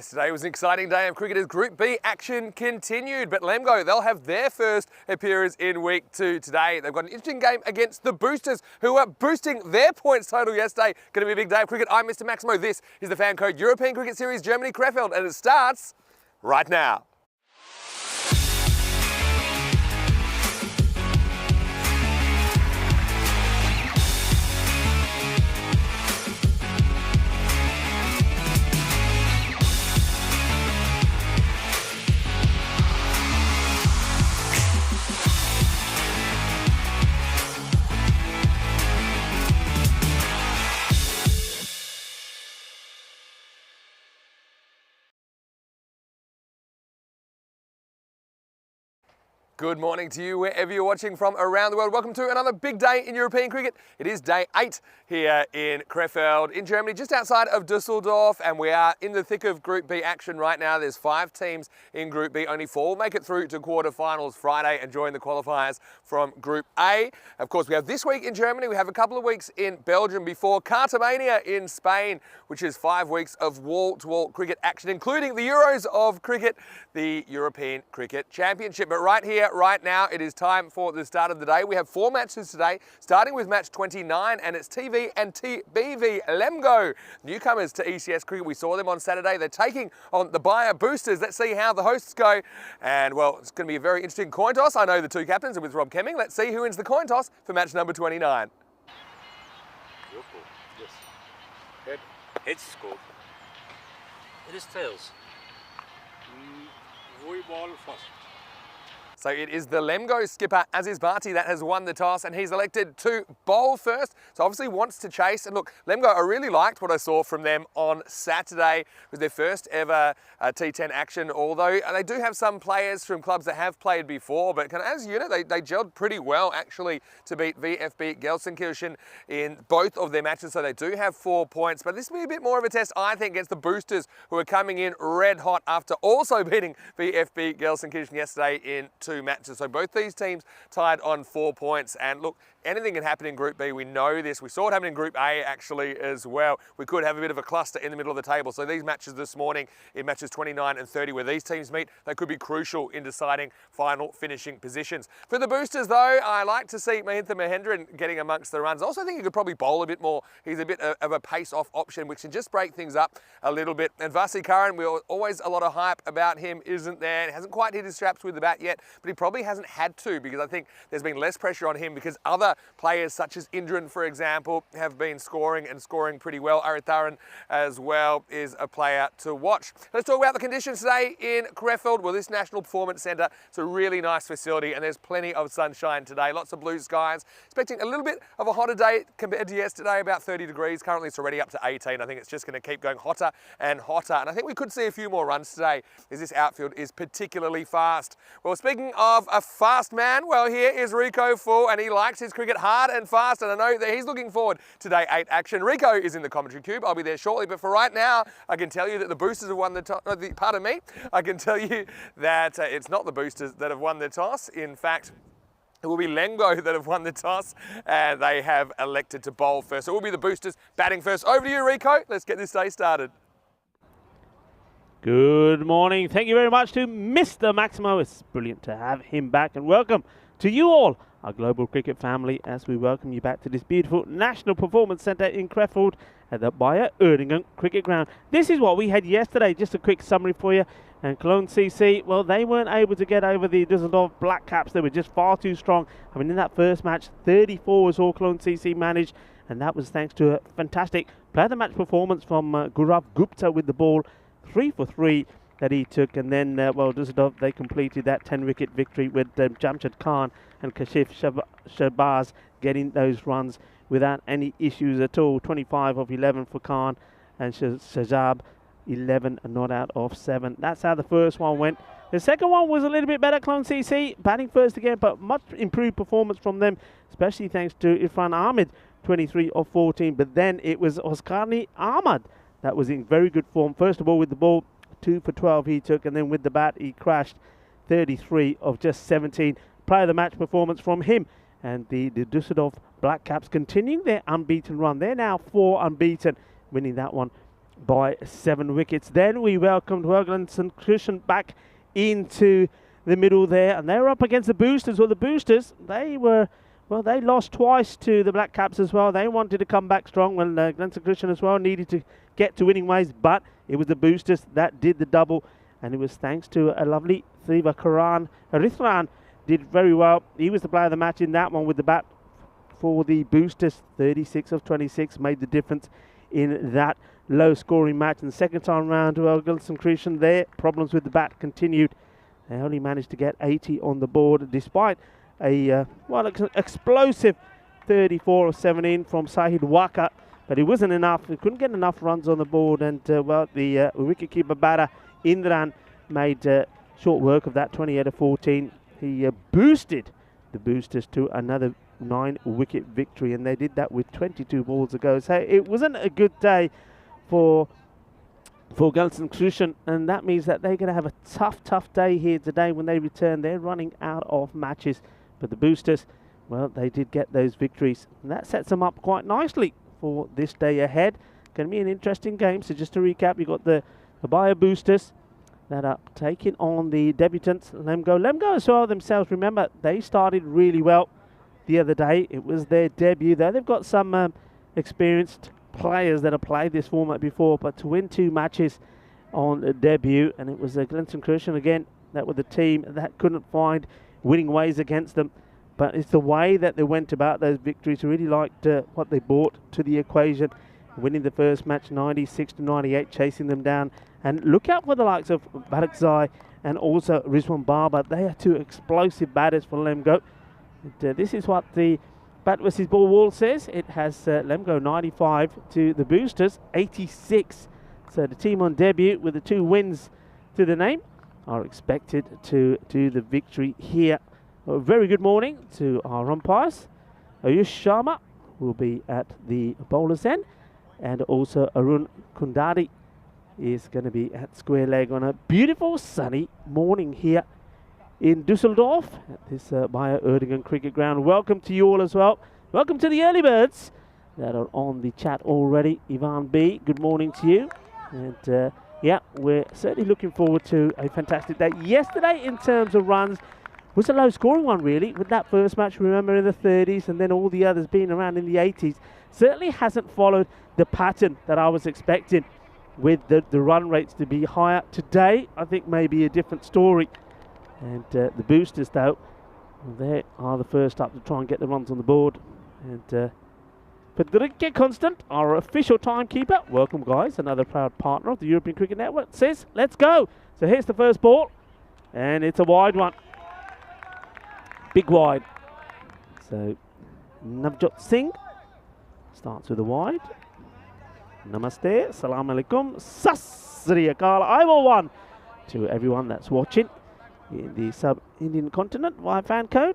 Yesterday was an exciting day of cricket as Group B action continued, but Lemgo, they'll have their first appearance in Week 2 today. They've got an interesting game against the Boosters, who are boosting their points total yesterday. Going to be a big day of cricket. I'm Mr. Maximo. This is the FanCode European Cricket Series Germany Krefeld, and it starts right now. Good morning to you wherever you're watching from around the world. Welcome to another big day in European cricket. It is day 8 here in Krefeld in Germany, just outside of Dusseldorf, and we are in the thick of Group B action right now. There's 5 teams in Group B, only 4 will make it through to quarterfinals Friday and join the qualifiers from Group A. Of course, we have this week in Germany, we have a couple of weeks in Belgium before Cartamania in Spain, which is 5 weeks of wall-to-wall cricket action, including the Euros of cricket, the European Cricket Championship. But right here, right now, it is time for the start of the day. We have 4 matches today, starting with match 29, and it's TV and TBV Lemgo, newcomers to ECS cricket. We saw them on Saturday. They're taking on the Bayer Boosters. Let's see how the hosts go. And, well, it's going to be a very interesting coin toss. I know the 2 captains are with Rob Kemming. Let's see who wins the coin toss for match number 29. Your call. Yes. Heads scored. It is tails. We ball first. So it is the Lemgo skipper, Aziz Bhatti, that has won the toss, and he's elected to bowl first. So obviously wants to chase. And look, Lemgo, I really liked what I saw from them on Saturday. It was their first ever T10 action, although they do have some players from clubs that have played before. But as a unit, they gelled pretty well, actually, to beat VfB Gelsenkirchen in both of their matches. So they do have 4 points. But this will be a bit more of a test, I think, against the Boosters, who are coming in red hot after also beating VfB Gelsenkirchen yesterday in 2 matches. So both these teams tied on 4 points. And look, anything can happen in Group B. We know this. We saw it happen in Group A actually as well. We could have a bit of a cluster in the middle of the table. So these matches this morning in matches 29 and 30 where these teams meet, they could be crucial in deciding final finishing positions. For the Boosters though, I like to see Mahinda Mahendran getting amongst the runs. I also think he could probably bowl a bit more. He's a bit of a pace-off option which can just break things up a little bit. And Vasi Karan, always a lot of hype about him, isn't there? He hasn't quite hit his straps with the bat yet, but he probably hasn't had to, because I think there's been less pressure on him because other players such as Indran, for example, have been scoring and scoring pretty well. Aritharan as well is a player to watch. Let's talk about the conditions today in Krefeld. Well, this National Performance Centre, it's a really nice facility and there's plenty of sunshine today. Lots of blue skies. Expecting a little bit of a hotter day compared to yesterday, about 30 degrees. Currently it's already up to 18. I think it's just going to keep going hotter and hotter. And I think we could see a few more runs today as this outfield is particularly fast. Well, speaking of a fast man, well, here is Rico Full, and he likes his cricket hard and fast, and I know that he's looking forward to day 8 action. Rico is in the commentary cube. I'll be there shortly, but for right now, I can tell you that the Boosters have won the toss. Pardon me. I can tell you that it's not the Boosters that have won the toss. In fact, it will be Lemgo that have won the toss, and they have elected to bowl first. So it will be the Boosters batting first. Over to you, Rico. Let's get this day started. Good morning. Thank you very much to Mr. Maximo. It's brilliant to have him back, and welcome to you all, our global cricket family, as we welcome you back to this beautiful National Performance Centre in Krefeld at the Bayer Erdingen Cricket Ground. This is what we had yesterday. Just a quick summary for you. And Cologne CC, well, they weren't able to get over the Dusseldorf Black Caps. They were just far too strong. I mean, in that first match, 34 was all Cologne CC managed, and that was thanks to a fantastic player of the match performance from Gaurav Gupta with the ball. 3 for 3 that he took, and then well, Dusseldorf, they completed that 10-wicket victory with Jamshid Khan and Kashif Shahbaz getting those runs without any issues at all. 25 of 11 for Khan, and Shahzab 11 not out of 7. That's how the first one went. The second one was a little bit better. Clone CC batting first again, but much improved performance from them, especially thanks to Irfan Ahmed, 23 of 14. But then it was Oskarni Ahmad that was in very good form. First of all, with the ball, 2 for 12 he took, and then with the bat he crashed 33 of just 17. Player of the match performance from him. And the Dusseldorf Black Caps continuing their unbeaten run. They're now 4 unbeaten, winning that one by 7 wickets. Then we welcomed St Christian back into the middle there, and they were up against the Boosters. Well, the Boosters, they lost twice to the Black Caps as well. They wanted to come back strong when St Christian as well needed to get to winning ways, but it was the Boosters that did the double, and it was thanks to a lovely Arithran did very well. He was the player of the match in that one with the bat for the Boosters. 36 of 26 made the difference in that low scoring match. And the second time round, St Christian, their problems with the bat continued. They only managed to get 80 on the board despite a explosive 34 of 17 from Sahid Waka, but it wasn't enough. They couldn't get enough runs on the board, and the wicketkeeper batter Indran made short work of that. 28 of 14. He boosted the Boosters to another 9-wicket victory, and they did that with 22 balls to go. So it wasn't a good day for St Christian, and that means that they're going to have a tough day here today when they return. They're running out of matches, but the Boosters, well, they did get those victories, and that sets them up quite nicely for this day ahead. Going to be an interesting game. So just to recap, you've got the Bayer Boosters that are taking on the debutants, Lemgo. Lemgo as well themselves, remember, they started really well the other day. It was their debut, though. They've got some experienced players that have played this format before, but to win 2 matches on a debut, and it was St Christian again, that were the team that couldn't find winning ways against them. But it's the way that they went about those victories. Really liked what they brought to the equation, winning the first match 96 to 98, chasing them down. And look out for the likes of Barakzai and also Rizwan Barber. They are 2 explosive batters for Lemgo. And, this is what the bat versus ball wall says. It has Lemgo 95 to the Boosters 86. So the team on debut with the 2 wins to the name are expected to do the victory here. A very good morning to our umpires. Ayush Sharma will be at the bowler's end, and also Arun Kundadi is going to be at square leg on a beautiful sunny morning here in Dusseldorf at this Bayer Erdingen cricket ground. Welcome to you all as well. Welcome to the early birds that are on the chat already. Ivan B, good morning to you. And yeah, we're certainly looking forward to a fantastic day. Yesterday, in terms of runs, was a low scoring one really, with that first match, remember, in the 30s, and then all the others being around in the 80s. Certainly hasn't followed the pattern that I was expecting, with the run rates to be higher. Today, I think maybe a different story. And the Boosters, though, they are the first up to try and get the runs on the board. And Federica Constant, our official timekeeper, welcome guys, another proud partner of the European Cricket Network, says, let's go. So here's the first ball, and it's a wide one. Big wide. So Navjot Singh starts with a wide. Namaste, Salam Alaikum, Sasri Akal. I will one to everyone that's watching in the sub-Indian continent via FanCode.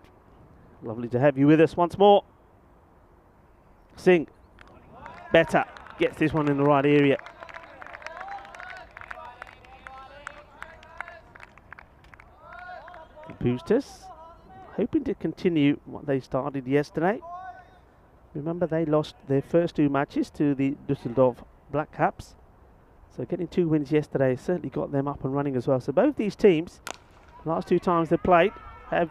Lovely to have you with us once more. Singh, better, gets this one in the right area. The Boosters hoping to continue what they started yesterday. Remember, they lost their first 2 matches to the Dusseldorf Black Caps. So getting 2 wins yesterday certainly got them up and running as well. So both these teams, last 2 times they played, have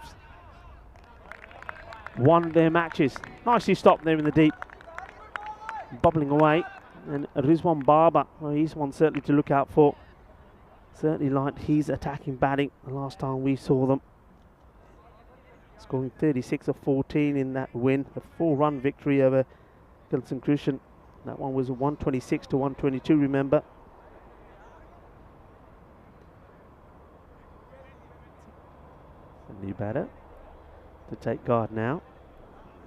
won their matches. Nicely stopped there in the deep. Bubbling away. And Rizwan Barber, well, he's one certainly to look out for. Certainly liked his attacking batting the last time we saw them. Scoring 36 of 14 in that win. A 4-run victory over St Christian. That one was 126 to 122, remember. A new batter to take guard now.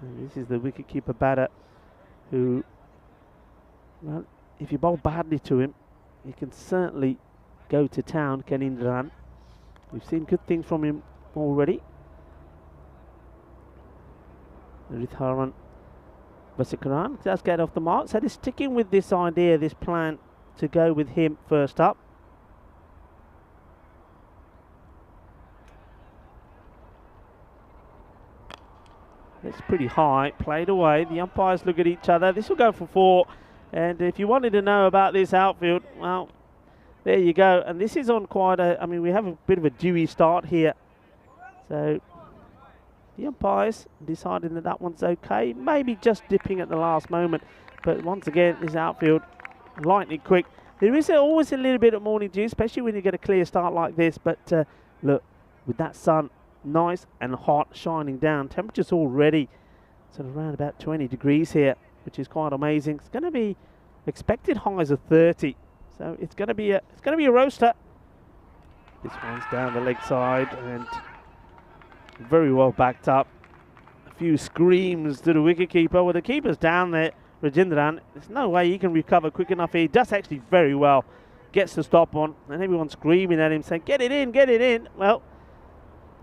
And this is the wicketkeeper batter who, well, if you bowl badly to him, he can certainly go to town, Ken Indran. We've seen good things from him already. Ritharan Vasikaran does get off the mark, so they're sticking with this idea, this plan to go with him first up. It's pretty high, played away. The umpires look at each other. This will go for 4. And if you wanted to know about this outfield, well, there you go. And this is on quite a, I mean, we have a bit of a dewy start here. So the umpires deciding that that one's okay. Maybe just dipping at the last moment. But once again, this outfield, lightning quick. There is always a little bit of morning dew, especially when you get a clear start like this. But look, with that sun, nice and hot, shining down. Temperature's already sort of around about 20 degrees here, which is quite amazing. It's going to be expected highs of 30. So it's going to be a roaster. This one's down the leg side and very well backed up. A few screams to the wicketkeeper. Well, the keeper's down there, Rajendran. There's no way he can recover quick enough here. He does actually very well. Gets the stop on, and everyone's screaming at him, saying, "Get it in, get it in." Well,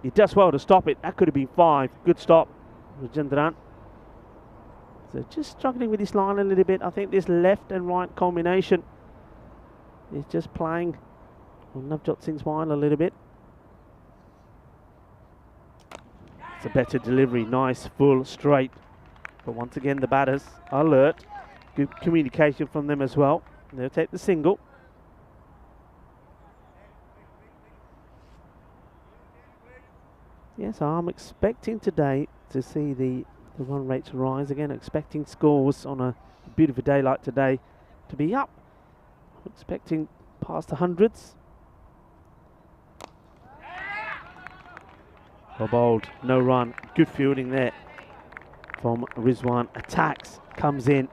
he does well to stop it. That could have been 5. Good stop, Rajendran. So just struggling with this line a little bit. I think this left and right combination is just playing on Navjot Singh's mind a little bit. It's a better delivery, nice, full, straight. But once again, the batters are alert. Good communication from them as well. They'll take the single. Yes, I'm expecting today to see the run rates rise again. Expecting scores on a beautiful day like today to be up. I'm expecting past the hundreds. Well bowled, no run. Good fielding there from Rizwan. Attacks, comes in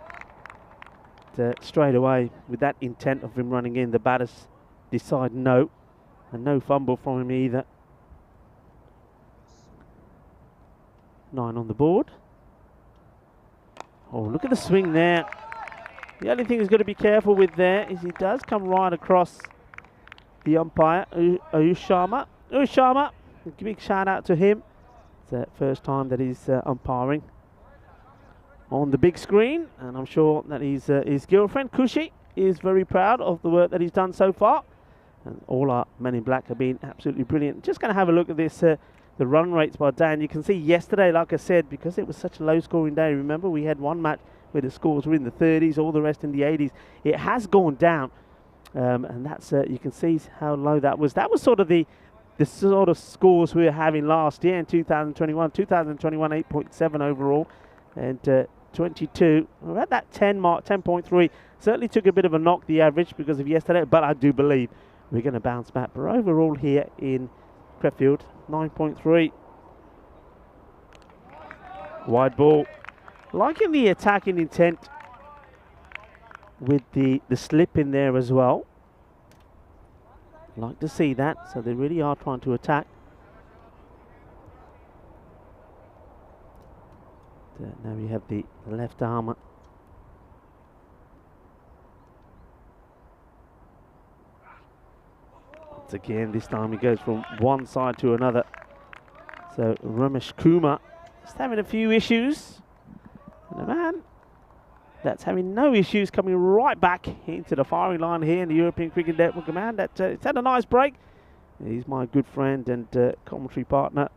straight away with that intent of him running in. The batters decide no, and no fumble from him either. 9 on the board. Oh, look at the swing there. The only thing he's got to be careful with there is he does come right across the umpire, Ayush Sharma. Ayush Sharma, a big shout out to him. It's the first time that he's umpiring on the big screen, and I'm sure that his girlfriend, Kushi, is very proud of the work that he's done so far. And all our men in black have been absolutely brilliant. Just going to have a look at this, the run rates by day. And you can see yesterday, like I said, because it was such a low-scoring day, remember, we had one match where the scores were in the 30s, all the rest in the 80s. It has gone down, and that's you can see how low that was. That was sort of the sort of scores we were having last year in 2021. 2021, 8.7 overall, and 22. We're at that 10 mark, 10.3. Certainly took a bit of a knock, the average, because of yesterday, but I do believe we're going to bounce back. But overall here in Krefeld, 9.3. Wide ball. Liking the attacking intent with the slip in there as well. Like to see that. So they really are trying to attack. Now we have the left arm. Once again, this time he goes from one side to another. So Ramesh Kumar is having a few issues. And a man that's having no issues coming right back into the firing line here in the European Cricket Network. A man that it's had a nice break. He's my good friend and commentary partner.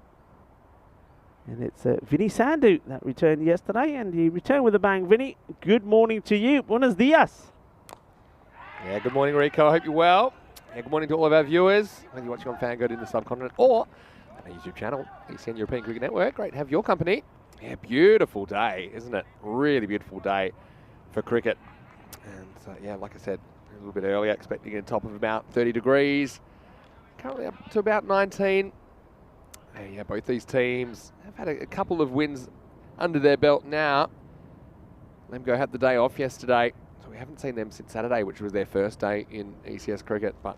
And it's Vinny Sandhu that returned yesterday, and he returned with a bang. Vinny, good morning to you. Buenos dias. Yeah, good morning, Rico. I hope you're well. Yeah, good morning to all of our viewers, whether you're watching on FanCode in the subcontinent or on our YouTube channel, ECN European Cricket Network. Great to have your company. Yeah, beautiful day, isn't it? Really beautiful day for cricket. And yeah, like I said a little bit earlier, expecting a top of about 30 degrees. Currently up to about 19. Yeah, both these teams have had a couple of wins under their belt now. Lemgo had the day off yesterday, so we haven't seen them since Saturday, which was their first day in ECS cricket. But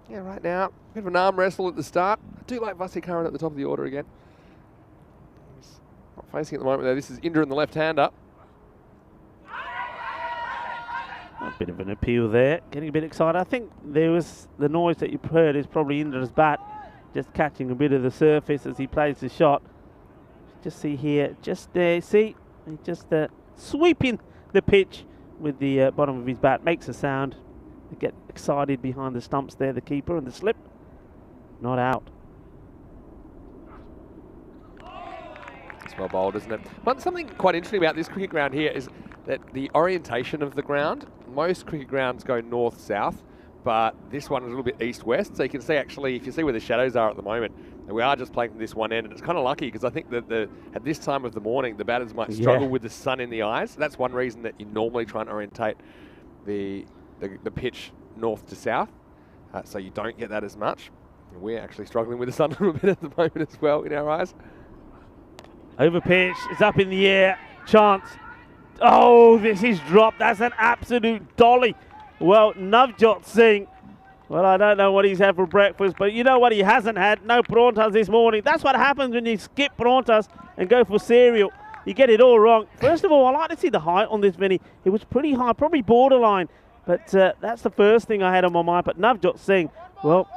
yeah, right now, a bit of an arm wrestle at the start. I do like Vasi Karan at the top of the order again. He's not facing at the moment though. This is Indra in the left-hander. A bit of an appeal there, getting a bit excited. I think there was the noise that you've heard is probably Indra's bat. Just catching a bit of the surface as he plays the shot. Just see here, just there, see, he just sweeping the pitch with the bottom of his bat. Makes a sound. They get excited behind the stumps there, the keeper, and the slip. Not out. It's well bowled, isn't it? But something quite interesting about this cricket ground here is that the orientation of the ground, most cricket grounds go north-south, but this one is a little bit east-west. So you can see actually, if you see where the shadows are at the moment, we are just playing from this one end, and it's kind of lucky because I think that at this time of the morning, the batters might struggle with the sun in the eyes. That's one reason that you normally try and orientate the pitch north to south, so you don't get that as much. We're actually struggling with the sun a little bit at the moment as well in our eyes. Over pitch, it's up in the air, chance. Oh, this is dropped. That's an absolute dolly. Well, Navjot Singh, well, I don't know what he's had for breakfast, but you know what he hasn't had? No prontas this morning. That's what happens when you skip prontas and go for cereal. You get it all wrong. First of all, I like to see the height on this, Vinny. It was pretty high, probably borderline, but that's the first thing I had on my mind. But Navjot Singh, well,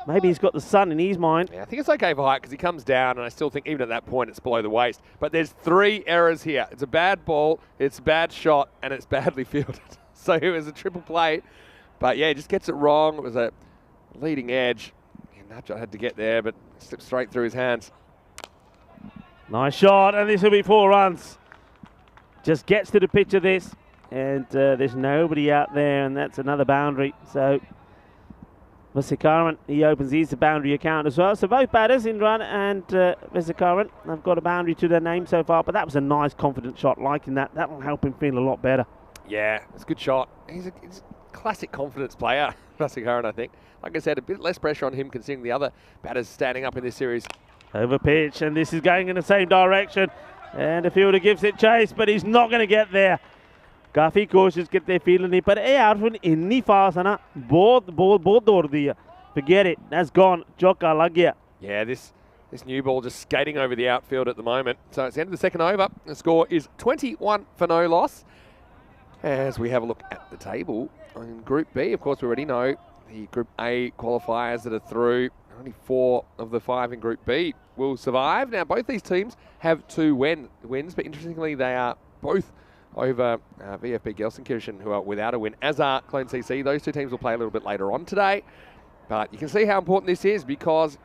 maybe he's got the sun in his mind. Yeah, I think it's okay for height because he comes down, and I still think even at that point it's below the waist. But there's 3 errors here. It's a bad ball, it's a bad shot, and it's badly fielded. So it was a triple play. But yeah, he just gets it wrong. It was a leading edge. Navjot had to get there, but slipped straight through his hands. Nice shot, and this will be 4 runs. Just gets to the pitch of this, and there's nobody out there, and that's another boundary. So Vesikaran, he opens his boundary account as well. So both batters, Indran and Vesikaran, have got a boundary to their name so far, but that was a nice, confident shot. Liking that. That will help him feel a lot better. Yeah, it's a good shot. He's a classic confidence player, Vesikaran, I think. Like I said, a bit less pressure on him considering the other batters standing up in this series. Over pitch, and this is going in the same direction. And the fielder gives it chase, but he's not going to get there. काफी कोशिश करते field नहीं पर यार फिर इतनी fast है ना बहुत दौड़ दिया. Forget it, that's gone. चौका लग गया. Yeah, this new ball just skating over the outfield at the moment. So it's the end of the second over. The score is 21 for no loss. As we have a look at the table in Group B, of course we already know the Group A qualifiers that are through. Only 4 of the 5 in Group B will survive. Now, both these teams have 2 wins, but interestingly, they are both over VFB Gelsenkirchen, who are without a win, as are Clone CC. Those 2 teams will play a little bit later on today. But you can see how important this is because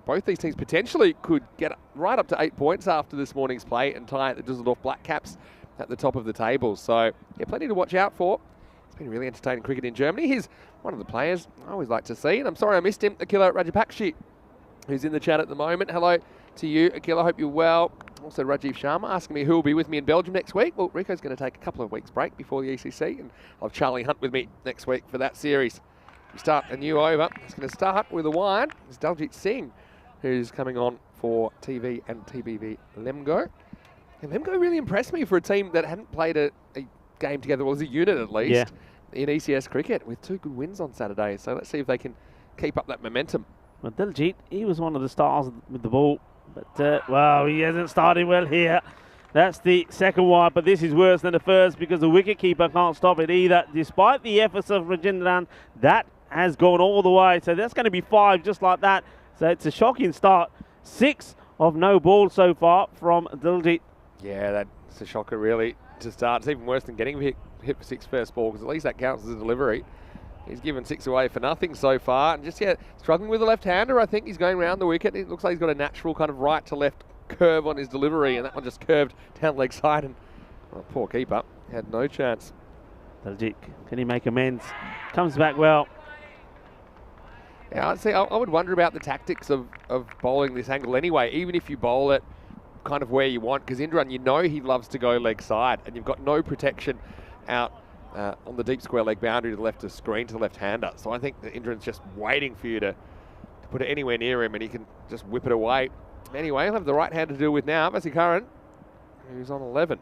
both these teams potentially could get right up to 8 points after this morning's play and tie the Düsseldorf Black Caps at the top of the table. So, yeah, plenty to watch out for. It's been really entertaining cricket in Germany. Here's one of the players I always like to see, and I'm sorry I missed him, Akila Rajapakshi, who's in the chat at the moment. Hello to you, Akila. Hope you're well. Also, Rajiv Sharma asking me who will be with me in Belgium next week. Well, Rico's going to take a couple of weeks break before the ECC, and I'll have Charlie Hunt with me next week for that series. We start a new over. It's going to start with a wide. It's Daljit Singh, who's coming on for TV and TBV Lemgo. And Lemgo really impressed me for a team that hadn't played a game together, well, as a unit at least, in ECS cricket, with 2 good wins on Saturday. So let's see if they can keep up that momentum. Well, Daljit, he was one of the stars with the ball, but wow, he hasn't started well here. That's the second wide, but this is worse than the first because the wicketkeeper can't stop it either. Despite the efforts of Rajendran, that has gone all the way. So that's going to be 5 just like that. So it's a shocking start. 6 of no ball so far from Daljit. Yeah, that's a shocker really to start. It's even worse than getting hit for 6 first ball because at least that counts as a delivery. He's given 6 away for nothing so far. And just, struggling with the left-hander. I think he's going around the wicket. It looks like he's got a natural kind of right to left curve on his delivery, and that one just curved down leg side, and poor keeper had no chance. Daljit, can he make amends? Comes back well. Yeah, I'd say I would wonder about the tactics of bowling this angle anyway, even if you bowl it kind of where you want, because Indran, you know he loves to go leg side, and you've got no protection out on the deep square leg boundary to the left of screen to the left-hander. So I think that Indran's just waiting for you to put it anywhere near him, and he can just whip it away. Anyway, he'll have the right hand to deal with now. Vesikaran, who's on 11.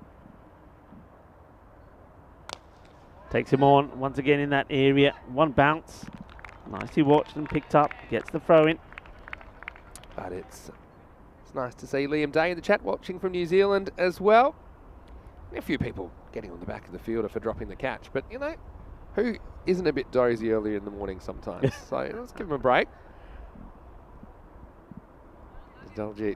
Takes him on once again in that area. 1 bounce. Nicely watched and picked up. Gets the throw in. But it's nice to see Liam Day in the chat watching from New Zealand as well. A few people getting on the back of the fielder for dropping the catch. But, who isn't a bit dozy early in the morning sometimes? So let's give him a break. Daljit.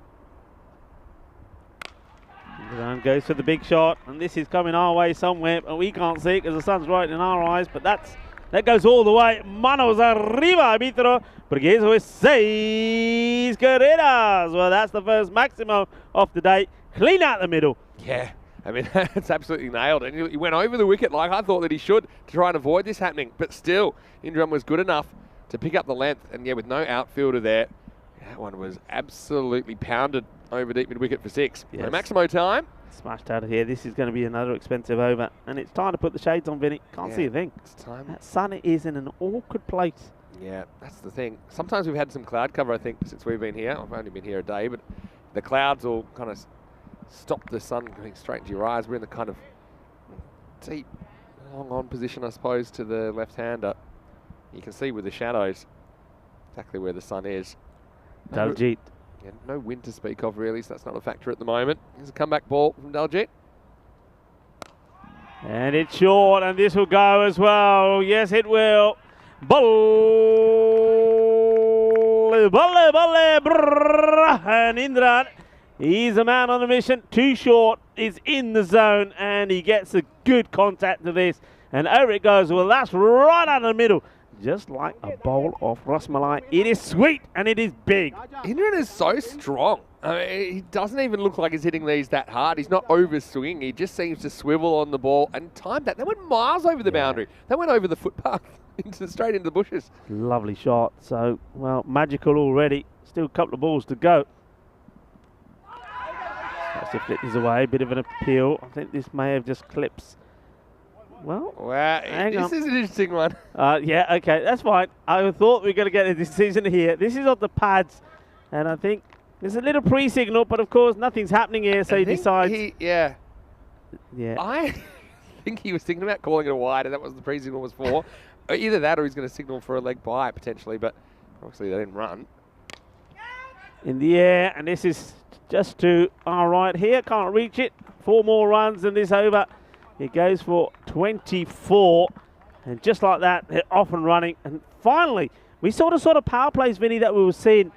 Goes for the big shot, and this is coming our way somewhere, and we can't see it because the sun's right in our eyes, but that goes all the way. Manos arriba, arbitro, porque eso es 6 carreras. Well, that's the first maximum of the day. Clean out the middle. Yeah, I mean, it's absolutely nailed. And he went over the wicket like I thought that he should to try and avoid this happening. But still, Indram was good enough to pick up the length. And yeah, with no outfielder there, that one was absolutely pounded over deep mid-wicket for 6. Yes. So Maximo time. Smashed out of here. This is going to be another expensive over. And it's time to put the shades on, Vinny. Can't see a thing. It's time. That sun is in an awkward place. Yeah, that's the thing. Sometimes we've had some cloud cover, I think, since we've been here. I've only been here a day, but the clouds will kind of stop the sun going straight into your eyes. We're in the kind of deep, long-on position, I suppose, to the left-hander. You can see with the shadows exactly where the sun is. Daljit. Yeah, no wind to speak of, really, so that's not a factor at the moment. Here's a comeback ball from Daljit. And it's short, and this will go as well. Yes, it will. Ball, and Indran, he's a man on a mission. Too short, is in the zone, and he gets a good contact to this. And over it goes. Well, that's right out of the middle. Just like a bowl of rasmalai. It is sweet, and it is big. Indran is so strong. I mean, he doesn't even look like he's hitting these that hard. He's not over-swinging. He just seems to swivel on the ball and time that. They went miles over the boundary. They went over the footpath, straight into the bushes. Lovely shot. So, well, magical already. Still a couple of balls to go. Starts to flick this away. Bit of an appeal. I think this may have just clipped. Well, wow, this is an interesting one. Yeah, okay, that's fine. I thought we were going to get a decision here. This is on the pads, and I think there's a little pre-signal, but of course nothing's happening here, so he decides. Yeah. Yeah. I think he was thinking about calling it a wide, and that was the pre-signal was for. Either that or he's going to signal for a leg by, potentially, but obviously they didn't run. In the air, and this is just to our right here. Can't reach it. 4 more runs in this over. It goes for 24, and just like that, they're off and running. And finally, we saw the sort of power plays, Vinny, that we were seeing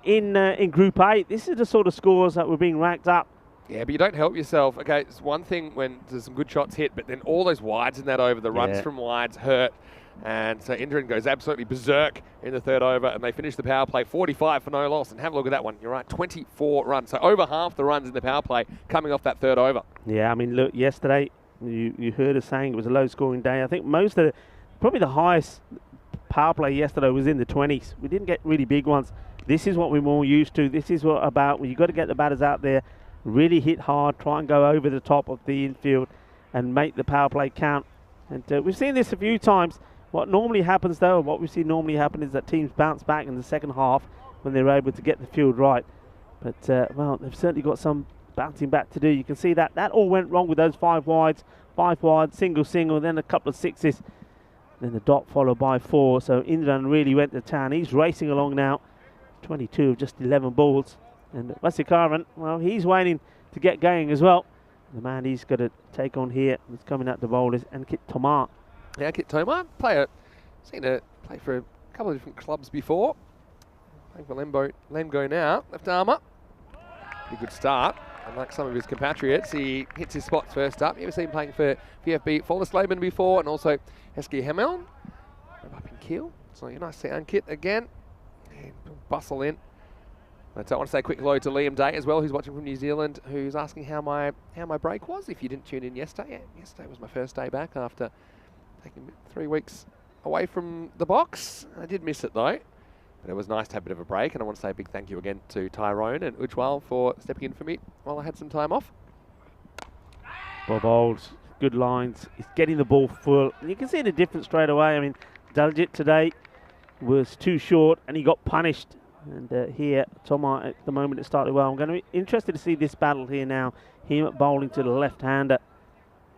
in Group 8. This is the sort of scores that were being racked up. Yeah, but you don't help yourself. Okay, it's one thing when there's some good shots hit, but then all those wides in that over, the runs from wides hurt. And so Indran goes absolutely berserk in the 3rd over, and they finish the power play 45 for no loss. And have a look at that one. You're right, 24 runs. So over half the runs in the power play coming off that 3rd over. Yeah, I mean, look, yesterday you heard us saying it was a low-scoring day. I think probably the highest power play yesterday was in the 20s. We didn't get really big ones. This is what we're more used to. This is what about when you've got to get the batters out there, really hit hard, try and go over the top of the infield and make the power play count. And we've seen this a few times. What normally happens, though, what we see normally happen is that teams bounce back in the second half when they're able to get the field right. But, well, they've certainly got some bouncing back to do. You can see that all went wrong with those 5 wides, single, then a couple of 6s, then the dot followed by 4. So Indran really went to town. He's racing along now, 22 of just 11 balls. And Vasikaran, well, he's waiting to get going as well. The man he's got to take on here, who's coming out the bowl, is Ankit Tomar. Yeah, Ankit Tomar, seen her play for a couple of different clubs before. Playing for Lemgo now, left armour. Pretty good start. Unlike some of his compatriots, he hits his spots first up. You ever seen him playing for VFB Follesleben before, and also Eski Hemel up in Kiel. So you're nice to see Ankit again. And bustle in. But I want to say a quick hello to Liam Day as well, who's watching from New Zealand, who's asking how my break was. If you didn't tune in yesterday, yesterday was my first day back after taking 3 weeks away from the box. I did miss it though, but it was nice to have a bit of a break. And I want to say a big thank you again to Tyrone and Ujwal for stepping in for me while I had some time off. Bob Olds, good lines. He's getting the ball full. And you can see the difference straight away. I mean, Daljit today was too short and he got punished. And here, Tomar, at the moment it started well. I'm going to be interested to see this battle here now. Him bowling to the left-hander.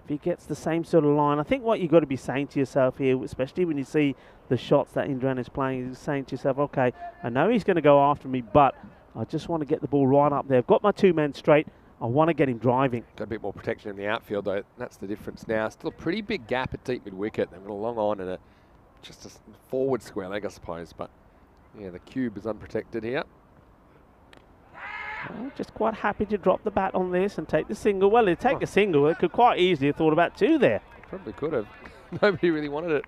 If he gets the same sort of line, I think what you've got to be saying to yourself here, especially when you see the shots that Indran is playing, is saying to yourself, okay, I know he's going to go after me, but I just want to get the ball right up there. I've got my 2 men straight. I want to get him driving. Got a bit more protection in the outfield, though. That's the difference now. Still a pretty big gap at deep mid-wicket. They've got a long on and just a forward square leg, I suppose, but yeah, the cube is unprotected here. Well, just quite happy to drop the bat on this and take the single. Well, they take a single. It could quite easily have thought about 2 there. Probably could have. Nobody really wanted it.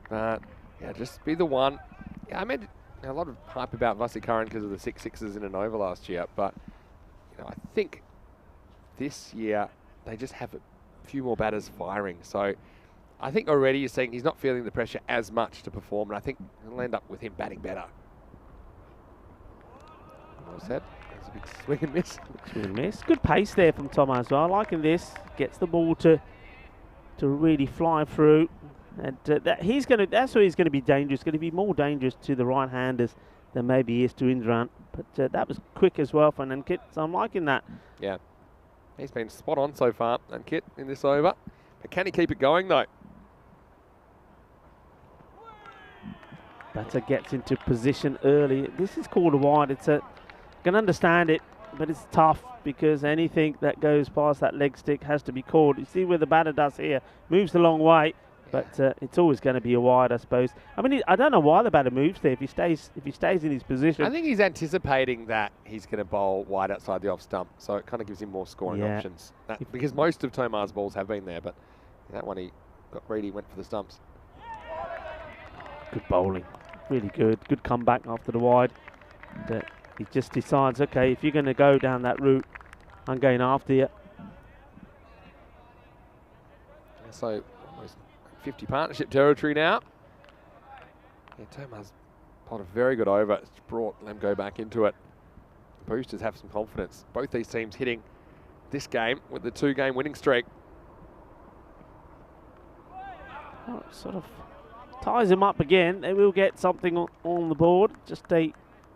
But yeah, just be the one. Yeah, I made a lot of hype about Vasikaran because of the 6 sixes in an over last year, but you know, I think this year, they just have a few more batters firing. So I think already you're seeing he's not feeling the pressure as much to perform, and I think it'll end up with him batting better. Well said. There's a big swing and miss. Swing and miss. Good pace there from Tom as well. Liking this. Gets the ball to really fly through. And that's where he's going to be dangerous. Going to be more dangerous to the right-handers than maybe he is to Indran. But that was quick as well for Nankit, so I'm liking that. Yeah. He's been spot on so far, Nankit, in this over. But can he keep it going, though? Batter gets into position early. This is called a wide. I can understand it, but it's tough because anything that goes past that leg stick has to be called. You see where the batter does here. Moves the long way. But it's always going to be a wide, I suppose. I mean, I don't know why the batter moves there if he stays in his position. I think he's anticipating that he's going to bowl wide outside the off stump, so it kind of gives him more scoring options. Because most of Tomar's balls have been there, but that one he got greedy, went for the stumps. Good bowling, really good. Good comeback after the wide. He just decides, okay, if you're going to go down that route, I'm going after you. So 50 partnership territory now. Yeah, Tomar's played a very good over. It's brought Lemgo back into it. Boosters have some confidence. Both these teams hitting this game with the 2-game winning streak. Oh, sort of ties him up again. They will get something on the board. Just a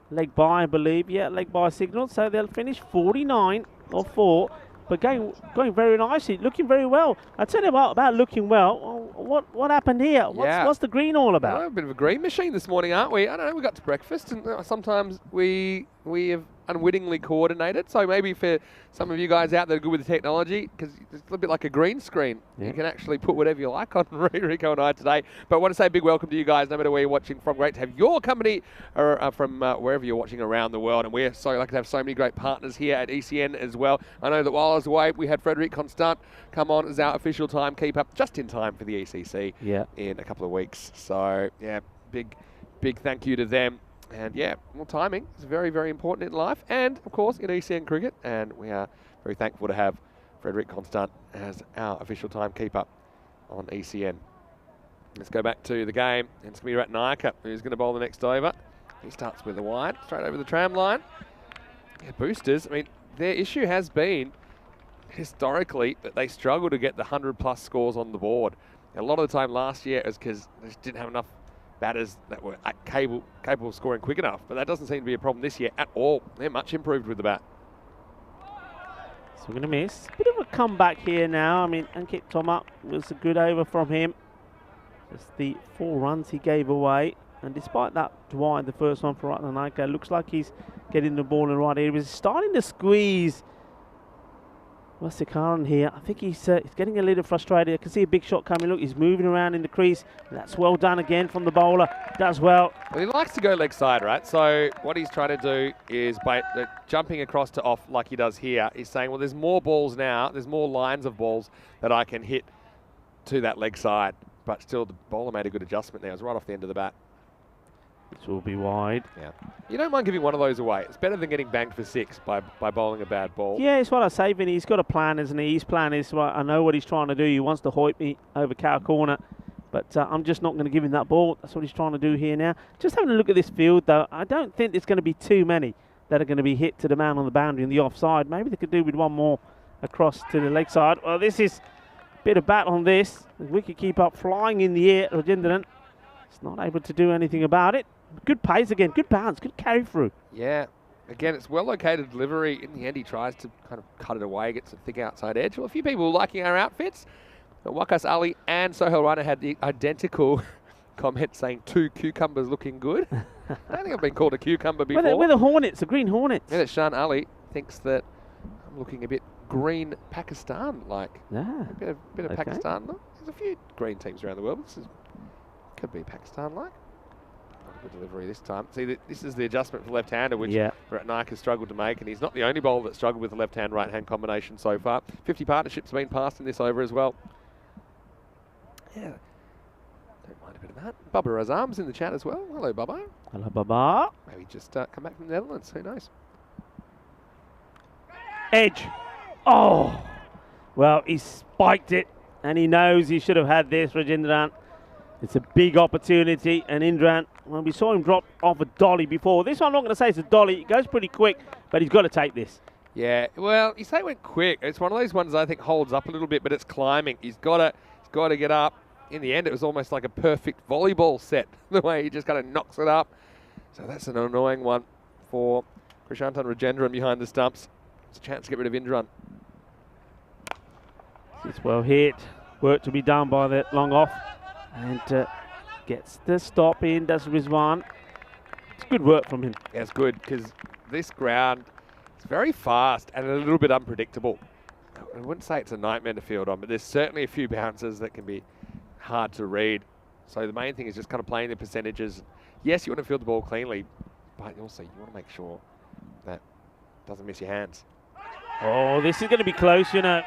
leg by, I believe. Yeah, leg by signal. So they'll finish 49 or 4. But going very nicely, looking very well. I tell you what about looking well. What happened here? What's the green all about? Oh, a bit of a green machine this morning, aren't we? I don't know. We got to breakfast, and sometimes we have unwittingly coordinated. So maybe for some of you guys out there good with the technology, because it's a little bit like a green screen. Yeah. You can actually put whatever you like on Rico and I today. But I want to say a big welcome to you guys, no matter where you're watching from. Great to have your company or from wherever you're watching around the world. And we're so lucky to have so many great partners here at ECN as well. I know that while I was away, we had Frederic Constant come on as our official timekeeper, just in time for the ECC in a couple of weeks. So, yeah, big thank you to them. And yeah, well, timing is very, very important in life and, of course, in ECN cricket. And we are very thankful to have Frederic Constant as our official timekeeper on ECN. Let's go back to the game. And it's going to be Ratnayaka who's going to bowl the next over. He starts with a wide, straight over the tram line. Yeah, Boosters, I mean, their issue has been historically that they struggle to get the 100-plus scores on the board. And a lot of the time last year it was because they just didn't have enough batters that were capable of scoring quick enough, but that doesn't seem to be a problem this year at all. They're much improved with the bat. So we're going to miss. Bit of a comeback here now. I mean, Ankit Toma was a good over from him. Just the 4 runs he gave away. And despite that wide, the first one for Ratnayaka, looks like he's getting the ball in the right area. He's starting to squeeze Wasikaran here. I think he's getting a little frustrated. I can see a big shot coming. Look, he's moving around in the crease. That's well done again from the bowler. Does well. Well, he likes to go leg side, right? So what he's trying to do is by jumping across to off like he does here, he's saying, well, there's more balls now. There's more lines of balls that I can hit to that leg side. But still, the bowler made a good adjustment there. It was right off the end of the bat. This will be wide. Yeah. You don't mind giving one of those away. It's better than getting banged for 6 by bowling a bad ball. Yeah, it's what I say, Vinny. He's got a plan, isn't he? His plan is, well, I know what he's trying to do. He wants to hoip me over cow corner. But I'm just not going to give him that ball. That's what he's trying to do here now. Just having a look at this field, though, I don't think there's going to be too many that are going to be hit to the man on the boundary and the offside. Maybe they could do with one more across to the leg side. Well, this is a bit of bat on this. The wicket keeper flying in the air. Rajendran is not able to do anything about it. Good pace again, good bounce, good carry through. Yeah, again, it's well-located delivery. In the end, he tries to kind of cut it away, gets a thick outside edge. Well, a few people liking our outfits. But Waqas Ali and Sohail Raina had the identical comment saying 2 cucumbers looking good. I don't think I've been called a cucumber before. We're the Hornets, the green Hornets. Yeah, that Shan Ali thinks that I'm looking a bit green Pakistan-like. Yeah. A bit of Pakistan. Look, there's a few green teams around the world. Could be Pakistan-like. Good delivery this time. See, this is the adjustment for left-hander, which Ratnayaka has struggled to make, and he's not the only bowler that struggled with the left-hand, right-hand combination so far. 50 partnerships have been passed in this over as well. Yeah, don't mind a bit of that. Bubba Razam's in the chat as well. Hello, Bubba. Hello, Bubba. Maybe just come back from the Netherlands. Who knows? Edge. Oh, well, he spiked it, and he knows he should have had this, Rajendran. It's a big opportunity, and Indran, well, we saw him drop off a dolly before. This one, I'm not going to say it's a dolly. It goes pretty quick, but he's got to take this. Yeah, well, you say it went quick. It's one of those ones I think holds up a little bit, but it's climbing. He's got to get up. In the end, it was almost like a perfect volleyball set, the way he just kind of knocks it up. So that's an annoying one for Krishantan Rajendran behind the stumps. It's a chance to get rid of Indran. It's well hit. Work to be done by the long off. And gets the stop in, does Rizwan. It's good work from him. Yeah, it's good, because this ground is very fast and a little bit unpredictable. I wouldn't say it's a nightmare to field on, but there's certainly a few bounces that can be hard to read. So the main thing is just kind of playing the percentages. Yes, you want to field the ball cleanly, but also you want to make sure that it doesn't miss your hands. Oh, this is going to be close, you know.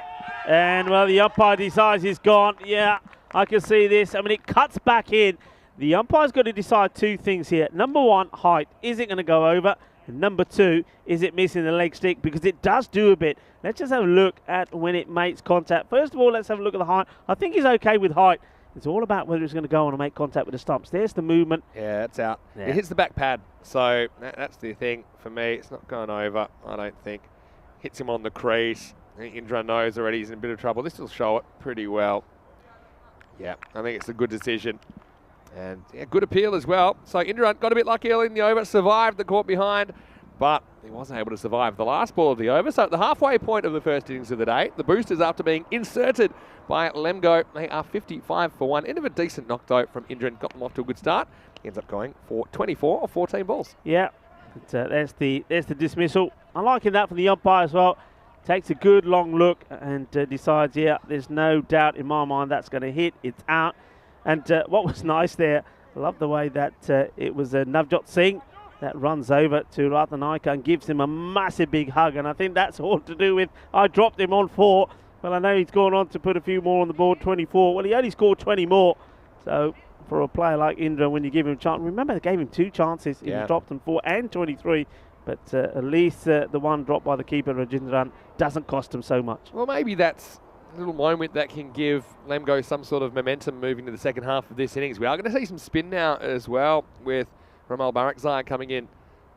And, well, the umpire decides he's gone. Yeah, I can see this. I mean, it cuts back in. The umpire's got to decide two things here. Number one, height. Is it going to go over? And number two, is it missing the leg stick? Because it does do a bit. Let's just have a look at when it makes contact. First of all, let's have a look at the height. I think he's okay with height. It's all about whether it's going to go on and make contact with the stumps. There's the movement. Yeah, it's out. Yeah. It hits the back pad. So that's the thing for me. It's not going over, I don't think. Hits him on the crease. I think Indra knows already he's in a bit of trouble. This will show it pretty well. Yeah, I think it's a good decision. And yeah, good appeal as well. So Indra got a bit lucky early in the over, survived the caught behind, but he wasn't able to survive the last ball of the over. So at the halfway point of the first innings of the day, the boosters, after being inserted by Lemgo, they are 55 for 1. End of a decent knock though from Indra, got them off to a good start. He ends up going for 24 or 14 balls. Yeah, there's the dismissal. I'm liking that from the umpire as well. Takes a good long look and decides, yeah, there's no doubt in my mind that's going to hit. It's out. And what was nice there, I love the way that it was Navjot Singh that runs over to Ratanaika and gives him a massive big hug. And I think that's all to do with, I dropped him on 4. Well, I know he's gone on to put a few more on the board, 24. Well, he only scored 20 more. So for a player like Indra, when you give him a chance, remember they gave him 2 chances. He dropped on 4 and 23. But at least the one dropped by the keeper, Rajendran, doesn't cost him so much. Well, maybe that's a little moment that can give Lemgo some sort of momentum moving to the second half of this innings. We are going to see some spin now as well, with Ramal Barakzai coming in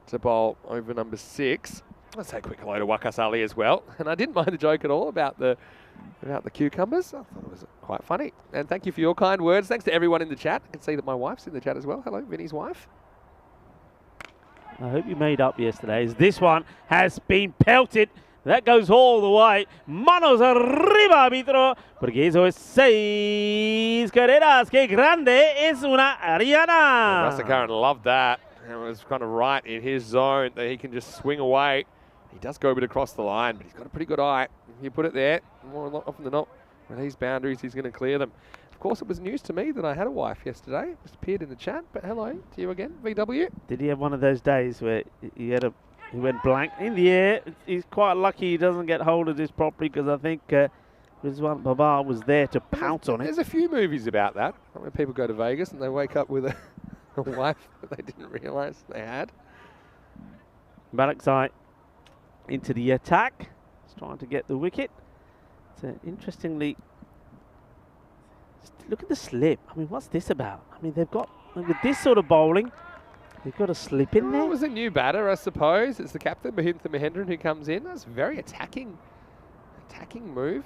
to bowl over number 6. Let's say a quick hello to Wakas Ali as well. And I didn't mind the joke at all about the cucumbers. I thought it was quite funny. And thank you for your kind words. Thanks to everyone in the chat. I can see that my wife's in the chat as well. Hello, Vinny's wife. I hope you made up yesterday, as this one has been pelted. That goes all the way. Manos arriba, árbitro. Porque eso es 6 carreras. ¡Qué grande es una Ariana! Russell Curran loved that. It was kind of right in his zone that he can just swing away. He does go a bit across the line, but he's got a pretty good eye. If you put it there, more often than not, with these boundaries, he's going to clear them. Of course, it was news to me that I had a wife yesterday. Just appeared in the chat, but hello to you again, VW. Did he have one of those days where he went blank in the air? He's quite lucky he doesn't get hold of this properly, because I think Rizwan Babar was there to pounce on it. There's a few movies about that, when people go to Vegas and they wake up with a wife that they didn't realise they had. Barakzai into the attack. He's trying to get the wicket. So interestingly, look at the slip. I mean, what's this about? I mean, they've got, with this sort of bowling, they've got a slip in there. It was a new batter, I suppose. It's the captain, Mahintha Mahendran, who comes in. That's a very attacking move.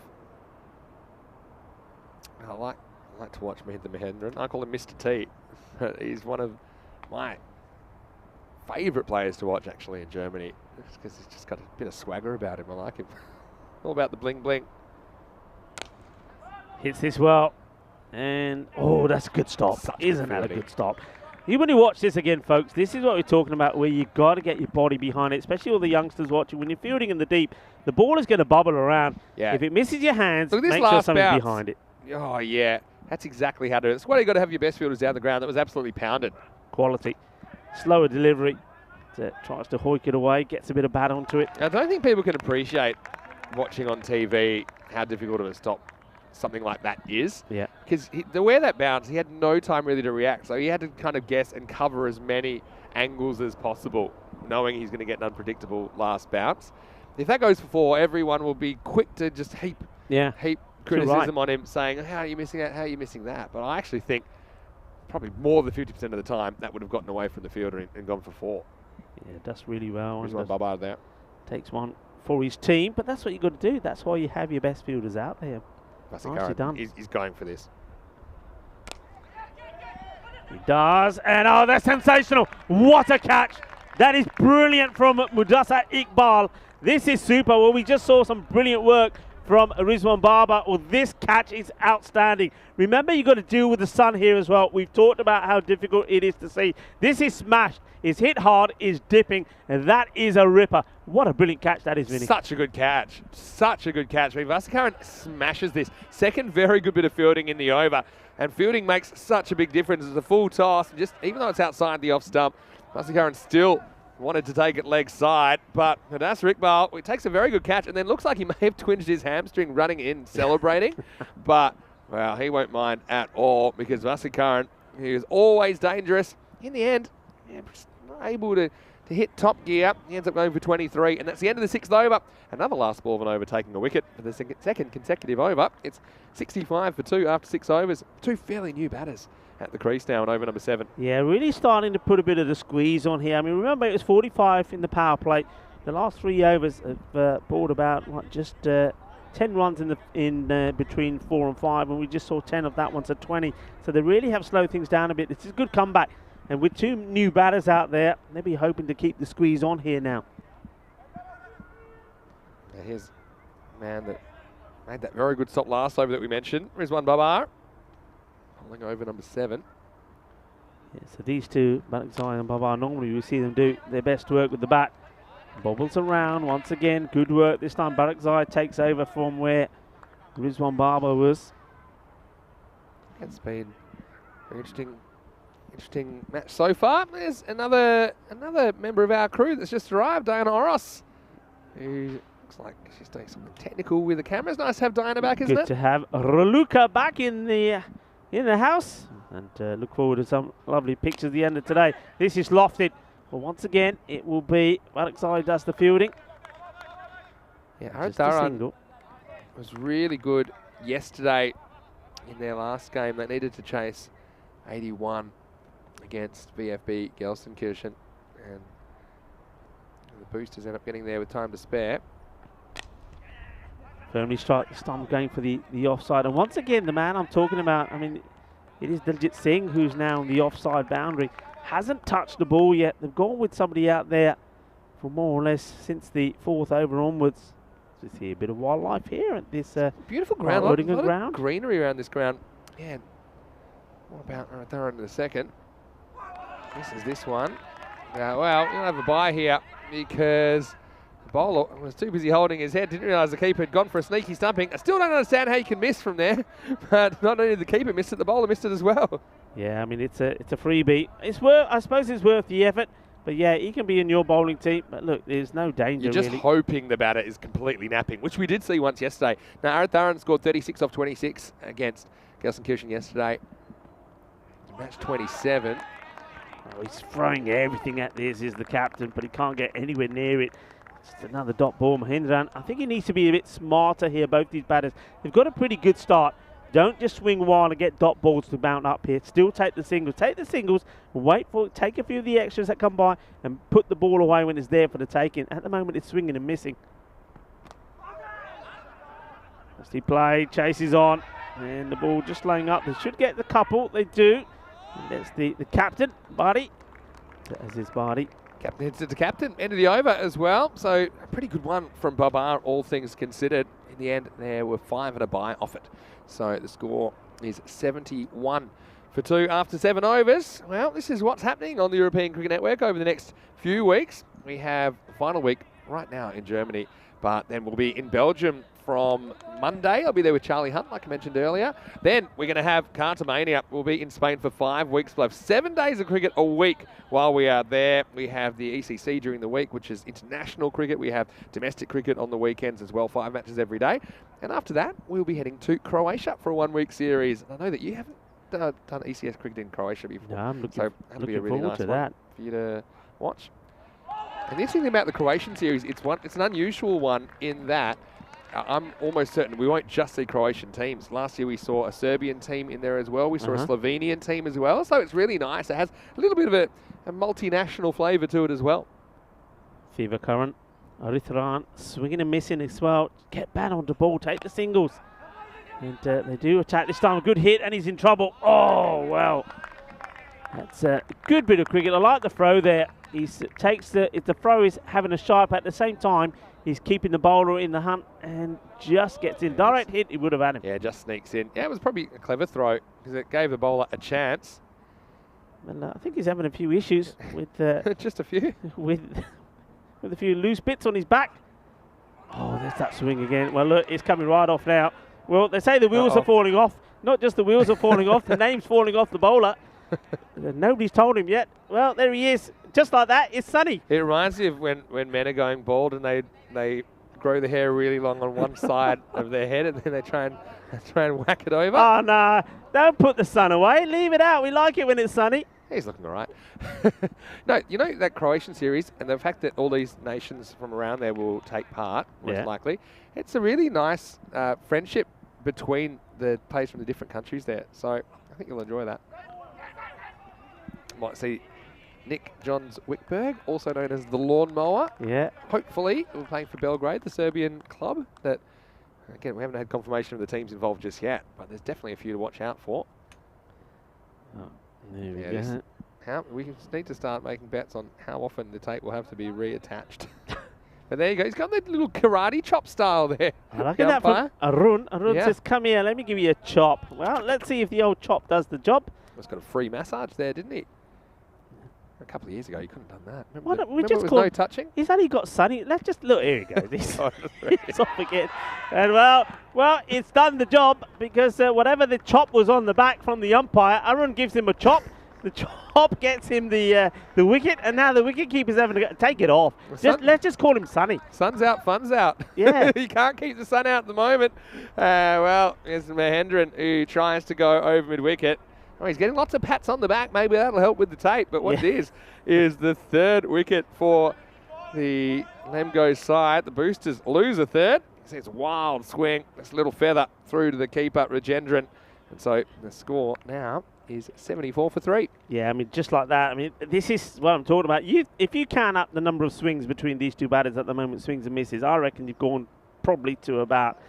I like to watch Mahintha Mahendran. I call him Mr. T. He's one of my favourite players to watch, actually, in Germany. Because he's just got a bit of swagger about him. I like him. All about the bling bling. Hits this well. And, oh, that's a good stop. Isn't that a good stop? You when you watch this again, folks, this is what we're talking about, where you've got to get your body behind it, especially all the youngsters watching. When you're fielding in the deep, the ball is going to bubble around. Yeah. If it misses your hands, make sure something's behind it. Oh, yeah. That's exactly how to do it. It's why you've got to have your best fielders down the ground. That was absolutely pounded. Quality. Slower delivery. Tries to hoik it away, gets a bit of bat onto it. I don't think people can appreciate watching on TV how difficult of a stop something like that is. Yeah. Because the way that bounced, he had no time really to react. So he had to kind of guess and cover as many angles as possible, knowing he's going to get an unpredictable last bounce. if that goes for 4, everyone will be quick to just heap criticism on him, saying, how are you missing that, how are you missing that? But I actually think probably more than 50% of the time that would have gotten away from the fielder and gone for 4. Yeah, does really well. There's one Babar there. Takes one for his team, but that's what you've got to do. That's why you have your best fielders out there. Nicely done. He's going for this. He does, and oh, that's sensational. What a catch. That is brilliant from Mudassar Iqbal. This is super. Well, we just saw some brilliant work from Rizwan Baba. Well, this catch is outstanding. Remember, you've got to deal with the sun here as well. We've talked about how difficult it is to see. This is smashed. It's hit hard, is dipping, and that is a ripper. What a brilliant catch that is, Vinny. Such a good catch. Such a good catch. I mean, Vasakaran smashes this. Second very good bit of fielding in the over. And fielding makes such a big difference. It's a full toss. Just even though it's outside the off stump, Vasakaran still wanted to take it leg side, but Mudassar Iqbal, it takes a very good catch, and then looks like he may have twinged his hamstring running in, celebrating. But, well, he won't mind at all, because Vasakaran, he is always dangerous. In the end, just not able to hit top gear. He ends up going for 23, and that's the end of the 6th over. Another last ball of an over taking a wicket for the second consecutive over. It's 65 for 2 after 6 overs. 2 fairly new batters at the crease now on over number 7. Yeah, really starting to put a bit of the squeeze on here. I mean, remember, it was 45 in the power play. The last 3 overs have brought about just 10 runs in between 4 and 5, and we just saw 10 of that one, so 20. So they really have slowed things down a bit. This is a good comeback, and with 2 new batters out there, they'll be hoping to keep the squeeze on here now. Here's a man that made that very good stop last over that we mentioned, Rizwan Babar. Holding over number 7. Yeah, so these two, Barakzai and Babar, normally we see them do their best work with the bat. Bobbles around once again. Good work this time. Barakzai takes over from where Rizwan Baba was. It's been an interesting match so far. There's another member of our crew that's just arrived, Diana Oros, who looks like she's doing something technical with the cameras. Nice to have Diana back, isn't it? Good to have Raluca back in the house, and look forward to some lovely pictures at the end of today. This is lofted. Well, once again, it will be Barakzai does the fielding. Yeah, Aradaran was really good yesterday in their last game. They needed to chase 81 against VFB Gelsenkirchen, and the boosters end up getting there with time to spare. Firmly strike this time, going for the offside. And once again, the man I'm talking about, I mean, it is Daljit Singh who's now on the offside boundary. Hasn't touched the ball yet. They've gone with somebody out there for more or less since the 4th over onwards. So you see a bit of wildlife here at this beautiful ground. A lot ground. of greenery around this ground. Yeah. What about Aradaran in a second? This is this one. Well, you'll have a bye here because the bowler was too busy holding his head, didn't realise the keeper had gone for a sneaky stumping. I still don't understand how you can miss from there, but not only the keeper missed it, the bowler missed it as well. Yeah, I mean, it's a freebie. It's worth, I suppose it's worth the effort, but yeah, he can be in your bowling team, but look, there's no danger. You're just really hoping the batter is completely napping, which we did see once yesterday. Now, Aradaran scored 36 off 26 against Gelsenkirchen yesterday. Match 27. Oh, he's throwing everything at this, is the captain, but he can't get anywhere near it. Just another dot ball, Mahindran. I think he needs to be a bit smarter here, both these batters. They've got a pretty good start. Don't just swing wild and get dot balls to mount up here. Still take the singles. Take the singles, wait for it, take a few of the extras that come by, and put the ball away when it's there for the taking. At the moment, it's swinging and missing. Nasty play, chases on, and the ball just laying up. They should get the couple. They do. And that's the captain, Barty. That is Barty. Captain hits it to captain. End of the over as well. So a pretty good one from Babar, all things considered. In the end, there were 5 and a bye off it. So the score is 71 for 2 after 7 overs. Well, this is what's happening on the European Cricket Network over the next few weeks. We have the final week right now in Germany, but then we'll be in Belgium from Monday. I'll be there with Charlie Hunt, like I mentioned earlier. Then we're going to have Cartamania. We'll be in Spain for 5 weeks. We'll have 7 days of cricket a week while we are there. We have the ECC during the week, which is international cricket. We have domestic cricket on the weekends as well, 5 matches every day. And after that, we'll be heading to Croatia for a 1-week series. And I know that you haven't done ECS cricket in Croatia before. No, I'm looking so that'll be a really nice one for you to watch. And the interesting thing about the Croatian series, it's an unusual one in that I'm almost certain we won't just see Croatian teams. Last year we saw a Serbian team in there as well. We saw a Slovenian team as well. So it's really nice. It has a little bit of a multinational flavour to it as well. Fever Current, Arithran swinging and missing as well. Get back on the ball, take the singles. And they do attack this time. A good hit and he's in trouble. Oh, well. That's a good bit of cricket. I like the throw there. If the throw is having a sharp at the same time, he's keeping the bowler in the hunt and just gets in. Direct hit, he would have had him. Yeah, just sneaks in. Yeah, it was probably a clever throw because it gave the bowler a chance. And I think he's having a few issues with just a few with a few loose bits on his back. Oh, there's that swing again. Well, look, it's coming right off now. Well, they say the wheels are falling off. Not just the wheels are falling off, the name's falling off the bowler. Nobody's told him yet. Well, there he is. Just like that, it's sunny. It reminds me of when men are going bald and they grow the hair really long on one side of their head and then they try and whack it over. Oh, no. Don't put the sun away. Leave it out. We like it when it's sunny. He's looking all right. No, you know that Croatian series and the fact that all these nations from around there will take part, most likely, it's a really nice friendship between the players from the different countries there. So I think you'll enjoy that. Might see Nick Johns Wickberg, also known as the Lawnmower. Yeah. Hopefully, we're playing for Belgrade, the Serbian club. That, again, we haven't had confirmation of the teams involved just yet, but there's definitely a few to watch out for. Oh, there we go. We just need to start making bets on how often the tape will have to be reattached. But there you go. He's got that little karate chop style there. I like that from Arun. Arun says, come here, let me give you a chop. Well, let's see if the old chop does the job. He's got a free massage there, didn't he? A couple of years ago, you couldn't have done that. Remember it was no touching? He's only got sunny. Let's just look. Here he goes. He's off again. And well, it's done the job because whatever the chop was on the back from the umpire, Arun gives him a chop. The chop gets him the wicket, and now the wicket keeper's having to take it off. Let's just call him Sunny. Sun's out, fun's out. Yeah. You can't keep the sun out at the moment. Well, here's Mahendran who tries to go over mid-wicket. Oh, he's getting lots of pats on the back. Maybe that'll help with the tape. But what it is the third wicket for the Lemgo side. The Boosters lose a third. It's a wild swing. This little feather through to the keeper, Rajendran. And so the score now is 74 for 3. Yeah, I mean, just like that. I mean, this is what I'm talking about. If you count up the number of swings between these two batters at the moment, swings and misses, I reckon you've gone probably to about,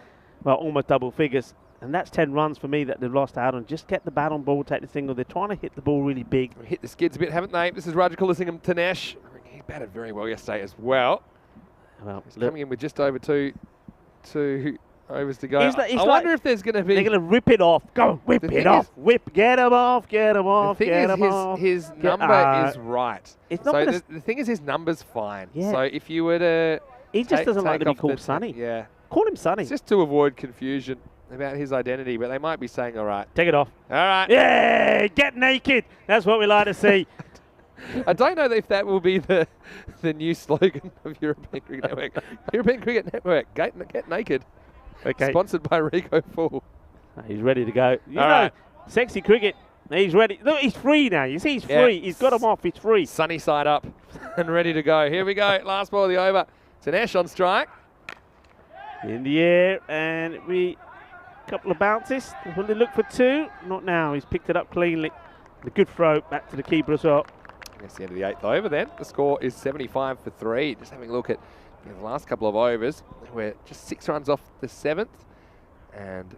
well, almost double figures. And that's 10 runs for me that they've lost out on. Just get the bat on ball, take the single. They're trying to hit the ball really big. Hit the skids a bit, haven't they? This is Raja Kulasingam Tanesh. He batted very well yesterday as well. Well, he's coming in with just over two overs to go. I wonder if there's going to be... They're going to rip it off. Go, whip it off. Whip, get him off, get him off, get him off. His number is right. It's not so the thing is his number's fine. Yeah. So if you were to... He just doesn't like to be called Sonny. Yeah. Call him Sonny. It's just to avoid confusion about his identity, but they might be saying, all right. Take it off. All right. Yeah, get naked. That's what we like to see. I don't know if that will be the new slogan of European Cricket Network. European Cricket Network, get naked. Okay. Sponsored by Rico Full. He's ready to go. You know, sexy cricket. He's ready. Look, he's free now. You see, he's free. He's got him off. He's free. Sunny side up and ready to go. Here we go. Last ball of the over. Tanesh on strike. In the air, and couple of bounces. Will they look for 2? Not now. He's picked it up cleanly. A good throw back to the keeper as well. That's the end of the 8th over then. The score is 75 for 3. Just having a look at the last couple of overs. We're just 6 runs off the 7th, and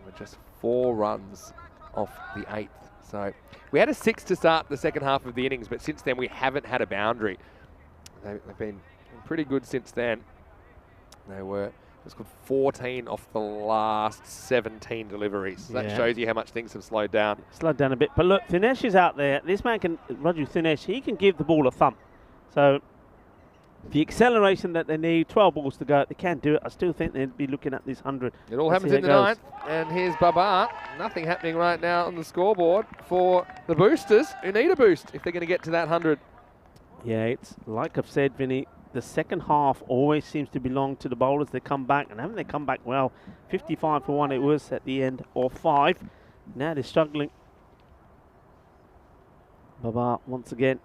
we're just 4 runs off the 8th. So we had a 6 to start the second half of the innings, but since then we haven't had a boundary. They've been pretty good since then. They were scored 14 off the last 17 deliveries. So that shows you how much things have slowed down. Slowed down a bit. But look, Thinesh is out there. This man can, Raju Thinesh, he can give the ball a thump. So the acceleration that they need, 12 balls to go, they can do it. I still think they'd be looking at this 100. It all happens in the 9th. And here's Babar. Nothing happening right now on the scoreboard for the Boosters, who need a boost if they're going to get to that 100. Yeah, it's like I've said, Vinny, the second half always seems to belong to the bowlers. They come back, and haven't they come back well? 55 for 1 it was at the end, or 5. Now they're struggling. Babar once again.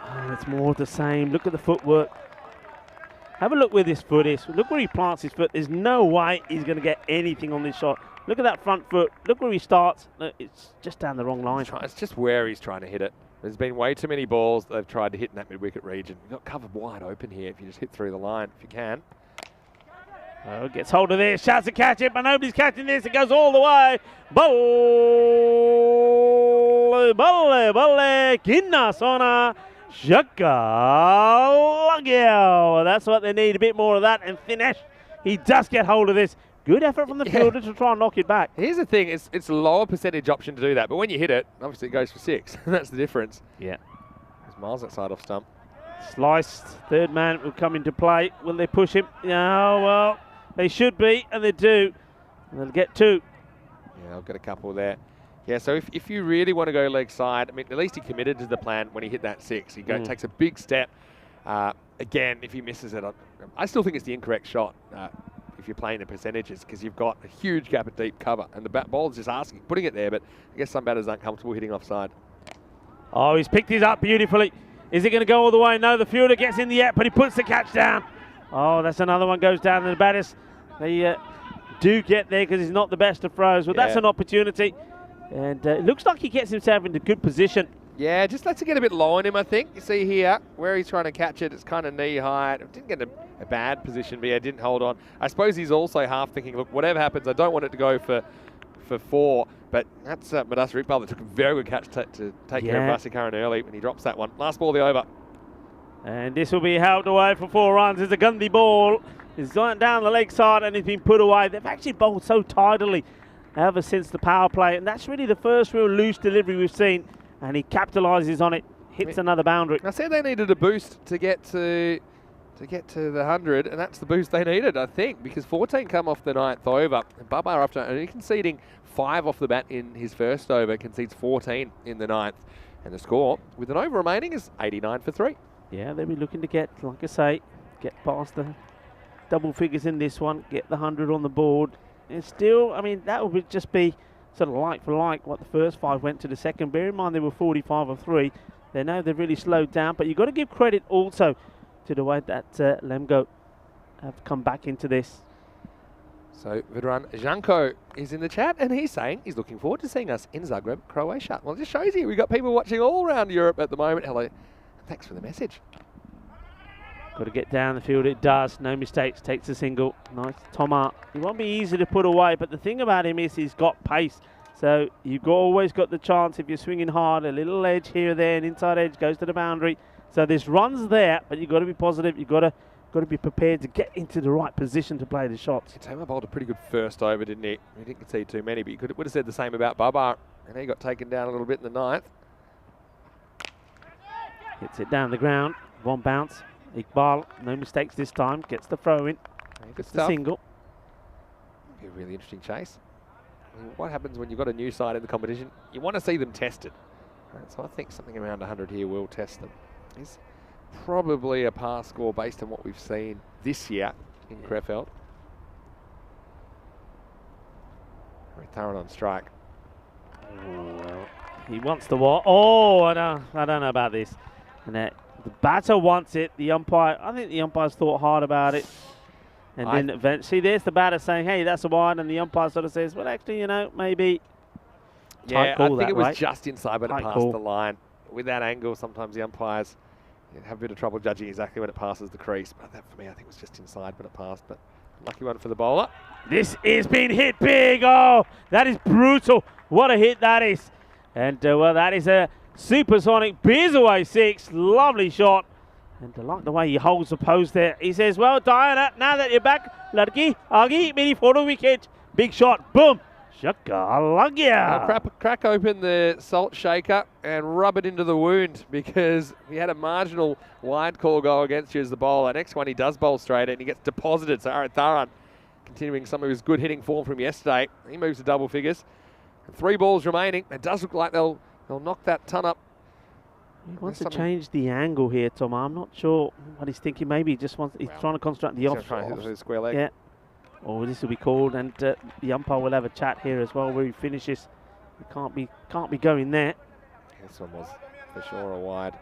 Oh, it's more of the same. Look at the footwork. Have a look where this foot is. Look where he plants his foot. There's no way he's going to get anything on this shot. Look at that front foot. Look where he starts. Look, it's just down the wrong line. It's just where he's trying to hit it. There's been way too many balls that they've tried to hit in that mid-wicket region. You've got covered wide open here if you just hit through the line, if you can. Oh, gets hold of this, shouts to catch it, but nobody's catching this. It goes all the way. Bolle, bolle, bolle, Kinnasona, Shaka, that's what they need, a bit more of that. And Thinesh, he does get hold of this. Good effort from the fielder to try and knock it back. Here's the thing, it's a lower percentage option to do that, but when you hit it, obviously it goes for 6. That's the difference. Yeah. There's miles outside off stump. Sliced, third man will come into play. Will they push him? Yeah, well, they should be, and they do. And they'll get 2. Yeah, I'll get a couple there. Yeah, so if you really want to go leg side, I mean, at least he committed to the plan when he hit that 6. He takes a big step. Again, if he misses it, I still think it's the incorrect shot if you're playing the percentages, because you've got a huge gap at deep cover, and the bowler's just putting it there, but I guess some batters aren't comfortable hitting offside. Oh, he's picked his up beautifully. Is it going to go all the way? No, the fielder gets in the app, but he puts the catch down. Oh, that's another one goes down to the batters. They do get there because he's not the best of throws. Well, that's an opportunity. And it looks like he gets himself into good position. Yeah, just lets it get a bit low on him, I think. You see here, where he's trying to catch it, it's kind of knee high. It didn't get a bad position, but yeah, didn't hold on. I suppose he's also half thinking, look, whatever happens, I don't want it to go for 4. But that's Madas Rikbal that took a very good catch to take care of Vasikaran early when he drops that one. Last ball of the over. And this will be helped away for 4 runs. It's a Gandhi ball. It's gone down the leg side and it's been put away. They've actually bowled so tidily ever since the power play. And that's really the first real loose delivery we've seen. And he capitalises on it, hits another boundary. I said they needed a boost to get to the 100, and that's the boost they needed, I think, because 14 come off the 9th over. And Babar, after only conceding 5 off the bat in his first over, concedes 14 in the 9th. And the score, with an over remaining, is 89 for 3. Yeah, they'll be looking to get, like I say, get past the double figures in this one, get the 100 on the board. And still, I mean, that would just be sort of like for like what the first 5 went to the second. Bear in mind they were 45 or 3. They know they've really slowed down, but you've got to give credit also to the way that Lemgo have come back into this. So Vedran Janko is in the chat, and he's saying he's looking forward to seeing us in Zagreb, Croatia. Well, it just shows you we've got people watching all around Europe at the moment. Hello, thanks for the message. Got to get down the field. It does. No mistakes. Takes a single. Nice. Tomar. He won't be easy to put away, but the thing about him is he's got pace. So you've always got the chance if you're swinging hard, a little edge here or there, and inside edge goes to the boundary. So there's runs there, but you've got to be positive. You've got to be prepared to get into the right position to play the shots. Tomar bowled a pretty good first over, didn't he? He didn't concede too many, but you would have said the same about Babar. And he got taken down a little bit in the 9th. Hits it down the ground. One bounce. Iqbal, no mistakes this time. Gets the throw in. Gets the single. Be a really interesting chase. I mean, what happens when you've got a new side in the competition? You want to see them tested. Right, so I think something around 100 here will test them. It's probably a par score based on what we've seen this year in Krefeld. Tharan on strike. Oh, he wants the wall. Oh, I don't know about this. And the batter wants it. The umpire, I think the umpire's thought hard about it. And then eventually there's the batter saying, hey, that's a wide. And the umpire sort of says, well, actually, you know, maybe. Yeah, I think it was just inside, but it passed the line. With that angle, sometimes the umpires have a bit of trouble judging exactly when it passes the crease. But that, for me, I think it was just inside, but it passed. But lucky one for the bowler. This is being hit big. Oh, that is brutal. What a hit that is. And, well, that is a supersonic beers away 6. Lovely shot. And I like the way he holds the post there. He says, well, Diana, now that you're back, Ladki, Agi, meri photo wicket. Big shot. Boom. Shaka lagya. Crack open the salt shaker and rub it into the wound, because he had a marginal wide call go against you as the bowler. Next one, he does bowl straight and he gets deposited. So Aaron Tharan, continuing some of his good hitting form from yesterday, he moves to double figures. 3 balls remaining. It does look like they'll knock that ton up. He wants to change the angle here, Tom. I'm not sure what he's thinking. Maybe he just wants. He's trying to construct the off. Trying to hit the square leg. Yeah. Or this will be called, and the umpire will have a chat here as well where he finishes. He can't be going there. This one was for sure a wide.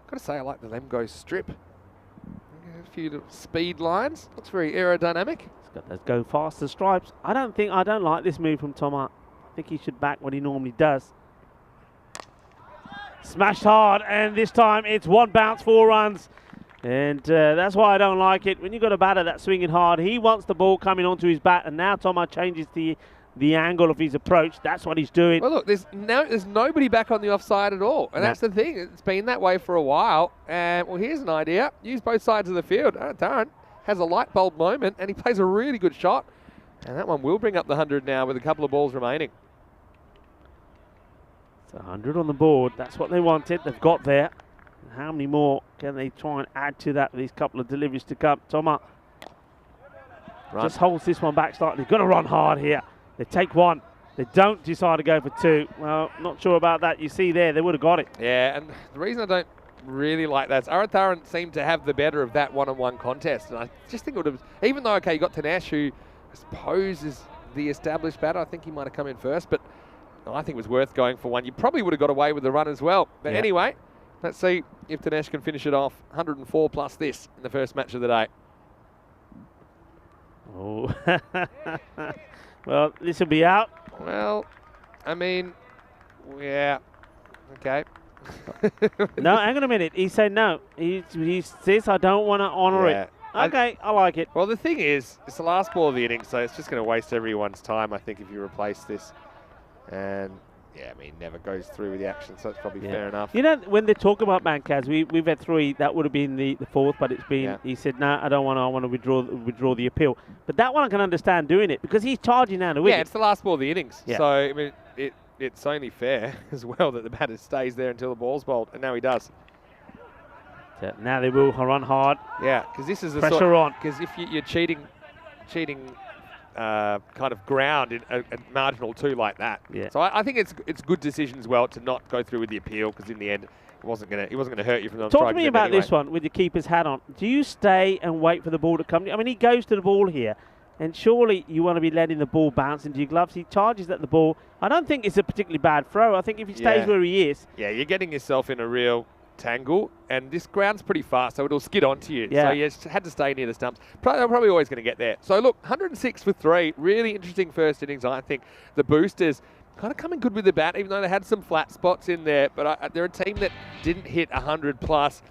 Got to say, I like the Lemgo strip. A few little speed lines. Looks very aerodynamic. He's got those go faster stripes. I don't like this move from Thomas. I think he should back what he normally does. Smashed hard, and this time it's one bounce, 4 runs. And that's why I don't like it. When you've got a batter that's swinging hard, he wants the ball coming onto his bat, and now Thomas changes the angle of his approach. That's what he's doing. Well, look, there's nobody back on the offside at all. And that's the thing. It's been that way for a while. And, well, here's an idea. Use both sides of the field. Darren has a light bulb moment, and he plays a really good shot. And that one will bring up the 100 now with a couple of balls remaining. It's 100 on the board. That's what they wanted. They've got there. How many more can they try and add to that with these couple of deliveries to come? Thomas just holds this one back slightly. They've got to run hard here. They take one. They don't decide to go for 2. Well, not sure about that. You see there, they would have got it. Yeah, and the reason I don't really like that is Aratharan seemed to have the better of that one-on-one contest. And I just think it would have, even though, okay, you got Tanesh, who I suppose is the established batter. I think he might have come in first, but I think it was worth going for one. You probably would have got away with the run as well. But anyway, let's see if Tanesh can finish it off. 104 plus this in the first match of the day. Oh, well, this will be out. Well, I mean, yeah, okay. No, hang on a minute. He said no. He says, I don't want to honour it. Okay, I like it. Well, the thing is, it's the last ball of the inning, so it's just going to waste everyone's time, I think, if you replace this. And, yeah, I mean, never goes through with the action, so it's probably fair enough. You know, when they talk about Mancaz, we've had 3. That would have been the 4th, but it's been, he said, no, I don't want to. I want to withdraw the appeal. But that one I can understand doing it, because he's charging now to win. Yeah, it's the last ball of the innings. Yeah. So, I mean, it's only fair as well that the batter stays there until the ball's bowled, and now he does. So now they will run hard. Yeah, because this is the pressure on. Because if you're cheating kind of ground in a marginal 2 like that. Yeah. So I think it's good decision as well to not go through with the appeal, because in the end he wasn't gonna hurt you from the Talk to me about this one with your keeper's hat on. Do you stay and wait for the ball to come? I mean, he goes to the ball here, and surely you want to be letting the ball bounce into your gloves. He charges at the ball. I don't think it's a particularly bad throw. I think if he stays where he is. Yeah, you're getting yourself in a real tangle, and this ground's pretty fast, so it'll skid onto you. Yeah. So you had to stay near the stumps. They're probably always going to get there. So look, 106 for 3. Really interesting first innings, I think. The Boosters kind of coming good with the bat, even though they had some flat spots in there. But they're a team that didn't hit 100 plus,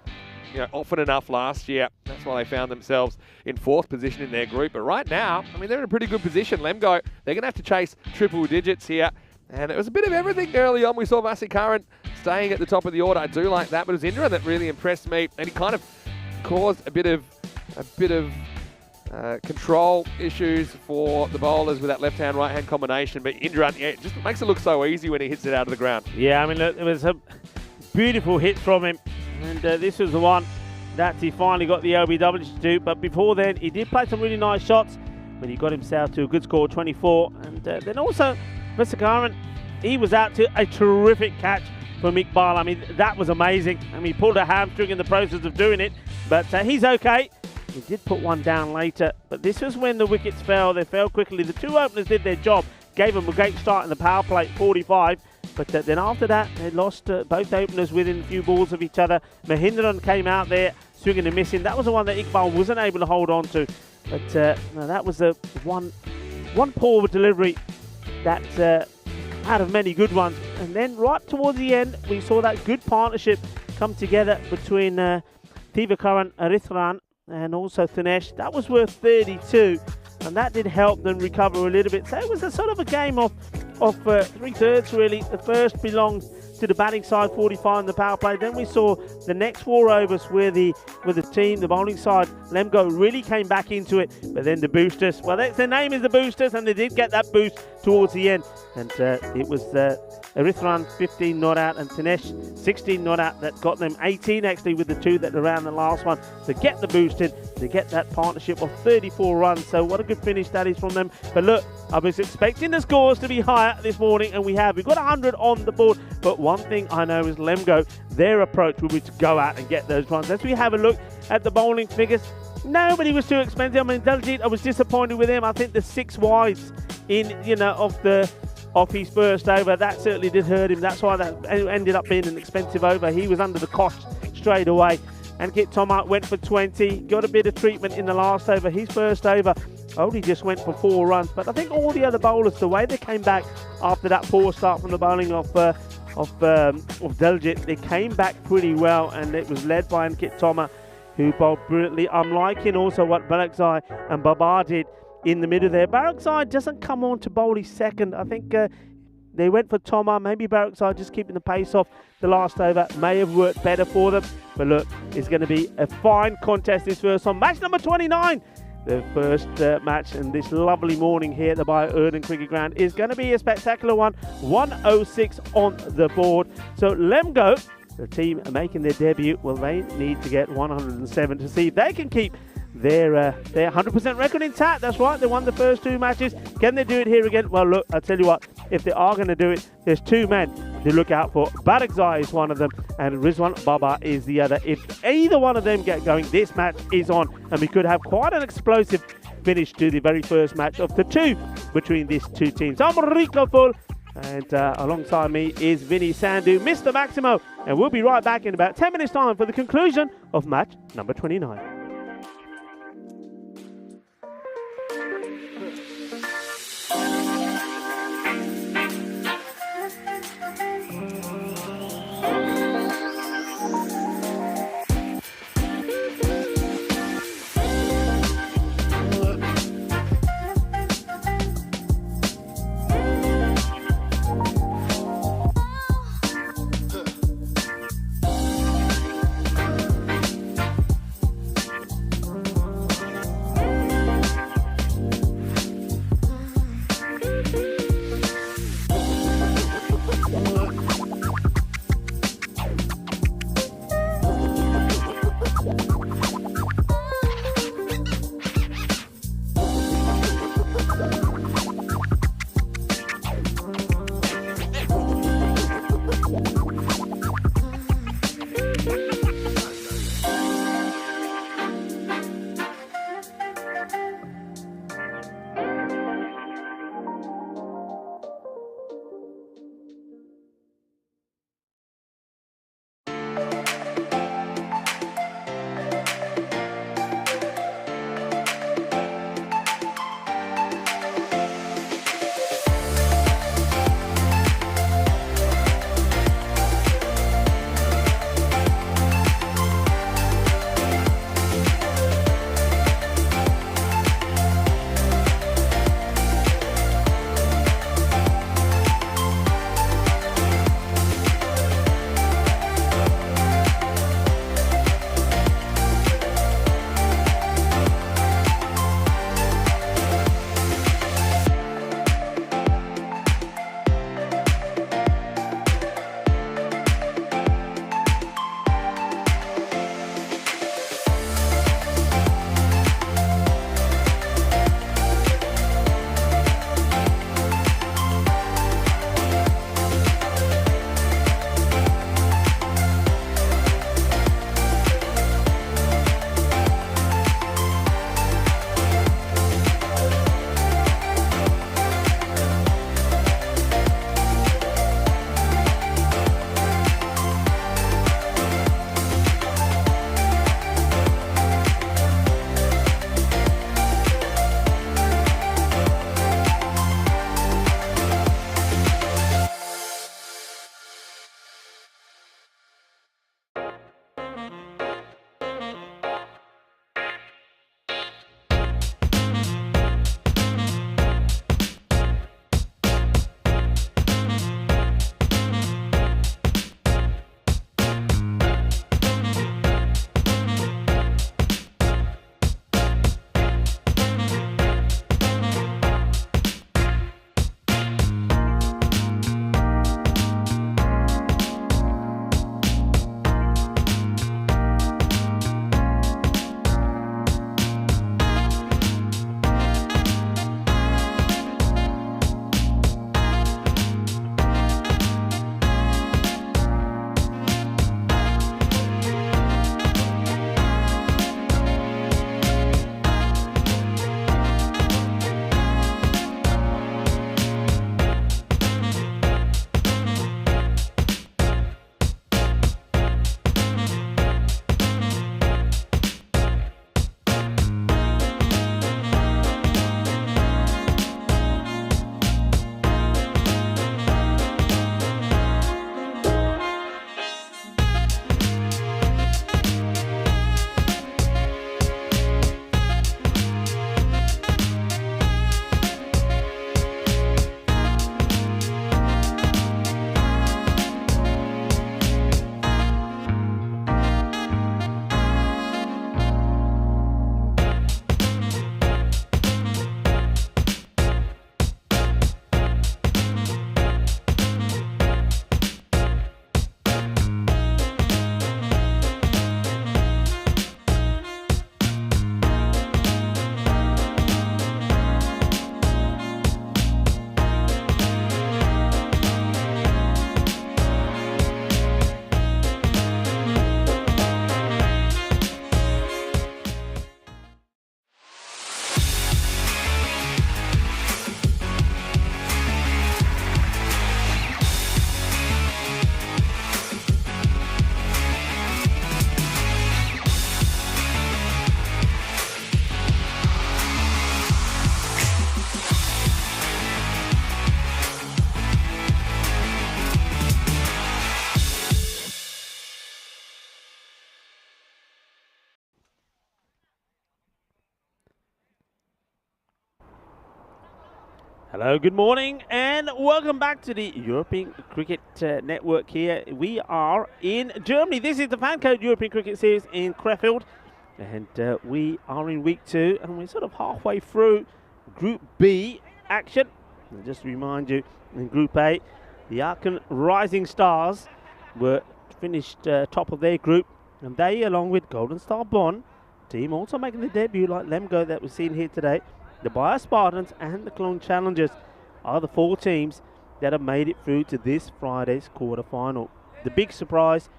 often enough last year. That's why they found themselves in 4th position in their group. But right now, I mean, they're in a pretty good position. Lemgo, they're going to have to chase triple digits here. And it was a bit of everything early on. We saw Vasikaran staying at the top of the order. I do like that, but it was Indra that really impressed me, and he kind of caused a bit of control issues for the bowlers with that left-hand, right-hand combination. But Indra, it just makes it look so easy when he hits it out of the ground. Yeah, I mean, look, it was a beautiful hit from him, and this was the one that he finally got the LBW to do. But before then, he did play some really nice shots, but he got himself to a good score, 24. And then also, Vasikaran, he was out to a terrific catch from Iqbal. I mean, that was amazing. I mean, he pulled a hamstring in the process of doing it, but he's okay. He did put one down later, but this was when the wickets fell. They fell quickly. The 2 openers did their job, gave him a great start in the power play, 45. But then after that, they lost both openers within a few balls of each other. Mahindran came out there, swinging and missing. That was the one that Iqbal wasn't able to hold on to. But no, that was one poor delivery that out of many good ones. And then right towards the end, we saw that good partnership come together between Thivakaran Arithran and also Tanesh. That was worth 32, and that did help them recover a little bit. So it was a sort of a game of 3/3 really. The first belonged to the batting side, 45 in the power play. Then we saw the next 4 overs where the team, the bowling side, Lemgo, really came back into it. But then the Boosters, well, their name is the Boosters, and they did get that boost towards the end. And it was Arithran 15 not out and Tanesh 16 not out that got them 18 actually with the 2 that were around the last one to get the boosted, to get that partnership of 34 runs. So what a good finish that is from them. But look, I was expecting the scores to be higher this morning, and we've got 100 on the board. But one thing I know is Lemgo, their approach will be to go out and get those runs. As we have a look at the bowling figures, nobody was too expensive. I mean, Daljit, I was disappointed with him. I think the 6 wides in, of his first over, that certainly did hurt him. That's why that ended up being an expensive over. He was under the cost straight away. And Kit Thomas went for 20, got a bit of treatment in the last over. His first over only just went for 4 runs, but I think all the other bowlers, the way they came back after that poor start from the bowling of Diljit, they came back pretty well, and it was led by Kit Thomas, who bowled brilliantly. I'm liking also what Barakzai and Babar did in the middle there. Barakzai doesn't come on to bowl his second. I think they went for Thomas. Maybe Barakzai just keeping the pace off the last over may have worked better for them. But look, it's going to be a fine contest this first on match number 29. The first match in this lovely morning here at the Bio-Erden Cricket Ground is going to be a spectacular one. 106 on the board. So Lemgo, the team making their debut, well, they need to get 107 to see if they can keep their 100% record intact. That's right, they won the first 2 matches. Can they do it here again? Well, look, I'll tell you what, if they are going to do it, there's 2 men to look out for. Barakzai is one of them, and Rizwan Baba is the other. If either one of them get going, this match is on, and we could have quite an explosive finish to the very first match of the 2 between these 2 teams. I'm Rico Full, and alongside me is Vinny Sandhu, Mr. Maximo, and we'll be right back in about 10 minutes' time for the conclusion of match number 29. Hello, good morning, and welcome back to the European Cricket Network here. We are in Germany. This is the FanCode European Cricket Series in Krefeld, and we are in week 2, and we're sort of halfway through Group B action. And just to remind you, in Group A, the Aachen Rising Stars were finished top of their group, and they, along with Golden Star Bonn, team also making the debut like Lemgo that we've seen here today, the Bayer Spartans and the Cologne Challengers are the 4 teams that have made it through to this Friday's quarter-final. The big surprise,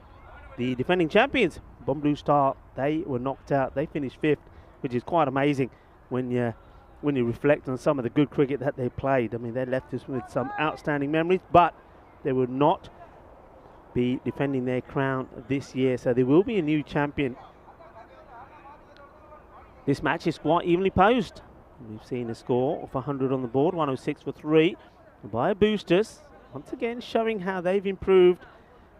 the defending champions, Bonn Blue Star, they were knocked out. They finished 5th, which is quite amazing when you reflect on some of the good cricket that they played. I mean, they left us with some outstanding memories, but they will not be defending their crown this year, so there will be a new champion. This match is quite evenly posed. We've seen a score of 100 on the board, 106 for 3 by Boosters, once again showing how they've improved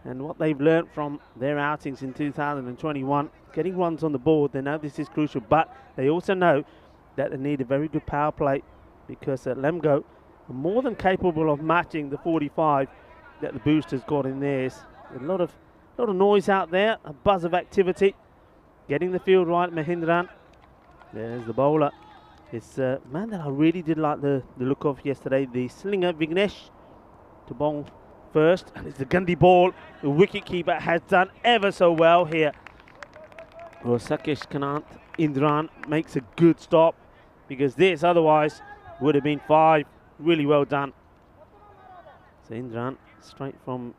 and what they've learnt from their outings in 2021. Getting runs on the board, they know this is crucial, but they also know that they need a very good power play, because Lemgo are more than capable of matching the 45 that the Boosters got in theirs. A lot of noise out there, a buzz of activity, getting the field right. Mahindran, there's the bowler. It's a man that I really did like the look of yesterday, the slinger Vignesh, to bowl first, and it's the Gundy ball. The wicketkeeper has done ever so well here. Well, Sakesh Kanant Indran makes a good stop, because this otherwise would have been 5. Really well done. So Indran, straight from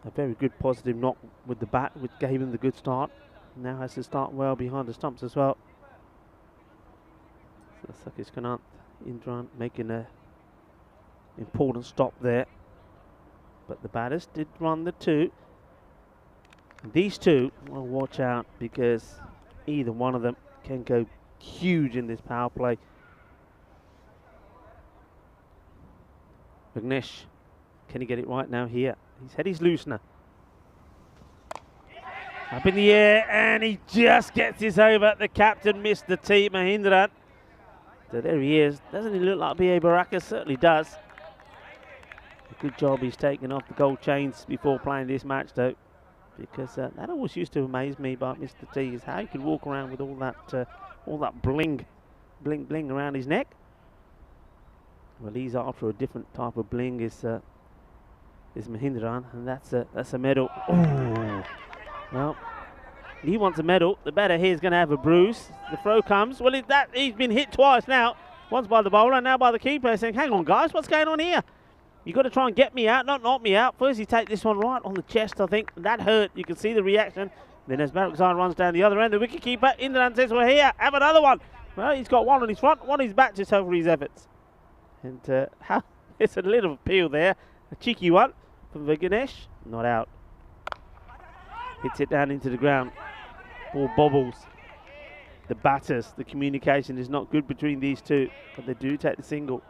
a very good positive knock with the bat, which gave him the good start. Now has to start well behind the stumps as well. So Sakesh Kanant Indran making an important stop there. But the batters did run the 2. These 2 will watch out, because either one of them can go huge in this power play. Vignesh, can he get it right now here? His head is loosener. Up in the air, and he just gets this over. The captain missed the tee, Mahindran. So there he is. Doesn't he look like B.A. Baraka? Certainly does. A good job he's taken off the gold chains before playing this match, though, because that always used to amaze me about Mr. T, is how he could walk around with all that bling around his neck. Well, he's after a different type of bling. Is Mahindran, and that's a medal. Oh, well, he wants a medal. The batter here is going to have a bruise. The throw comes. Well, he's been hit twice now. Once by the bowler, now by the keeper, saying, "Hang on, guys, what's going on here? You've got to try and get me out, not knock me out." First, he take this one right on the chest, I think. That hurt. You can see the reaction. Then as Barakzai runs down the other end, the wicketkeeper, Indran, says, "We're here. Have another one." Well, he's got one on his front, one on his back to show for his efforts. And it's a little appeal there. A cheeky one from Vignesh. Not out. Hits it down into the ground. Ball bobbles. The batters, the communication is not good between these 2, but they do take the single.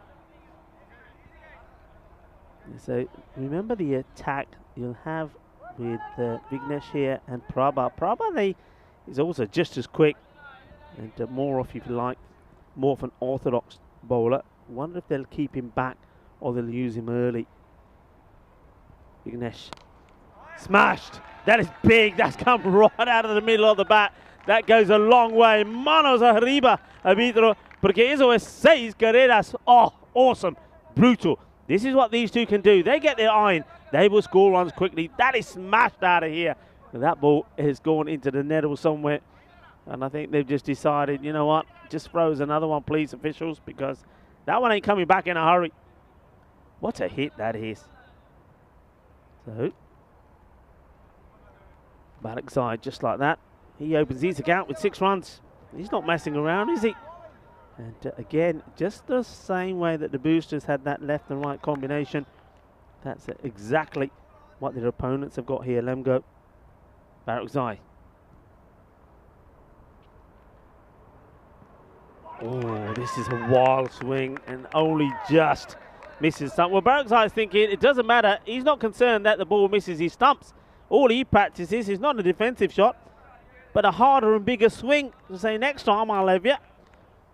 So remember the attack you'll have with Vignesh here and Prabha. Prabha is also just as quick, and more off, if you like, more of an orthodox bowler. Wonder if they'll keep him back or they'll use him early. Vignesh smashed. That is big. That's come right out of the middle of the bat. That goes a long way. Manos arriba, arbitro, porque eso es 6 carreras. Oh, awesome. Brutal. This is what these 2 can do. They get their iron. They will score runs quickly. That is smashed out of here. And that ball has gone into the net or somewhere. And I think they've just decided, you know what, just throw us another one, please, officials, because that one ain't coming back in a hurry. What a hit that is. So, Barakzai, just like that, he opens his account with 6 runs. He's not messing around, is he? And again, just the same way that the Boosters had that left and right combination, that's exactly what their opponents have got here. Lemgo, Barakzai. Oh, this is a wild swing, and only just misses stump. Well, Barakzai is thinking it doesn't matter. He's not concerned that the ball misses his stumps. All he practices is not a defensive shot, but a harder and bigger swing to say, next time I'll have you.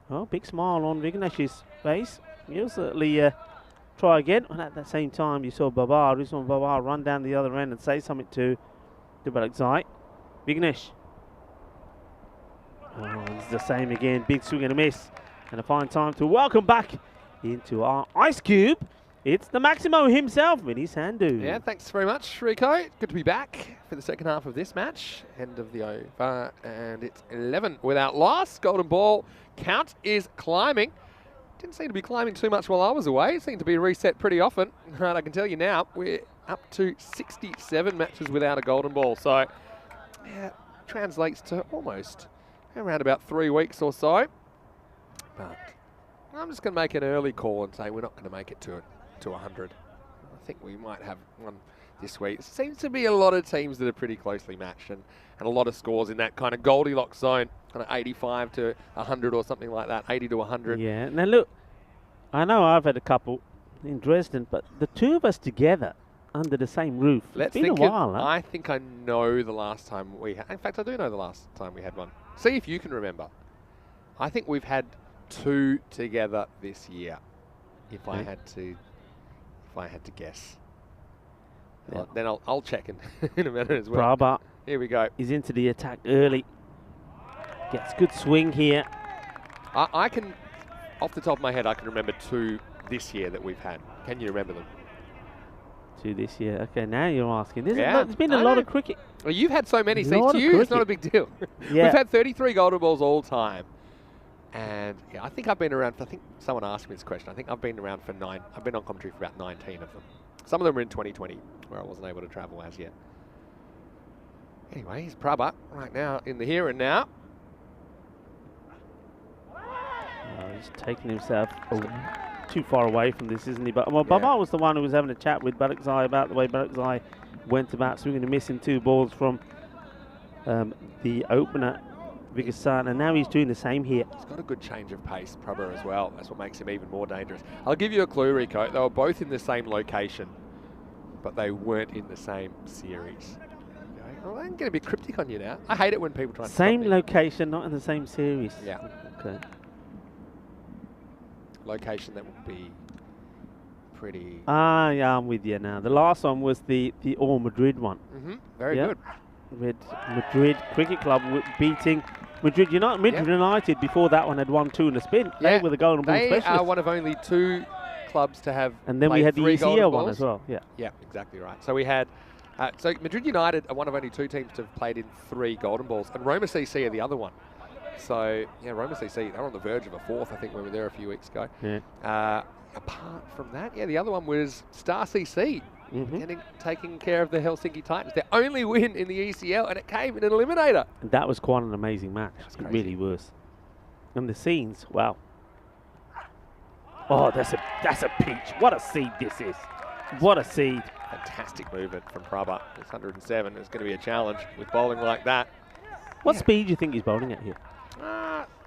Well, big smile on Vignesh's face. he'll certainly try again. And at the same time, you saw Babar, Rizwan Babar, run down the other end and say something to Balakzai. Vignesh. Oh, it's the same again. Big swing and a miss. And a fine time to welcome back into our Ice Cube. It's the Maximo himself, Vinny Sandhu. Yeah, thanks very much, Rico. Good to be back for the second half of this match. End of the over, and it's 11 without loss. Golden ball count is climbing. Didn't seem to be climbing too much while I was away. It seemed to be reset pretty often. And I can tell you now, we're up to 67 matches without a golden ball. So, yeah, translates to almost around about 3 weeks or so. But I'm just going to make an early call and say we're not going to make it to 100. I think we might have one this week. It seems to be a lot of teams that are pretty closely matched and a lot of scores in that kind of Goldilocks zone, kind of 85 to 100 or something like that, 80 to 100. Yeah, now look, I know I've had a couple in Dresden, but the two of us together under the same roof, it's been a while. Huh? I think I know the last time we had, in fact, I do know the last time we had one. See if you can remember. I think we've had 2 together this year, if I had to guess. Yeah. Then I'll check in a minute as well. Prabha Here we go. is into the attack early. Gets good swing here. I can, off the top of my head, I can remember 2 this year that we've had. Can you remember them? 2 this year. Okay, now you're asking. There's been I a lot know. of cricket. Well, you've had so many. See, Lot to of you, it's not a cricket. big deal. Yeah. We've had 33 golden balls all time. And yeah, I think I've been around, I think someone asked me this question. I think I've been around for I've been on commentary for about 19 of them. Some of them were in 2020, where I wasn't able to travel as yet. Anyway, here's Prabha right now in the here and now. He's taking himself too far away from this, isn't he? But well, Babar was the one who was having a chat with Balakzai about the way Balakzai went about swinging and missing 2 balls from the opener, Vigasan, and now he's doing the same here. He's got a good change of pace, Prabha, as well. That's what makes him even more dangerous. I'll give you a clue, Rico. They were both in the same location, but they weren't in the same series. Okay. Well, I'm getting a bit cryptic on you now. I hate it when people try to Same location, not in the same series. Yeah. Okay. Location that would be pretty... Yeah, I'm with you now. The last one was the All Madrid one. Very good. With Madrid Cricket Club beating Madrid United. Madrid United before that one had won 2 in a spin. They were the golden ball specialists. They are one of only 2 clubs to have and then we had the 3 ECL one as well. Yeah. Yeah, exactly right. So we had... so Madrid United are one of only 2 teams to have played in 3 golden balls. And Roma CC are the other one. So, yeah, Roma CC, they're on the verge of a 4th, I think, when we were there a few weeks ago. Yeah. Apart from that, the other one was Star CC, taking care of the Helsinki Titans. Their only win in the ECL, and it came in an eliminator. And that was quite an amazing match. It really was. And the scenes, wow. Oh, that's a peach. What a seed this is. What a seed. Fantastic movement from Prabha. It's 107. It's going to be a challenge with bowling like that. What speed do you think he's bowling at here?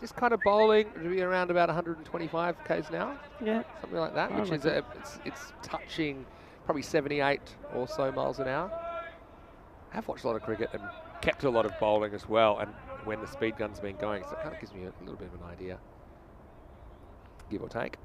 Just kind of bowling, it'll be around about 125 k's an hour. Yeah. Something like that, which is, it's touching probably 78 or so miles an hour. I have watched a lot of cricket and kept a lot of bowling as well, and when the speed gun's been going, so it kind of gives me a little bit of an idea, give or take.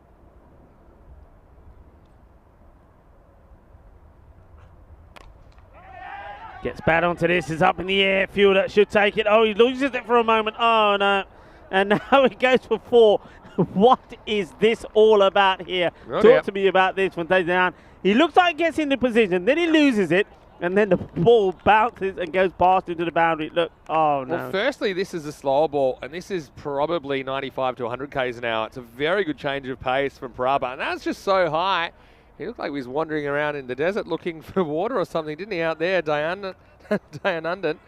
Gets bat onto this, is up in the air, fielder should take it. Oh, he loses it for a moment. Oh, no. And now he goes for 4. What is this all about here? Talk to me about this when they're down. He looks like he gets into position, then he loses it, and then the ball bounces and goes past into the boundary. Look, oh, no. Well, firstly, this is a slower ball, and this is probably 95 to 100 k's an hour. It's a very good change of pace from Prabha, and that's just so high. He looked like he was wandering around in the desert looking for water or something, didn't he, out there, Dayanandan,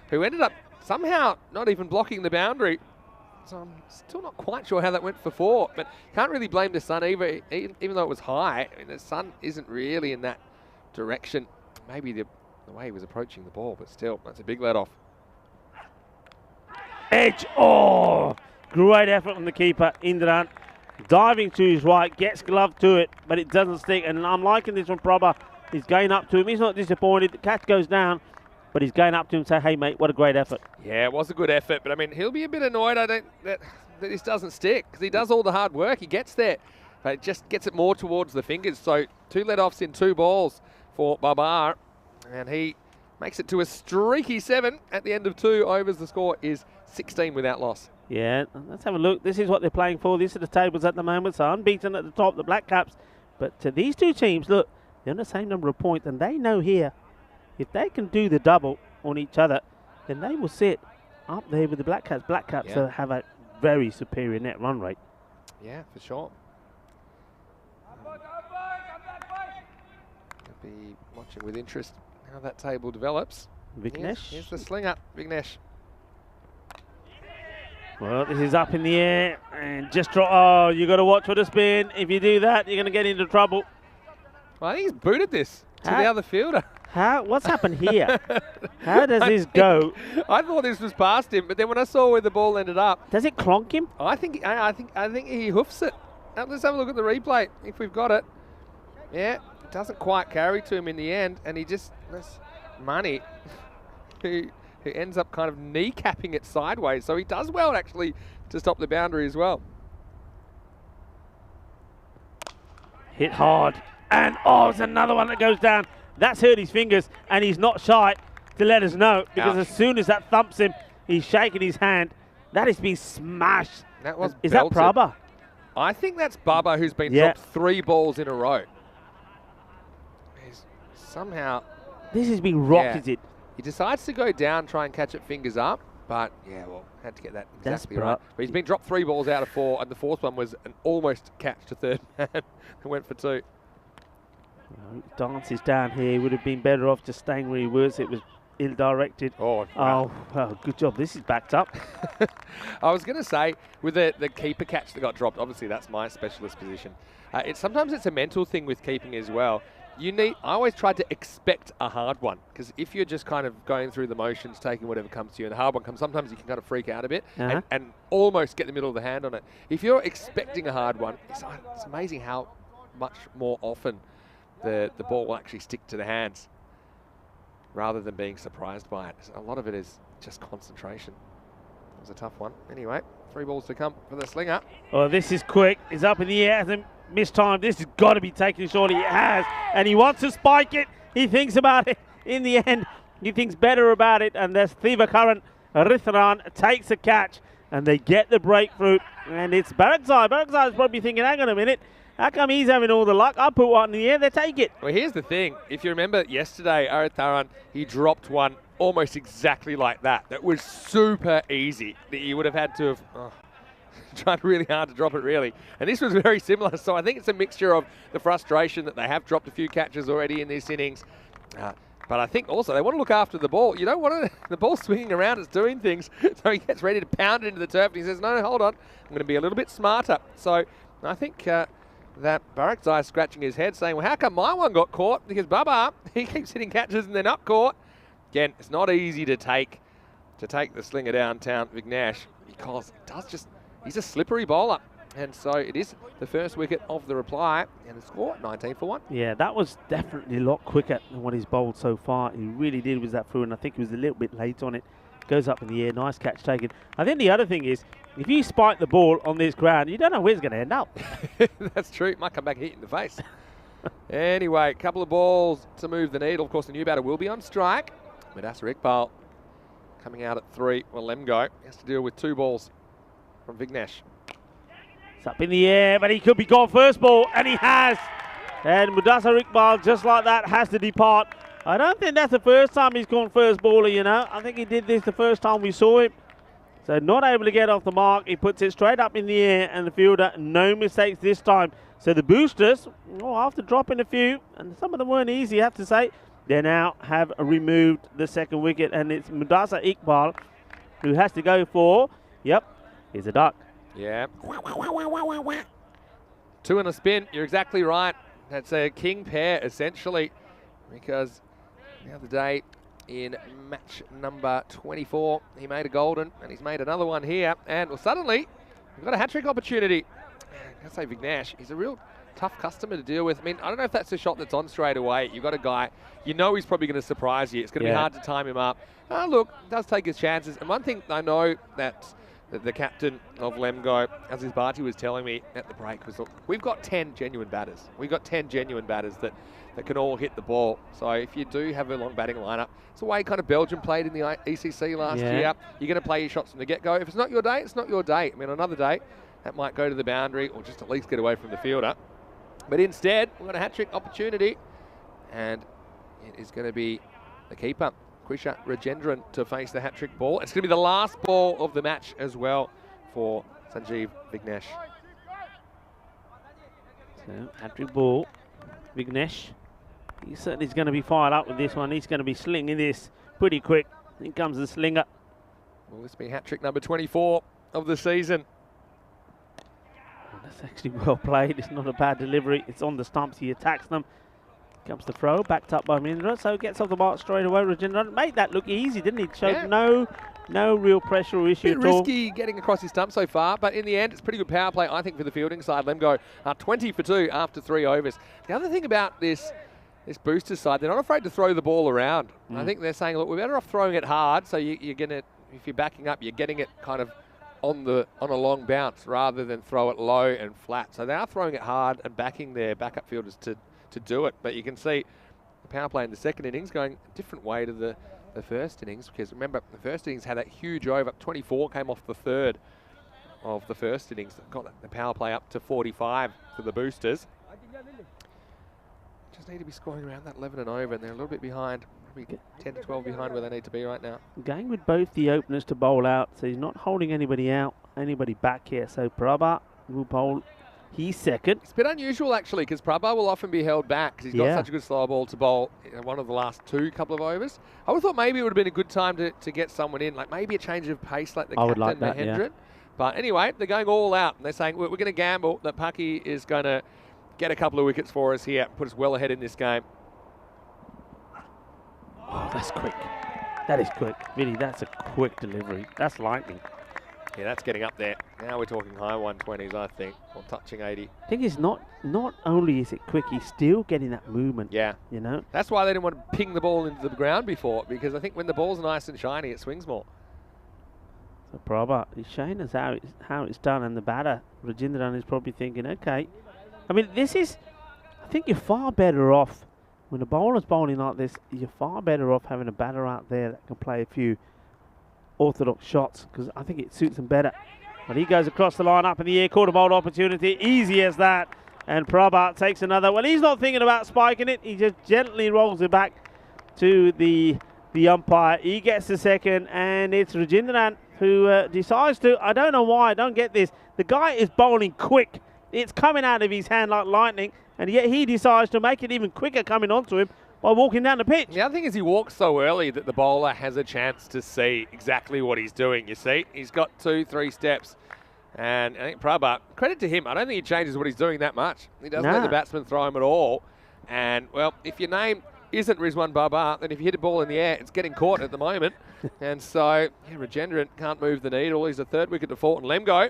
who ended up somehow not even blocking the boundary. So I'm still not quite sure how that went for 4, but can't really blame the sun either, even though it was high. I mean, the sun isn't really in that direction. Maybe the way he was approaching the ball, but still, that's a big let off. Edge, oh, great effort from the keeper, Indran. Diving to his right, gets glove to it, but it doesn't stick. And I'm liking this from Prabha. He's going up to him. He's not disappointed. The catch goes down, but he's going up to him and say, hey, mate, what a great effort. Yeah, it was a good effort, but I mean, he'll be a bit annoyed that this doesn't stick, because he does all the hard work. He gets there. but it just gets it more towards the fingers. So 2 let-offs in 2 balls for Babar, and he makes it to a streaky 7 at the end of 2 overs. The score is 16 without loss. Yeah, let's have a look. This is what they're playing for. These are the tables at the moment. So unbeaten at the top, the Black Caps. But to these two teams, look, they're on the same number of points, and they know here, if they can do the double on each other, then they will sit up there with the Black Caps. Black Caps have a very superior net run rate. Yeah, for sure. I'll be watching with interest how that table develops. Vignesh. Here's the slinger, Vignesh. Well, this is up in the air and just drop. Oh, you got to watch for the spin. If you do that, you're going to get into trouble. Well, I think he's booted this to the other fielder. What's happened here? How does this go? I thought this was past him, but then when I saw where the ball ended up, does it clonk him? I think he hoofs it. Let's have a look at the replay if we've got it. Yeah, it doesn't quite carry to him in the end, and he just Money who ends up kind of kneecapping it sideways. So he does well actually to stop the boundary as well. Hit hard, and it's another one that goes down. That's hurt his fingers, and he's not shy to let us know, because as soon as that thumps him, he's shaking his hand. That is being smashed. That was Is that Prabha? I think that's Bubba, who's been dropped 3 balls in a row. He's somehow... This has been rocketed. He decides to go down, try and catch it fingers up, but had to get that exactly right. But he's been dropped 3 balls out of 4, and the 4th one was an almost catch to third man and went for 2. Dances down here. Would have been better off just staying where he was. It was ill-directed. Wow. Good job. This is backed up. I was going to say, with the keeper catch that got dropped, obviously that's my specialist position. Sometimes it's a mental thing with keeping as well. I always try to expect a hard one, because if you're just kind of going through the motions, taking whatever comes to you, and the hard one comes, sometimes you can kind of freak out a bit and almost get the middle of the hand on it. If you're expecting a hard one, it's amazing how much more often the ball will actually stick to the hands rather than being surprised by it. A lot of it is just concentration. It was a tough one. Anyway, 3 balls to come for the slinger. Oh, this is quick. He's up in the air. Hasn't missed time. This has got to be taken surely. It has. And he wants to spike it. He thinks about it. In the end, he thinks better about it. And there's Thivakaran Ritharan takes a catch. And they get the breakthrough. And it's Barakzai. Barakzai is probably thinking, hang on a minute. How come he's having all the luck? I put one in the air, they take it. Well, here's the thing. If you remember yesterday, Aritharan, he dropped one almost exactly like that. That was super easy. That you would have had to have tried really hard to drop it, really. And this was very similar. So I think it's a mixture of the frustration that they have dropped a few catches already in this innings. But I think also they want to look after the ball. You don't want the ball swinging around, it's doing things. So he gets ready to pound it into the turf. And he says, no, hold on. I'm going to be a little bit smarter. So I think... that Barakzai is scratching his head saying, well, how come my one got caught? Because Bubba, he keeps hitting catches and they're not caught. Again, it's not easy to take the slinger downtown, Vignesh, because it does he's a slippery bowler. And so it is the first wicket of the reply, and the score, 19 for 1. Yeah, that was definitely a lot quicker than what he's bowled so far. He really did with that through, and I think he was a little bit late on it. Goes up in the air, nice catch taken. I think the other thing is, if you spike the ball on this ground, you don't know where it's going to end up. That's true. It might come back and hit you in the face. Anyway, a couple of balls to move the needle. Of course, the new batter will be on strike. Madasa Iqbal coming out at 3. Well, Lemgo has to deal with 2 balls from Vignesh. It's up in the air, but he could be gone first ball, and he has. And Mudasa Iqbal, just like that, has to depart. I don't think that's the first time he's gone first baller, you know. I think he did this the first time we saw him. So not able to get off the mark. He puts it straight up in the air, and the fielder, no mistakes this time. So the boosters, after dropping a few, and some of them weren't easy, I have to say, they now have removed the second wicket, and it's Mudasa Iqbal who has to go for, here's a duck. Yeah. 2 and a spin. You're exactly right. That's a king pair, essentially, because the other day in match number 24, he made a golden, and he's made another one here. And suddenly, we've got a hat-trick opportunity. I say Vignesh, he's a real tough customer to deal with. I mean, I don't know if that's a shot that's on straight away. You've got a guy, you know he's probably going to surprise you. It's going to be hard to time him up. Look, does take his chances. And one thing I know that the captain of Lemgo, Aziz Bharti, was telling me at the break was, look, we've got 10 genuine batters. We've got 10 genuine batters that can all hit the ball. So if you do have a long batting lineup, it's the way kind of Belgium played in the ECC last year. You're going to play your shots from the get-go. If it's not your day, it's not your day. I mean, another day, that might go to the boundary or just at least get away from the fielder. But instead, we've got a hat-trick opportunity, and it is going to be the keeper, Krisha Rajendran, to face the hat-trick ball. It's going to be the last ball of the match as well for Sanjeev Vignesh. So, hat-trick ball, Vignesh. He certainly is going to be fired up with this one. He's going to be slinging this pretty quick. In comes the slinger. Will this be hat-trick number 24 of the season? Oh, that's actually well played. It's not a bad delivery. It's on the stumps. He attacks them. Comes the throw, backed up by Mindra, so gets off the mark straight away. Rajendran made that look easy, didn't he? Showed no real pressure or issue at all. Risky getting across his stump so far, but in the end, it's pretty good power play, I think, for the fielding side. Lemgo are 20 for 2 after 3 overs. The other thing about this booster side, they're not afraid to throw the ball around. I think they're saying, look, we're better off throwing it hard, so you're gonna, if you're backing up, you're getting it kind of on a long bounce rather than throw it low and flat. So they are throwing it hard and backing their backup fielders to do it. But you can see the power play in the second innings going a different way to the first innings, because remember, the first innings had that huge over. 24 came off the third of the first innings. That got the power play up to 45 for the boosters. Just need to be scoring around that 11 and over, and they're a little bit behind, probably 10 to 12 behind where they need to be right now. Going with both the openers to bowl out, so he's not holding anybody out, anybody back here. So Prabha will bowl. He's second. It's a bit unusual, actually, because Prabha will often be held back because he's got such a good slow ball to bowl in one of the last couple of overs. I would have thought maybe it would have been a good time to get someone in, like maybe a change of pace like the captain, like that, Mahendran. But anyway, they're going all out, and they're saying, we're going to gamble that Paki is going to get a couple of wickets for us here, put us well ahead in this game. Oh, that's quick. That is quick. Really, that's a quick delivery. That's lightning. Yeah, that's getting up there. Now we're talking high 120s, I think, or touching 80. I think it's not only is it quick, he's still getting that movement. Yeah. You know? That's why they didn't want to ping the ball into the ground before, because I think when the ball's nice and shiny, it swings more. So Prabha is showing us how it's done, and the batter, Rajendran, is probably thinking, okay. I mean, I think you're far better off, when the bowler's bowling like this, you're far better off having a batter out there that can play a few orthodox shots, because I think it suits him better. But he goes across the line, up in the air, caught a bold opportunity, easy as that. And Prabha takes another. Well, he's not thinking about spiking it. He just gently rolls it back to the umpire. He gets the second, and it's Rajendran who decides to, I don't know why, I don't get this. The guy is bowling quick. It's coming out of his hand like lightning, and yet he decides to make it even quicker coming onto him by walking down the pitch. The other thing is he walks so early that the bowler has a chance to see exactly what he's doing. You see, he's got 2-3 steps. And I think Prabha, credit to him, I don't think he changes what he's doing that much. He doesn't let the batsman throw him at all. And, well, if your name isn't Rizwan Baba, then if you hit a ball in the air, it's getting caught at the moment. And so, yeah, Rajendran can't move the needle. He's a third wicket to Fort, and Lemgo,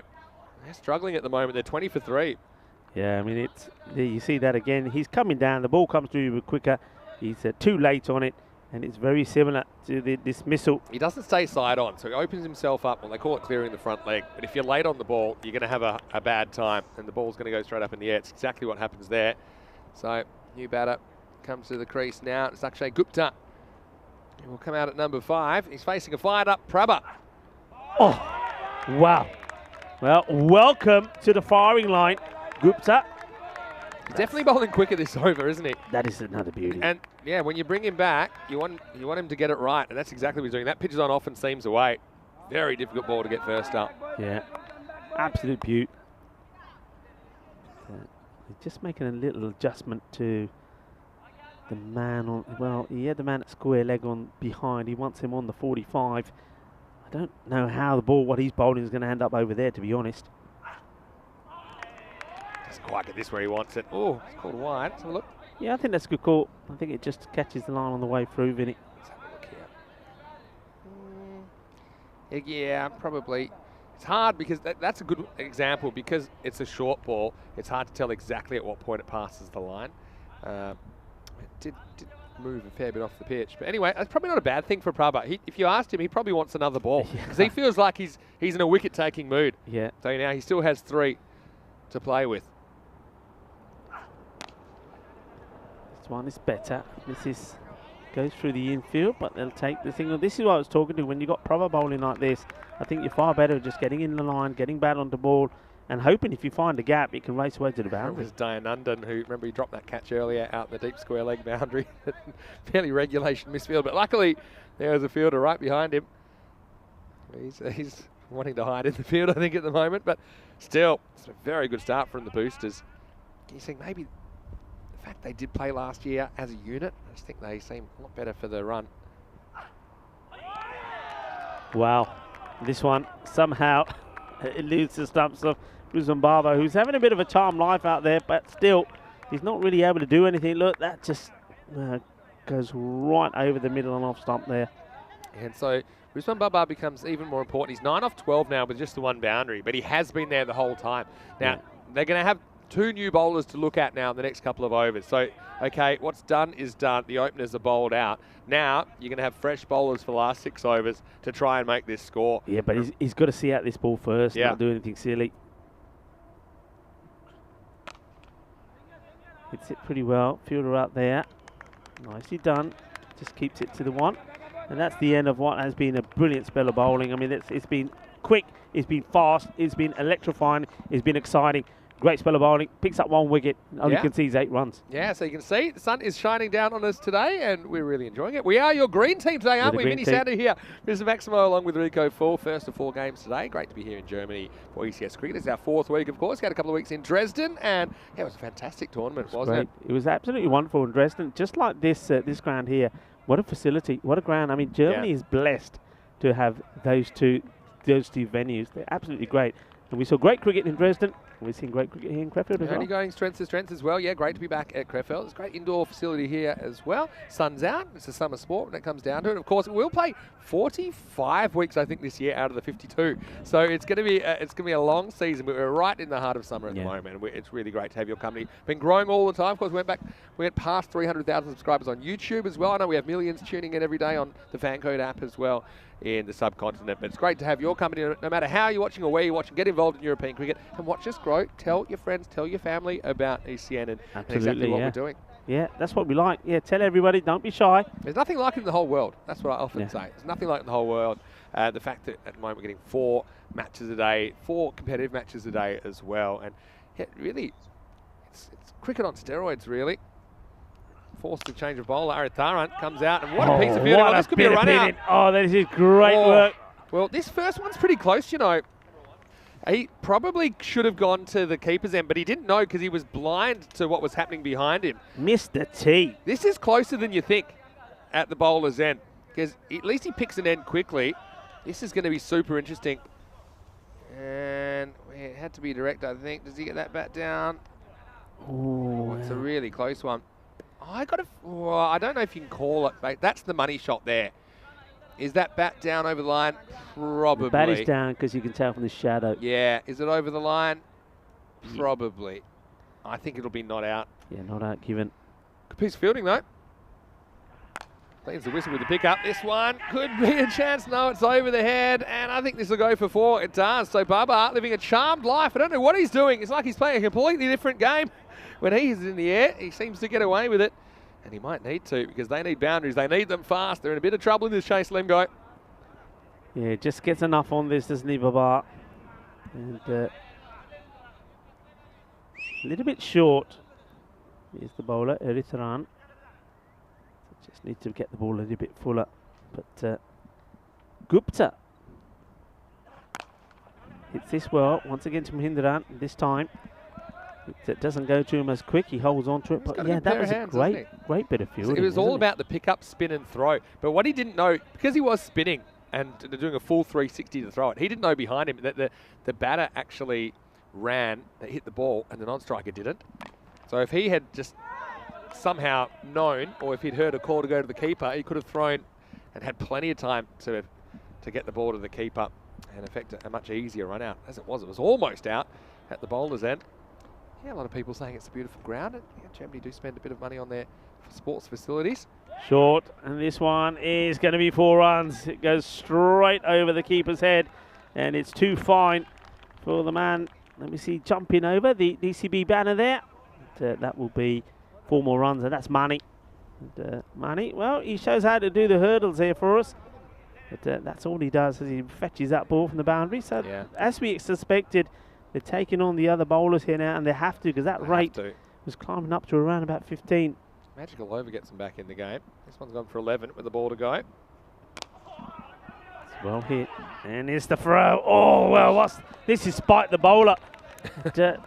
they're struggling at the moment. They're 20 for 3. Yeah, I mean, you see that again. He's coming down. The ball comes through quicker. He's too late on it, and it's very similar to the dismissal. He doesn't stay side on, so he opens himself up. Well, they call it clearing the front leg. But if you're late on the ball, you're going to have a bad time, and the ball's going to go straight up in the air. It's exactly what happens there. So, new batter comes to the crease now. It's Akshay Gupta. He will come out at number 5. He's facing a fired-up Prabha. Oh, wow. Well, welcome to the firing line, Gupta. He's definitely bowling quicker this over, isn't he? That is another beauty. And yeah, when you bring him back, you want him to get it right, and that's exactly what he's doing. That pitch is on off and seams away. Very difficult ball to get first up. Yeah, absolute beaut. Just making a little adjustment to the man on. Well, he had the man at square leg on behind. He wants him on the 45. I don't know how what he's bowling is going to end up over there, to be honest. Doesn't quite get this where he wants it. Oh, it's called wide. Let's have a look. Yeah, I think that's a good call. I think it just catches the line on the way through, Vinny. Let's have a look here. Yeah, probably. It's hard because that's a good example, because it's a short ball. It's hard to tell exactly at what point it passes the line. move a fair bit off the pitch. But anyway, that's probably not a bad thing for Prabha. If you asked him, he probably wants another ball because he feels like he's in a wicket-taking mood. Yeah. So now he still has 3 to play with. This one is better. Goes through the infield, but they'll take the thing. This is what I was talking to. When you got Prabha bowling like this, I think you're far better just getting in the line, getting bat on the ball, and hoping if you find a gap, it can race away to the boundary. It was Dayanandan who, remember, he dropped that catch earlier out in the deep square leg boundary. Fairly regulation misfield, but luckily there was a fielder right behind him. He's wanting to hide in the field, I think, at the moment, but still, it's a very good start from the boosters. You think maybe the fact they did play last year as a unit, I just think they seem a lot better for the run. Wow, this one somehow eludes the stumps of Ruzambaba, who's having a bit of a charmed life out there, but still, he's not really able to do anything. Look, that just goes right over the middle and off stump there. And so Ruzambaba becomes even more important. He's 9 off 12 now with just the 1 boundary, but he has been there the whole time. Now, they're going to have 2 new bowlers to look at now in the next couple of overs. So, okay, what's done is done. The openers are bowled out. Now, you're going to have fresh bowlers for the last 6 overs to try and make this score. Yeah, but he's got to see out this ball first, not do anything silly. Hits it pretty well. Fielder out there. Nicely done. Just keeps it to the 1. And that's the end of what has been a brilliant spell of bowling. I mean, it's been quick, it's been fast, it's been electrifying, it's been exciting. Great spell of bowling, picks up 1 wicket, only concedes 8 runs. Yeah, so you can see the sun is shining down on us today and we're really enjoying it. We are your green team today, aren't we? Vinny Sander here, Mr. Maximo along with Rico Full, first of 4 games today. Great to be here in Germany for ECS Cricket. It's our 4th week, of course. We had a couple of weeks in Dresden and it was a fantastic tournament, wasn't it? It was absolutely wonderful in Dresden, just like this this ground here. What a facility, what a ground. I mean, Germany is blessed to have those two venues. They're absolutely great. And we saw great cricket in Dresden. We've seen great cricket here in Krefeld as well. Only going strength to strength as well. Yeah, great to be back at Krefeld. It's a great indoor facility here as well. Sun's out. It's a summer sport when it comes down to it. Of course, we'll play 45 weeks, I think, this year out of the 52. So it's going to be a long season. But we're right in the heart of summer at the moment. And it's really great to have your company. Been growing all the time. Of course, we went past 300,000 subscribers on YouTube as well. I know we have millions tuning in every day on the FanCode app as well in the subcontinent. But it's great to have your company, no matter how you're watching or where you're watching. Get involved in European cricket and watch us grow. Tell your friends, tell your family about ECN and exactly what we're doing. Yeah, that's what we like. Yeah, tell everybody, don't be shy. There's nothing like it in the whole world. That's what I often say. There's nothing like it in the whole world. The fact that at the moment we're getting 4 matches a day, 4 competitive matches a day as well. And yeah, really, it's cricket on steroids, really. Forced to change of bowler. Aritharan comes out, and what a piece of fielding. Oh, this could be a run out. Oh, that is great work. Well, this first one's pretty close, you know. He probably should have gone to the keeper's end, but he didn't know because he was blind to what was happening behind him. Mr. T. This is closer than you think at the bowler's end, because at least he picks an end quickly. This is going to be super interesting. And it had to be direct, I think. Does he get that bat down? Oh, it's a really close one. I don't know if you can call it, mate. That's the money shot there. Is that bat down over the line? Probably. The bat is down because you can tell from the shadow. Yeah. Is it over the line? Probably. I think it'll be not out. Yeah, not out given. Good piece of fielding, though. Leaves the whistle with the pickup. This one could be a chance. No, it's over the head, and I think this will go for 4. It does. So Baba living a charmed life. I don't know what he's doing. It's like he's playing a completely different game. When he's in the air, he seems to get away with it. And he might need to, because they need boundaries. They need them fast. They're in a bit of trouble in this chase, Lemgo. Yeah, just gets enough on this, doesn't he, Baba? And a little bit short. Here's the bowler, Eritharan. Just need to get the ball a little bit fuller. But Gupta hits this well. Once again to Mahindaran, this time. It doesn't go to him as quick. He holds on to it. But yeah, that was a great bit of fielding. It was all about the pick-up, spin and throw. But what he didn't know, because he was spinning and doing a full 360 to throw it, he didn't know behind him that the batter actually ran, that hit the ball, and the non-striker didn't. So if he had just somehow known, or if he'd heard a call to go to the keeper, he could have thrown and had plenty of time to get the ball to the keeper and effect a much easier run out. As it was almost out at the bowler's end. Yeah, a lot of people saying it's a beautiful ground. And Germany do spend a bit of money on their sports facilities. Short, and this one is going to be 4 runs. It goes straight over the keeper's head, and it's too fine for the man. Let me see, jumping over the DCB banner there. That will be 4 more runs, and that's Manny. And, Manny, well, he shows how to do the hurdles here for us. But that's all he does, as he fetches that ball from the boundary. So, as we suspected, they're taking on the other bowlers here now, and they have to, because that rate was climbing up to around about 15. Magical over gets them back in the game. This one's gone for 11 with the ball to go. It's well hit. And here's the throw. Oh, well, this is spiked the bowler.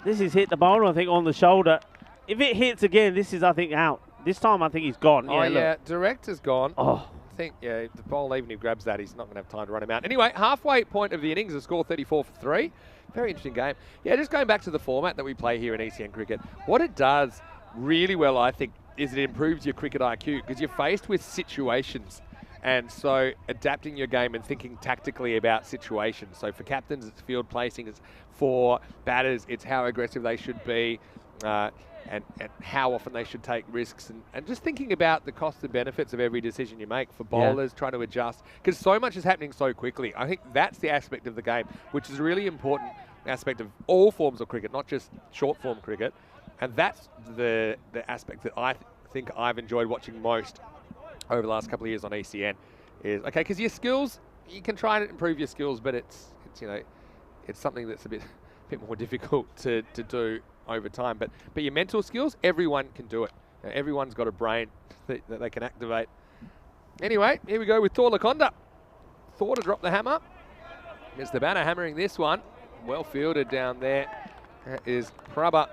This is hit the bowler, I think, on the shoulder. If it hits again, this is, I think, out. This time, I think he's gone. Oh, yeah, Director's gone. Oh. I think, yeah, if the bowler, even if he grabs that, he's not going to have time to run him out. Anyway, halfway point of the innings, a score 34 for 3. Very interesting game. Yeah, just going back to the format that we play here in ECN cricket, what it does really well, I think, is it improves your cricket IQ, because you're faced with situations, and so adapting your game and thinking tactically about situations. So for captains, it's field placing. It's for batters, it's how aggressive they should be, and how often they should take risks, and just thinking about the costs and benefits of every decision you make. For bowlers, trying to adjust, because so much is happening so quickly. I think that's the aspect of the game, which is a really important aspect of all forms of cricket, not just short form cricket. And that's the aspect that I think I've enjoyed watching most over the last couple of years on ECN. Is okay, because your skills, you can try and improve your skills, but it's something that's a bit more difficult to do over time. But your mental skills, everyone can do it. Everyone's got a brain that they can activate. Anyway, here we go with Thor Lakonda. Thor to drop the hammer. It's the batter hammering this one. Well fielded down there. That is Prabha,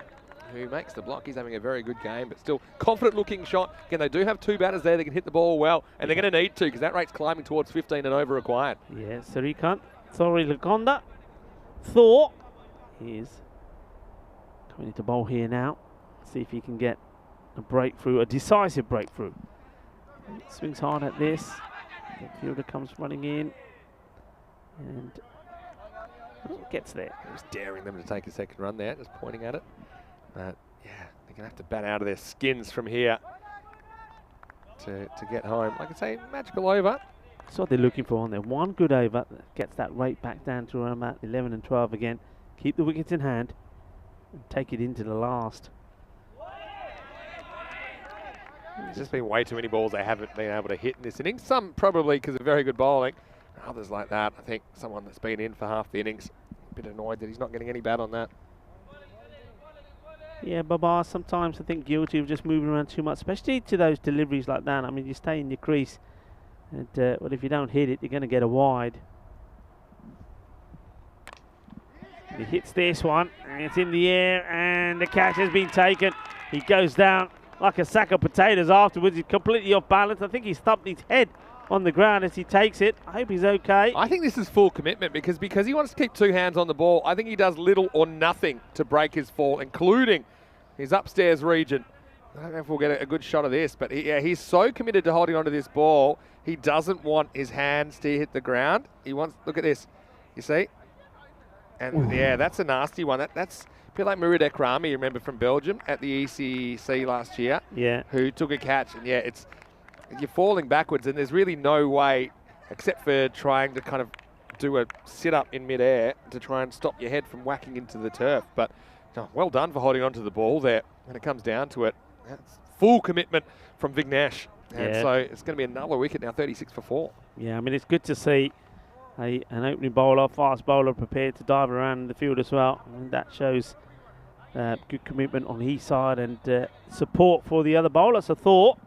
who makes the block. He's having a very good game, but still confident-looking shot. Again, they do have 2 batters there that can hit the ball well, and they're going to need to, because that rate's climbing towards 15 and over required. Yeah, Sarikant, Thor Lakonda. Thor is coming into bowl here now. See if he can get a breakthrough, a decisive breakthrough. Swings hard at this. The fielder comes running in, and gets there. He was daring them to take a second run there, just pointing at it. But yeah, they're going to have to bat out of their skins from here to get home. Like I say, magical over. That's what they're looking for on there. One good over that gets that rate back down to around about 11 and 12 again. Keep the wickets in hand and take it into the last. There's just been way too many balls they haven't been able to hit in this innings. Some probably because of very good bowling. Others like that. I think someone that's been in for half the innings, a bit annoyed that he's not getting any bat on that. Yeah, Baba, sometimes I think guilty of just moving around too much, especially to those deliveries like that. I mean, you stay in your crease, and well, if you don't hit it, you're going to get a wide. He hits this one, and it's in the air, and the catch has been taken. He goes down like a sack of potatoes afterwards. He's completely off balance. I think he thumped his head on the ground as he takes it. I hope he's okay. I think this is full commitment, because he wants to keep 2 hands on the ball. I think he does little or nothing to break his fall, including his upstairs region. I don't know if we'll get a good shot of this, but he's so committed to holding onto this ball. He doesn't want his hands to hit the ground. He wants, look at this, you see? And yeah, that's a nasty one. That's a bit like Murid Ekrami, you remember, from Belgium at the ECC last year. Yeah. Who took a catch, and yeah, you're falling backwards, and there's really no way, except for trying to kind of do a sit-up in mid-air to try and stop your head from whacking into the turf. But well done for holding onto the ball there when it comes down to it. That's full commitment from Vignesh. And so it's going to be another wicket now, 36 for 4. Yeah, I mean, it's good to see an opening bowler, fast bowler, prepared to dive around in the field as well. And that shows good commitment on his side and support for the other bowler. So Thor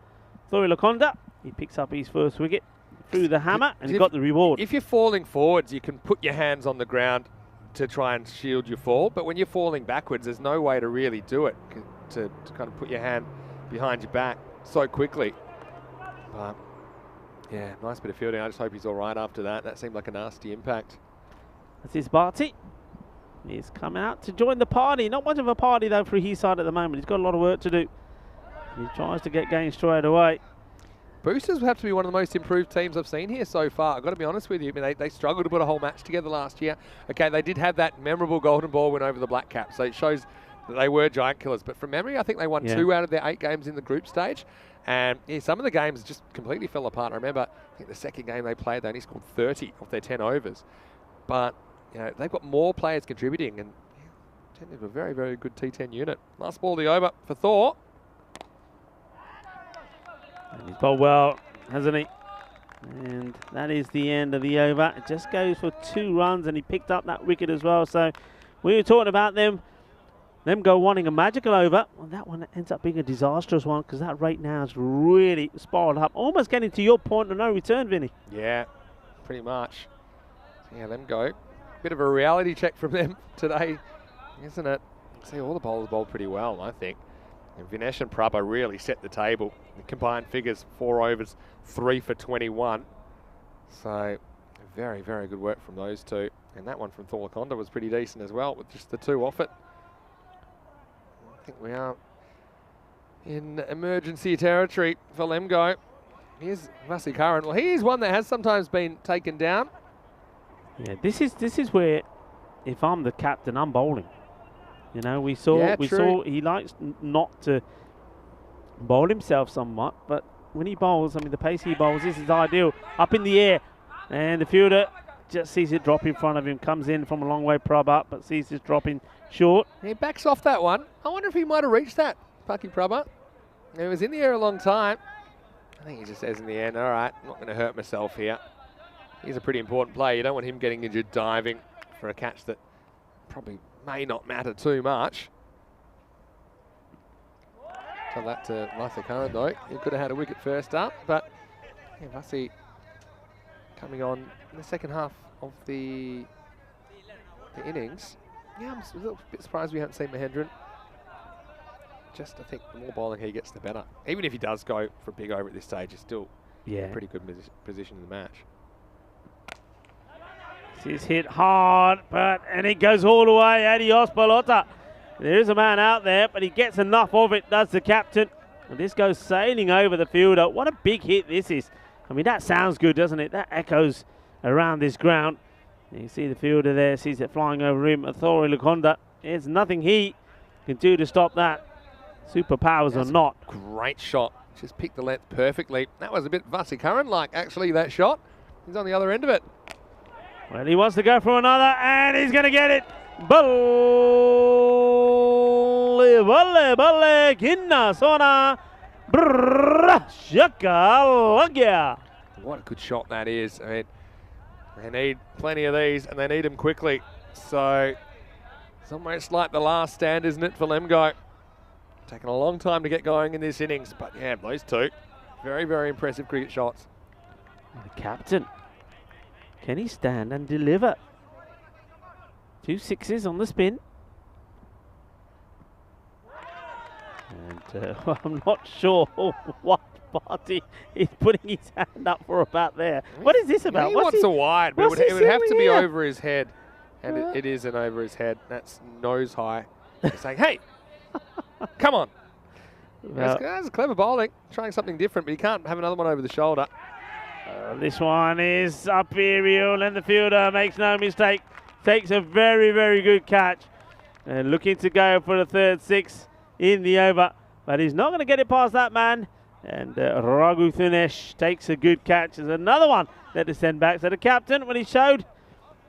Lakonda, he picks up his first wicket through the hammer, and he got the reward. If you're falling forwards, you can put your hands on the ground to try and shield your fall. But when you're falling backwards, there's no way to really do it, to kind of put your hand behind your back so quickly. But yeah, nice bit of fielding. I just hope he's all right after that. That seemed like a nasty impact. That's his Barty. He's coming out to join the party. Not much of a party, though, for his side at the moment. He's got a lot of work to do. He tries to get going straight away. Boosters have to be one of the most improved teams I've seen here so far. I've got to be honest with you. I mean, they struggled to put a whole match together last year. Okay, they did have that memorable golden ball win over the Black Caps, so it shows that they were giant killers. But from memory, I think they won 2 out of their 8 games in the group stage. And yeah, some of the games just completely fell apart. I remember, I think the second game they played, they only scored 30 off their 10 overs. But you know, they've got more players contributing, and yeah, a very, very good T10 unit. Last ball of the over for Thor. And he's bowled well, hasn't he? And that is the end of the over. It just goes for 2 runs, and he picked up that wicket as well. So we were talking about them go wanting a magical over. Well, that one ends up being a disastrous one, because that rate now is really spiraled up, almost getting to your point of no return, Vinny. Yeah, pretty much. So yeah, them go. Bit of a reality check from them today, isn't it? See, all the bowlers bowled pretty well, I think. And Vinesh and Prabha really set the table. The combined figures, 4 overs, 3 for 21. So very, very good work from those two. And that one from Thorlakonda was pretty decent as well, with just the 2 off it. I think we are in emergency territory for Lemgo. Here's Vasi Karan. Well, he is one that has sometimes been taken down. Yeah, this is where, if I'm the captain, I'm bowling. You know, we saw he likes not to bowl himself somewhat, but when he bowls, I mean, the pace he bowls, this is ideal. Up in the air, and the fielder just sees it drop in front of him, comes in from a long way, Prabha, but sees it dropping short. He backs off that one. I wonder if he might have reached that, Paki Prabha. It was in the air a long time. I think he just says in the end, all right, I'm not going to hurt myself here. He's a pretty important player. You don't want him getting injured diving for a catch that probably may not matter too much. Tell that to Vasi Karan though. He could have had a wicket first up, but yeah, Vasi coming on in the second half of the innings. Yeah, I'm a little bit surprised we haven't seen Mahendran. Just, I think, the more bowling he gets, the better. Even if he does go for a big over at this stage, he's still in a pretty good position in the match. He's hit hard, and it goes all the way. Adios, Balota. There is a man out there, but he gets enough of it, does the captain. And this goes sailing over the fielder. What a big hit this is. I mean, that sounds good, doesn't it? That echoes around this ground. You see the fielder there, sees it flying over him. Thorlakonda, there's nothing he can do to stop that. Superpowers or not. Great shot. Just picked the length perfectly. That was a bit Vasi Karan-like, actually, that shot. He's on the other end of it. Well, he wants to go for another, and he's going to get it. Balle, balle, kinna, sona, shaka, lagya. What a good shot that is. I mean, they need plenty of these, and they need them quickly. So, it's almost like the last stand, isn't it, for Lemgo? Taken a long time to get going in this innings, but yeah, those two, very, very impressive cricket shots. The captain. Can he stand and deliver? 2 sixes on the spin. And I'm not sure what party he's putting his hand up for about there. What is this about? He wants a wide, but it would have to be over his head. And it isn't over his head. That's nose high. He's saying, hey, come on. Well, that's clever bowling. Trying something different, but you can't have another one over the shoulder. This one is up aerial, and the fielder makes no mistake. Takes a very, very good catch. And looking to go for the 3rd 6 in the over. But he's not going to get it past that man. And Raghu Thinesh takes a good catch. There's another one that is sent back. So the captain, when he showed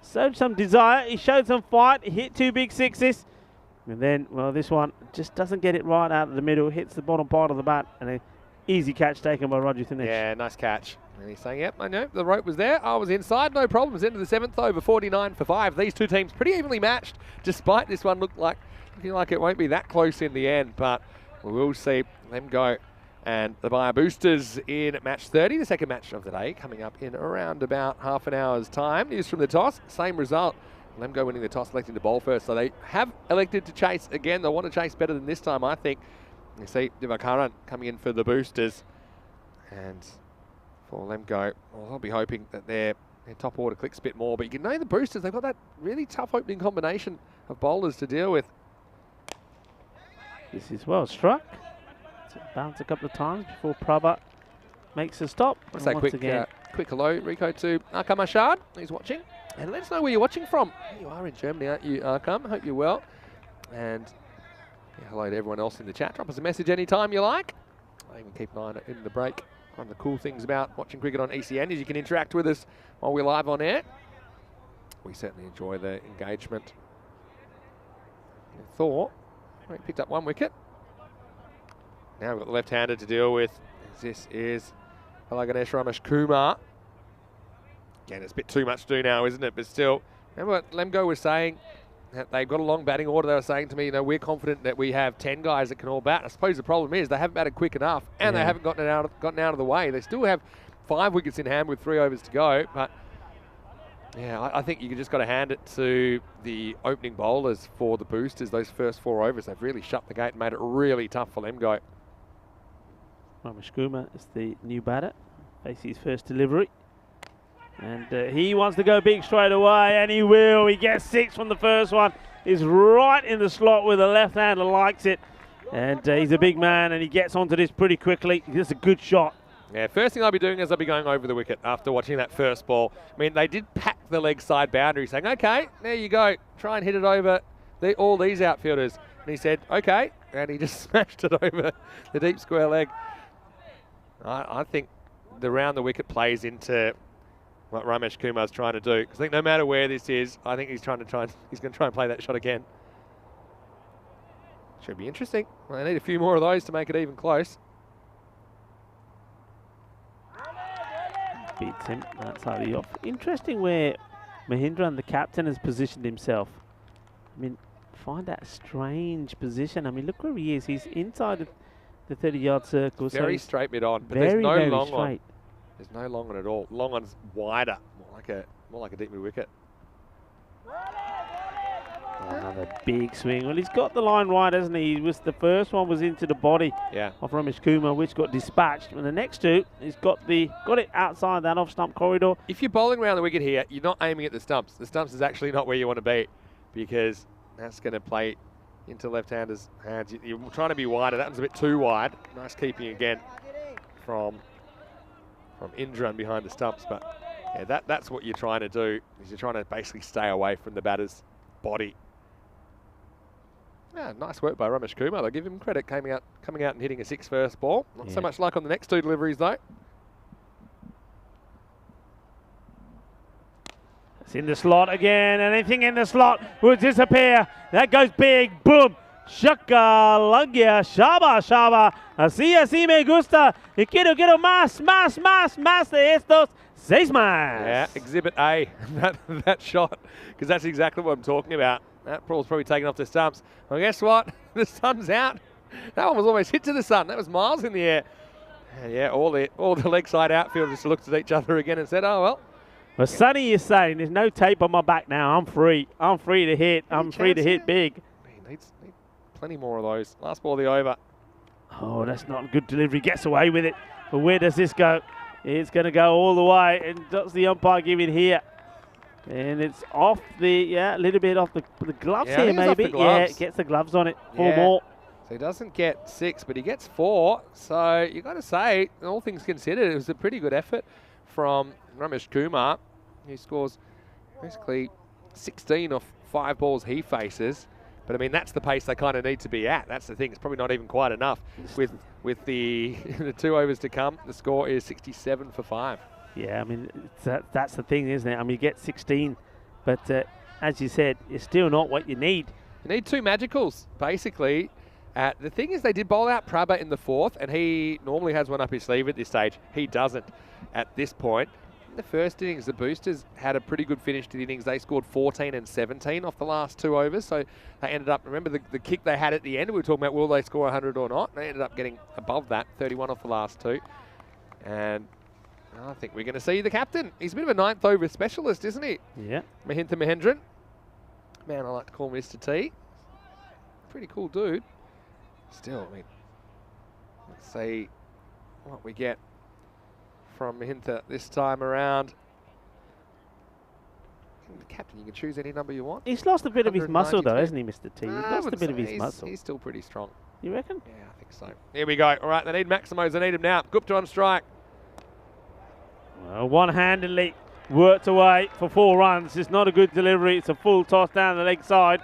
some desire, he showed some fight, he hit 2 big sixes. And then, well, this one just doesn't get it right out of the middle, hits the bottom part of the bat, and an easy catch taken by Raghu Thinesh. Yeah, nice catch. And he's saying, yep, I know, the rope was there. I was inside, no problems. Into the 7th over, 49 for 5. These two teams pretty evenly matched, despite this one looking like it won't be that close in the end. But we will see them go. And the Bayer Boosters in match 30, the second match of the day, coming up in around about half an hour's time. News from the toss, same result. Lemgo winning the toss, electing to bowl first. So they have elected to chase again. They want to chase better than this time, I think. You see Divakaran coming in for the Boosters. And for Lemgo, well, I'll be hoping that their top order clicks a bit more. But you can know the Boosters, they've got that really tough opening combination of bowlers to deal with. This is well struck. Bounce a couple of times before Prabha makes a stop. Let's say quick hello, Rico, to Arkam Ashad, who's watching. And let us know where you're watching from. You are in Germany, aren't you, Arkam? Hope you're well. And hello to everyone else in the chat. Drop us a message anytime you like. I even keep an eye on it in the break. One of the cool things about watching cricket on ECN is you can interact with us while we're live on air. We certainly enjoy the engagement. Thor, he picked up 1 wicket. Now we've got the left-hander to deal with. This is Ganesh Ramesh Kumar. Again, it's a bit too much to do now, isn't it? But still, remember what Lemgo was saying? That they've got a long batting order. They were saying to me, you know, we're confident that we have 10 guys that can all bat. I suppose the problem is they haven't batted quick enough, and they haven't gotten out of the way. They still have 5 wickets in hand with 3 overs to go. But yeah, I think you just got to hand it to the opening bowlers for the boosters. Those first 4 overs, they've really shut the gate and made it really tough for Lemgo. Ramesh Kumar is the new batter. Faces his first delivery. And he wants to go big straight away, and he will. He gets 6 from the first one. He's right in the slot where the left-hander likes it. And he's a big man, and he gets onto this pretty quickly. This is a good shot. Yeah, first thing I'll be doing is I'll be going over the wicket after watching that first ball. I mean, they did pack the leg side boundary, saying, okay, there you go. Try and hit it over all these outfielders. And he said, okay. And he just smashed it over the deep square leg. I think the round the wicket plays into what Ramesh Kumar's trying to do. Because I think no matter where this is, I think he's going to try and play that shot again. Should be interesting. Well, they need a few more of those to make it even close. Beats him. That's slightly off. Interesting where Mahindran, the captain, has positioned himself. I mean, find that strange position. I mean, look where he is. He's inside of the 30-yard circle. Very straight mid on, but very, there's no very long straight. on. There's no long on at all. Long on's wider, more like a deep mid wicket. Another big swing. Well, he's got the line right, hasn't he? The first one was into the body of Ramesh Kumar, which got dispatched. And the next 2, he's got it outside that off-stump corridor. If you're bowling around the wicket here, you're not aiming at the stumps. The stumps is actually not where you want to be, because that's going to play into left-handers' hands. You're trying to be wider. That was a bit too wide. Nice keeping again from Indran behind the stumps. But yeah, that's what you're trying to do, is you're trying to basically stay away from the batter's body. Yeah, nice work by Ramesh Kumar. They'll give him credit coming out and hitting a 6 first ball. Not so much luck on the next 2 deliveries though. It's in the slot again. Anything in the slot will disappear. That goes big. Boom. Shaka, Lagya, Shaba, Shaba. Así me gusta. Y quiero más de estos 6 más. Yeah, Exhibit A, that shot, because that's exactly what I'm talking about. That ball's probably taken off the stumps. Well, guess what? The sun's out. That one was almost hit to the sun. That was miles in the air. And yeah, all the leg side outfielders looked at each other again and said, oh, well. Well, Sonny is saying there's no tape on my back now. I'm free. I'm free to hit. I'm free to hit big. He needs plenty more of those. Last ball of the over. Oh, that's not a good delivery. Gets away with it. But where does this go? It's going to go all the way. And does the umpire give it here? And it's off a little bit off the gloves here, maybe. Yeah, it gets the gloves on it. 4 more. So he doesn't get 6, but he gets 4. So you got to say, all things considered, it was a pretty good effort from Ramesh Kumar. He scores basically 16 off 5 balls he faces. But I mean, that's the pace they kind of need to be at. That's the thing. It's probably not even quite enough. With the 2 overs to come, the score is 67 for 5. Yeah, I mean, that's the thing, isn't it? I mean, you get 16, but as you said, it's still not what you need. You need 2 magicals, basically. The thing is, they did bowl out Prabha in the 4th, and he normally has one up his sleeve at this stage. He doesn't at this point. In the first innings, the boosters had a pretty good finish to the innings. They scored 14 and 17 off the last 2 overs, so they ended up, remember the kick they had at the end, we were talking about will they score 100 or not? They ended up getting above that, 31 off the last 2. And I think we're going to see the captain. He's a bit of a 9th over specialist, isn't he? Yeah. Mahintha Mahendran. Man, I like to call Mr. T. Pretty cool dude. Still, I mean, let's see what we get from Mahintha this time around. The captain, you can choose any number you want. He's lost a bit of his muscle, though, hasn't he, Mr. T? He's lost a bit of his muscle. He's still pretty strong. You reckon? Yeah, I think so. Here we go. All right, they need Maximos. They need him now. Gupta on strike. Well, one-handedly worked away for 4 runs. It's not a good delivery. It's a full toss down the leg side.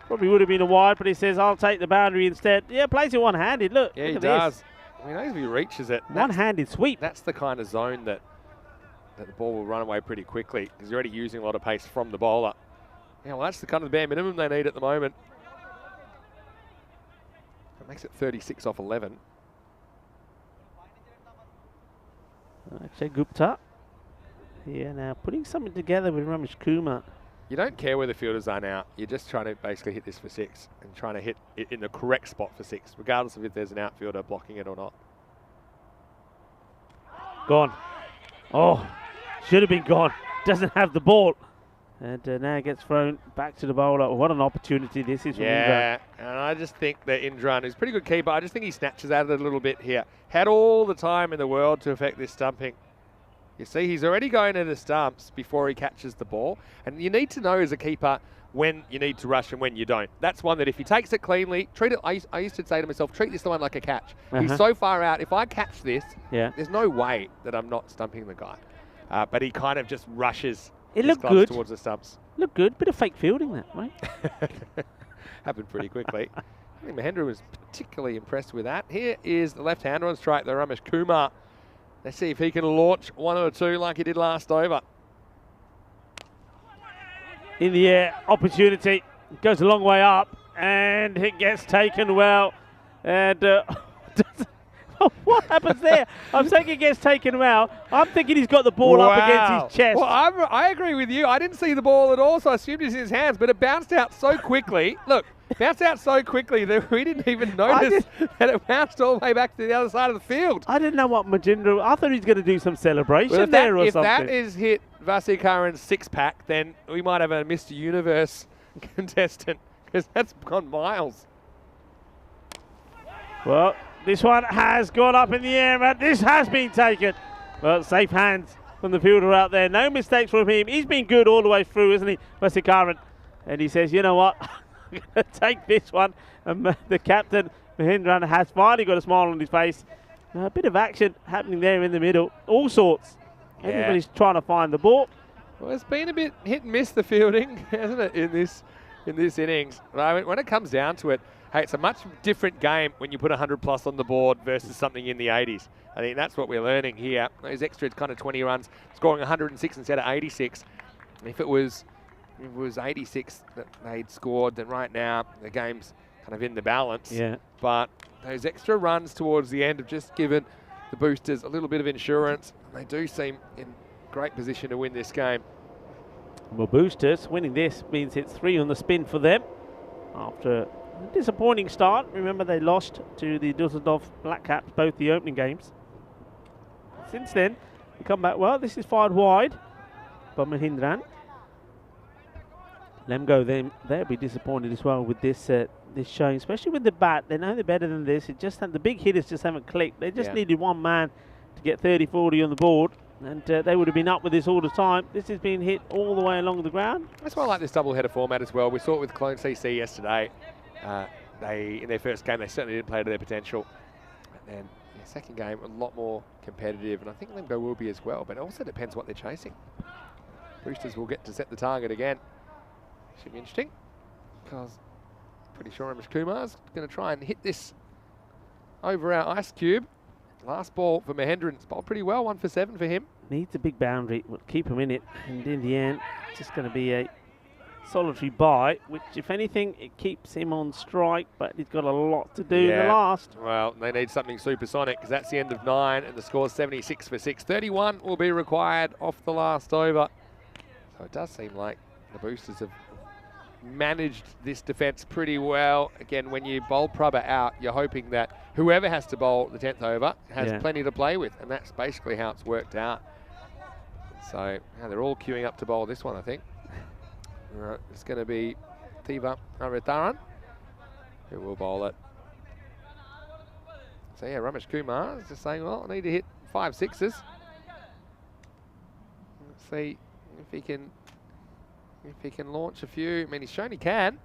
Probably would have been a wide, but he says, I'll take the boundary instead. Yeah, plays it one-handed. Look, Yeah, look he at does. this. He knows if he reaches it. One-handed sweep. That's the kind of zone that the ball will run away pretty quickly because you're already using a lot of pace from the bowler. Yeah, well, that's the kind of bare minimum they need at the moment. That makes it 36 off 11. Akshay Gupta. Yeah, now putting something together with Ramesh Kumar. You don't care where the fielders are now. You're just trying to basically hit this for 6 and trying to hit it in the correct spot for 6, regardless of if there's an outfielder blocking it or not. Gone. Oh, should have been gone. Doesn't have the ball. And now gets thrown back to the bowler. What an opportunity this is for Indra. Yeah, and I just think that Indran is a pretty good keeper. I just think he snatches at it a little bit here. Had all the time in the world to affect this stumping. You see, he's already going to the stumps before he catches the ball. And you need to know as a keeper when you need to rush and when you don't. That's one that if he takes it cleanly, treat it. I used to say to myself, treat this one like a catch. He's so far out. If I catch this, there's no way that I'm not stumping the guy. But he kind of just rushes. It looked good. Towards the stumps. Looked good. Bit of fake fielding that, right? Happened pretty quickly. I think Mahendra was particularly impressed with that. Here is the left-hander on strike, the Ramesh Kumar. Let's see if he can launch 1 or 2 like he did last over. In the air, opportunity. Goes a long way up, and it gets taken well. And what happens there? I'm saying it gets taken well. I'm thinking he's got the ball up against his chest. Well, I agree with you. I didn't see the ball at all, so I assumed it was in his hands, but it bounced out so quickly. Look, bounced out so quickly that we didn't even notice that it bounced all the way back to the other side of the field. I didn't know what Majindra. I thought he was going to do some celebration or something. If that is hit Vasikaran's 6-pack, then we might have a Mr. Universe contestant because that's gone miles. Well, this one has gone up in the air, but this has been taken. Well, safe hands from the fielder out there. No mistakes from him. He's been good all the way through, isn't he, Vasikaran? And he says, you know what? I'm going to take this one. And the captain, Mahindran, has finally got a smile on his face. A bit of action happening there in the middle. All sorts. Yeah. Everybody's trying to find the ball. Well, it's been a bit hit and miss, the fielding, hasn't it, in this innings. When it comes down to it, hey, it's a much different game when you put 100 plus on the board versus something in the 80s. I think that's what we're learning here. Those extra kind of 20 runs, scoring 106 instead of 86. If it was 86 that they'd scored, then right now the game's kind of in the balance. Yeah. But those extra runs towards the end have just given the boosters a little bit of insurance. They do seem in great position to win this game. Well, boosters winning this means it's 3 on the spin for them after a disappointing start. Remember, they lost to the Dusseldorf Black Caps both the opening games. Since then, they come back well. This is fired wide by Mahindran. Lemgo, they'll be disappointed as well with this this showing, especially with the bat. They know they're better than this. It just the big hitters just haven't clicked. They just needed one man to get 30-40 on the board, and they would have been up with this all the time. This has been hit all the way along the ground. That's why I like this double-header format as well. We saw it with Clone CC yesterday. In their first game, they certainly didn't play to their potential. And then their second game, a lot more competitive, and I think Lemgo will be as well, but it also depends what they're chasing. Boosters will get to set the target again. Should be interesting, because I'm pretty sure Ramesh Kumar's going to try and hit this over our ice cube. Last ball for Mahendran's bowled pretty well, 1 for 7 for him. Needs a big boundary, will keep him in it, and in the end, it's just going to be a solitary bye, which, if anything, it keeps him on strike, but he's got a lot to do in the last. Well, they need something supersonic, because that's the end of 9, and the score's 76 for 6. 31 will be required off the last over. So it does seem like the boosters have managed this defence pretty well. Again, when you bowl Prabha out, you're hoping that whoever has to bowl the 10th over has plenty to play with, and that's basically how it's worked out. So they're all queuing up to bowl this one, I think. It's going to be Tiva Aritharan who will bowl it. So yeah, Ramesh Kumar is just saying, well, I need to hit 5 6s. Let's see if he can launch a few. I mean, he's shown he can.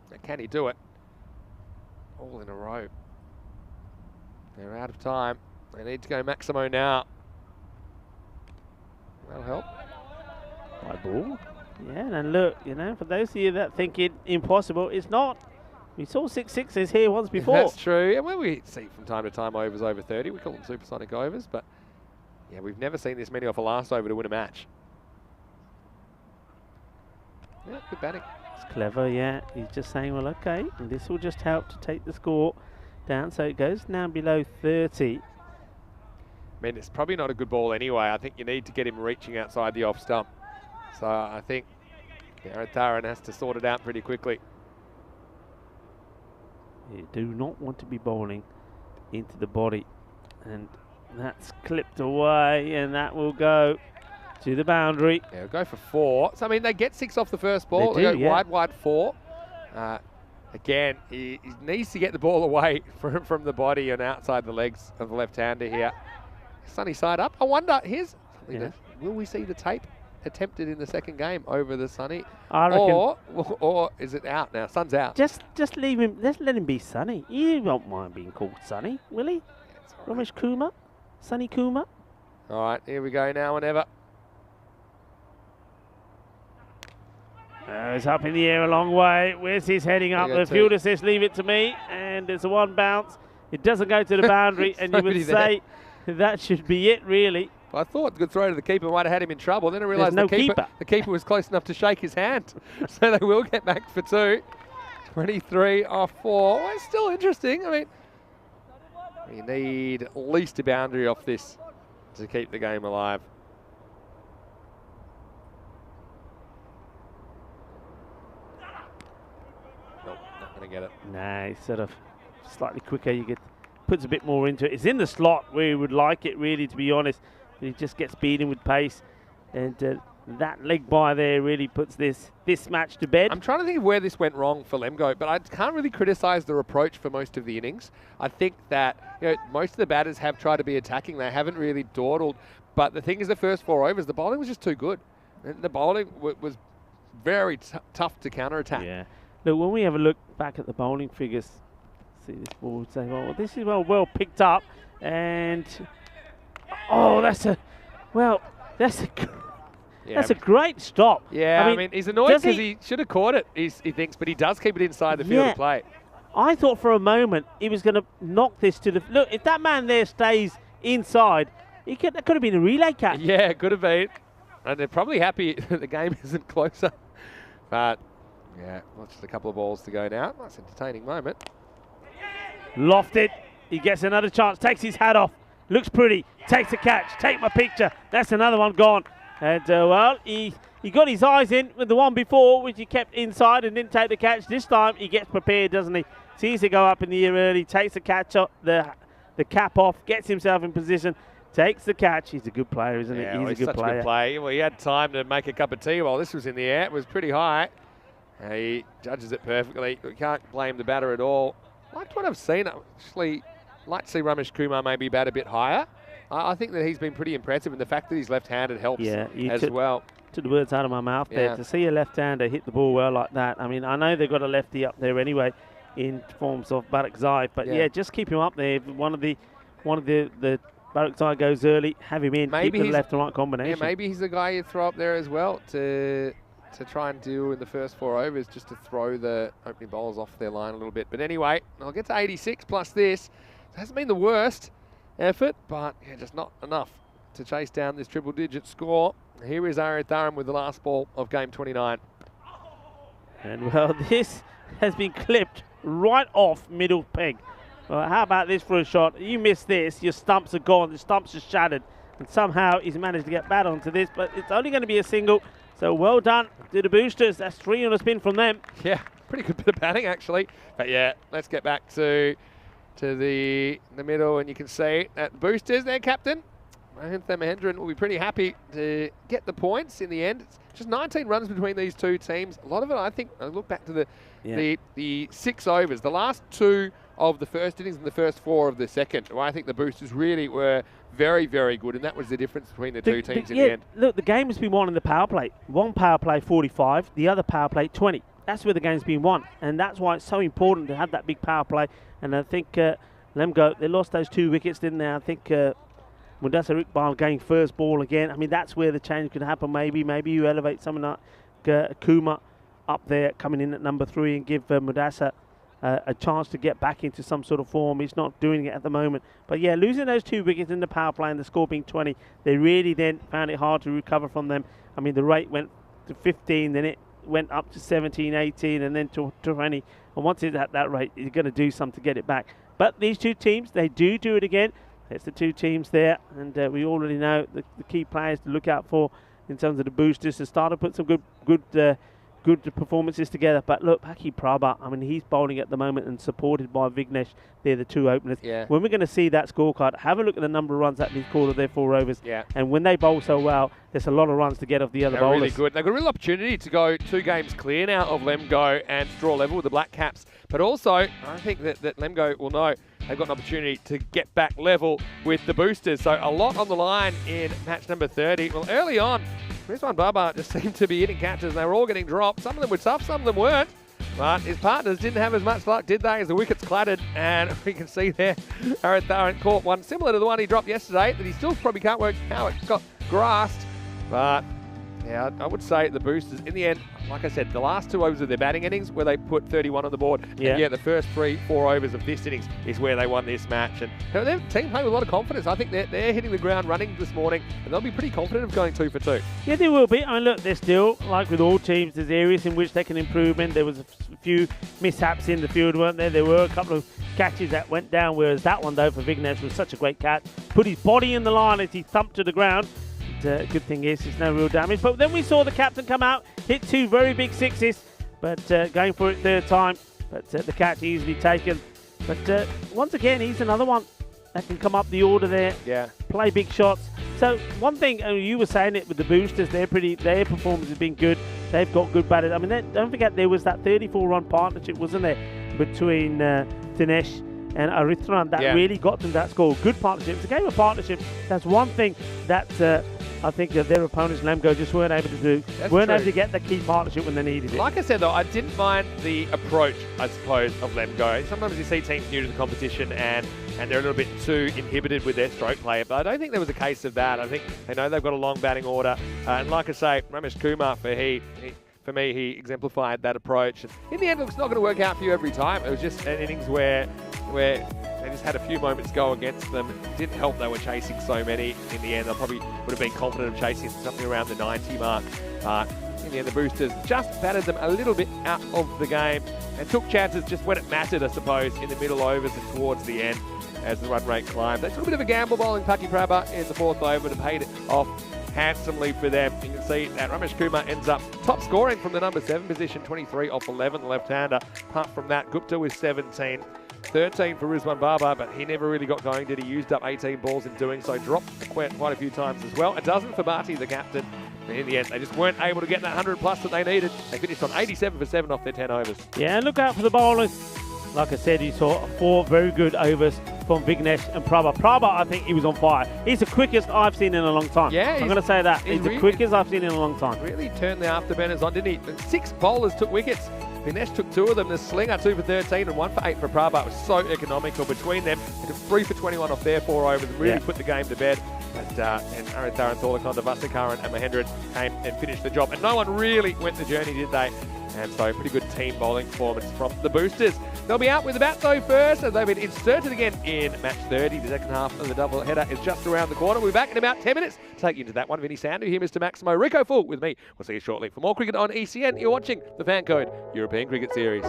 But can he do it? All in a row. They're out of time. They need to go Maximo now. That'll help. High ball. Yeah, and look, you know, for those of you that think it impossible, it's not. We saw 6 sixes here once before. That's true. And when we see from time to time overs over 30, we call them supersonic overs, but yeah, we've never seen this many off a last over to win a match. Yeah, good batting. It's clever, yeah. He's just saying, well, okay, and this will just help to take the score down, so it goes now below 30. I mean, it's probably not a good ball anyway. I think you need to get him reaching outside the off stump. So I think Taran has to sort it out pretty quickly. You do not want to be bowling into the body, and that's clipped away, and that will go to the boundary. Yeah, we'll go for 4. So, I mean, they get 6 off the first ball. They do, go wide, 4. Again, he needs to get the ball away from the body and outside the legs of the left-hander here. Sunny side up. I wonder, will we see the tape attempted in the second game over the Sunny? I reckon. Or is it out now? Sun's out. Just leave him. Let's let him be Sunny. He won't mind being called Sunny, will he? Yeah, Ramesh Kumar, Sunny Kumar. All right, here we go now and ever. It's up in the air a long way. Where's his heading up? The fielder says, leave it to me. And it's a 1 bounce. It doesn't go to the boundary. And you would say that should be it, really. Well, I thought the good throw to the keeper might have had him in trouble. Then I realised the keeper was close enough to shake his hand. So they will get back for 2. 23 off 4. Well, it's still interesting. I mean, we need at least a boundary off this to keep the game alive. Nope, not going to get it. Nah, sort of slightly quicker. Puts a bit more into it. It's in the slot where you would like it, really, to be honest. He just gets beaten with pace, and that leg by there really puts this match to bed. I'm trying to think of where this went wrong for Lemgo, but I can't really criticise their approach for most of the innings. I think that most of the batters have tried to be attacking. They haven't really dawdled. But the thing is, the first 4 overs, the bowling was just too good. And the bowling was very tough to counter-attack. Yeah. Look, when we have a look back at the bowling figures, see this ball would say, well, this is well picked up, and that's a great stop. Yeah, I mean he's annoyed because he should have caught it, he thinks, but he does keep it inside the field of play. I thought for a moment he was going to knock this to the... Look, if that man there stays inside, that could have been a relay catch. Yeah, it could have been. And they're probably happy that the game isn't closer. But, yeah, just a couple of balls to go now. Nice entertaining moment. Lofted. He gets another chance, takes his hat off. Looks pretty, takes a catch, take my picture. That's another one gone. And, he got his eyes in with the one before, which he kept inside and didn't take the catch. This time, he gets prepared, doesn't he? Sees it go up in the air early, takes the catch off, the cap off, gets himself in position, takes the catch. He's a good player, isn't he? He's a good player. Good play. Well, he had time to make a cup of tea while this was in the air. It was pretty high. He judges it perfectly. We can't blame the batter at all. Like what I've seen, actually, like to see Ramesh Kumar maybe bat a bit higher. I think that he's been pretty impressive, and the fact that he's left-handed helps as well. Took the words out of my mouth there. To see a left-hander hit the ball well like that. I mean, I know they've got a lefty up there anyway in forms of Barakzai, but just keep him up there. If one of the Barakzai goes early, have him in. Maybe keep the left and right combination. Yeah, maybe he's the guy you throw up there as well to try and do in the first 4 overs, just to throw the opening bowlers off their line a little bit. But anyway, I'll get to 86 plus this. It hasn't been the worst effort, but just not enough to chase down this triple-digit score. Here is Aritharan with the last ball of game 29. And, well, this has been clipped right off middle peg. Well, how about this for a shot? You miss this, your stumps are gone, the stumps are shattered. And somehow he's managed to get bat onto this, but it's only going to be a single. So well done to the boosters. That's 3 on a spin from them. Yeah, pretty good bit of batting, actually. But, yeah, let's get back to the middle, and you can see that boosters, their captain, Mahintha Mahendran, will be pretty happy to get the points in the end. It's just 19 runs between these two teams. A lot of it, I think, I look back to the 6 overs, the last 2 of the first innings and the first 4 of the second, where I think the boosters really were very, very good, and that was the difference between the two teams in the end. Look, the game has been won in the power play. One power play 45, the other power play 20. That's where the game's been won, and that's why it's so important to have that big power play. And I think Lemgo, they lost those 2 wickets, didn't they? I think Mudasar Iqbal getting first ball again. I mean, that's where the change could happen. Maybe you elevate someone like Kuma up there coming in at number 3 and give Mudasa a chance to get back into some sort of form. He's not doing it at the moment. But yeah, losing those 2 wickets in the power play and the score being 20, they really then found it hard to recover from them. I mean, the rate went to 15, then it went up to 17, 18, and then to 20. And once it's at that rate, you're going to do something to get it back. But these 2 teams, they do it again. It's the 2 teams there, and we already know the key players to look out for in terms of the boosters. To start to put some good performances together. But look, Paki Prabha, I mean, he's bowling at the moment and supported by Vignesh. They're the 2 openers. Yeah. When we're going to see that scorecard, have a look at the number of runs that they've called of their 4 overs. Yeah. And when they bowl so well, there's a lot of runs to get off the other bowlers. Really good. They've got a real opportunity to go 2 games clear now of Lemgo and draw level with the Black Caps. But also, I think that Lemgo will know they've got an opportunity to get back level with the boosters. So a lot on the line in match number 30. Well, early on, Rizwan Baba just seemed to be hitting catches. They were all getting dropped. Some of them were tough, some of them weren't. But his partners didn't have as much luck, did they, as the wickets clattered. And we can see there, Aratharan caught one similar to the one he dropped yesterday that he still probably can't work how it got grasped. But yeah, I would say the boosters, in the end, like I said, the last 2 overs of their batting innings where they put 31 on the board. Yeah. And yeah, the first 3-4 overs of this innings is where they won this match. And their team playing with a lot of confidence. I think they're hitting the ground running this morning, and they'll be pretty confident of going 2 for 2. Yeah, they will be. I mean, look, they're still, like with all teams, there's areas in which they can improve in. There was a few mishaps in the field, weren't there? There were a couple of catches that went down, whereas that one, though, for Vignesh was such a great catch. Put his body in the line as he thumped to the ground. Good thing is, there's no real damage. But then we saw the captain come out, hit 2 very big 6s, but going for it 3rd time. But the catch easily taken. But once again, he's another one that can come up the order there. Yeah. Play big shots. So one thing, you were saying it with the boosters, their performance has been good. They've got good batters. I mean, don't forget there was that 34-run partnership, wasn't there, between Dinesh and Aritharan that really got them that score. Good partnership. It's a game of partnership. That's one thing that I think that their opponents, Lemgo, just weren't able to do. Weren't able to get the key partnership when they needed it. Like I said, though, I didn't mind the approach, I suppose, of Lemgo. Sometimes you see teams new to the competition and they're a little bit too inhibited with their stroke play. But I don't think there was a case of that. I think they know they've got a long batting order. And like I say, Ramesh Kumar, for me, he exemplified that approach. And in the end, it's not going to work out for you every time. It was just an innings where they just had a few moments go against them. It didn't help they were chasing so many. In the end, they probably would have been confident of chasing something around the 90 mark. But in the end, the boosters just batted them a little bit out of the game and took chances just when it mattered, I suppose, in the middle overs and towards the end as the run rate climbed. They took a bit of a gamble bowling Paki Prabha in the 4th over and paid it off handsomely for them. You can see that Ramesh Kumar ends up top scoring from the number 7 position, 23 off 11, the left-hander. Apart from that, Gupta was 17. 13 for Rizwan Baba, but he never really got going, did he? Used up 18 balls in doing so, dropped quite a few times as well. A dozen for Bharti, the captain. And in the end, they just weren't able to get that 100 plus that they needed. They finished on 87 for 7 off their 10 overs. Yeah, and look out for the bowlers. Like I said, you saw 4 very good overs from Vignesh and Prabha. Prabha, I think he was on fire. He's the quickest I've seen in a long time. Yeah, I'm going to say that. He's the quickest I've seen in a long time. Really turned the afterburners on, didn't he? And 6 bowlers took wickets. Vignesh took 2 of them. The slinger, 2 for 13 and 1 for 8 for Prabha. It was so economical between them. They took 3 for 21 off their 4 overs and really put the game to bed. And Aritharan, Thorlakonda, Vasakaran and Mahendran came and finished the job. And no one really went the journey, did they? And so pretty good team bowling performance from the boosters. They'll be out with the bat though first, as they've been inserted again in match 30. The second half of the double header is just around the corner. We'll be back in about 10 minutes to take you into that one. Vinny Sandu here, Mr. Maximo, Rico Full with me. We'll see you shortly. For more cricket on ECN, you're watching the FanCode European Cricket Series.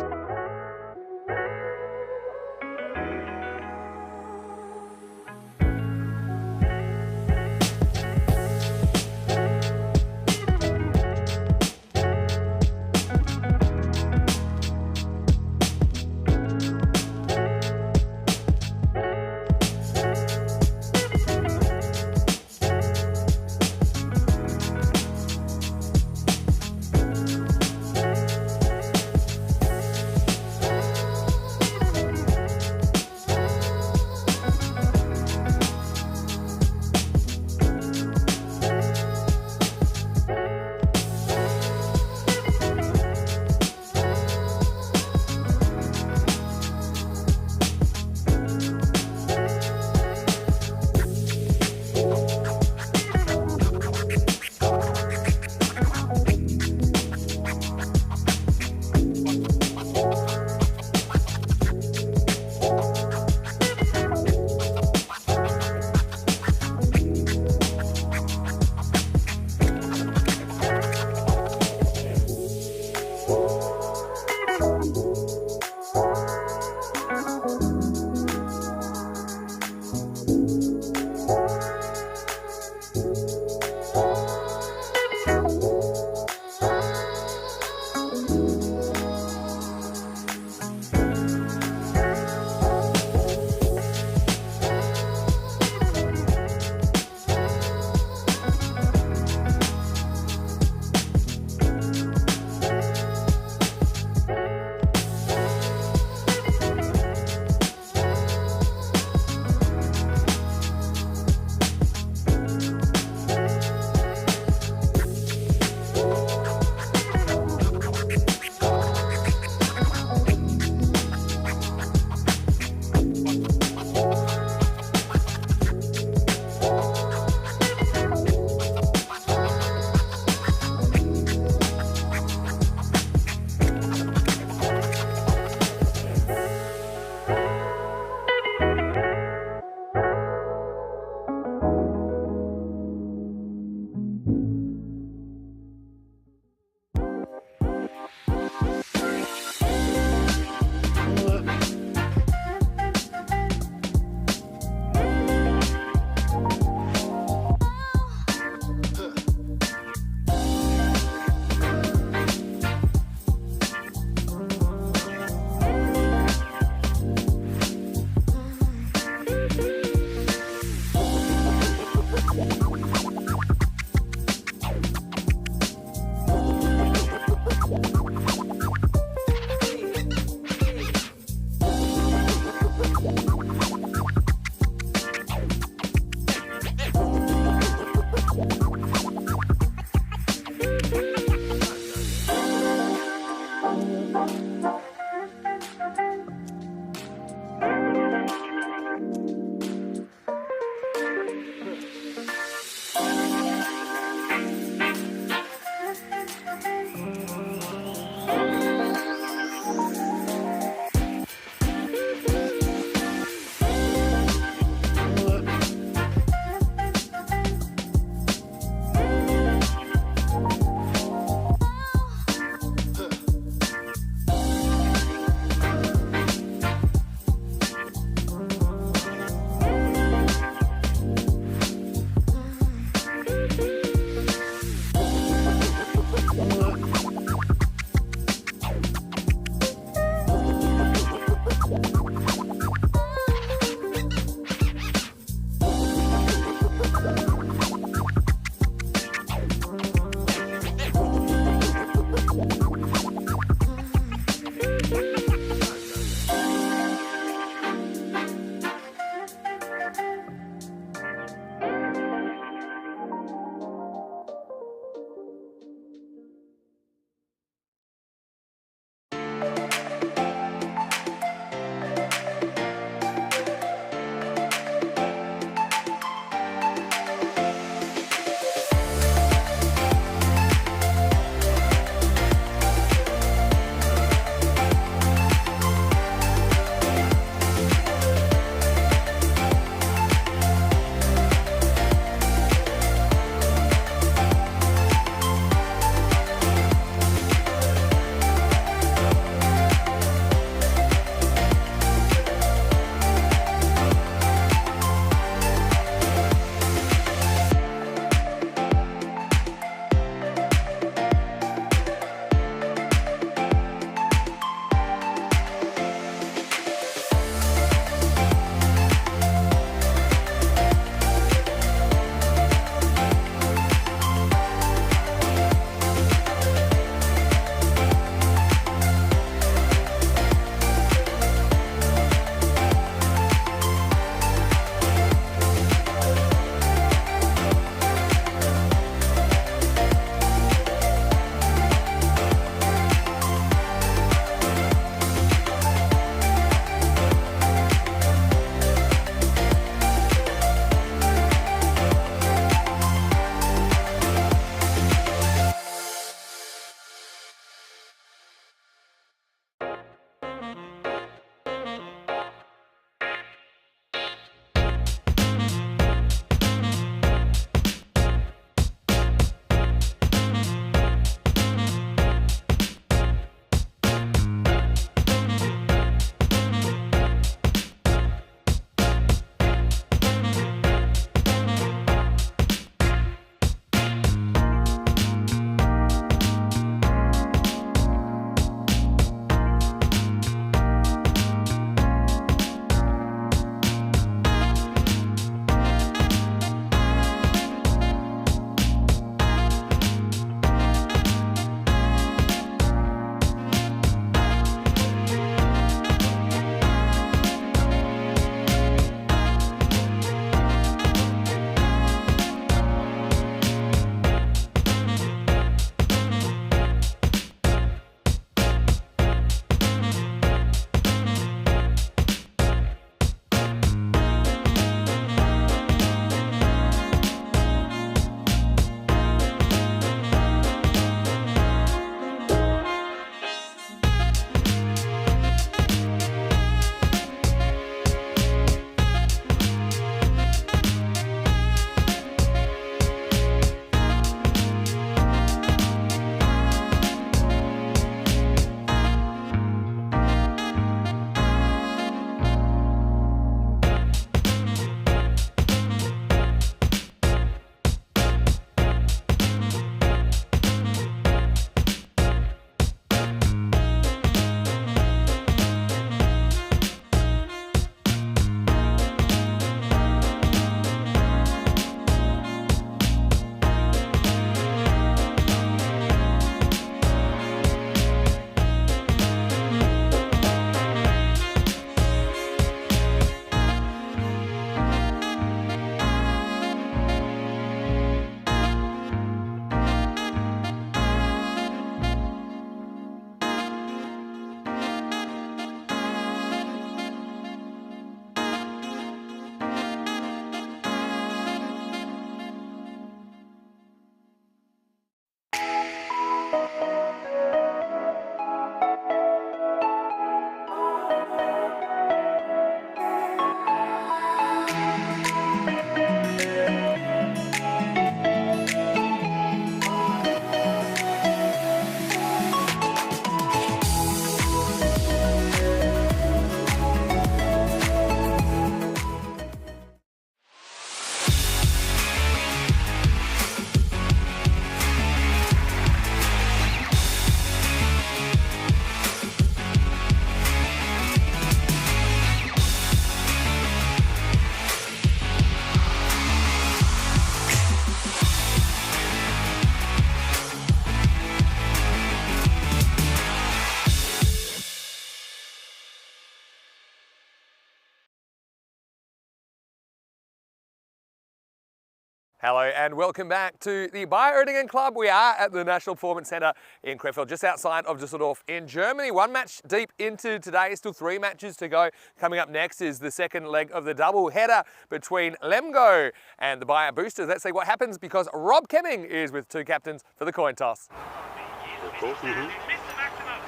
Hello and welcome back to the Bayer Club. We are at the National Performance Centre in Krefeld, just outside of Düsseldorf in Germany. One match deep into today, still 3 matches to go. Coming up next is the second leg of the double header between Lemgo and the Bayer Boosters. Let's see what happens because Rob Kemming is with 2 captains for the coin toss.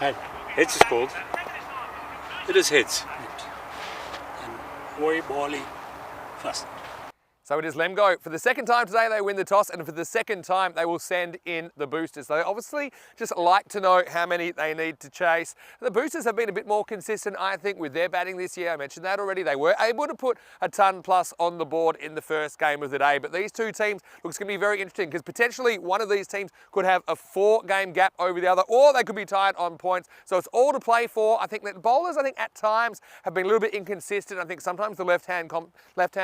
Head. Heads is called. It is heads. And worry Bali first. So it is Lemgo. For the second time today, they win the toss, and for the second time, they will send in the boosters. They obviously just like to know how many they need to chase. The boosters have been a bit more consistent, I think, with their batting this year. I mentioned that already. They were able to put a ton plus on the board in the first game of the day. But these 2 teams looks going to be very interesting because potentially one of these teams could have a 4-game gap over the other, or they could be tied on points. So it's all to play for. I think that bowlers, at times have been a little bit inconsistent. I think sometimes the left-hand,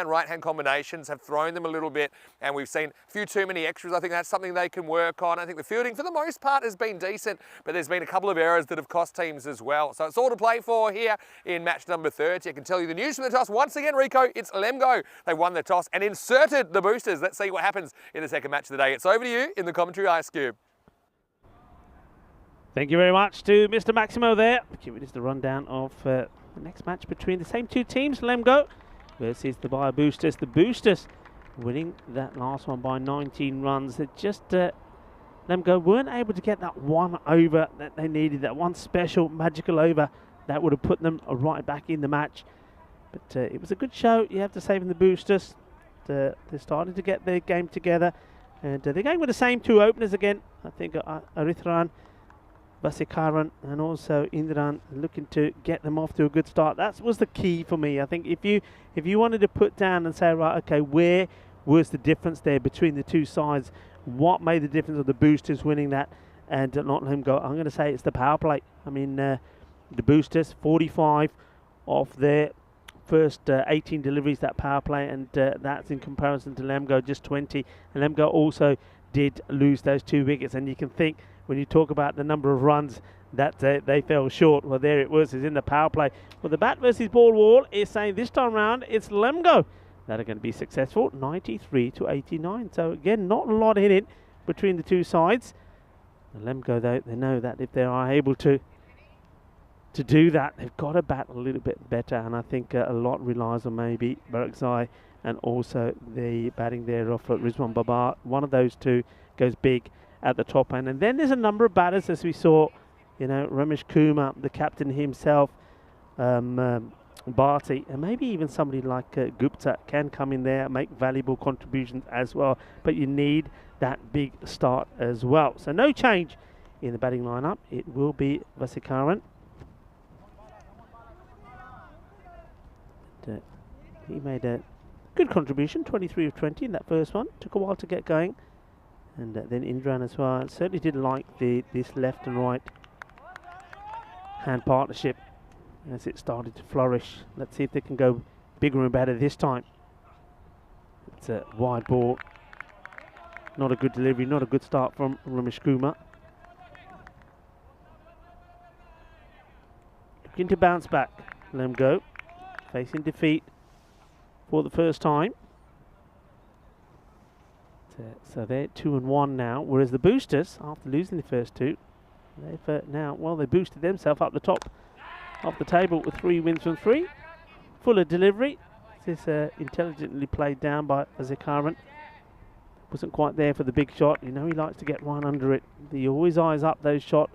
right-hand combinations have thrown them a little bit, and we've seen a few too many extras. I think that's something they can work on. I think the fielding for the most part has been decent, but there's been a couple of errors that have cost teams as well. So it's all to play for here in match number 30. I can tell you the news from the toss. Once again, Rico, it's Lemgo. They won the toss and inserted the boosters. Let's see what happens in the second match of the day. It's over to you in the commentary ice cube. Thank you very much to Mr. Maximo there. Giving us the rundown of the next match between the same 2 teams, Lemgo versus the Bayer Boosters. The Boosters winning that last one by 19 runs. It just Lemgo weren't able to get that one over that they needed, that one special magical over that would have put them right back in the match. But it was a good show, you have to say, from the Boosters. They started to get their game together, and they're going with the same 2 openers again. I think Arithran, Vasikaran and also Indran looking to get them off to a good start. That was the key for me. I think if you wanted to put down and say, right, okay, where was the difference there between the 2 sides? What made the difference of the Boosters winning that and not let him go? I'm going to say it's the power play. I mean, the Boosters, 45 of their first 18 deliveries, that power play, and that's in comparison to Lemgo, just 20. And Lemgo also did lose those 2 wickets, and you can think, when you talk about the number of runs that they fell short, well, there it was, is in the power play. Well, the bat versus ball wall is saying this time round it's Lemgo that are going to be successful, 93 to 89. So again, not a lot in it between the 2 sides. The Lemgo, though, they know that if they are able to do that, they've got to bat a little bit better, and I think a lot relies on maybe Barakzai and also the batting there of Rizwan Babar. One of those 2 goes big at the top end, and then there's a number of batters, as we saw, Ramesh Kumar, the captain himself, Bharti, and maybe even somebody like Gupta can come in there and make valuable contributions as well, but you need that big start as well. So no change in the batting lineup. It will be Vasikaran. He made a good contribution, 23 of 20 in that first one. Took a while to get going. And then Indran as well. I certainly did like this left and right hand partnership as it started to flourish. Let's see if they can go bigger and better this time. It's a wide ball. Not a good delivery, not a good start from Ramesh Kumar. Looking to bounce back. Lemgo facing defeat for the first time. So they're 2-1 now, whereas the Boosters, after losing the first 2, they've they boosted themselves up the top of the table with 3 wins from 3. Fuller delivery. This is intelligently played down by Zakaran. Wasn't quite there for the big shot. He likes to get right under it. He always eyes up those shots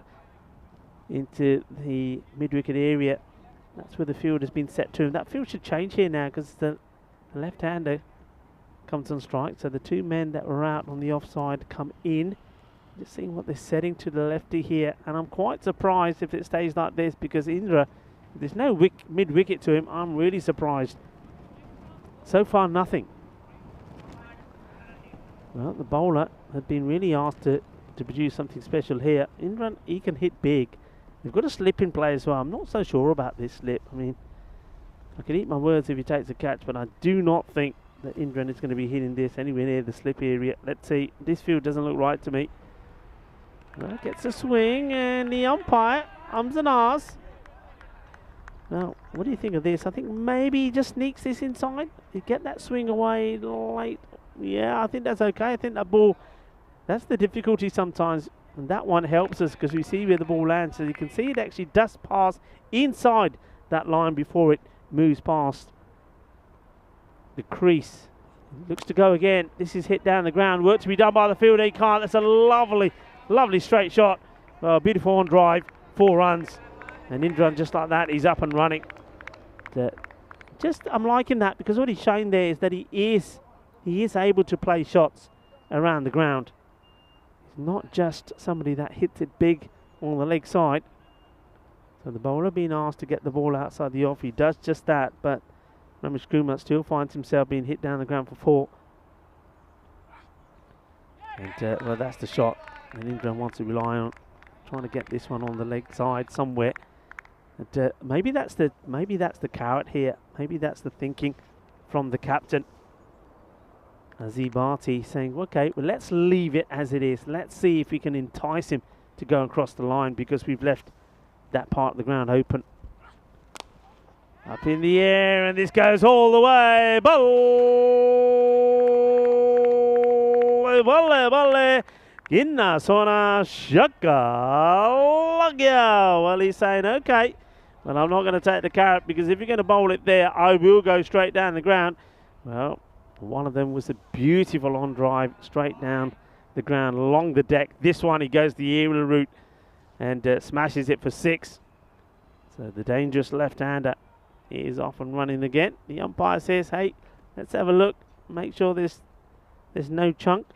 into the mid-wicket area. That's where the field has been set to him. That field should change here now because the left-hander comes on strike, so the 2 men that were out on the offside come in. Just seeing what they're setting to the lefty here, and I'm quite surprised if it stays like this because Indra, there's no mid-wicket to him. I'm really surprised. So far, nothing. Well, the bowler had been really asked to produce something special here. Indra, he can hit big. They've got a slip in play as well. I'm not so sure about this slip. I mean, I can eat my words if he takes a catch, but I do not think that Indran is going to be hitting this anywhere near the slip area. Let's see. This field doesn't look right to me. Well, gets a swing, and the umpire ums and ahs. Now, what do you think of this? I think maybe he just sneaks this inside. You get that swing away late Yeah, I think that's okay. I think that ball, that's the difficulty sometimes. And that one helps us because we see where the ball lands. So you can see it actually does pass inside that line before it moves past the crease. Looks to go again. This is hit down the ground. Work to be done by the fielder. He can't. That's a lovely, lovely straight shot. Beautiful on drive. 4 runs. And Indra, just like that, he's up and running. I'm liking that because what he's showing there is that he is able to play shots around the ground. He's not just somebody that hits it big on the leg side. So the bowler being asked to get the ball outside the off. He does just that, but Ramesh Kumar still finds himself being hit down the ground for 4. And well, that's the shot. And Indra wants to rely on trying to get this one on the leg side somewhere. And maybe that's the carrot here. Maybe that's the thinking from the captain. Azib Bharti saying, okay, well, let's leave it as it is. Let's see if we can entice him to go across the line because we've left that part of the ground open. Up in the air, and this goes all the way. Balle. Ginna Sona Shaka Lagya. Well, he's saying, okay, well, I'm not going to take the carrot because if you're going to bowl it there, I will go straight down the ground. Well, one of them was a beautiful on drive straight down the ground along the deck. This one, he goes the aerial route and smashes it for 6. So the dangerous left-hander is off and running again. The umpire says, hey, let's have a look. Make sure there's no chunk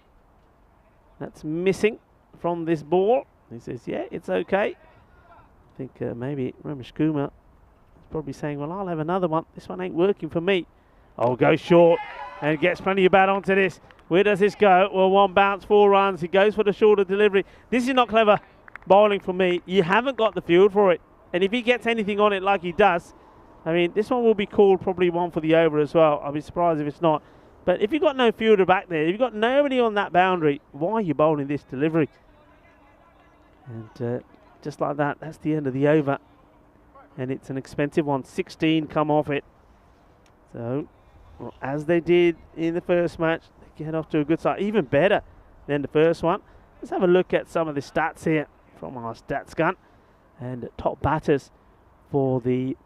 that's missing from this ball. He says, yeah, it's okay. I think maybe Ramesh Kumar is probably saying, well, I'll have another one. This one ain't working for me. I'll go short and gets plenty of bat onto this. Where does this go? Well, 1 bounce, 4 runs. He goes for the shorter delivery. This is not clever bowling for me. You haven't got the field for it. And if he gets anything on it like he does, I mean, this one will be called probably 1 for the over as well. I'll be surprised if it's not. But if you've got no fielder back there, if you've got nobody on that boundary, why are you bowling this delivery? And just like that, that's the end of the over. And it's an expensive one. 16 come off it. So, well, as they did in the first match, they get off to a good start. Even better than the first one. Let's have a look at some of the stats here from our stats gun. And top batters for the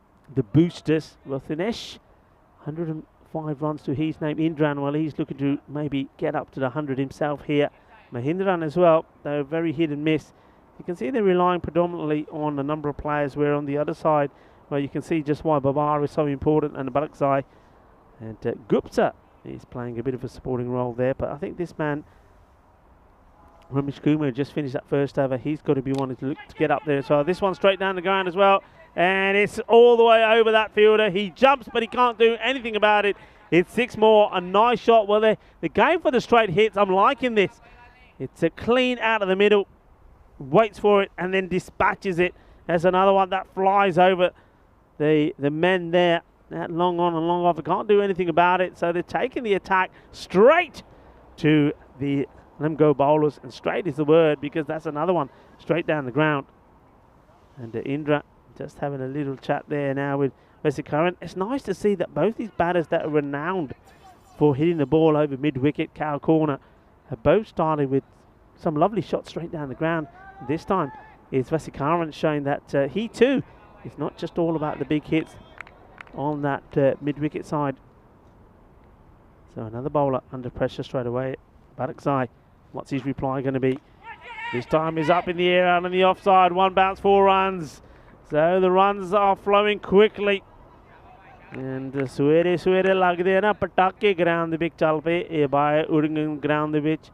boosters. Well, Thinesh, 105 runs to his name. Indran, well, he's looking to maybe get up to the 100 himself here. Mahindran as well, they're very hit and miss. You can see they're relying predominantly on a number of players, where on the other side, well, you can see just why Babar is so important and the Balaksai. And Gupta is playing a bit of a supporting role there. But I think this man, Ramesh Kumar, just finished that first over. He's got to be wanting to look to get up there. So this one straight down the ground as well. And it's all the way over that fielder. He jumps, but he can't do anything about it. It's 6 more. A nice shot. Well, they're going for the straight hits. I'm liking this. It's a clean out of the middle. Waits for it and then dispatches it. There's another one that flies over the men there. That long on and long off. They can't do anything about it. So they're taking the attack straight to the Lemgo bowlers. And straight is the word, because that's another one straight down the ground. And Indra just having a little chat there now with Vesikaran. It's nice to see that both these batters that are renowned for hitting the ball over mid-wicket, cow corner, have both started with some lovely shots straight down the ground. This time is Vesikaran showing that he too is not just all about the big hits on that mid-wicket side. So another bowler under pressure straight away. Badaksai, what's his reply going to be? This time is up in the air, out on the offside. 1 bounce, 4 runs. So the runs are flowing quickly. And Suere lagde na patake ground the big chalpe e by uding ground the which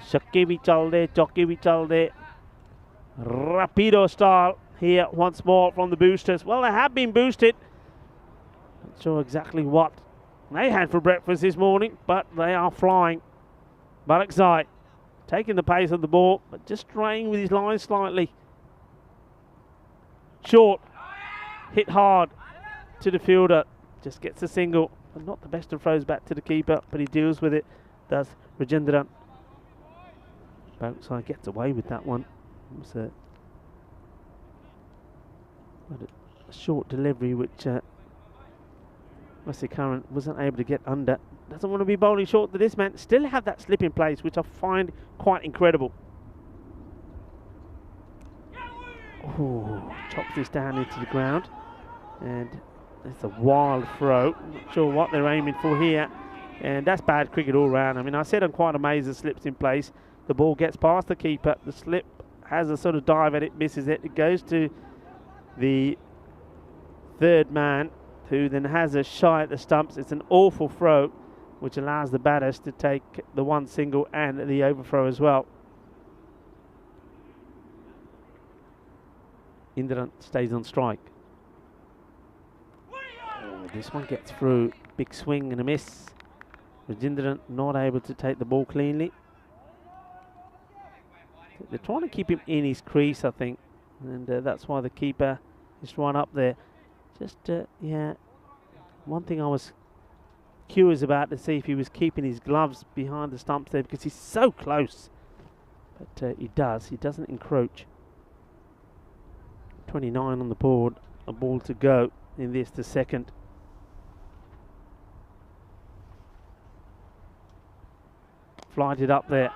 shakke bhi chalde, chokke bhi chalde. Rapido style here once more from the boosters. Well, they have been boosted. Not sure exactly what they had for breakfast this morning, but they are flying. Badaksai taking the pace of the ball, but just straying with his line slightly. Short, hit hard to the fielder, just gets a single, but not the best of throws back to the keeper, but he deals with it, does Rajendran. Badaksai gets away with that one. It was a short delivery, which Wesley Curran wasn't able to get under. Doesn't want to be bowling short to this man. Still have that slip in place, which I find quite incredible. Oh, chops this down into the ground. And it's a wild throw. Not sure what they're aiming for here. And that's bad cricket all round. I mean, I said I'm quite amazed the slip's in place. The ball gets past the keeper. The slip has a sort of dive at it, misses it. It goes to the third man, who then has a shy at the stumps. It's an awful throw, which allows the batters to take the one single and the overthrow as well. Indran stays on strike. Oh, this one gets through. Big swing and a miss. Rajendran not able to take the ball cleanly. They're trying to keep him in his crease, I think, and that's why the keeper is right up there. Just, yeah, one thing I was curious about to see if he was keeping his gloves behind the stumps there, because he's so close. But he doesn't encroach. 29 on the board, a ball to go in this, the second. Flighted up there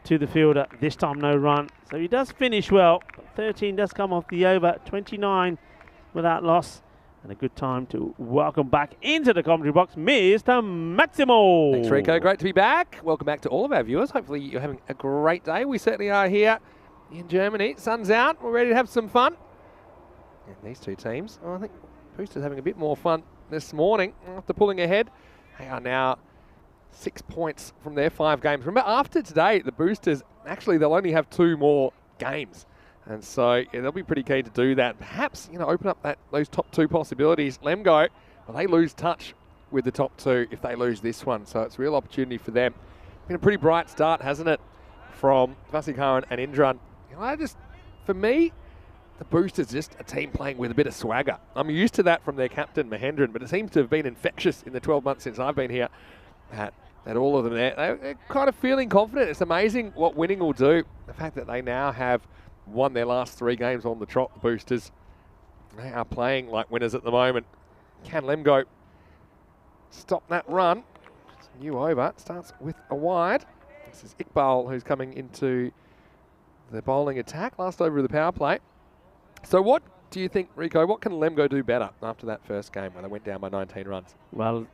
to the fielder. This time no run. So he does finish well. 13 does come off the over. 29 without loss. And a good time to welcome back into the commentary box, Mr. Maximo. Thanks, Rico. Great to be back. Welcome back to all of our viewers. Hopefully you're having a great day. We certainly are here in Germany. Sun's out. We're ready to have some fun. And these two teams, I think Boosters having a bit more fun this morning after pulling ahead. They are now 6 points from their 5 games. Remember, after today, the Boosters, actually, they'll only have 2 more games. And so, yeah, they'll be pretty keen to do that. Perhaps, you know, open up those top 2 possibilities. Lemgo, well, they lose touch with the top 2 if they lose this one. So it's a real opportunity for them. Been a pretty bright start, hasn't it, from Vasikaran and Indran. You know, for me, the Boosters just a team playing with a bit of swagger. I'm used to that from their captain, Mahendran, but it seems to have been infectious in the 12 months since I've been here. That all of them they're kind of feeling confident. It's amazing what winning will do. The fact that they now have won their last 3 games on the trot, the Boosters. They are playing like winners at the moment. Can Lemgo stop that run? It's a new over. It starts with a wide. This is Iqbal who's coming into the bowling attack. Last over of the power play. So what do you think, Rico, what can Lemgo do better after that first game when they went down by 19 runs? Well,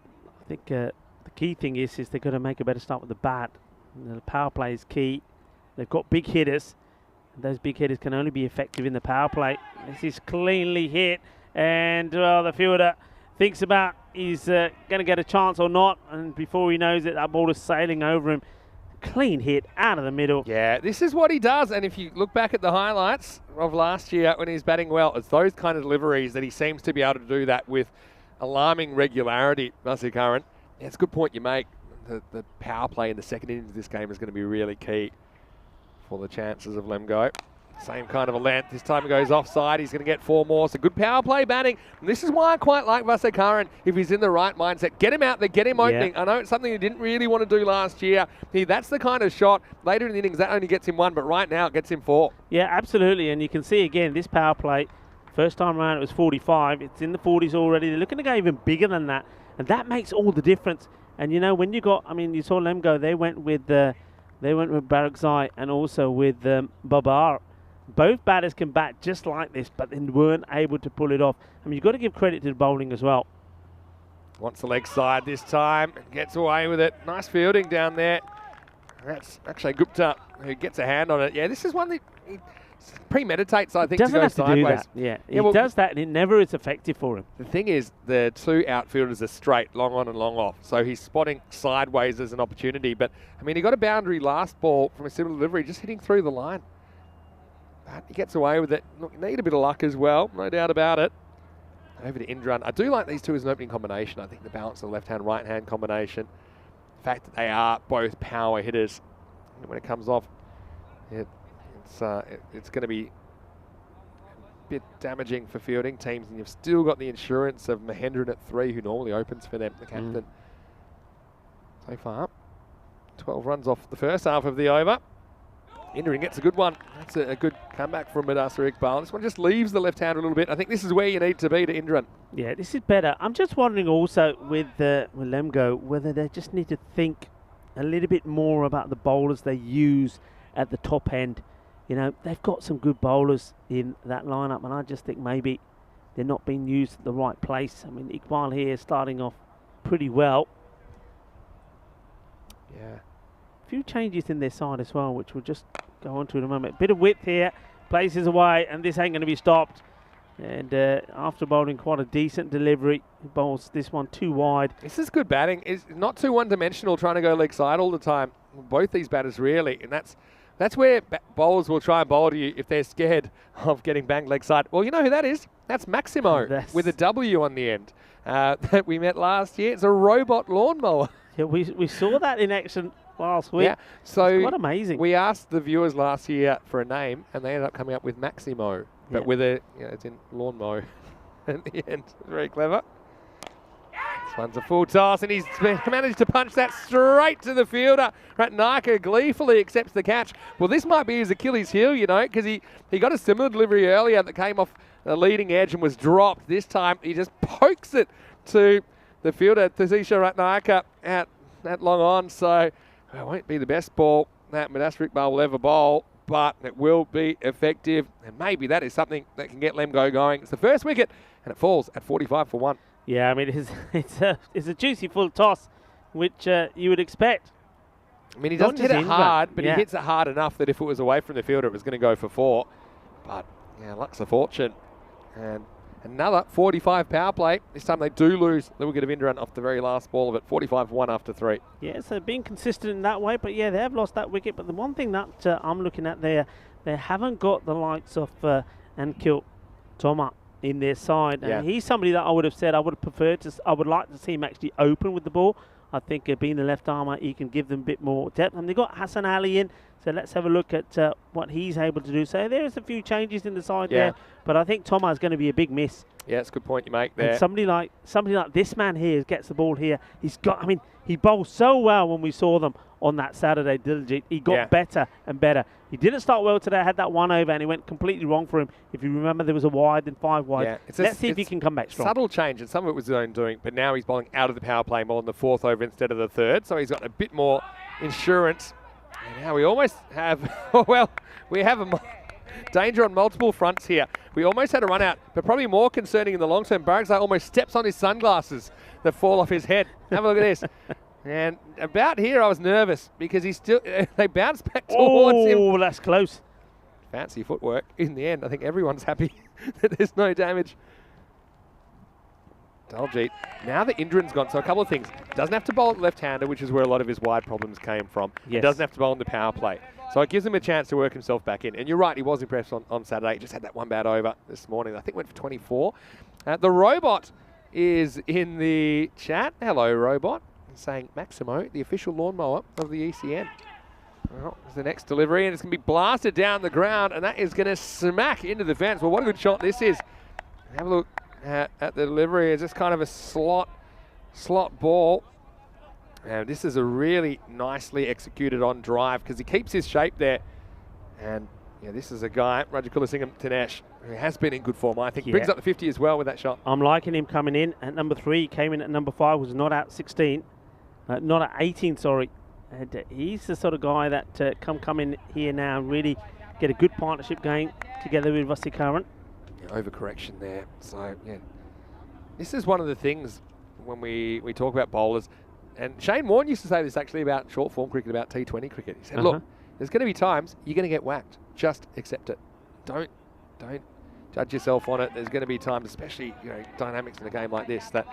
I think the key thing is they've got to make a better start with the bat. And the power play is key. They've got big hitters. And those big hitters can only be effective in the power play. This is cleanly hit. And the fielder thinks about he's going to get a chance or not. And before he knows it, that ball is sailing over him. Clean hit out of the middle. Yeah, this is what he does. And if you look back at the highlights of last year when he's batting well, it's those kind of deliveries that he seems to be able to do that with alarming regularity, Vasikaran. Yeah, it's a good point you make. The power play in the second innings of this game is going to be really key for the chances of Lemgo. Same kind of a length. This time he goes offside. He's going to get 4 more. So good power play batting. And this is why I quite like Vasikaran if he's in the right mindset. Get him out there. Get him opening. Yeah. I know it's something he didn't really want to do last year. That's the kind of shot. Later in the innings, that only gets him 1. But right now, it gets him 4. Yeah, absolutely. And you can see, again, this power play, first time around it was 45. It's in the 40s already. They're looking to go even bigger than that. And that makes all the difference. And, you know, when you got, I mean, you saw Lemgo, they went with Barakzai and also with Babar. Both batters can bat just like this, but they weren't able to pull it off. I mean, you've got to give credit to the bowling as well. Wants the leg side this time, gets away with it. Nice fielding down there. That's actually Gupta who gets a hand on it. Yeah, this is one that he premeditates, I think, to go sideways. Doesn't have to do that. Yeah, he does that, and it never is effective for him. The thing is, the 2 outfielders are straight, long on and long off. So he's spotting sideways as an opportunity. But, I mean, he got a boundary last ball from a similar delivery, just hitting through the line. But he gets away with it. Look, you need a bit of luck as well, no doubt about it. Over to Indran. I do like these two as an opening combination. I think the balance of the left-hand, right-hand combination. The fact that they are both power hitters. And when it comes off, it's going to be a bit damaging for fielding teams. And you've still got the insurance of Mahendran at 3, who normally opens for them, the captain. So far, 12 runs off the first half of the over. Indran gets a good one. That's a good comeback from Mudassar Iqbal. This one just leaves the left hand a little bit. I think this is where you need to be to Indran. Yeah, this is better. I'm just wondering also with Lemgo whether they just need to think a little bit more about the bowlers they use at the top end. You know, they've got some good bowlers in that lineup, and I just think maybe they're not being used at the right place. I mean, Iqbal here is starting off pretty well. Yeah. A few changes in their side as well, which we'll just go on to in a moment. Bit of width here, places away, and this ain't going to be stopped. And after bowling quite a decent delivery, he bowls this one too wide. This is good batting. It's not too one-dimensional, trying to go leg side all the time. Both these batters really, and that's where bowlers will try and bowl to you if they're scared of getting banged leg side. Well, you know who that is? That's Maximo with a W on the end that we met last year. It's a robot lawnmower. Yeah, we saw that in action last week. Yeah, so it's quite amazing. We asked the viewers last year for a name, and they ended up coming up with Maximo, but with a, it's in lawnmower at the end. Very clever. This one's a full toss, and he's managed to punch that straight to the fielder. Ratnaka gleefully accepts the catch. Well, this might be his Achilles heel, you know, because he got a similar delivery earlier that came off the leading edge and was dropped. This time, he just pokes it to the fielder, Tasisha Ratnaka, at long on. So it won't be the best ball that Mudassar Iqbal will ever bowl, but it will be effective. And maybe that is something that can get Lemgo going. It's the first wicket, and it falls at 45 for 1. Yeah, I mean, it's a juicy full toss, which you would expect. I mean, he doesn't hit it hard, but he hits it hard enough that if it was away from the fielder, it was going to go for 4. But, yeah, luck's a fortune. And another 45 power play. This time they do lose the wicket of Indran off the very last ball of it. 45 for 1 after 3. Yeah, so being consistent in that way, but yeah, they have lost that wicket. But the one thing that I'm looking at there, they haven't got the likes of Ankil Toma in their side. And he's somebody that I would have said I would like to see him actually open with the ball. I think being the left armer, he can give them a bit more depth. And they've got Hassan Ali in, so let's have a look at what he's able to do. So there is a few changes in the side there, but I think Toma is going to be a big miss. Yeah, it's a good point you make there. And somebody like this man here gets the ball here. He bowls so well when we saw them on that Saturday, Diljit. He got better and better. He didn't start well today. I had that one over and it went completely wrong for him. If you remember, there was a wide and 5 wide. Yeah, let's see if he can come back strong. Subtle change, and some of it was his own doing, but now he's bowling out of the power play more in the 4th over instead of the 3rd, so he's got a bit more insurance. And now we almost have, we have a danger on multiple fronts here. We almost had a run out, but probably more concerning in the long term. Barakzai almost steps on his sunglasses that fall off his head. Have a look at this. And about here I was nervous because they bounce back towards him. Oh, that's close. Fancy footwork. In the end, I think everyone's happy that there's no damage. Daljit. Now that Indran's gone, so a couple of things. Doesn't have to bowl at left-hander, which is where a lot of his wide problems came from. He doesn't have to bowl in the power play. So it gives him a chance to work himself back in. And you're right, he was impressed on Saturday. He just had that one bad over this morning. I think went for 24. The robot is in the chat. Hello, robot. Saying Maximo, the official lawnmower of the ECN. Well, there's the next delivery, and it's going to be blasted down the ground, and that is going to smack into the fence. Well, what a good shot this is. Have a look at the delivery. It's just kind of a slot ball. And this is a really nicely executed on drive because he keeps his shape there. And this is a guy, Raja Kulasingham Tanesh, who has been in good form. I think brings up the 50 as well with that shot. I'm liking him coming in at number 3. He came in at number 5, was not out 16. Not at 18, sorry. And he's the sort of guy that come in here now and really get a good partnership going together with Vasi Karan. Overcorrection there. So, this is one of the things when we talk about bowlers. And Shane Warne used to say this actually about short form cricket, about T20 cricket. He said, look, there's going to be times you're going to get whacked. Just accept it. Don't judge yourself on it. There's going to be times, especially dynamics in a game like this, that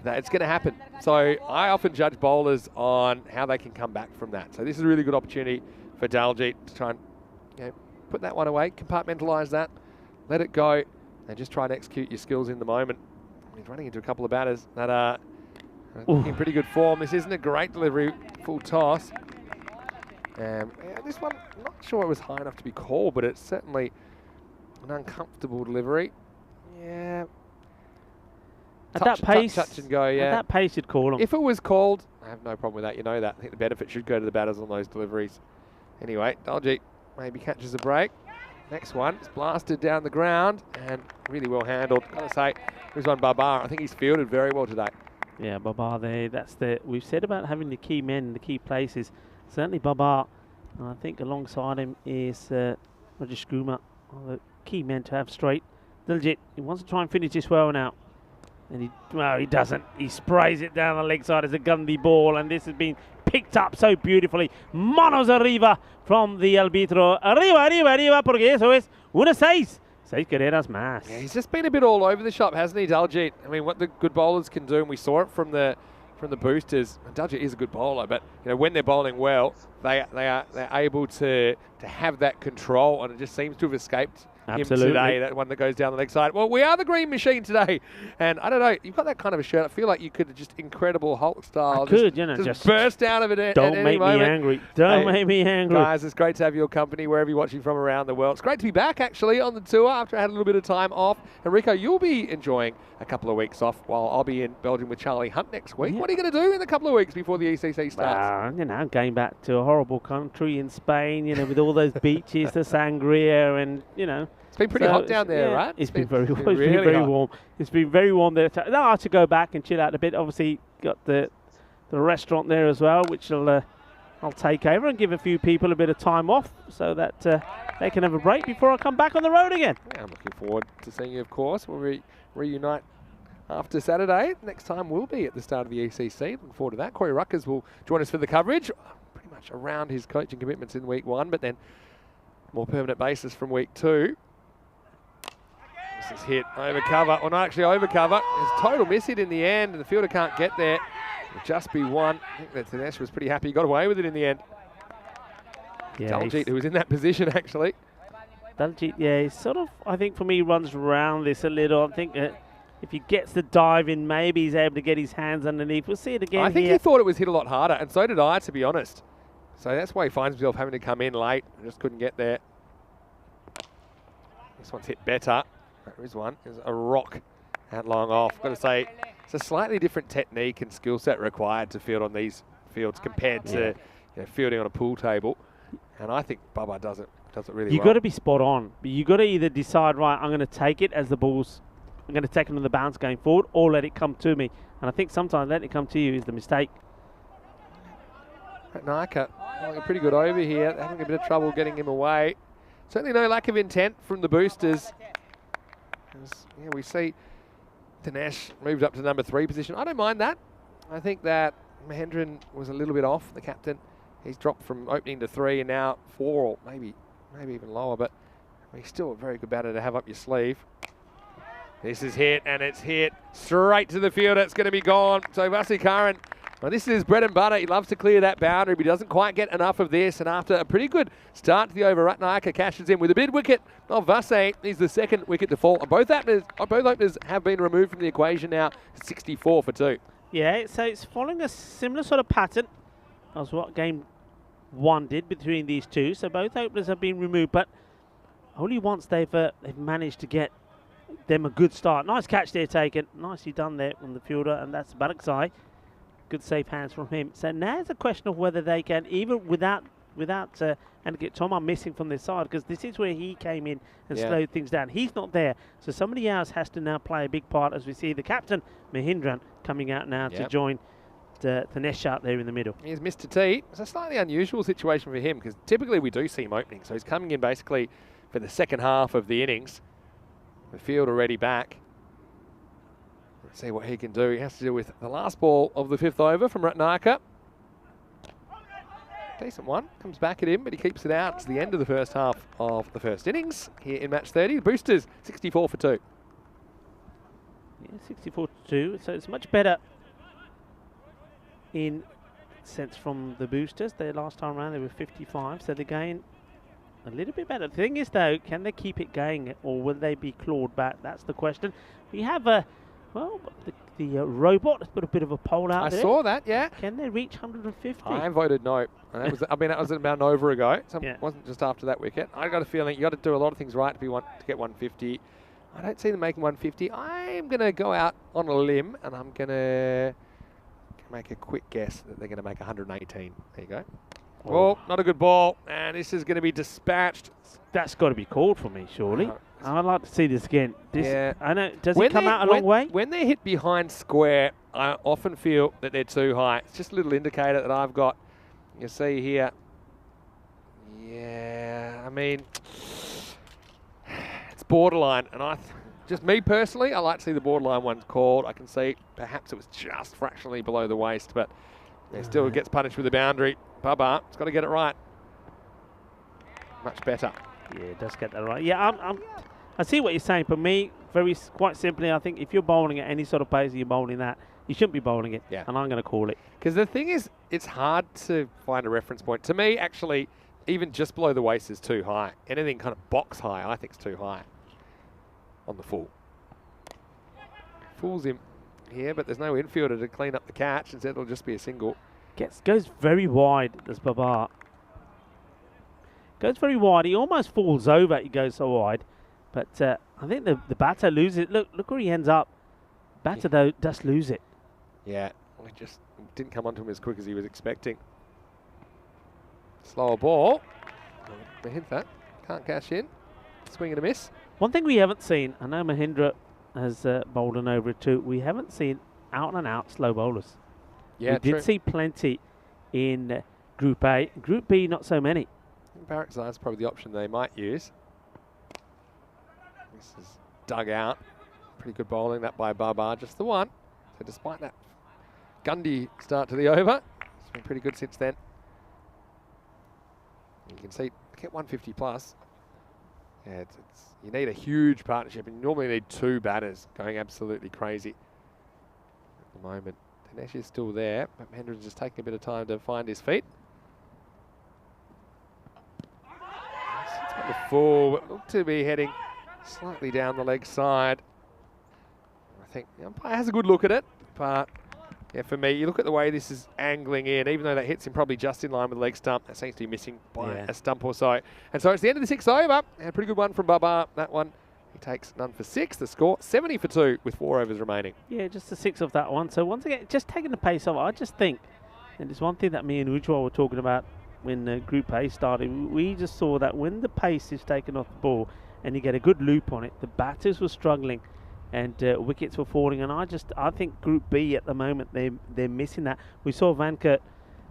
it's going to happen. So I often judge bowlers on how they can come back from that. So this is a really good opportunity for Daljit to try and put that one away, compartmentalise that, let it go, and just try and execute your skills in the moment. He's running into a couple of batters that are in pretty good form. This isn't a great delivery, full toss. This one, I'm not sure it was high enough to be called, but it's certainly an uncomfortable delivery. Yeah. At that pace, touch and go, at that pace, you'd call them. If it was called, I have no problem with that. You know that. I think the benefit should go to the batters on those deliveries. Anyway, Daljit maybe catches a break. Next one is blasted down the ground and really well handled. Gotta say, here's one Babar. I think he's fielded very well today. Yeah, Babar there. We've said about having the key men in the key places. Certainly Babar. And I think alongside him is Roger Skuma, the key men to have straight. Diljit, he wants to try and finish this well now. And he doesn't. He sprays it down the leg side as a Gandhi ball, and this has been picked up so beautifully. Manos arriba from the arbitro. Arriba, porque eso es 1-6. 6 carreras más. Yeah, he's just been a bit all over the shop, hasn't he, Diljit? I mean, what the good bowlers can do, and we saw it from the boosters. Diljit is a good bowler, but when they're bowling well, they're able to have that control, and it just seems to have escaped Absolutely. him today, that one that goes down the leg side. Well, we are the green machine today, and I don't know, you've got that kind of a shirt. I feel like you could just incredible Hulk style. Just burst out of it at any moment. Don't make me angry. Don't make me angry. Guys, it's great to have your company wherever you're watching from around the world. It's great to be back, actually, on the tour after I had a little bit of time off. Enrico, you'll be enjoying a couple of weeks off while I'll be in Belgium with Charlie Hunt next week. Yeah. What are you going to do in a couple of weeks before the ECC starts? Going back to a horrible country in Spain, with all those beaches, the sangria, and, It's been pretty hot down there, right? It's been very warm. It's been very warm there. No, I have to go back and chill out a bit. Obviously, got the restaurant there as well, which I'll take over and give a few people a bit of time off so that they can have a break before I come back on the road again. Yeah, I'm looking forward to seeing you, of course. We'll reunite after Saturday. Next time we'll be at the start of the ECC. Looking forward to that. Corey Ruckers will join us for the coverage, pretty much around his coaching commitments in week 1, but then more permanent basis from week 2. This is hit over cover, or not actually over cover. There's total miss hit in the end, and the fielder can't get there. It'll just be one. I think that Dinesh was pretty happy. He got away with it in the end. Yeah, Diljit, who was in that position, actually. Diljit, yeah, he's sort of, I think for me, runs around this a little. I think if he gets the dive in, maybe he's able to get his hands underneath. We'll see it again. I think he thought it was hit a lot harder, and so did I, to be honest. So that's why he finds himself having to come in late and just couldn't get there. This one's hit better. There is one. There's a rock out long off. Got to say, it's a slightly different technique and skill set required to field on these fields compared to fielding on a pool table. And I think Bubba does it really well. You've got to be spot on. But you've got to either decide, right, I'm going to take it as the ball's, I'm going to take it on the bounce going forward, or let it come to me. And I think sometimes letting it come to you is the mistake. Naka, pretty good over here. Having a bit of trouble getting him away. Certainly no lack of intent from the boosters. Yeah, we see Dinesh moved up to number 3 position. I don't mind that. I think that Mahendran was a little bit off, the captain. He's dropped from opening to 3 and now 4, or maybe even lower, but he's still a very good batter to have up your sleeve. This is hit, and it's hit straight to the field. It's going to be gone. So Vasikaran, well, this is his bread and butter. He loves to clear that boundary, but he doesn't quite get enough of this. And after a pretty good start to the over, Ratnayaka cashes in with a bid wicket of Vase. He's the second wicket to fall. Both openers have been removed from the equation now. 64 for 2. Yeah, so it's following a similar sort of pattern as what game 1 did between these two. So both openers have been removed, but only once they've managed to get them a good start. Nice catch there taken. Nicely done there from the fielder, and that's Baraksai. Good safe hands from him. So now it's a question of whether they can, even without and get Toma missing from their side, because this is where he came in and slowed things down. He's not there, so somebody else has to now play a big part, as we see the captain Mahindran coming out now to join the Nesh out there in the middle. Here's Mr. T. It's a slightly unusual situation for him, because typically we do see him opening, so he's coming in basically for the second half of the innings. The field already back. Let's see what he can do. He has to deal with the last ball of the 5th over from Ratnayaka. Decent one. Comes back at him, but he keeps it out. It's the end of the first half of the first innings here in match 30. The Boosters, 64 for 2. Yeah, 64 for 2. So it's much better in sense from the Boosters. Their last time around, they were 55. So they're going a little bit better. The thing is, though, can they keep it going, or will they be clawed back? That's the question. We have a... Well, the robot has put a bit of a poll out there. I saw that, yeah. Can they reach 150? I voted no. And that was about an over ago. So it wasn't just after that wicket. I got a feeling you got to do a lot of things right to get 150. I don't see them making 150. I'm going to go out on a limb, and I'm going to make a quick guess that they're going to make 118. There you go. Oh, not a good ball. And this is going to be dispatched. That's got to be called for me, surely. I'd like to see this again. Yeah. I know. Does it come out a long way? When they're hit behind square, I often feel that they're too high. It's just a little indicator that I've got. You see here. Yeah, I mean, it's borderline. And just me personally, I like to see the borderline ones called. I can see perhaps it was just fractionally below the waist, but it still gets punished with the boundary. Baba, it's got to get it right. Much better. Yeah, it does get that right. Yeah, I see what you're saying. For me, quite simply, I think if you're bowling at any sort of pace and you're bowling that, you shouldn't be bowling it. Yeah. And I'm going to call it. Because the thing is, it's hard to find a reference point. To me, actually, even just below the waist is too high. Anything kind of box high, I think is too high on the full. Fools him here, but there's no infielder to clean up the catch. Instead, it'll just be a single. Goes very wide, this Baba. Goes very wide. He almost falls over. He goes so wide. But I think the batter loses it. Look where he ends up. Batter, though, does lose it. Yeah, it just didn't come onto him as quick as he was expecting. Slower ball. Mahindra can't cash in. Swing and a miss. One thing we haven't seen, I know Mahindra has bowled an over it too, we haven't seen out-and-out slow bowlers. Yeah, we did see plenty in Group A. Group B, not so many. Barrack's probably the option they might use. This is dug out. Pretty good bowling, that by Baba, just the one. So despite that Gundy start to the over, it's been pretty good since then. You can see, get 150 plus. Yeah, you need a huge partnership, and you normally need two batters going absolutely crazy. At the moment, Dinesh is still there, but Mahendra's just taking a bit of time to find his feet. It's got the full, but look to be heading slightly down the leg side. I think the umpire has a good look at it, but yeah, for me, you look at the way this is angling in, even though that hits him probably just in line with the leg stump, that seems to be missing by a stump or so. And so it's the end of the sixth over, and a pretty good one from Baba. That one, he takes none for six. The score, 70 for 2 with 4 overs remaining. Yeah, just the 6 of that one. So once again, just taking the pace off, I just think, and it's one thing that me and Ujjwal were talking about when Group A started, we just saw that when the pace is taken off the ball and you get a good loop on it, the batters were struggling and wickets were falling, and I think Group B at the moment, they're missing that. We saw Vankert,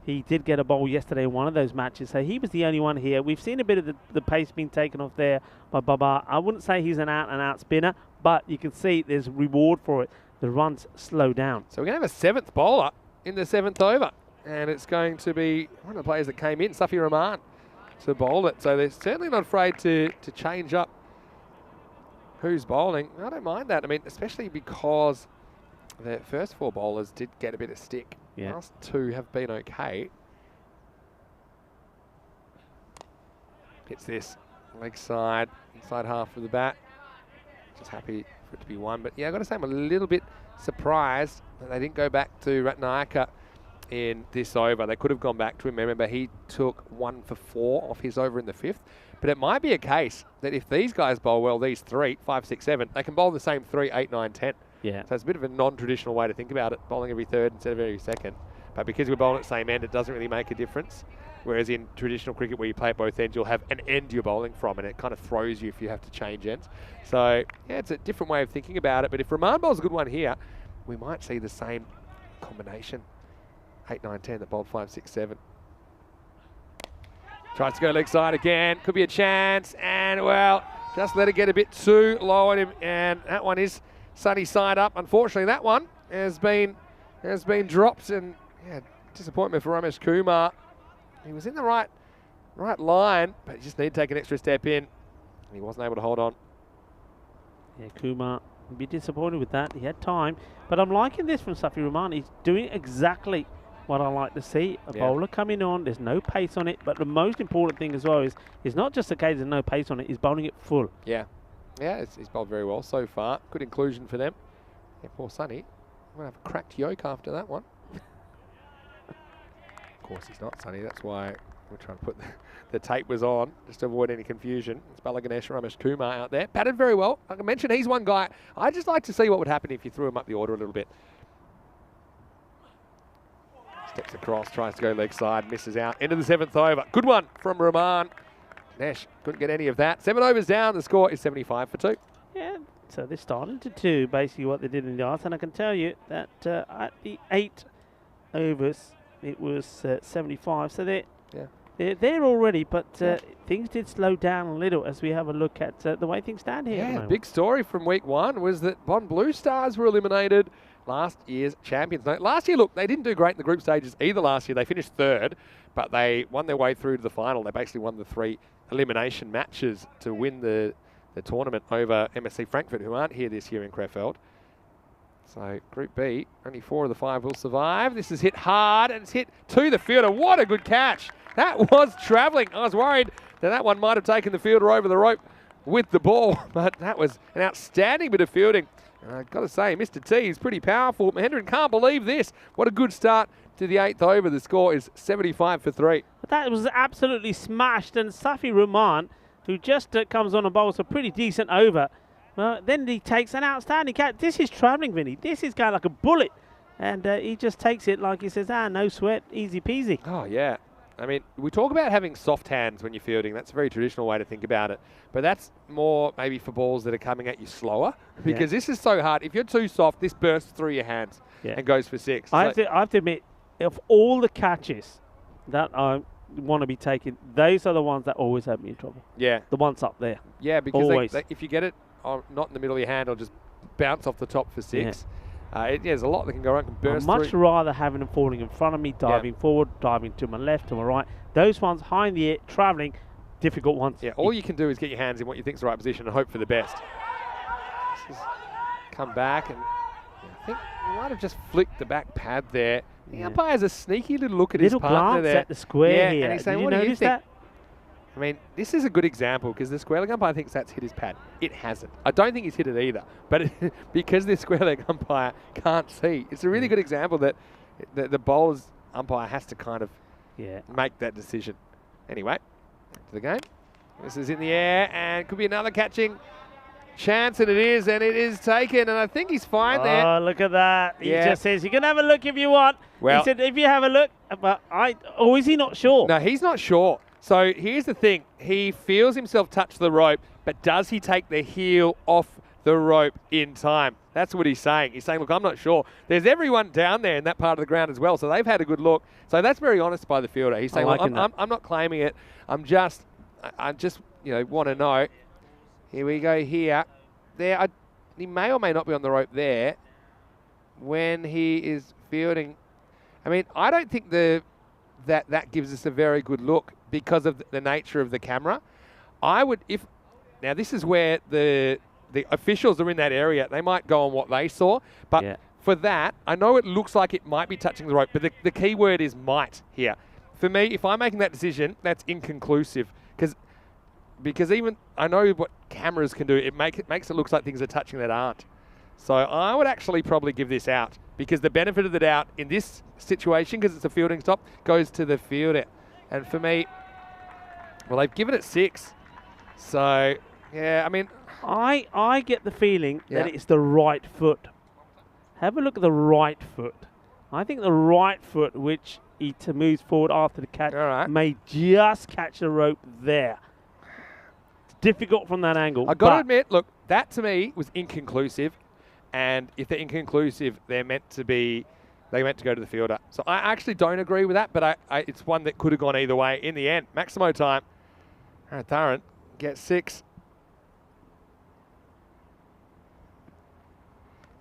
he did get a bowl yesterday in one of those matches, so he was the only one here. We've seen a bit of the pace being taken off there by Baba. I wouldn't say he's an out-and-out spinner, but you can see there's reward for it. The runs slow down. So we're going to have a 7th bowler in the 7th over, and it's going to be one of the players that came in, Safi Rahman, to bowl it. So they're certainly not afraid to change up who's bowling. I don't mind that. I mean, especially because the first 4 bowlers did get a bit of stick. Yeah. The last 2 have been okay. Hits this leg side, inside half of the bat. Just happy for it to be 1. But yeah, I've got to say I'm a little bit surprised that they didn't go back to Ratnayaka in this over. They could have gone back to him. Remember, he took 1 for 4 off his over in the 5th. But it might be a case that if these guys bowl well, these 3, 5, 6, 7, they can bowl the same 3, 8, 9, 10. Yeah. So it's a bit of a non-traditional way to think about it, bowling every 3rd instead of every 2nd. But because we're bowling at the same end, it doesn't really make a difference. Whereas in traditional cricket where you play at both ends, you'll have an end you're bowling from, and it kind of throws you if you have to change ends. So yeah, it's a different way of thinking about it. But if Rahman bowls a good one here, we might see the same combination. 8, 9, 10 that bowled 5, 6, 7. Tries to go leg side again. Could be a chance. And, well, just let it get a bit too low on him. And that one is sunny side up. Unfortunately, that one has been dropped. And, yeah, disappointment for Ramesh Kumar. He was in the right line, but he just needed to take an extra step in. And he wasn't able to hold on. Yeah, Kumar would be disappointed with that. He had time. But I'm liking this from Safi Rahman. He's doing exactly what I like to see. A bowler coming on, there's no pace on it, but the most important thing as well is not just the case there's no pace on it, he's bowling it full. Yeah, he's bowled very well so far. Good inclusion for them. Yeah, poor Sonny. I'm going to have a cracked yoke after that one. Of course he's not Sonny, that's why we're trying to put the tape was on, just to avoid any confusion. It's Balaganesh Ramesh Kumar out there. Batted very well. Like I mentioned, he's one guy. I'd just like to see what would happen if you threw him up the order a little bit. Steps across, tries to go leg side, misses out. Into the 7th over. Good one from Rahman. Nesh couldn't get any of that. 7 overs down. The score is 75 for 2. Yeah, so they're starting to do basically what they did in the arts. And I can tell you that at the 8 overs, it was 75. So they're there already, but things did slow down a little as we have a look at the way things stand here. Yeah, big story from week 1 was that Bond Blue Stars were eliminated, last year's champions. Now, last year, look, they didn't do great in the group stages either last year. They finished 3rd, but they won their way through to the final. They basically won the 3 elimination matches to win the tournament over MSC Frankfurt, who aren't here this year in Krefeld. So Group B, only 4 of the 5 will survive. This is hit hard, and it's hit to the fielder. What a good catch. That was travelling. I was worried that one might have taken the fielder over the rope with the ball, but that was an outstanding bit of fielding. I've got to say, Mr. T is pretty powerful. Mahendran can't believe this. What a good start to the 8th over. The score is 75 for 3. That was absolutely smashed, and Safi Rahman, who just comes on and bowls a pretty decent over, well, then he takes an outstanding catch. This is travelling, Vinny. This is going like a bullet, and he just takes it like he says, no sweat, easy peasy. Oh, yeah. I mean, we talk about having soft hands when you're fielding. That's a very traditional way to think about it. But that's more maybe for balls that are coming at you slower, because this is so hard. If you're too soft, this bursts through your hands and goes for 6. I have to admit, of all the catches that I want to be taking, those are the ones that always have me in trouble. Yeah. The ones up there. Yeah, because if you get it not in the middle of your hand, it'll just bounce off the top for 6. There's a lot that can go wrong. Can burst I'd much rather having them falling in front of me, diving forward, diving to my left, to my right. Those ones high in the air, travelling, difficult ones. Yeah, all you can do is get your hands in what you think is the right position and hope for the best. Come back, and I think he might have just flicked the back pad there. The umpire has a sneaky little look at his partner there. At the square here. And he's saying, Did what you do you notice think? that? I mean, this is a good example because the square leg umpire thinks that's hit his pad. It hasn't. I don't think he's hit it either. But because the square leg umpire can't see, it's a really good example that the bowler's umpire has to kind of make that decision. Anyway, to the game. This is in the air and could be another catching chance, and it is taken, and I think he's fine there. Oh, look at that. He just says, you can have a look if you want. Well, he said, if you have a look, but is he not sure? No, he's not sure. So here's the thing. He feels himself touch the rope, but does he take the heel off the rope in time? That's what he's saying. He's saying, look, I'm not sure. There's everyone down there in that part of the ground as well, so they've had a good look. So that's very honest by the fielder. He's saying, look, I'm not claiming it. I just want to know. Here we go here. There, he may or may not be on the rope there when he is fielding. I mean, I don't think that gives us a very good look because of the nature of the camera. Now this is where the officials are in that area. They might go on what they saw, but for that, I know it looks like it might be touching the rope, but the key word is might here. For me, if I'm making that decision, that's inconclusive because even I know what cameras can do. It makes it look like things are touching that aren't. So I would actually probably give this out because the benefit of the doubt in this situation, because it's a fielding stop, goes to the fielder. And for me, well, they've given it 6. So, yeah, I mean... I get the feeling that it's the right foot. Have a look at the right foot. I think the right foot, which he moves forward after the catch, may just catch the rope there. It's difficult from that angle. I've got to admit, look, that to me was inconclusive. And if they're inconclusive, they meant to go to the fielder. So I actually don't agree with that, but it's one that could have gone either way in the end. Maximo time. Tharan gets 6.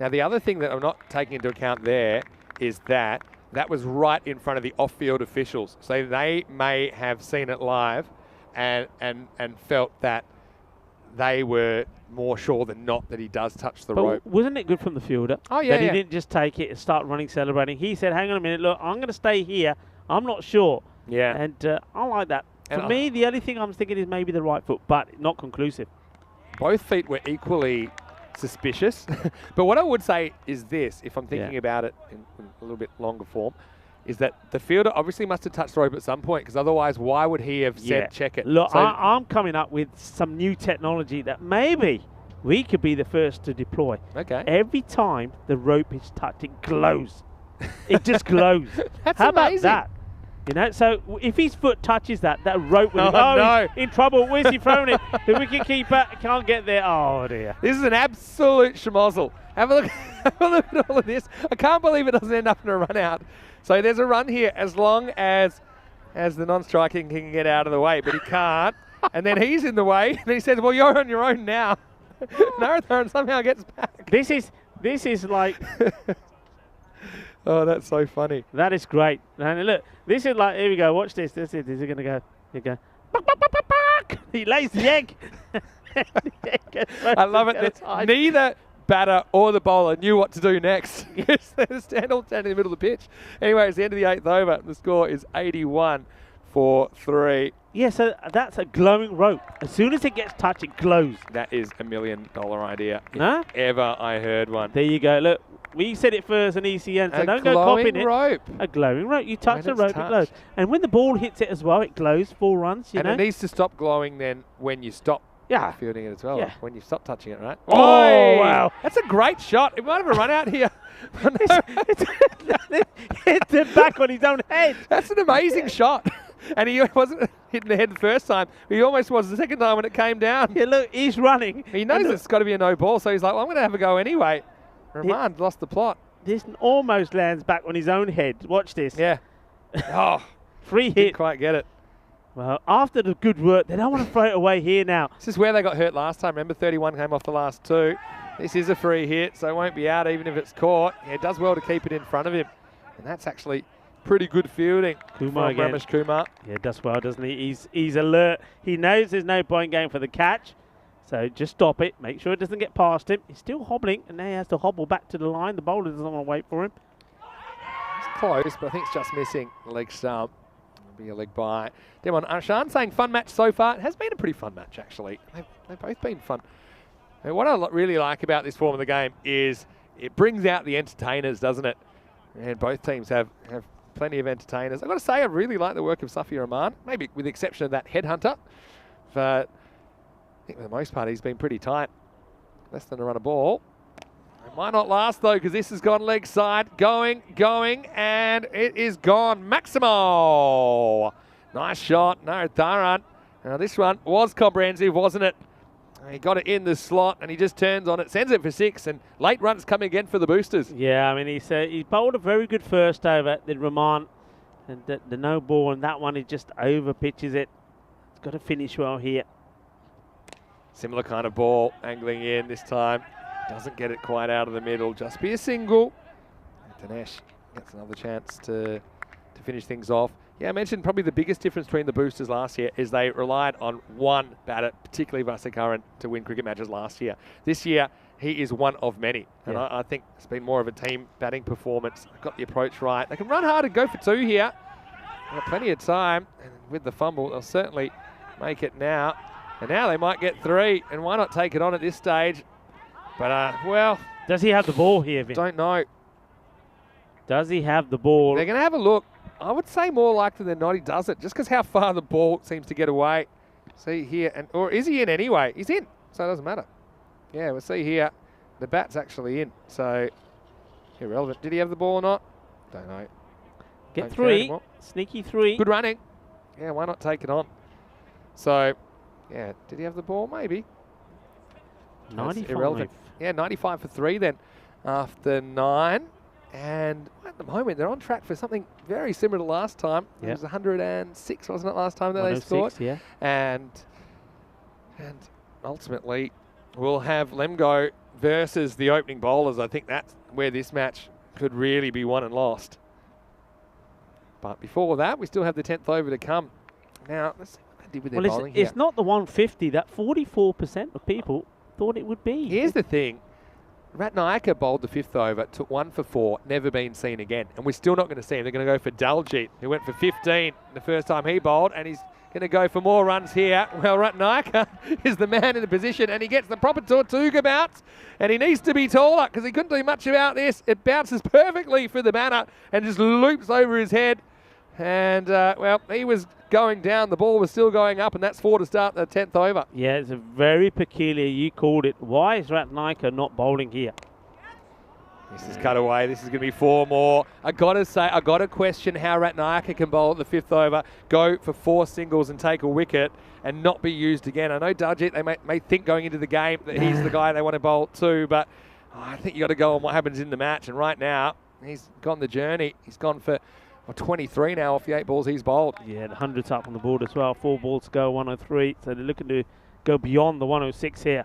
Now, the other thing that I'm not taking into account there is that was right in front of the off-field officials. So they may have seen it live and felt that they were more sure than not that he does touch the rope. Wasn't it good from the fielder? Oh, yeah. That he didn't just take it and start running, celebrating. He said, hang on a minute, look, I'm going to stay here. I'm not sure. Yeah. And I like that. For me, the only thing I'm thinking is maybe the right foot, but not conclusive. Both feet were equally suspicious. But what I would say is this, if I'm thinking about it in a little bit longer form, is that the fielder obviously must have touched the rope at some point, because otherwise why would he have said check it? Look, I'm coming up with some new technology that maybe we could be the first to deploy. Okay. Every time the rope is touched, it glows. It just glows. That's How amazing. about that? You know, so if his foot touches that rope will no. he's in trouble. Where's he throwing it? The wicketkeeper can't get there. Oh dear. This is an absolute schmozzle. Have a look, have a look at all of this. I can't believe it doesn't end up in a run out. So there's a run here as long as the non-striking can get out of the way, but he can't. And then he's in the way, and he says, well, you're on your own now. Naratharan somehow gets back. This is like Oh, that's so funny. that is great. And look, this is like, here we go. Watch this. This is going to go. Here we go. Buck, buck, buck, buck, buck. He lays the egg. I love it that neither batter or the bowler knew what to do next. They stand in the middle of the pitch. Anyway, it's the end of the 8th over. The score is 81 for 3. Yeah, so that's a glowing rope. As soon as it gets touched, it glows. That is $1 million idea. No? If ever I heard one. There you go. Look, we said it first on ECN, so A don't go copying it. rope. A glowing rope. You touch the When rope, it's it glows. touched. And when the ball hits it as well, it glows. 4 runs, you And know. it needs to stop glowing then when you stop Yeah. fielding it as well. Yeah. When you stop touching it, right? Oh, Oi! wow. That's a great shot. It might have a run out here. Hit the back on his own head. That's an amazing shot. And he wasn't hitting the head the first time. He almost was the second time when it came down. Yeah, look, he's running. He knows it's got to be a no ball, so he's like, well, I'm going to have a go anyway. Rahman lost the plot. This almost lands back on his own head. Watch this. Yeah. Oh, Free didn't hit. quite get it. Well, after the good work, they don't want to throw it away here now. This is where they got hurt last time. Remember, 31 came off the last 2. This is a free hit, so it won't be out even if it's caught. Yeah, it does well to keep it in front of him. And that's actually pretty good fielding Kumar from again. Ramesh Kumar. Yeah, does well, doesn't he? He's alert. He knows there's no point going for the catch. So just stop it. Make sure it doesn't get past him. He's still hobbling, and now he has to hobble back to the line. The bowler doesn't want to wait for him. It's close, but I think it's just missing the leg stump. It'll be a leg by Demon Arshan saying fun match so far. It has been a pretty fun match, actually. They've both been fun. And what I really like about this form of the game is it brings out the entertainers, doesn't it? And both teams have plenty of entertainers. I've got to say, I really like the work of Safi Rahman, maybe with the exception of that headhunter. But I think for the most part, he's been pretty tight. Less than a run of ball. It might not last, though, because this has gone leg side. Going, and it is gone. Maximo. Nice shot. Naratharan. Now, this one was comprehensive, wasn't it? He got it in the slot, and he just turns on it, sends it for 6, and late runs coming again for the Boosters. Yeah, I mean, he bowled a very good first over, the Rahman, and the no ball, and that one, he just over pitches it. It's got to finish well here. Similar kind of ball, angling in this time. Doesn't get it quite out of the middle, just be a single. And Dinesh gets another chance to finish things off. Yeah, I mentioned probably the biggest difference between the Boosters last year is they relied on one batter, particularly Vasakaran, to win cricket matches last year. This year, he is one of many. And Yeah. I think it's been more of a team batting performance. Got the approach right. They can run hard and go for 2 here. They've got plenty of time. And with the fumble, they'll certainly make it now. And now they might get 3. And why not take it on at this stage? But, well, Does he have the ball here, Vin? don't know. Does he have the ball? They're going to have a look. I would say more likely than not he doesn't, just because how far the ball seems to get away. See here, or is he in anyway? He's in, so it doesn't matter. Yeah, we'll see here. The bat's actually in, so irrelevant. Did he have the ball or not? Don't know. Get Don't care 3. anymore. Sneaky 3. Good running. Yeah, why not take it on? So, yeah, did he have the ball? Maybe. That's 95. irrelevant. Yeah, 95 for 3 then after 9. And at the moment, they're on track for something very similar to last time. It Yep. was 106, wasn't it, last time that they 106, scored? yeah. And ultimately, we'll have Lemgo versus the opening bowlers. I think that's where this match could really be won and lost. But before that, we still have the 10th over to come. Now, let's see what they did with their Well, bowling it's here. not the 150 that 44% of people thought it would be. Here's the thing. Ratnayaka bowled the 5th over, took 1 for 4, never been seen again. And we're still not going to see him. They're going to go for Daljit, who went for 15 the first time he bowled, and he's going to go for more runs here. Well, Ratnayaka is the man in the position, and he gets the proper Tortuga bounce, and he needs to be taller because he couldn't do much about this. It bounces perfectly for the banner and just loops over his head. And, well, he was going down. The ball was still going up, and that's 4 to start the 10th over. Yeah, it's a very peculiar, you called it. Why is Ratnayaka not bowling here? This is cut away. This is going to be 4 more. I got to question how Ratnayaka can bowl at the 5th over, go for 4 singles and take a wicket and not be used again. I know Daljit, they may think going into the game that he's the guy they want to bowl to, but I think you got to go on what happens in the match. And right now, he's gone the journey. He's gone for 23 now off the 8 balls he's bowled. Yeah, the 100's up on the board as well. 4 balls to go, 103. So they're looking to go beyond the 106 here.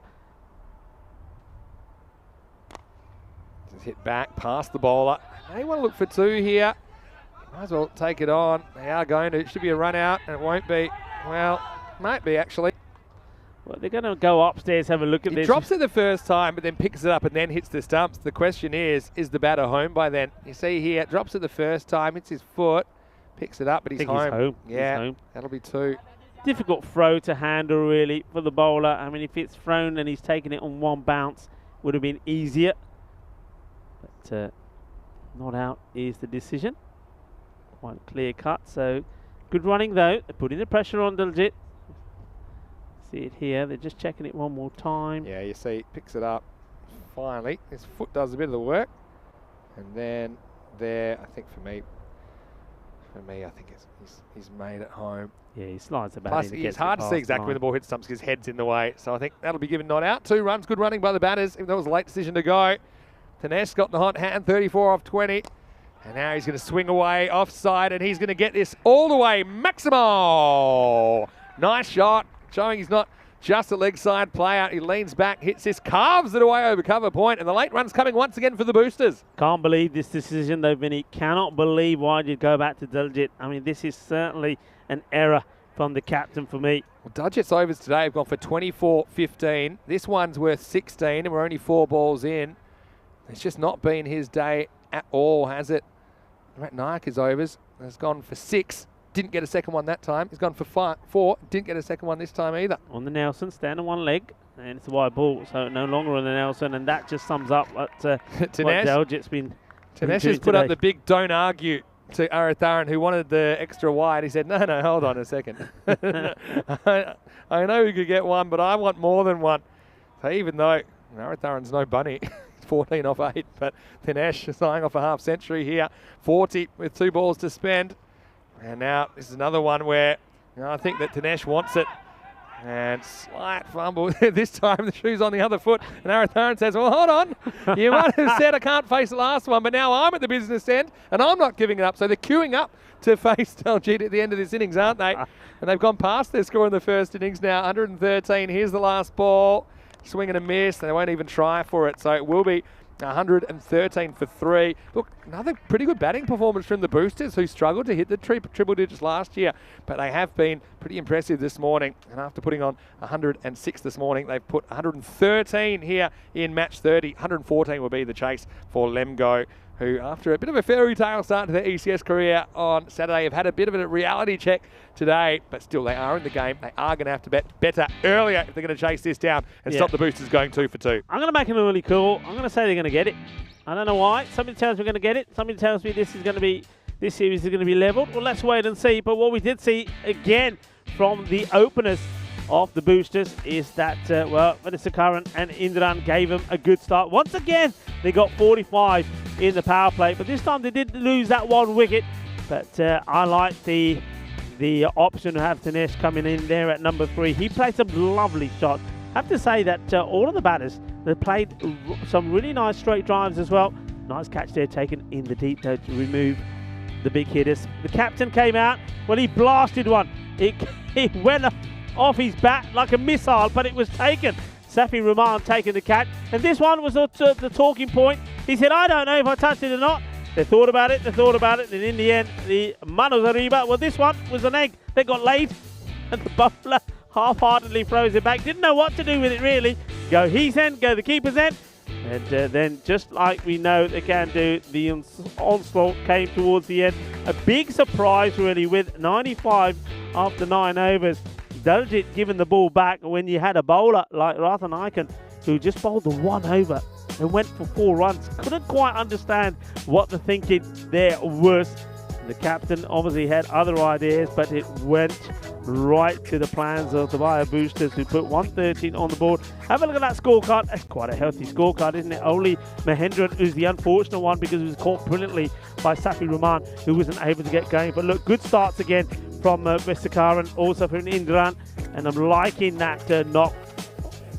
Just hit back past the bowler. They want to look for 2 here. Might as well take it on. They are going to. It should be a run out, and it won't be. Well, might be actually. Well, they're going to go upstairs, have a look at this. He drops it the first time, but then picks it up and then hits the stumps. The question is the batter home by then? You see here, drops it the first time, hits his foot, picks it up, but he's home. He's home. Yeah, he's home. That'll be 2. Difficult throw to handle, really, for the bowler. I mean, if it's thrown and he's taken it on 1 bounce, would have been easier. But not out is the decision. Quite clear cut. So good running, though. They're putting the pressure on Daljit. See it here. They're just checking it one more time. Yeah, you see, picks it up. Finally, his foot does a bit of the work. And then there, I think for me, I think he's made it home. Yeah, he slides the bat. Plus, it's hard to see exactly when the ball hits stumps because his head's in the way. So I think that'll be given not out. 2 runs, good running by the batters. Even though it was a late decision to go. Tanesh got the hot hand, 34 off 20. And now he's going to swing away offside, and he's going to get this all the way. Maximo! Nice shot, showing he's not just a leg side player. He leans back, hits this, carves it away over cover point, and the late run's coming once again for the Boosters. Can't believe this decision, though, Vinny. Cannot believe why you'd go back to Daljit. I mean, this is certainly an error from the captain for me. Well, Daljit's overs today have gone for 24-15. This one's worth 16, and we're only 4 balls in. It's just not been his day at all, has it? Ratnayaka's overs has gone for 6. Didn't get a second one that time. He's gone for 4. Didn't get a second one this time either. On the Nelson, stand on 1 leg. And it's a wide ball, so no longer on the Nelson. And that just sums up what Daljit's been Tanesh has put up the big don't argue to Aratharan, who wanted the extra wide. He said, no, hold on a second. I know we could get 1, but I want more than 1. So even though Aratharan's no bunny, 14 off 8, but Tanesh is eyeing off a half century here. 40 with 2 balls to spend. And now this is another one where I think that Tanesh wants it. And slight fumble. This time the shoe's on the other foot. And Aratharan says, well, hold on. You might have said I can't face the last one, but now I'm at the business end and I'm not giving it up. So they're queuing up to face Daljit at the end of this innings, aren't they? And they've gone past their score in the first innings now. 113. Here's the last ball. Swing and a miss. They won't even try for it. So it will be 113 for 3. Look, another pretty good batting performance from the Boosters, who struggled to hit the triple digits last year, but they have been pretty impressive this morning. And after putting on 106 this morning, they've put 113 here in match 30. 114 will be the chase for Lemgo, who after a bit of a fairy tale start to their ECS career on Saturday have had a bit of a reality check today, but still they are in the game. They are going to have to bet better earlier if they're going to chase this down and stop the Boosters going 2 for 2. I'm going to make an early call. I'm going to say they're going to get it. I don't know why. Somebody tells me we're going to get it. Somebody tells me this series is going to be leveled. Well, let's wait and see. But what we did see again from the openers of the Boosters is that, Vanessa Curran and Indran gave them a good start. Once again, they got 45 in the power play, but this time they did lose that 1 wicket. But I like the option to have Tanesh coming in there at number 3. He played some lovely shots. I have to say that all of the batters, they played some really nice straight drives as well. Nice catch there taken in the deep though to remove the big hitters. The captain came out. Well, he blasted one. It went off his bat like a missile, but it was taken. Safi Rahman taking the catch. And this one was the talking point. He said, I don't know if I touched it or not. They thought about it, and in the end, the Manos Arriba, well, this one was an egg that got laid, and the bowler half-heartedly throws it back. Didn't know what to do with it, really. Go his end, go the keeper's end. And then, just like we know they can do, the onslaught came towards the end. A big surprise, really, with 95 after 9 overs. Daljit giving the ball back when you had a bowler like Ratnayaka, who just bowled the 1 over and went for 4 runs. Couldn't quite understand what the thinking there was. The captain obviously had other ideas, but it went right to the plans of the Bio Boosters, who put 113 on the board. Have a look at that scorecard. That's quite a healthy scorecard, isn't it? Only Mahendran, who's the unfortunate one because he was caught brilliantly by Safi Rahman, who wasn't able to get going. But look, good starts again from Mr. Karan, also from Indran, and I'm liking that knock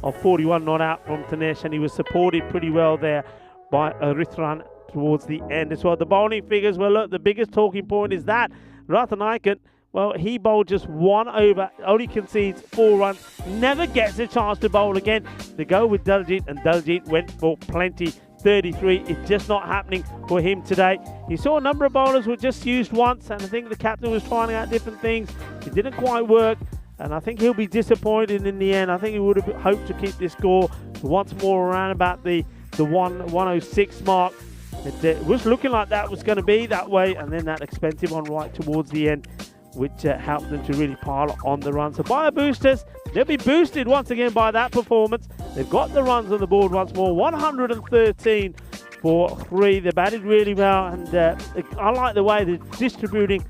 of 41 not out from Tanesh, and he was supported pretty well there by Rithran towards the end as well. The bowling figures, well, look, the biggest talking point is that Rathanaikan, well, he bowled just 1 over, only concedes 4 runs, never gets a chance to bowl again. They go with Daljit, and Daljit went for plenty, 33. It's just not happening for him today. He saw a number of bowlers were just used once, and I think the captain was trying out different things. It didn't quite work, and I think he'll be disappointed in the end. I think he would have hoped to keep this score once more around about the 106 mark. It was looking like that was going to be that way, and then that expensive one right towards the end, which helped them to really pile on the runs. So Bio Boosters, they'll be boosted once again by that performance. They've got the runs on the board once more, 113 for 3. They batted really well, and I like the way they're distributing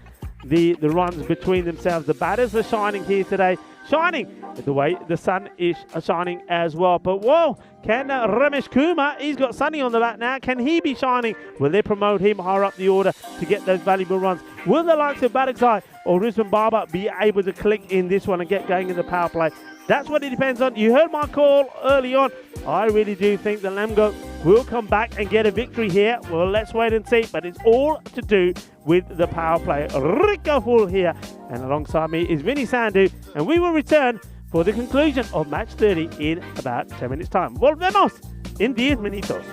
the runs between themselves. The batters are shining here today, shining the way the sun is shining as well. But whoa, can Ramesh Kumar, he's got Sunny on the bat now, can he be shining? Will they promote him higher up the order to get those valuable runs? Will the likes of Badaksai or Rizwan Baba be able to click in this one and get going in the power play? That's what it depends on. You heard my call early on. I really do think the Lemgo will come back and get a victory here. Well, let's wait and see. But it's all to do with the power play. Rico Full here. And alongside me is Vinny Sandhu. And we will return for the conclusion of match 30 in about 10 minutes' time. Volvemos in 10 minutos.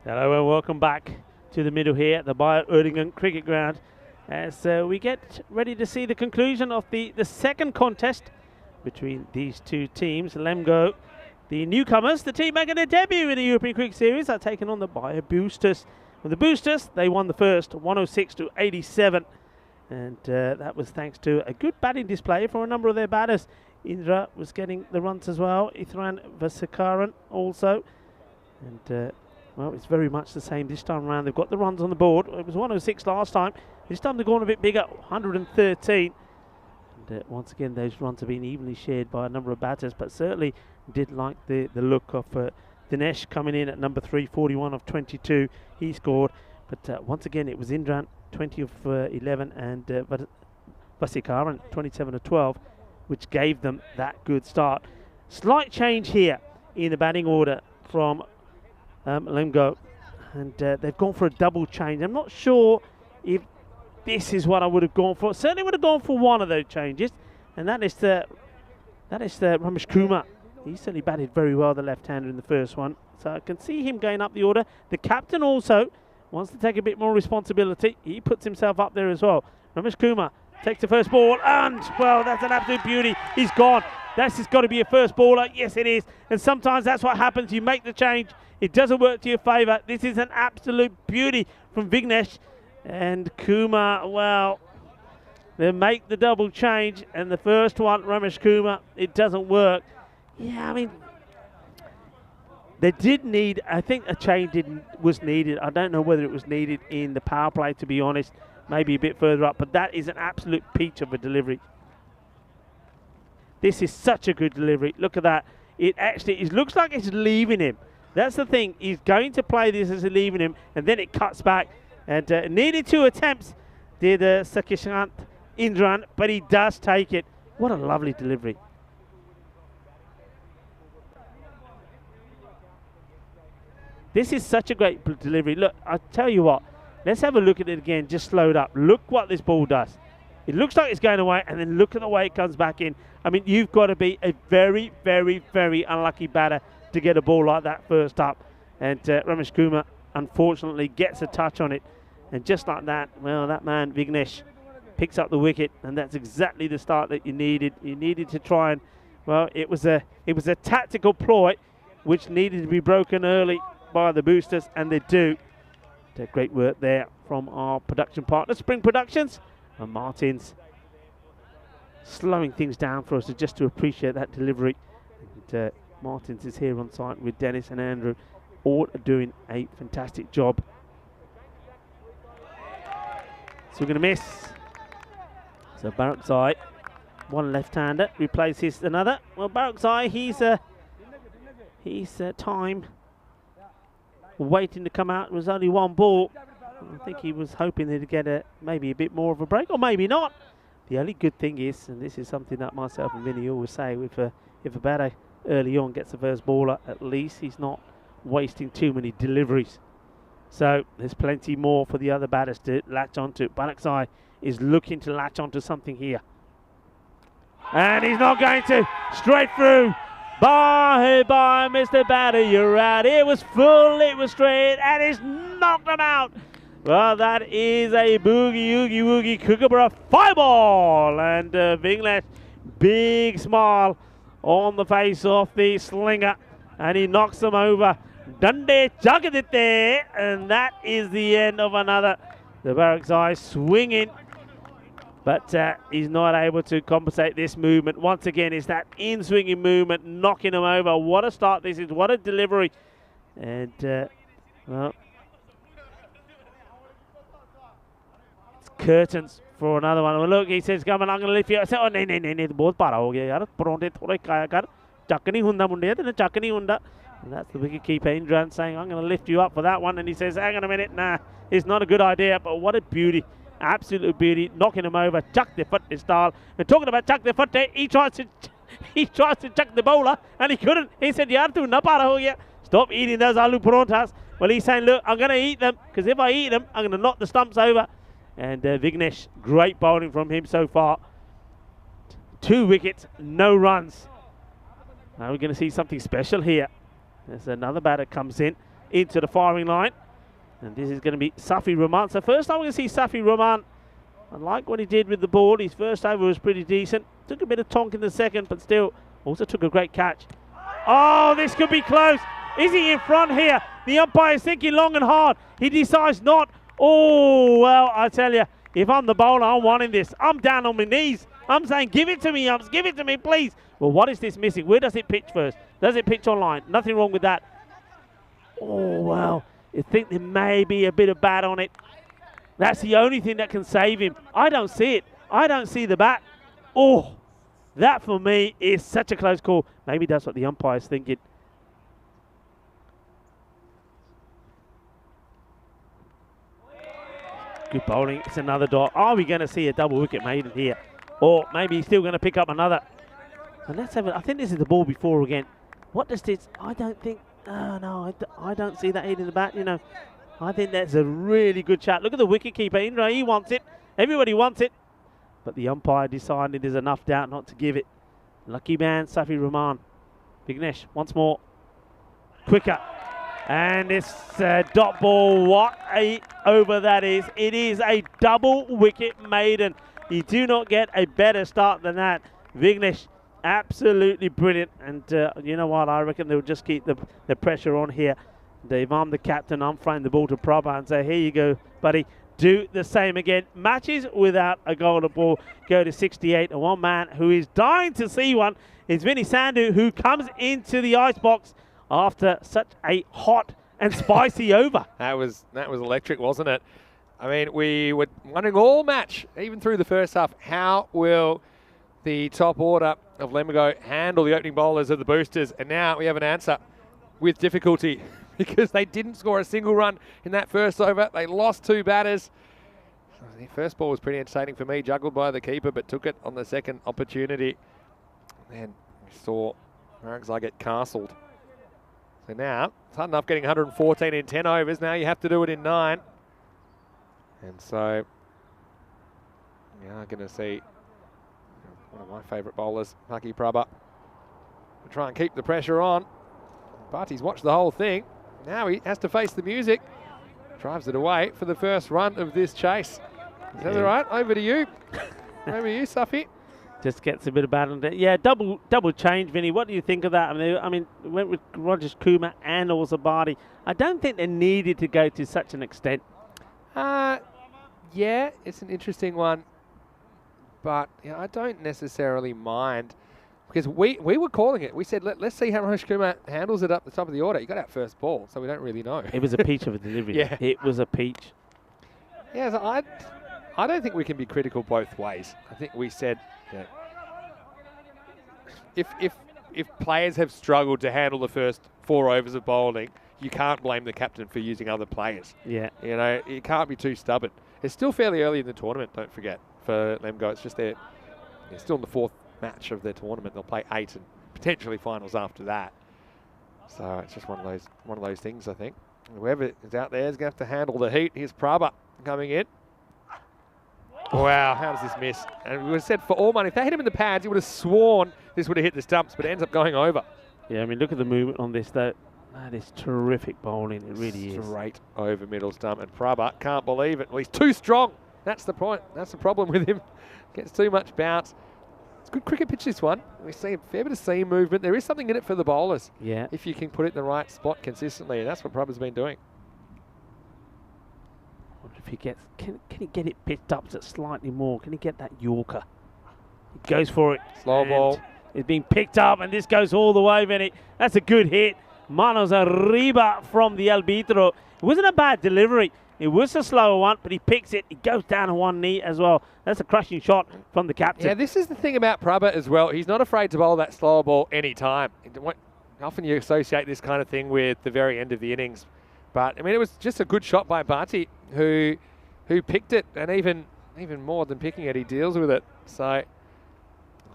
Hello and welcome back to the middle here at the Bio-Erlangen Cricket Ground as we get ready to see the conclusion of the second contest between these two teams. Lemgo, the newcomers, the team making their debut in the European Cricket Series, are taking on the Bio Boosters. With the Boosters, they won the first 106 to 87, and that was thanks to a good batting display for a number of their batters. Indra was getting the runs as well, Ithran Vasikaran also, and well, it's very much the same this time around. They've got the runs on the board. It was 106 last time. This time they've gone a bit bigger, 113. And once again, those runs have been evenly shared by a number of batters, but certainly did like the look of Dinesh coming in at number 3, 41 of 22. He scored. But once again, it was Indran, 20 of 11, and Vasikaran, 27 of 12, which gave them that good start. Slight change here in the batting order from Lemgo, and they've gone for a double change. I'm not sure if this is what I would have gone for. Certainly would have gone for one of those changes, and that is the Ramesh Kumar. He certainly batted very well, the left-hander, in the first one, so I can see him going up the order. The captain also wants to take a bit more responsibility. He puts himself up there as well. Ramesh Kumar takes the first ball, and well, that's an absolute beauty. He's gone. That's just got to be a first baller. Yes, it is. And sometimes that's what happens. You make the change, it doesn't work to your favour. This is an absolute beauty from Vignesh. And Kumar, well, they make the double change. And the first one, Ramesh Kumar, it doesn't work. Yeah, I mean, they did need, I think a change was needed. I don't know whether it was needed in the power play, to be honest. Maybe a bit further up. But that is an absolute peach of a delivery. This is such a good delivery. Look at that. It looks like it's leaving him. That's the thing. He's going to play this as leaving him, and then it cuts back. And nearly 2 attempts did Sakishant Indran, but he does take it. What a lovely delivery. This is such a great delivery. Look, I'll tell you what. Let's have a look at it again, just slowed up. Look what this ball does. It looks like it's going away, and then look at the way it comes back in. I mean, you've got to be a very, very, very unlucky batter to get a ball like that first up. And Ramesh Kumar, unfortunately, gets a touch on it. And just like that, well, that man, Vignesh, picks up the wicket, and that's exactly the start that you needed. You needed to try and, well, it was a tactical ploy which needed to be broken early by the Boosters, and they do. Great work there from our production partner, Spring Productions. And Martin's slowing things down for us just to appreciate that delivery. And, Martins is here on site with Dennis and Andrew, all doing a fantastic job. So we're going to miss. So Barakzai, one left-hander, replaces another. Well, Barakzai, he's time waiting to come out. It was only one ball. I think he was hoping they'd get maybe a bit more of a break, or maybe not. The only good thing is, and this is something that myself and Vinny always say, if a batter early on gets the first baller, at least he's not wasting too many deliveries. So there's plenty more for the other batters to latch onto. Barakzai is looking to latch onto something here. And he's not going to. Straight through. Bye, Mr. Batter, you're out. It was full, it was straight, and it's knocked him out. Well, that is a boogie, oogie, woogie, Kookaburra 5 ball. And Vignesh, big smile on the face of the slinger. And he knocks them over. Dande Jagadite. And that is the end of another The Barakzai swinging, but he's not able to compensate this movement. Once again, it's that in-swinging movement, knocking him over. What a start this is, what a delivery. And, well, it's curtains for another one. Well, look, he says, come on, I'm going to lift you. I said, oh, no, बहुत भारा हो गया यार. परोंठे थोड़े खाया कर. चक नहीं हुंदा मुंडे, तेने चक नहीं हुंदा. And that's the wicketkeeper Indran saying, I'm going to lift you up for that one. And he says, hang on a minute, nah, it's not a good idea. But what a beauty, absolute beauty, knocking him over, chuck the foot this style. And talking about chuck the foot, he tries to chuck the bowler, and he couldn't. He said, yaar, tu na para ho gaya. Stop eating those aloo parontas. Well, he's saying, look, I'm going to eat them, because if I eat them, I'm going to knock the stumps over. And Vignesh, great bowling from him so far. 2 wickets, no runs. Now we're going to see something special here. There's another batter comes in into the firing line. And this is going to be Safi Rahman. So first time we're going to see Safi Rahman. I like what he did with the ball. His first over was pretty decent. Took a bit of tonk in the second, but still also took a great catch. Oh, this could be close. Is he in front here? The umpire is thinking long and hard. He decides not. Oh, well, I tell you, if I'm the bowler, I'm wanting this. I'm down on my knees. I'm saying, give it to me, umps. Give it to me, please. Well, what is this missing? Where does it pitch first? Does it pitch online? Nothing wrong with that. Oh, well, I think there may be a bit of bat on it. That's the only thing that can save him. I don't see it. I don't see the bat. Oh, that for me is such a close call. Maybe that's what the umpire's thinking. Good bowling. It's another dot. Are we going to see a double wicket maiden here? Or maybe he's still going to pick up another. And let's have it. I think this is the ball before again. What does this? I don't think. No, I don't see that hitting the bat. You know, I think that's a really good shot. Look at the wicketkeeper, Indra. He wants it. Everybody wants it. But the umpire decided there's enough doubt not to give it. Lucky man, Safi Rahman. Vignesh once more. Quicker. And it's a dot ball. What a over that is. It is a double wicket maiden. You do not get a better start than that. Vignesh, absolutely brilliant. And you know what? I reckon they'll just keep the pressure on here. If I'm the captain, I'm throwing the ball to Prabha and say, here you go, buddy. Do the same again. Matches without a golden ball go to 68. And one man who is dying to see one is Vinny Sandhu, who comes into the icebox after such a hot and spicy over. That was electric, wasn't it? I mean, we were wondering all match, even through the first half, how will the top order of Lemgo handle the opening bowlers of the boosters? And now we have an answer with difficulty because they didn't score a single run in that first over. They lost 2 batters. The first ball was pretty entertaining for me, juggled by the keeper, but took it on the second opportunity. And we saw Barakzai get castled. So now, it's hard enough getting 114 in 10 overs. Now you have to do it in 9. And so, we are going to see one of my favourite bowlers, Lucky Prabha, try and keep the pressure on. But he's watched the whole thing. Now he has to face the music. Drives it away for the first run of this chase. Is that all right? Over to you. Over to you, Safi. Just gets a bit of battle. Yeah, double change, Vinny. What do you think of that? I mean, went with Rogers Kumar and also Barty. I don't think they needed to go to such an extent. Yeah, it's an interesting one. But I don't necessarily mind. Because we were calling it. We said, let's see how Rogers Kumar handles it up the top of the order. He got out first ball, so we don't really know. It was a peach of a delivery. Yeah. It was a peach. Yeah, so I don't think we can be critical both ways. I think we said, if players have struggled to handle the first 4 overs of bowling, you can't blame the captain for using other players. Yeah. You know, you can't be too stubborn. It's still fairly early in the tournament, don't forget, for Lemgo. It's just they're still in the 4th match of their tournament. They'll play 8 and potentially finals after that. So it's just one of those things, I think. Whoever is out there is going to have to handle the heat. Here's Prabha coming in. Wow, how does this miss? And we would have said for all money, if they hit him in the pads, he would have sworn this would have hit the stumps, but it ends up going over. Yeah, I mean, look at the movement on this, though. That is terrific bowling. It really is. Straight over middle stump. And Prabha can't believe it. Well, he's too strong. That's the point. That's the problem with him. Gets too much bounce. It's a good cricket pitch, this one. We see a fair bit of seam movement. There is something in it for the bowlers. Yeah. If you can put it in the right spot consistently. And that's what Prabha's been doing. If he gets, can he get it picked up just slightly more? Can he get that Yorker? He goes for it. Slow ball. It's being picked up, and this goes all the way, Vinny. That's a good hit. Manos arriba from the arbitro. It wasn't a bad delivery. It was a slower one, but he picks it. He goes down on one knee as well. That's a crushing shot from the captain. Yeah, this is the thing about Prabha as well. He's not afraid to bowl that slower ball any time. Often you associate this kind of thing with the very end of the innings. But, I mean, it was just a good shot by Bharti, who picked it, and even more than picking it, he deals with it. So I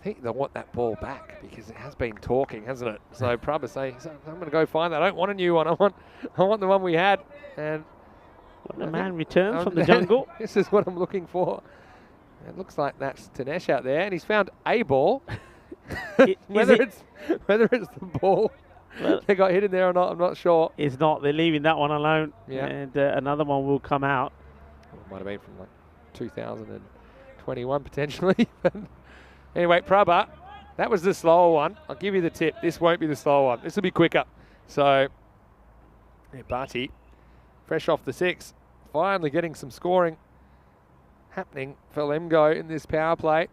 think they'll want that ball back because it has been talking, hasn't it? So Prabha saying, I'm going to go find that. I don't want a new one. I want the one we had. And when the man returns from the jungle. This is what I'm looking for. It looks like that's Tanesh out there, and he's found a ball. whether it's the ball they got hit in there or not, I'm not sure. It's not. They're leaving that one alone. Yeah. And another one will come out. It might have been from like 2021 potentially. Anyway, Prabha, that was the slower one. I'll give you the tip. This won't be the slower one. This will be quicker. So, yeah, Bharti, fresh off the 6, finally getting some scoring happening for Lemgo in this power play.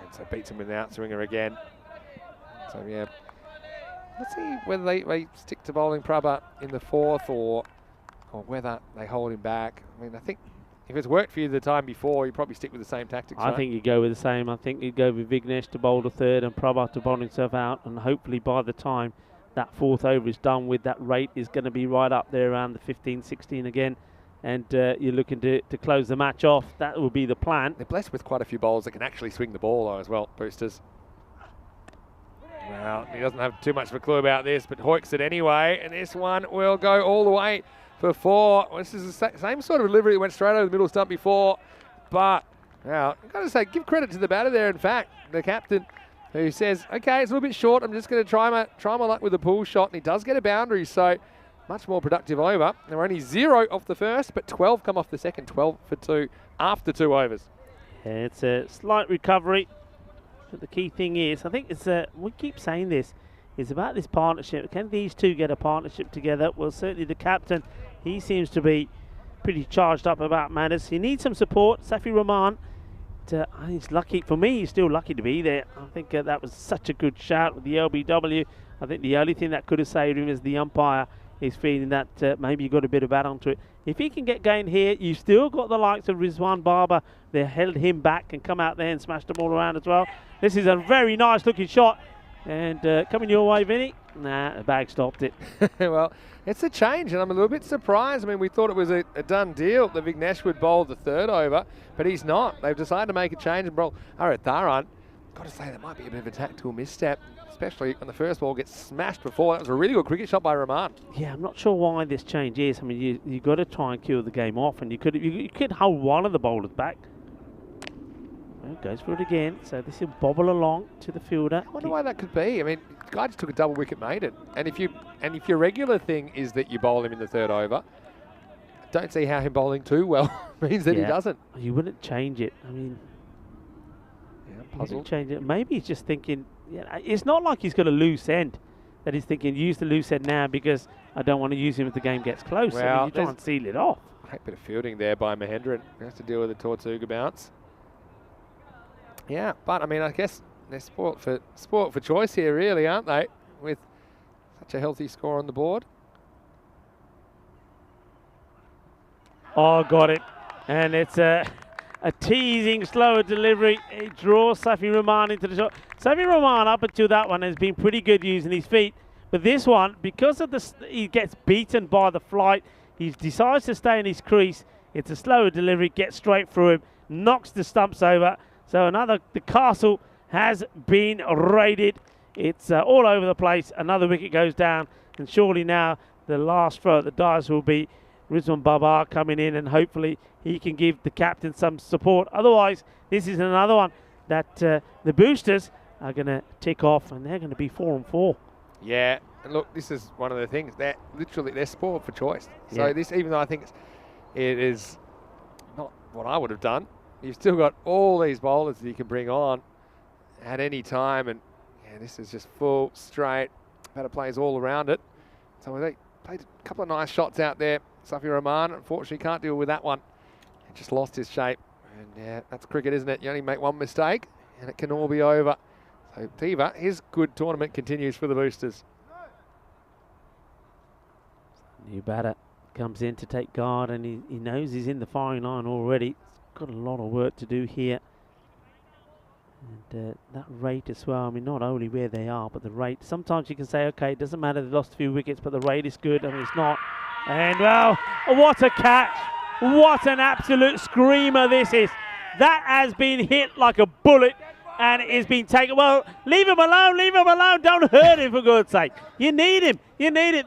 And so beats him with an outswinger again. So yeah, let's see whether they stick to bowling Prabha in the 4th or whether they hold him back. I mean, I think if it's worked for you the time before, you probably stick with the same tactics. I think you go with the same. I think you go with Vignesh to bowl the 3rd and Prabha to bowl himself out, and hopefully by the time that 4th over is done with, that rate is going to be right up there around the 15, 16 again. And you're looking to close the match off. That will be the plan. They're blessed with quite a few bowlers that can actually swing the ball though as well, Boosters. Well, he doesn't have too much of a clue about this, but hoiks it anyway. And this one will go all the way for 4. This is the same sort of delivery that went straight over the middle stump before. But, now, I've got to say, give credit to the batter there, in fact, the captain, who says, okay, it's a little bit short. I'm just going to try my luck with a pull shot. And he does get a boundary, so much more productive over. There were only 0 off the first, but 12 come off the second, 12 for 2 after 2 overs. Yeah, it's a slight recovery. But the key thing is, I think it's we keep saying this, it's about this partnership. Can these two get a partnership together? Well, certainly the captain, he seems to be pretty charged up about matters. He needs some support. Safi Rahman, he's lucky. For me, he's still lucky to be there. I think that was such a good shout with the LBW. I think the only thing that could have saved him is the umpire is feeling that maybe you got a bit of bat onto it. If he can get going here, you've still got the likes of Rizwan Barber. They held him back and come out there and smashed them all around as well. This is a very nice looking shot. And coming your way, Vinny? Nah, the bag stopped it. Well, it's a change, and I'm a little bit surprised. I mean, we thought it was a done deal that Vignesh would bowl the 3rd over, but he's not. They've decided to make a change and bowl Haratharan. Got to say, that might be a bit of a tactical misstep, especially when the first ball gets smashed before. That was a really good cricket shot by Rahman. Yeah, I'm not sure why this change is. I mean, you got to try and kill the game off, and you could hold one of the bowlers back. Well, goes for it again, so this will bobble along to the fielder. I wonder why that could be. I mean, the guy just took a double wicket maiden, and if your regular thing is that you bowl him in the 3rd over, I don't see how him bowling too well means that he doesn't. You wouldn't change it. I mean, puzzled. Change it. Maybe he's just thinking. Yeah, it's not like he's got a loose end that he's thinking use the loose end now because I don't want to use him if the game gets close. Well, I mean, you try and seal it off. Great bit of fielding there by Mahendran. He has to deal with the Tortuga bounce. Yeah, but I mean, I guess they're sport for choice here, really, aren't they? With such a healthy score on the board. Oh, got it. And it's a teasing, slower delivery. It draws Safi Rahman into the shot. Safi Rahman, up until that one, has been pretty good using his feet. But this one, because of he gets beaten by the flight, he decides to stay in his crease. It's a slower delivery, gets straight through him, knocks the stumps over. So the castle has been raided. It's all over the place. Another wicket goes down. And surely now the last throw at the dice will be Rizwan Babar coming in, and hopefully he can give the captain some support. Otherwise, this is another one that the boosters are going to tick off, and they're going to be 4 and 4. Yeah, and look, this is one of the things that literally they're sport for choice. So this, even though I think it is not what I would have done, you've still got all these bowlers that you can bring on at any time, and yeah, this is just full, straight, better plays all around it. So I think played a couple of nice shots out there. Safi Rahman, unfortunately, can't deal with that one. He just lost his shape. And yeah, that's cricket, isn't it? You only make one mistake, and it can all be over. So Tiva, his good tournament continues for the Boosters. New batter comes in to take guard, and he knows he's in the firing line already. He's got a lot of work to do here. And that rate as well, I mean, not only where they are, but the rate. Sometimes you can say, okay, it doesn't matter, they've lost a few wickets, but the rate is good. I mean, it's not. And, well, what a catch. What an absolute screamer this is. That has been hit like a bullet, and it has been taken. Well, leave him alone, don't hurt him, for God's sake. You need him,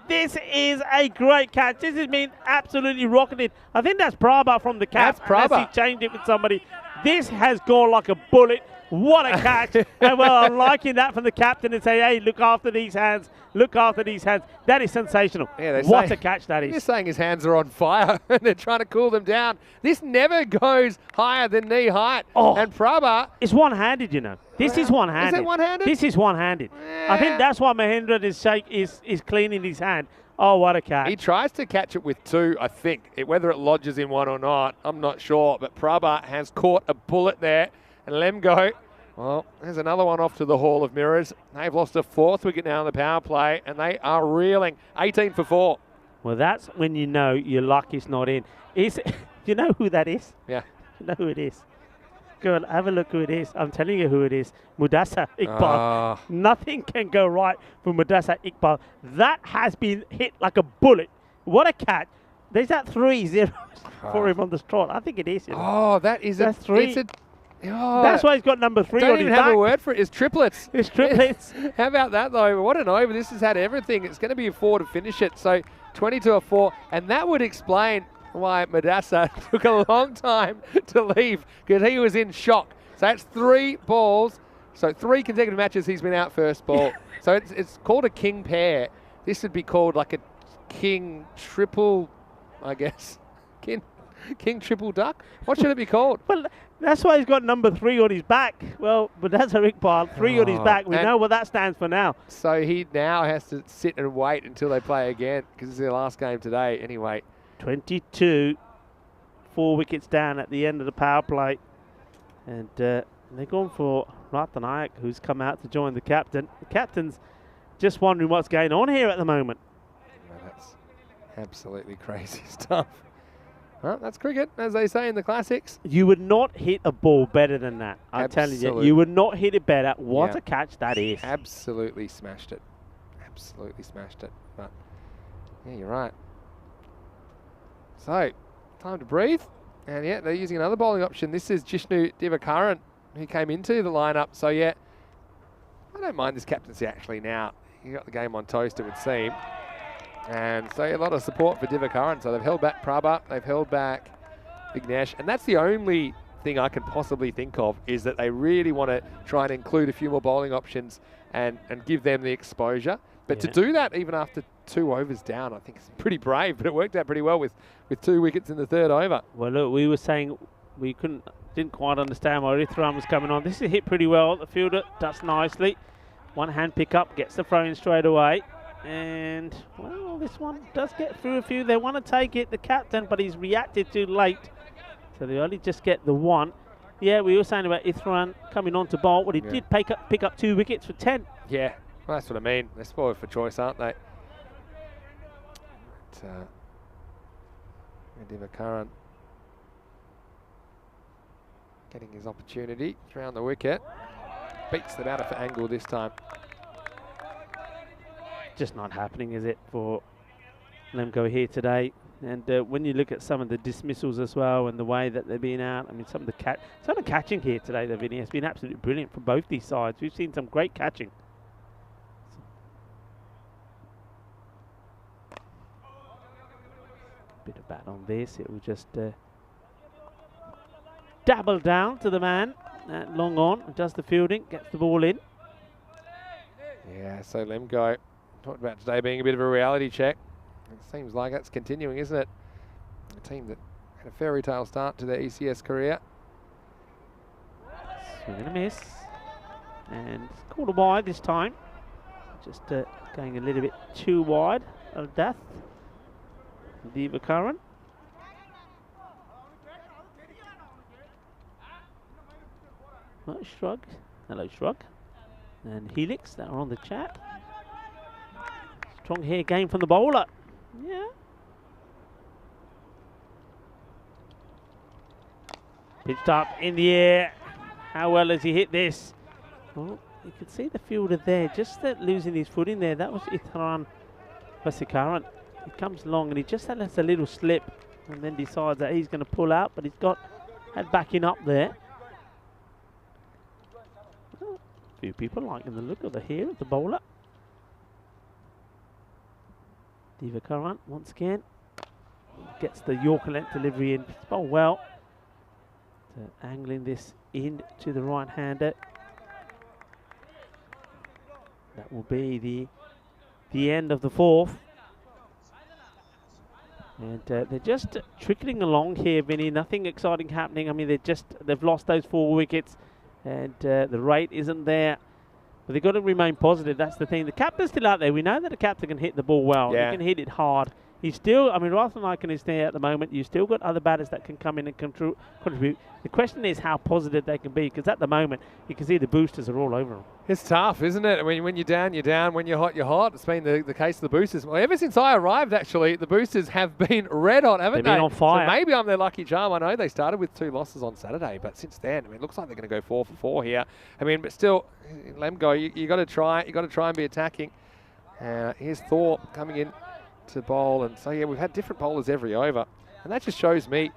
This is a great catch. This has been absolutely rocketed. I think that's Prabha from the cap. That's Prabha. Unless he changed it with somebody. This has gone like a bullet. What a catch. And well, I'm liking that from the captain and say, hey, look after these hands. That is sensational. Yeah, what a catch that is. You're saying his hands are on fire and they're trying to cool them down. This never goes higher than knee height. Oh, and Prabha... It's one-handed, you know. This is one-handed. Is it one-handed? This is one-handed. I think that's why Mahendra is cleaning his hand. Oh, what a catch. He tries to catch it with two, I think. Whether it lodges in one or not, I'm not sure. But Prabha has caught a bullet there. And Lemgo, well, there's another one off to the Hall of Mirrors. They've lost a 4th wicket now in the power play, and they are reeling. 18 for 4. Well, that's when you know your luck is not in. You know who that is? Yeah. You know who it is? Go and have a look who it is. I'm telling you who it is. Mudassar Iqbal. Nothing can go right for Mudassar Iqbal. That has been hit like a bullet. What a catch. There's that 3-0 for him on the trot. I think it is. You know. Oh, that's 3. That's why he's got number 3 on his back. Don't even have a word for it. It's triplets. It's triplets. How about that, though? What an over. This has had everything. It's going to be a 4 to finish it. So 22 or 4. And that would explain why Mudassar took a long time to leave, because he was in shock. So that's 3 balls. So 3 consecutive matches he's been out first ball. So it's called a king pair. This would be called like a king triple, I guess. King triple duck? What should it be called? Well, that's why he's got number 3 on his back. Well, but that's Iqbal, 3 on his back. We know what that stands for now. So he now has to sit and wait until they play again, because it's their last game today anyway. 22, 4 wickets down at the end of the power play. And they're going for Ratanayak, who's come out to join the captain. The captain's just wondering what's going on here at the moment. No, that's absolutely crazy stuff. Well, that's cricket, as they say in the classics. You would not hit a ball better than that. I'm telling you. You would not hit it better. What a catch that is. Absolutely smashed it. Absolutely smashed it. But, yeah, you're right. So, time to breathe. And, yeah, they're using another bowling option. This is Jishnu Divakaran, who came into the lineup. So, yeah, I don't mind this captaincy actually now. You got the game on toast, it would seem. And so a lot of support for Divakaran. So they've held back Prabha, they've held back Vignesh. And that's the only thing I can possibly think of, is that they really want to try and include a few more bowling options and give them the exposure. But to do that even after 2 overs down, I think it's pretty brave, but it worked out pretty well with 2 wickets in the 3rd over. Well, look, we were saying we didn't quite understand why Ithran was coming on. This is hit pretty well. The fielder does nicely. One hand pick up, gets the throw in straight away. And, well, this one does get through a few. They want to take it, the captain, but he's reacted too late. So they only just get the 1. Yeah, we were saying about Ithran coming on to bowl. Well, he did pick up 2 wickets for 10. Yeah, well, that's what I mean. They're spoiled for choice, aren't they? Divakaran getting his opportunity around the wicket. Beats the batter for angle this time. Just not happening, is it, for Lemgo here today? And when you look at some of the dismissals as well and the way that they've been out, I mean, some of the catching here today, the Vinny, has been absolutely brilliant from both these sides. We've seen some great catching. Bit of bat on this. It will just dabble down to the man. Long on, does the fielding, gets the ball in. Yeah, so Lemgo talked about today being a bit of a reality check. It seems like that's continuing, isn't it? A team that had a fairy tale start to their ECS career. Swing and a miss. And it's called a wide this time. Just going a little bit too wide. death. Diva Curran. Oh, Shrug. Hello, Shrug. And Helix that are on the chat. Strong hair game from the bowler. Yeah. Pitched up in the air. How well has he hit this? Oh, you can see the fielder there, just losing his footing there. That was Ithran Vasikaran. He comes along and he just lets a little slip and then decides that he's going to pull out, but he's had backing up there. Oh, a few people liking the look of the hair of the bowler. Diva Curran once again gets the Yorker length delivery in. It's bowled well. So angling this in to the right-hander. That will be the end of the fourth. And they're just trickling along here, Vinny. Nothing exciting happening. I mean, they've lost those 4 wickets, and the rate isn't there. But they've got to remain positive. That's the thing. The captain's still out there. We know that the captain can hit the ball well. Yeah. He can hit it hard. He's still, I mean, rather than Icon is there at the moment, you've still got other batters that can come in and contribute. The question is how positive they can be, because at the moment, you can see the boosters are all over them. It's tough, isn't it? When you're down, you're down. When you're hot, you're hot. It's been the case of the boosters. Well, ever since I arrived, actually, the boosters have been red hot, haven't they? They've been on fire. So maybe I'm their lucky charm. I know they started with 2 losses on Saturday, but since then, I mean, it looks like they're going to go 4 for 4 here. I mean, but still, Lemgo, you got to try. You got to try and be attacking. Here's Thorpe coming in to bowl, and so yeah, we've had different bowlers every over, and that just shows me,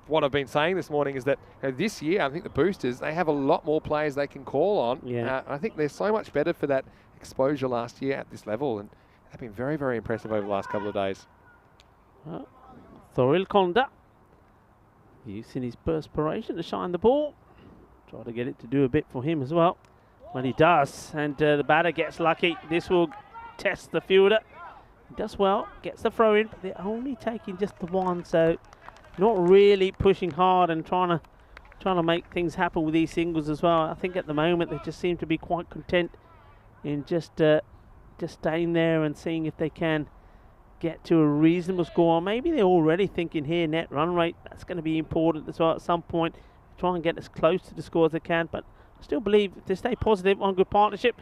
what I've been saying this morning is that this year I think the boosters, they have a lot more players they can call on. Yeah. I think they're so much better for that exposure last year at this level, and they've been very, very impressive over the last couple of days. Thoril Konda using his perspiration to shine the ball, try to get it to do a bit for him as well, when he does, and the batter gets lucky. This will test the fielder. He does well, gets the throw in, but they're only taking just the one, so not really pushing hard and trying to make things happen with these singles as well. I think at the moment they just seem to be quite content in just staying there and seeing if they can get to a reasonable score. Maybe they're already thinking here, net run rate, that's going to be important as well at some point. Try and get as close to the score as they can, but I still believe if they stay positive on good partnership,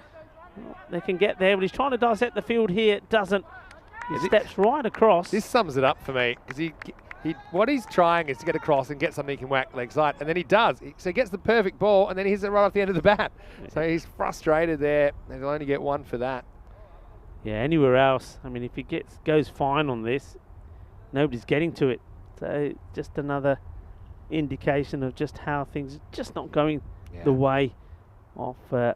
they can get there. But he's trying to dissect the field here, doesn't. He steps right across. This sums it up for me, because what he's trying is to get across and get something he can whack leg side, and then he does. So he gets the perfect ball, and then he hits it right off the end of the bat. Yeah. So he's frustrated there, and he'll only get 1 for that. Yeah, anywhere else, I mean, if he goes fine on this, nobody's getting to it. So just another indication of just how things are just not going the way of the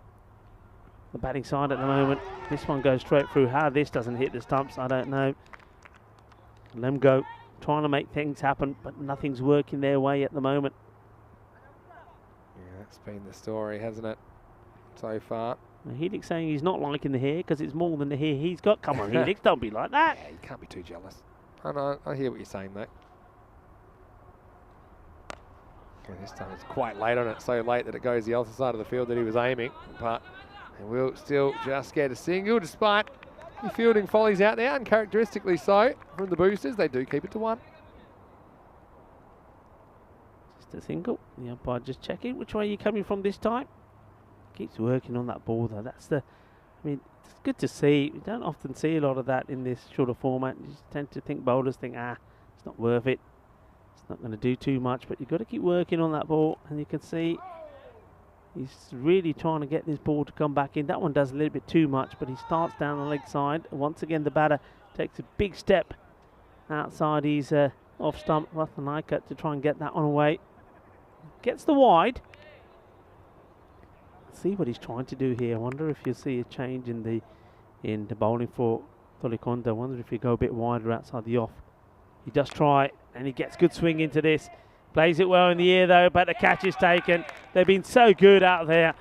batting side at the moment. This one goes straight through. How this doesn't hit the stumps, I don't know. Lemgo trying to make things happen, but nothing's working their way at the moment. Yeah, that's been the story, hasn't it, so far? Helix saying he's not liking the hair because it's more than the hair he's got. Come on, Helix, don't be like that. Yeah, you can't be too jealous. I know, I hear what you're saying, though. Well, this time it's quite late on it, so late that it goes the other side of the field that he was aiming, but we'll still just get a single despite the fielding follies out there, uncharacteristically so from the boosters. They do keep it to 1. Just a single. The umpire just checking which way you're coming from this time. Keeps working on that ball though. I mean, it's good to see. We don't often see a lot of that in this shorter format. You just tend to think bowlers think, it's not worth it. It's not going to do too much, but you've got to keep working on that ball, and you can see he's really trying to get this ball to come back in. That one does a little bit too much, but he starts down the leg side. Once again, the batter takes a big step outside his off stump, Rathanaikat, to try and get that one away. Gets the wide. See what he's trying to do here. I wonder if you'll see a change in the bowling for Tholikonda. I wonder if you go a bit wider outside the off. He does try, and he gets good swing into this. Plays it well in the air though, but the catch is taken. They've been so good out there.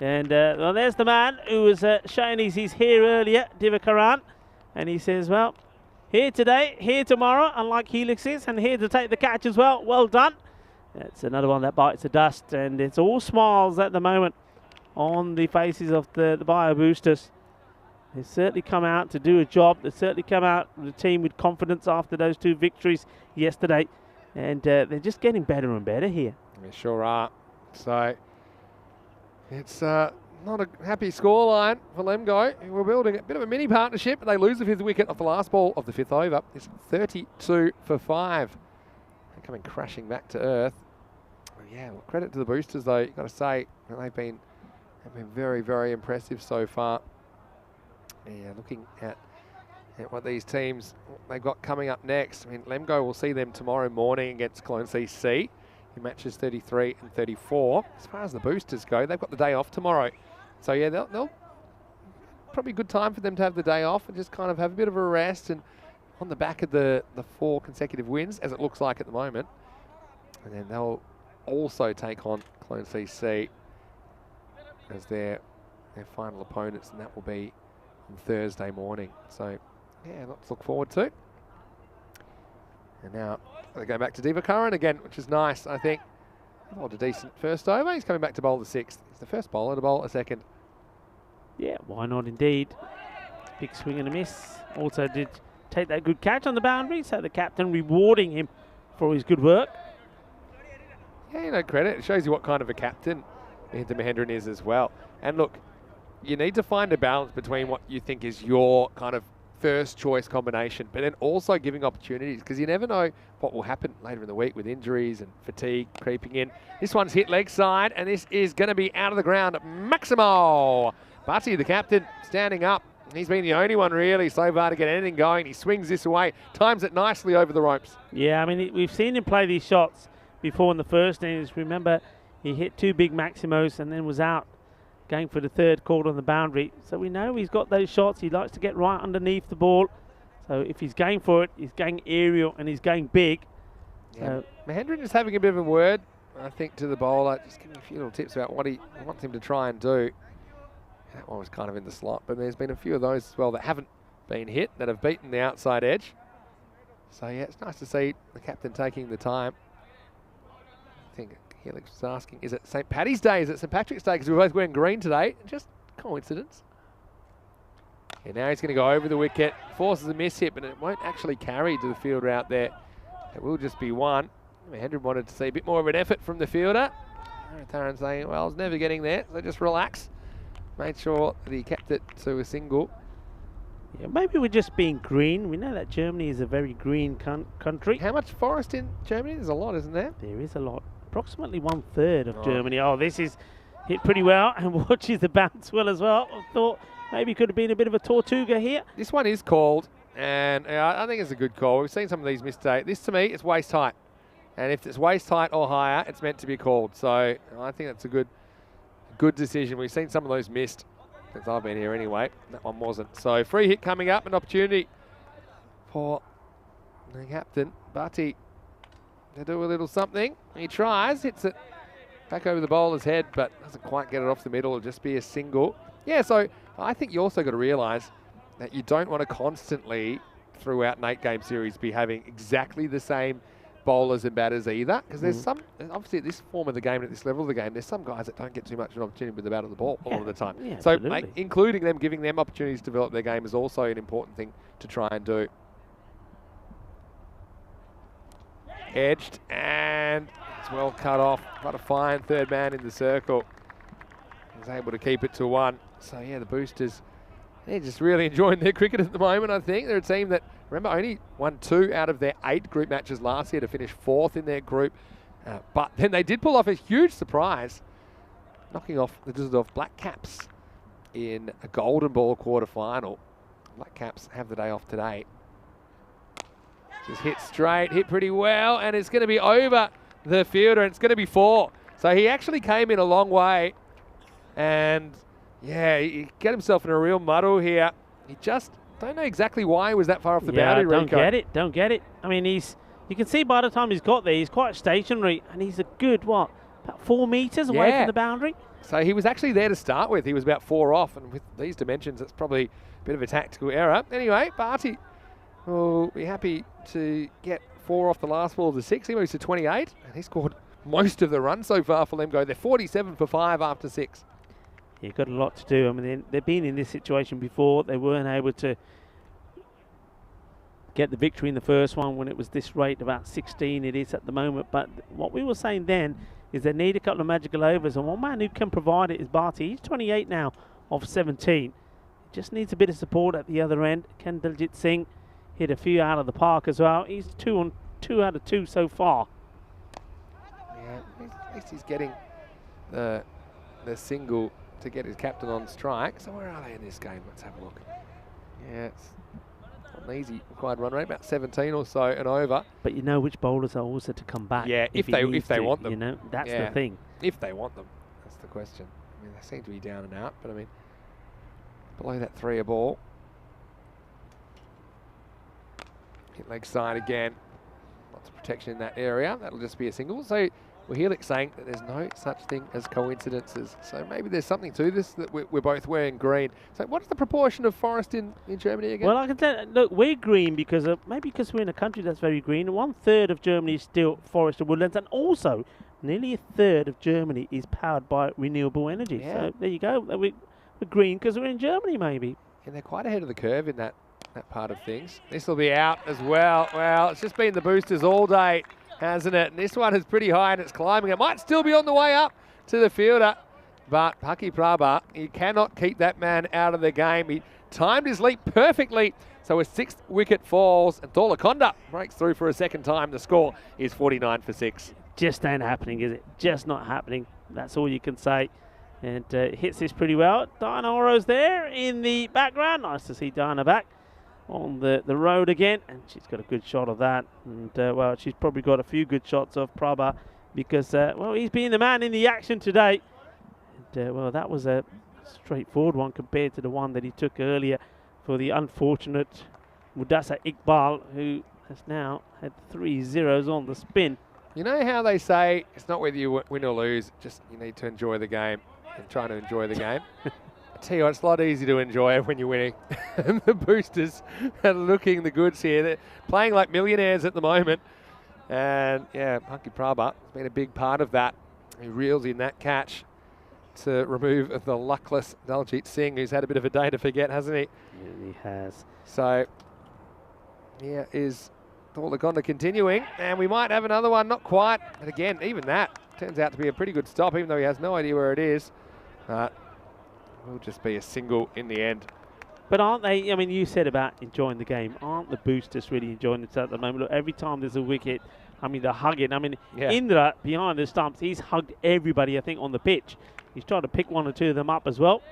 And well, there's the man who was showing his hair earlier, Diva Curran. And he says, well, here today, here tomorrow, unlike Helix is, and here to take the catch as well. Well done. It's another one that bites the dust, and it's all smiles at the moment on the faces of the bio boosters. They've certainly come out to do a job. They've certainly come out with a team with confidence after those 2 victories yesterday. And they're just getting better and better here. They sure are. So it's not a happy scoreline for Lemgo. We're building a bit of a mini partnership, but they lose the 5th wicket off the last ball of the 5th over. It's 32 for 5. They're coming crashing back to earth. Yeah, well, credit to the boosters though. You've got to say they've been very, very impressive so far. Yeah, looking at what these teams they've got coming up next. I mean, Lemgo will see them tomorrow morning against Clone CC in matches 33 and 34. As far as the boosters go, they've got the day off tomorrow. So yeah, they'll probably a good time for them to have the day off and just kind of have a bit of a rest and on the back of the 4 consecutive wins, as it looks like at the moment. And then they'll also take on Clone CC as their final opponents, and that will be on Thursday morning. So yeah, lots to look forward to. And now they go back to Divakaran again, which is nice, I think. He bowled a decent first over. He's coming back to bowl the 6th. He's the first bowler to bowl a 2nd. Yeah, why not indeed. Big swing and a miss. Also did take that good catch on the boundary, so the captain rewarding him for his good work. Yeah, no credit. It shows you what kind of a captain Mahinda Mahendran is as well. And look, you need to find a balance between what you think is your kind of first choice combination, but then also giving opportunities, because you never know what will happen later in the week with injuries and fatigue creeping in. This one's hit leg side, and this is going to be out of the ground. Maximo Butty, the captain, standing up. He's been the only one really so far to get anything going. He swings this away, times it nicely over the ropes. Yeah, I mean, we've seen him play these shots before in the first innings. Remember, he hit 2 big Maximos and then was out going for the 3rd called on the boundary. So we know he's got those shots. He likes to get right underneath the ball. So if he's going for it, he's going aerial and he's going big. Yeah. Mahendran is having a bit of a word, I think, to the bowler. Just giving a few little tips about what he wants him to try and do. That one was kind of in the slot, but there's been a few of those as well that haven't been hit, that have beaten the outside edge. So yeah, it's nice to see the captain taking the time. I think Helix was asking, is it St. Paddy's Day? Is it St. Patrick's Day? Because we're both wearing green today. Just coincidence. And now he's going to go over the wicket. Forces a miss hit, but it won't actually carry to the fielder out there. It will just be one. Mahendran wanted to see a bit more of an effort from the fielder. Taran saying, well, I was never getting there, so just relax. Made sure that he kept it to a single. Yeah, maybe we're just being green. We know that Germany is a very green country. How much forest in Germany? There's a lot, isn't there? There is a lot. Approximately 1/3 of Germany. Oh, this is hit pretty well and watches the bounce well as well. I thought maybe could have been a bit of a Tortuga here. This one is called, and I think it's a good call. We've seen some of these mistakes. This, to me, it's waist height. And if it's waist height or higher, it's meant to be called. So I think that's a good decision. We've seen some of those missed since I've been here anyway. That one wasn't. So free hit coming up, an opportunity for the captain, Butty, to do a little something. He tries, hits it back over the bowler's head, but doesn't quite get it off the middle. It'll just be a single. Yeah, so I think you also got to realise that you don't want to constantly, throughout an 8-game series, be having exactly the same bowlers and batters either, because there's some, obviously at this form of the game, at this level of the game, there's some guys that don't get too much of an opportunity with the bat of the ball a lot of the time. Yeah, so including them, giving them opportunities to develop their game is also an important thing to try and do. Edged, and it's well cut off. Quite a fine 3rd man in the circle. Was able to keep it to 1. So yeah, the boosters, they're just really enjoying their cricket at the moment, I think. They're a team that, remember, only won 2 out of their 8 group matches last year to finish 4th in their group. But then they did pull off a huge surprise, knocking off the Düsseldorf Black Caps in a golden ball quarter-final. Black Caps have the day off today. Just hit straight, hit pretty well, and it's going to be over the fielder, and it's going to be 4. So he actually came in a long way, and yeah, he got himself in a real muddle here. He just don't know exactly why he was that far off the boundary. Don't get it. I mean, you can see by the time he's got there, he's quite stationary, and he's a good, about 4 metres away from the boundary? So he was actually there to start with. He was about 4 off, and with these dimensions, it's probably a bit of a tactical error. Anyway, Barty will be happy to get 4 off the last ball of the 6. He moves to 28, and he scored most of the runs so far for Lemgo. They're 47 for 5 after 6. You've got a lot to do. I mean, they've been in this situation before. They weren't able to get the victory in the first one when it was this rate, about 16 it is at the moment. But what we were saying then is they need a couple of magical overs, and one man who can provide it is Bharti. He's 28 now of 17. Just needs a bit of support at the other end. Can Daljit Singh hit a few out of the park as well? He's 2 out of 2 so far. Yeah, at least he's getting the single to get his captain on strike. So where are they in this game? Let's have a look. Yeah, it's not an easy required run rate, about 17 or so and over. But you know which bowlers are also to come back. Yeah, if they want them. You know, that's the thing. If they want them, that's the question. I mean, they seem to be down and out, but I mean, below that 3 ball. Hit leg side again. Lots of protection in that area. That'll just be a single. So we're here saying that there's no such thing as coincidences. So maybe there's something to this, that we're both wearing green. So what's the proportion of forest in Germany again? Well, I can tell. Look, we're green because maybe because we're in a country that's very green. 1/3 of Germany is still forest and woodlands, and also nearly 1/3 of Germany is powered by renewable energy. Yeah. So there you go. We're green because we're in Germany, maybe. And they're quite ahead of the curve in that part of things. This will be out as well. Well, it's just been the boosters all day, hasn't it? And this one is pretty high and it's climbing. It might still be on the way up to the fielder, but Paki Prabha, you cannot keep that man out of the game. He timed his leap perfectly, so a 6th wicket falls, and Tholakonda breaks through for a second time. The score is 49 for 6. Just ain't happening, is it? Just not happening. That's all you can say. And hits this pretty well. Diana Oro's there in the background. Nice to see Diana back on the road again, and she's got a good shot of that. And well, she's probably got a few good shots of Prabha because well, he's been the man in the action today. And well, that was a straightforward one compared to the one that he took earlier for the unfortunate Mudassar Iqbal, who has now had 3 zeros on the spin. You know how they say it's not whether you win or lose, just you need to enjoy the game and try to enjoy the game. I tell you what, it's a lot easier to enjoy when you're winning. And the boosters are looking the goods here. They're playing like millionaires at the moment. And yeah, Paki Prabha has been a big part of that. He reels in that catch to remove the luckless Daljit Singh, who's had a bit of a day to forget, hasn't he? Yeah, he has. So here is Tholakonda continuing, and we might have another one, not quite. But again, even that turns out to be a pretty good stop, even though he has no idea where it is. Will just be a single in the end. But aren't they, I mean, you said about enjoying the game. Aren't the boosters really enjoying it at the moment? Look, every time there's a wicket, I mean, they're hugging. I mean, yeah. Indra, behind the stumps, he's hugged everybody, I think, on the pitch. He's trying to pick 1 or 2 of them up as well.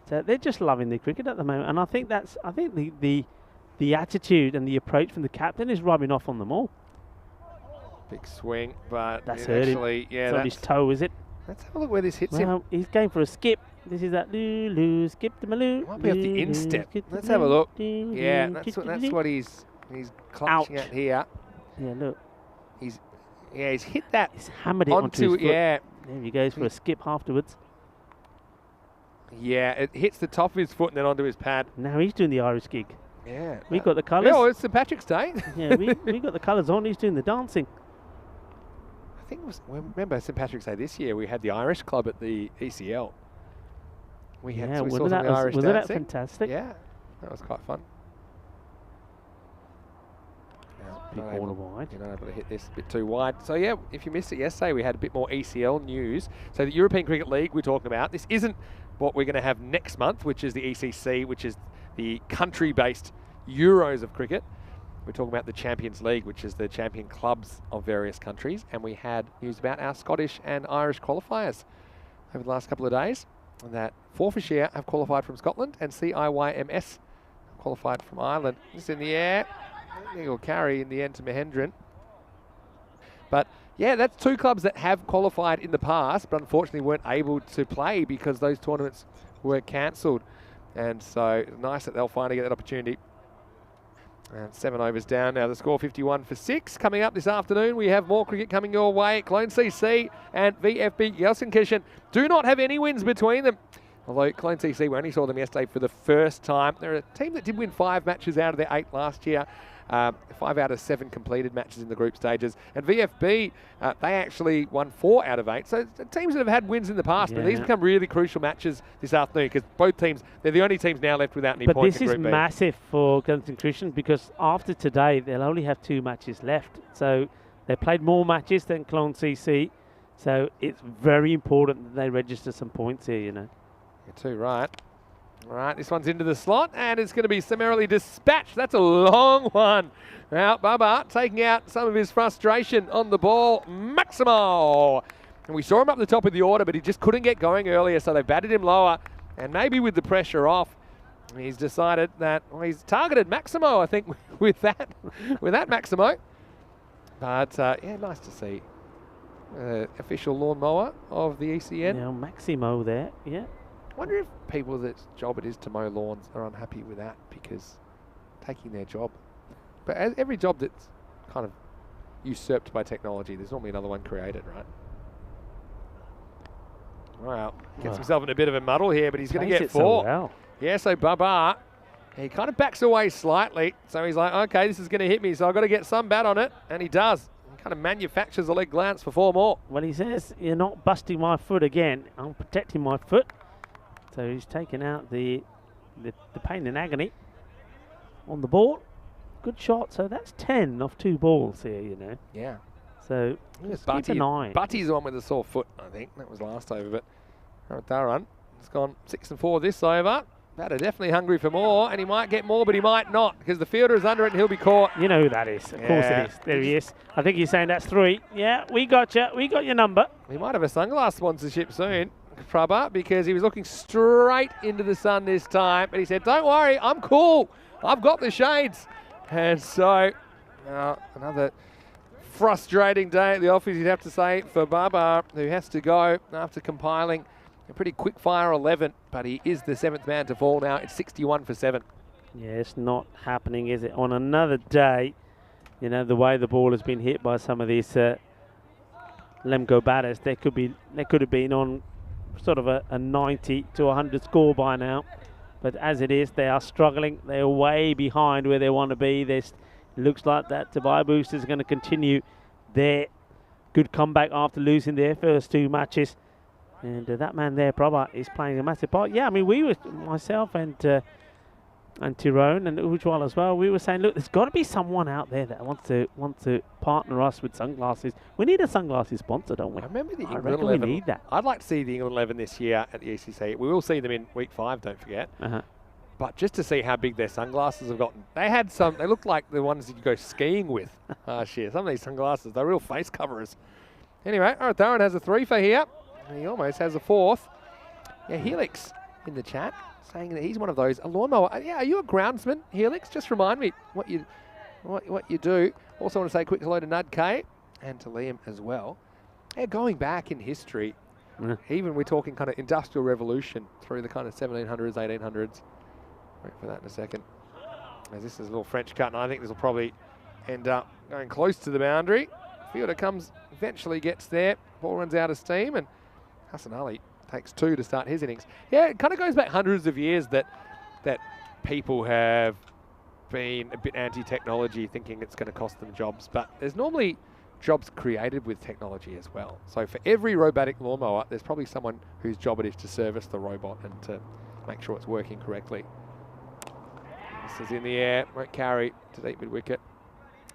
So they're just loving the cricket at the moment. And I think that's, the attitude and the approach from the captain is rubbing off on them all. Big swing, but that's actually, yeah, it's on his toe, is it? Let's have a look where this hits him. He's going for a skip. This is that Lulu, skip the Maloo. Might be off the instep. Let's have a look. Yeah, that's what he's clutching at here. Yeah, look. He's hit that. He's hammered it onto his foot. Yeah. There he goes for a skip afterwards. Yeah, it hits the top of his foot and then onto his pad. Now he's doing the Irish gig. Yeah. We got the colours. Yeah, well, it's St Patrick's Day. Yeah, we got the colours on. He's doing the dancing. I think it was, remember St Patrick's Day this year, we had the Irish club at the ECL. We had, so we saw some of the Irish dancing. Wasn't that fantastic? Yeah, that was quite fun. Big ball wide. You're not able to hit this a bit too wide. So yeah, if you missed it yesterday, we had a bit more ECL news. So the European Cricket League we're talking about, this isn't what we're going to have next month, which is the ECC, which is the country-based Euros of cricket. We're talking about the Champions League, which is the champion clubs of various countries. And we had news about our Scottish and Irish qualifiers over the last couple of days. And that Forfarshire have qualified from Scotland and CIYMS qualified from Ireland. It's in the air. He'll carry in the end to Mahendran. But yeah, that's 2 clubs that have qualified in the past, but unfortunately weren't able to play because those tournaments were cancelled. And so nice that they'll finally get that opportunity. And 7 overs down now. The score 51 for 6. Coming up this afternoon, we have more cricket coming your way. Clone CC and VFB Gelsenkirchen do not have any wins between them. Although Clone CC, we only saw them yesterday for the first time. They're a team that did win 5 matches out of their 8 last year. 5 out of 7 completed matches in the group stages. And VFB, they actually won 4 out of 8. So teams that have had wins in the past, but these become really crucial matches this afternoon because both teams, they're the only teams now left without any points in Group B. But this is massive for Gunston Christian because after today, they'll only have 2 matches left. So they played more matches than Clone CC. So it's very important that they register some points here, you know. You're too right. All right, this one's into the slot, and it's going to be summarily dispatched. That's a long one. Now, Baba taking out some of his frustration on the ball. Maximo! And we saw him up the top of the order, but he just couldn't get going earlier, so they batted him lower. And maybe with the pressure off, he's decided that, well, he's targeted Maximo, I think, with that Maximo. But, yeah, nice to see. Official lawnmower of the ECN. Now, Maximo there, yeah. I wonder if people that's job it is to mow lawns are unhappy with that because taking their job. But as every job that's kind of usurped by technology, there's normally another one created, right? Wow. Gets himself in a bit of a muddle here, but he's going to get 4. So well. Yeah, so Baba, he kind of backs away slightly. So he's like, okay, this is going to hit me, so I've got to get some bat on it. And he does. He kind of manufactures a leg glance for 4 more. Well, he says, you're not busting my foot again. I'm protecting my foot. So he's taken out the pain and agony on the ball. Good shot. So that's 10 off 2 balls here, you know. Yeah. So keep an eye. Butty's the one with the sore foot, I think. That was last over, but Darren has gone 6 and 4 this over. Batter definitely hungry for more, and he might get more, but he might not because the fielder is under it and he'll be caught. You know who that is. Of course it is. There he is. I think he's saying that's 3. Yeah, we got you. We got your number. We might have a sunglass sponsorship soon. Prabha, because he was looking straight into the sun this time, but he said, don't worry, I'm cool. I've got the shades. And so, another frustrating day at the office, you'd have to say, for Baba, who has to go after compiling a pretty quick fire 11, but he is the 7th man to fall now. It's 61 for 7. Yeah, it's not happening, is it? On another day, you know, the way the ball has been hit by some of these Lemgo batters, they could have been on sort of a 90 to 100 score by now, but as it is, they are struggling. They're way behind where they want to be. It looks like that Dubai Boosters is going to continue their good comeback after losing their first 2 matches, and that man there, Prabha, is playing a massive part. Yeah, I mean, myself and Tyrone and Ujwal as well, we were saying, look, there's got to be someone out there that wants to partner us with sunglasses. We need a sunglasses sponsor, don't we? I remember the England reckon 11. we need that. I'd like to see the England 11 this year at the ECC. We will see them in week 5, don't forget. But just to see how big their sunglasses have gotten. They look like the ones that you go skiing with last year. Some of these sunglasses, they're real face coverers. Anyway, Darren has a 3 for here. And he almost has a 4th. Yeah, Helix in the chat, saying that he's one of those, a lawnmower. Yeah, are you a groundsman, Helix? Just remind me what you do. Also want to say a quick hello to Nud K and to Liam as well. Yeah, going back in history, even we're talking kind of industrial revolution through the kind of 1700s, 1800s. Wait for that in a second. As this is a little French cut, and I think this will probably end up going close to the boundary. Fielder comes, eventually gets there. Ball runs out of steam, and Hassan Ali takes 2 to start his innings. Yeah, it kind of goes back hundreds of years that people have been a bit anti-technology, thinking it's going to cost them jobs. But there's normally jobs created with technology as well. So for every robotic lawnmower, there's probably someone whose job it is to service the robot and to make sure it's working correctly. This is in the air, won't carry to deep mid-wicket.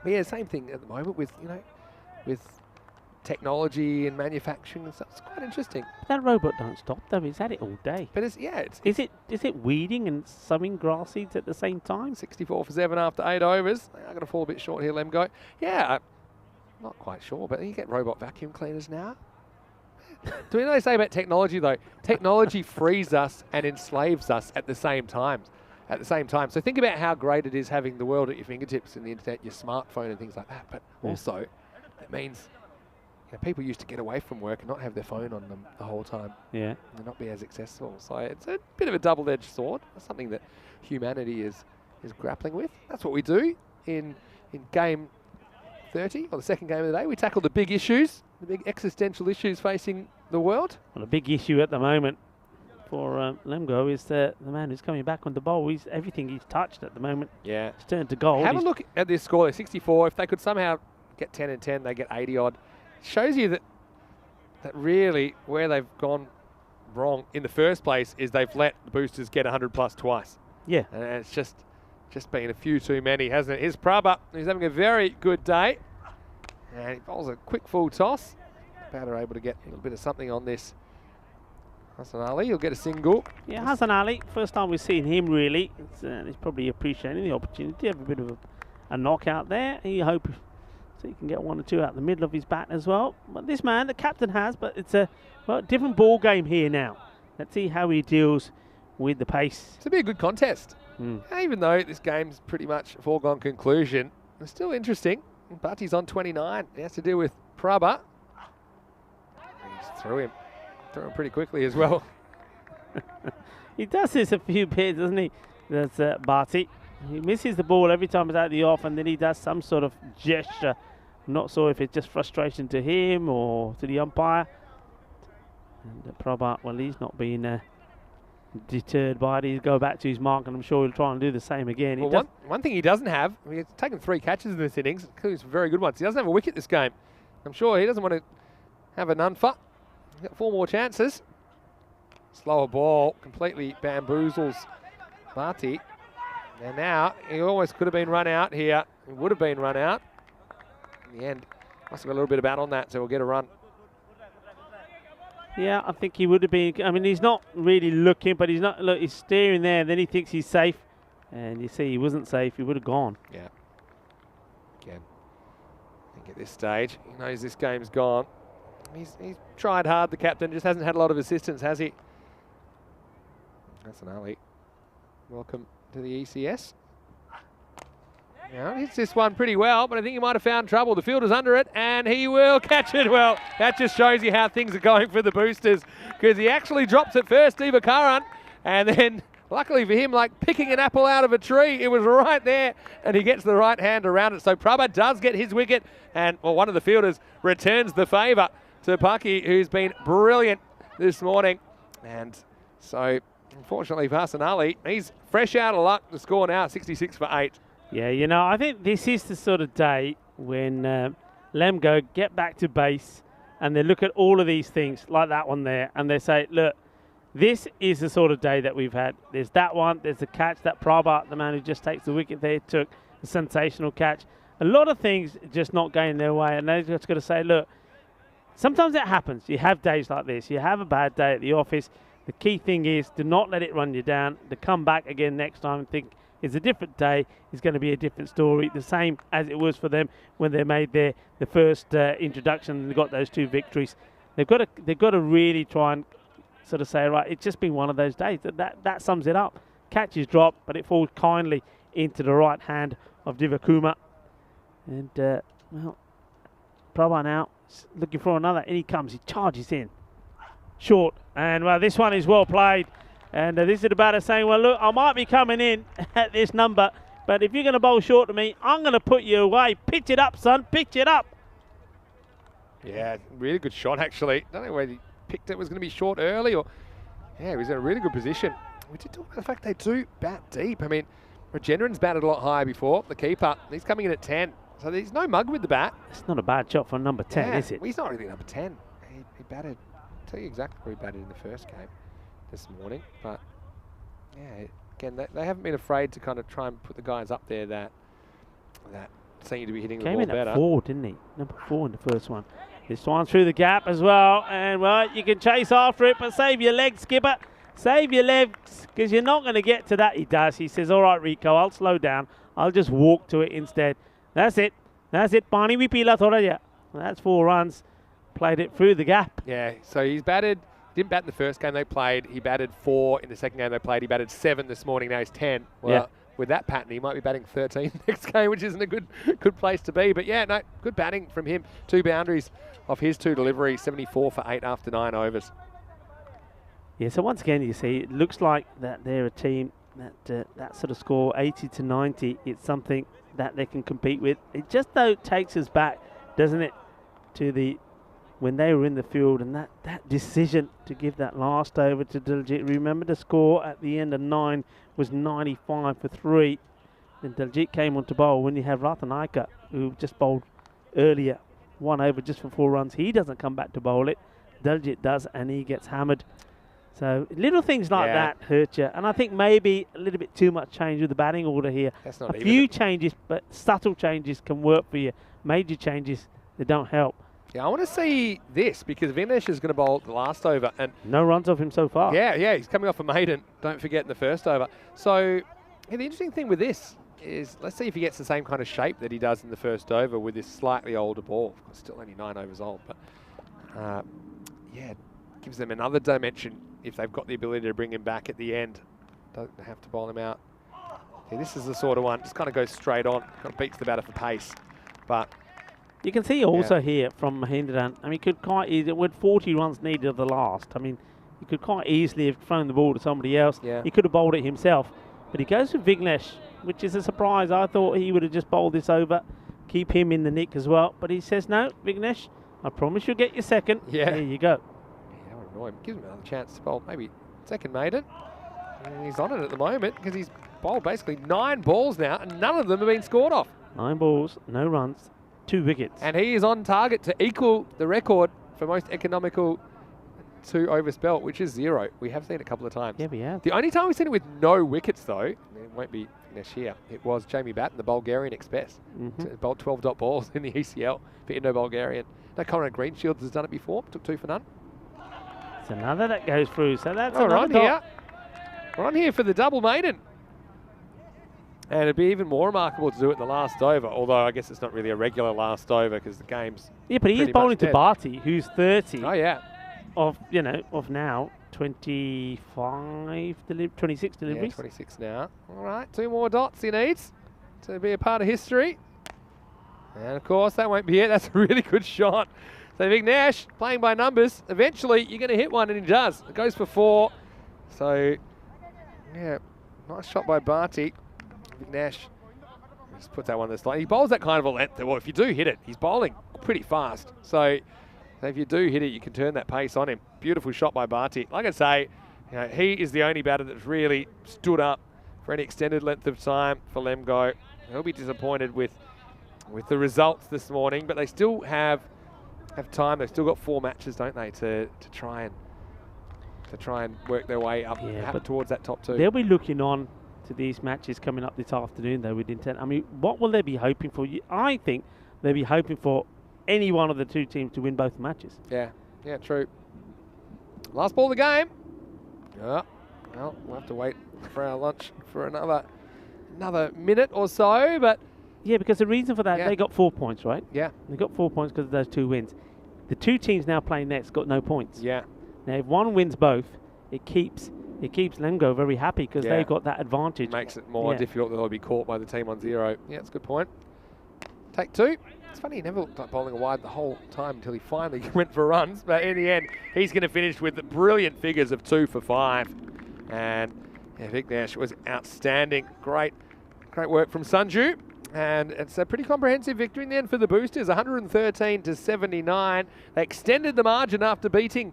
But yeah, same thing at the moment with, you know, with technology and manufacturing and stuff. It's quite interesting. But that robot don't stop though. He's at it all day. But it's, yeah, is it weeding and sowing grass seeds at the same time? 64 for 7 after 8 overs. I'm going to fall a bit short here, Lemgo. Yeah, not quite sure, but you get robot vacuum cleaners now. Do you know what they say about technology though? Technology frees us and enslaves us at the same time. So think about how great it is having the world at your fingertips and the internet, your smartphone and things like that. But also, it means, you know, people used to get away from work and not have their phone on them the whole time. Yeah. And not be as accessible. So it's a bit of a double-edged sword. It's something that humanity is grappling with. That's what we do in game 30, or the second game of the day. We tackle the big issues, the big existential issues facing the world. Well, a big issue at the moment for Lemgo is the man who's coming back on the bowl. Everything he's touched at the moment. Yeah. It's turned to gold. Have a look at this score. They're 64. If they could somehow get 10 and 10, they get 80 odd. Shows you that really where they've gone wrong in the first place is they've let the boosters get 100 plus twice. Yeah. And it's just been a few too many, hasn't it? Here's Prabha, who's having a very good day. And he bowls a quick full toss. Batter able to get a little bit of something on this. Hassan Ali, he'll get a single. Yeah, Hassan Ali, first time we've seen him really. He's probably appreciating the opportunity. Have a bit of a knockout there. He hopes so he can get 1 or 2 out the middle of his bat as well. But this man, the captain has, but it's a different ball game here now. Let's see how he deals with the pace. It's to be a good contest. Even though this game's pretty much a foregone conclusion, it's still interesting. Butty's on 29. He has to deal with Prabha. He's threw him pretty quickly as well. He does this a few bits, doesn't he? That's Barty. He misses the ball every time it's out of the off, and then he does some sort of gesture. I'm not sure if it's just frustration to him or to the umpire. And Prabha, well, he's not been deterred by it. He'll go back to his mark, and I'm sure he'll try and do the same again. Well, one thing he doesn't have, I mean, he's taken 3 catches in this innings, including some very good ones. He doesn't have a wicket this game. I'm sure he doesn't want to have an unfa. He's got 4 more chances. Slower ball completely bamboozles Barty. And now he almost could have been run out here. He would have been run out. In the end, must have got a little bit of bat on that, so we'll get a run. Yeah, I think he would have been. I mean, he's not really looking, but he's not. Look, he's staring there. Then he thinks he's safe, and you see he wasn't safe. He would have gone. Yeah. Again, I think at this stage, he knows this game's gone. He's tried hard. The captain just hasn't had a lot of assistance, has he? That's an Ali. Welcome to the ECS. Now, hits this one pretty well, but I think he might have found trouble. The fielder's under it, and he will catch it well. That just shows you how things are going for the boosters, because he actually drops it first, Divakaran, and then, luckily for him, like picking an apple out of a tree, it was right there, and he gets the right hand around it. So Prabha does get his wicket, and well, one of the fielders returns the favour to Paki, who's been brilliant this morning. And so, unfortunately for Hassan Ali, he's fresh out of luck. The score now, 66 for 8. Yeah, you know, I think this is the sort of day when Lemgo get back to base and they look at all of these things, like that one there, and they say, look, this is the sort of day that we've had. There's that one, there's the catch that Prabha, the man who just takes the wicket there, took a sensational catch. A lot of things just not going their way, and they've just got to say, look, sometimes it happens. You have days like this. You have a bad day at the office. The key thing is to not let it run you down, to come back again next time and think it's a different day, it's going to be a different story, the same as it was for them when they made the first introduction and they got those 2 victories. They've got to really try and sort of say, right, it's just been one of those days. That sums it up. Catch is dropped, but it falls kindly into the right hand of Divakuma. And, well, Prabha now looking for another, and he comes, he charges in. Short, and well, this one is well played. And this is the batter saying, well, look, I might be coming in at this number, but if you're going to bowl short to me, I'm going to put you away. Pitch it up, son, pitch it up. Yeah, really good shot, actually. Don't know whether he picked it was going to be short early or... Yeah, he was in a really good position. We did talk about the fact they do bat deep. I mean, Rajendra's batted a lot higher before, the keeper. He's coming in at 10. So there's no mug with the bat. It's not a bad shot for number 10, is it? Well, he's not really number 10. He batted... I'll tell you exactly where he batted in the first game this morning, but yeah, again, they haven't been afraid to kind of try and put the guys up there that seem to be hitting the ball better. Came in at 4, didn't he? Number 4 in the first one. This one through the gap as well, and well, you can chase after it, but save your legs, skipper. Save your legs, because you're not going to get to that. He does. He says, all right, Rico, I'll slow down. I'll just walk to it instead. That's it. That's it. Pani vi pila thoda ja. That's 4 runs. Played it through the gap. Yeah, so he's batted. Didn't bat in the first game they played. He batted 4 in the second game they played. He batted 7 this morning. Now he's 10. Well, yeah. With that pattern, he might be batting 13 next game, which isn't a good place to be. But yeah, no, good batting from him. 2 boundaries off his 2 deliveries. 74 for 8 after 9 overs. Yeah, so once again, you see, it looks like that they're a team that sort of score 80 to 90. It's something that they can compete with. It just though takes us back, doesn't it, to the when they were in the field, and that decision to give that last over to Diljit. Remember the score at the end of 9 was 95 for 3. And Diljit came on to bowl when you have Ratanaika, who just bowled earlier, 1 over just for 4 runs. He doesn't come back to bowl it. Diljit does, and he gets hammered. So little things like that hurt you. And I think maybe a little bit too much change with the batting order here. That's not a few changes, but subtle changes can work for you. Major changes, they don't help. Yeah, I want to see this because Vignesh is going to bowl the last over. And no runs off him so far. Yeah, he's coming off a maiden. Don't forget in the first over. So the interesting thing with this is, let's see if he gets the same kind of shape that he does in the first over with this slightly older ball. Of course, still only 9 overs old, but yeah, gives them another dimension if they've got the ability to bring him back at the end. Don't have to bowl him out. Yeah, this is the sort of one, just kind of goes straight on, kind of beats the batter for pace. But you can see also here from Mahindran, I mean, could quite easily, with 40 runs needed of the last, I mean, he could quite easily have thrown the ball to somebody else. Yeah. He could have bowled it himself. But he goes with Vignesh, which is a surprise. I thought he would have just bowled this over, keep him in the nick as well. But he says, no, Vignesh, I promise you'll get your second. Yeah. There you go. Yeah, that would annoy him. Gives him another chance to bowl, maybe second maiden. And he's on it at the moment because he's bowled basically 9 balls now and none of them have been scored off. 9 balls, no runs, 2 wickets. And he is on target to equal the record for most economical 2 over spell, which is 0. We have seen it a couple of times. Yeah, we have. The only time we've seen it with no wickets, though, it won't be Vignesh here, it was Jamie Batten, the Bulgarian Express. Bowled 12 dot balls in the ECL, but no Bulgarian. No, Conrad Greenshields has done it before, took 2 for none. It's another that goes through, so that's We're another on here. We're on here for the double maiden. And it'd be even more remarkable to do it in the last over, although I guess it's not really a regular last over because the game's but he is bowling to Bharti, who's 30. Oh, yeah. Of now 25 26 deliveries. Yeah, 26 now. All right, 2 more dots he needs to be a part of history. And of course that won't be it. That's a really good shot. So Vignesh playing by numbers. Eventually you're going to hit one, and he does. It goes for 4. So yeah, nice shot by Bharti. Vignesh just puts that one this line. He bowls that kind of a length. Well, if you do hit it, he's bowling pretty fast. So if you do hit it, you can turn that pace on him. Beautiful shot by Bharti. Like I say, he is the only batter that's really stood up for any extended length of time for Lemgo. He'll be disappointed with the results this morning, but they still have time. They've still got 4 matches, don't they, to try and work their way up towards that top 2. They'll be looking on to these matches coming up this afternoon, though, with intent. I mean, what will they be hoping for? I think they'll be hoping for any one of the 2 teams to win both matches. Yeah, true. Last ball of the game. Yeah. Well, we'll have to wait for our lunch for another minute or so, but yeah, because the reason for that, they got 4 points, right? Yeah. They got 4 points because of those 2 wins. The 2 teams now playing next got no points. Yeah. Now, if one wins both, it keeps Lemgo very happy because they've got that advantage. Makes it more difficult that they'll be caught by the team on 0. Yeah, that's a good point. Take 2. It's funny, he never looked like bowling a wide the whole time until he finally went for runs. But in the end, he's going to finish with the brilliant figures of 2 for 5. And Vignesh was outstanding. Great work from Sanju. And it's a pretty comprehensive victory in the end for the Boosters, 113 to 79. They extended the margin after beating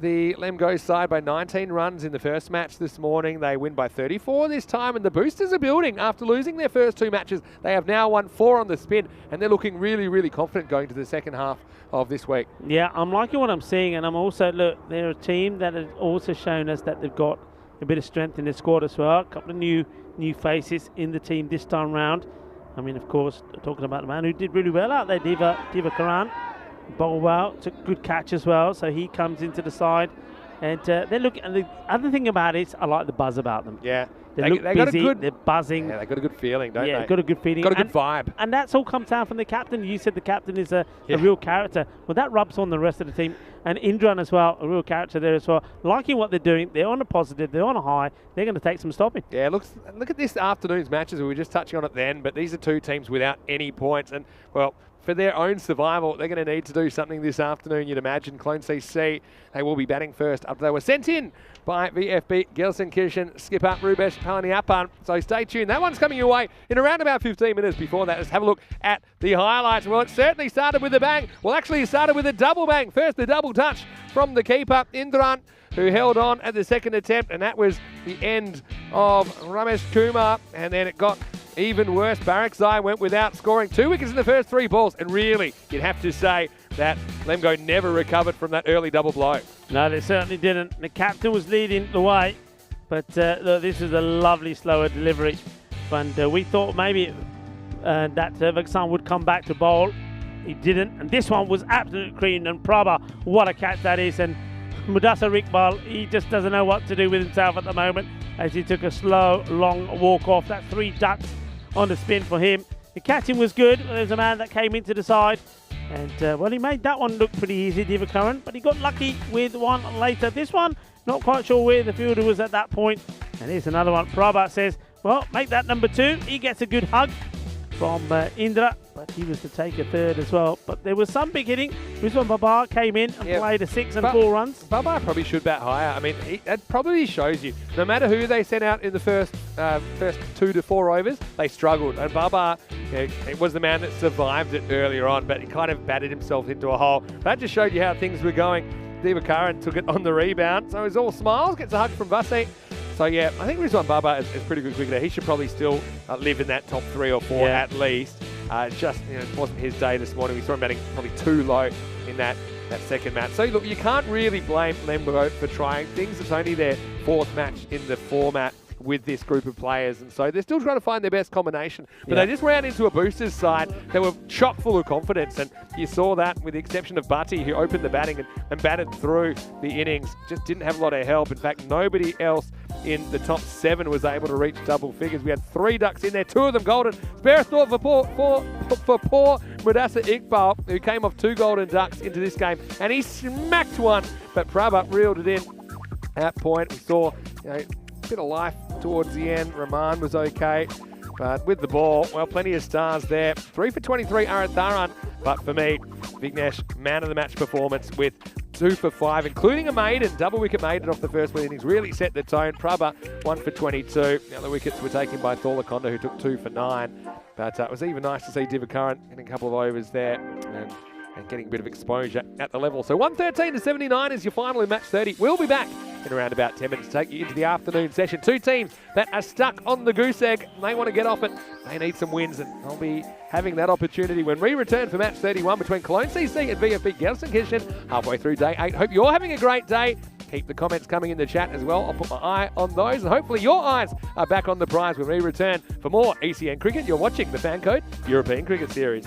the Lemgo side by 19 runs in the first match this morning. They win by 34 this time, and the Boosters are building after losing their first 2 matches. They have now won 4 on the spin, and they're looking really, really confident going to the second half of this week. Yeah, I'm liking what I'm seeing, and I'm also, they're a team that has also shown us that they've got a bit of strength in their squad as well. A couple of new faces in the team this time round. I mean, of course, talking about the man who did really well out there, Diva Karan. Bowled well, took good catch as well, so he comes into the side. And they look, and the other thing about it is I like the buzz about them. Yeah. They look busy, they're buzzing. Yeah, they got a good feeling, don't they? Yeah, got a good feeling. Got a good vibe. And that's all comes down from the captain. You said the captain is a real character. Well, that rubs on the rest of the team. And Indran as well, a real character there as well. Liking what they're doing. They're on a positive. They're on a high. They're going to take some stopping. Yeah, look at this afternoon's matches. We were just touching on it then, but these are 2 teams without any points. And, well, for their own survival, they're going to need to do something this afternoon, you'd imagine. Clone CC, they will be batting first after they were sent in by VFB Gelsenkirchen skipper Rubesh Palaniappan. So stay tuned. That one's coming your way in around about 15 minutes before that. Let's have a look at the highlights. Well, it certainly started with a bang. Well, actually, it started with a double bang. First, the double touch from the keeper, Indran, who held on at the second attempt, and that was the end of Ramesh Kumar. And then it got even worse. Barakzai went without scoring 2 wickets in the first 3 balls. And really, you'd have to say that Lemgo never recovered from that early double blow. No, they certainly didn't. The captain was leading the way, but look, this was a lovely slower delivery. And we thought maybe that Vaksan would come back to bowl. He didn't, and this one was absolute cream. And Prabha, what a catch that is. And Mudassar Iqbal, he just doesn't know what to do with himself at the moment as he took a slow, long walk off. That's 3 ducks on the spin for him. The catching was good. There's a man that came into the side. And, well, he made that one look pretty easy, Divakaran, but he got lucky with one later. This one, not quite sure where the fielder was at that point. And here's another one. Prabhat says, well, make that number 2. He gets a good hug from Indra, but he was to take a third as well. But there was some big hitting. Rizwan Babar came in and played a 6 and 4 runs. Babar probably should bat higher. I mean, that probably shows you, no matter who they sent out in the first 2 to 4 overs, they struggled. And Babar, it was the man that survived it earlier on, but he kind of batted himself into a hole. That just showed you how things were going. Divakaran took it on the rebound, so it was all smiles, gets a hug from Vasi. So, yeah, I think Rizwan Baba is pretty good cricketer. He should probably still live in that top 3 or 4 at least. Just, it wasn't his day this morning. We saw him batting probably too low in that second match. So, look, you can't really blame Lemgo for trying things. It's only their 4th match in the format with this group of players, and so they're still trying to find their best combination. But they just ran into a boosters side that were chock full of confidence, and you saw that with the exception of Bhatti, who opened the batting and batted through the innings. Just didn't have a lot of help. In fact, nobody else in the top 7 was able to reach double figures. We had 3 ducks in there, 2 of them golden. Spare a thought for poor Mudassar Iqbal, who came off 2 golden ducks into this game, and he smacked one, but Prabhat reeled it in at point. We saw, a bit of life towards the end. Rahman was okay, but with the ball, well, plenty of stars there. 3 for 23, Aratharan, but for me, Vignesh, man of the match performance with 2 for 5, including a maiden, double wicket maiden off the first innings, really set the tone. Prabha, 1 for 22. The other wickets were taken by Tholakonda, who took 2 for 9. But it was even nice to see Divakaran getting a couple of overs there and getting a bit of exposure at the level. So 113 to 79 is your final in match 30. We'll be back in around about 10 minutes to take you into the afternoon session. 2 teams that are stuck on the goose egg. They want to get off it. They need some wins, and they'll be having that opportunity when we return for match 31 between Cologne CC and VFB Gelsenkirchen halfway through day 8. Hope you're having a great day. Keep the comments coming in the chat as well. I'll put my eye on those, and hopefully your eyes are back on the prize when we return for more ECN cricket. You're watching the FanCode European Cricket Series.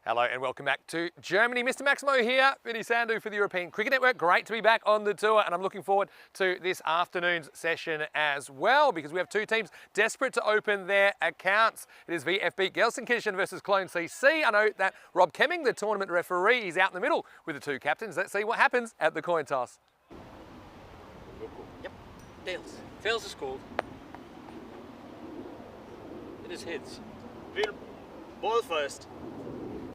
Hello and welcome back to Germany. Mr. Maximo here, Vinny Sandhu for the European Cricket Network. Great to be back on the tour, and I'm looking forward to this afternoon's session as well, because we have two teams desperate to open their accounts. It is VfB Gelsenkirchen versus Cologne CC. I know that Rob Kemming, the tournament referee, is out in the middle with the two captains. Let's see what happens at the coin toss. Yep, tails. Tails is called. It is heads. Ball first.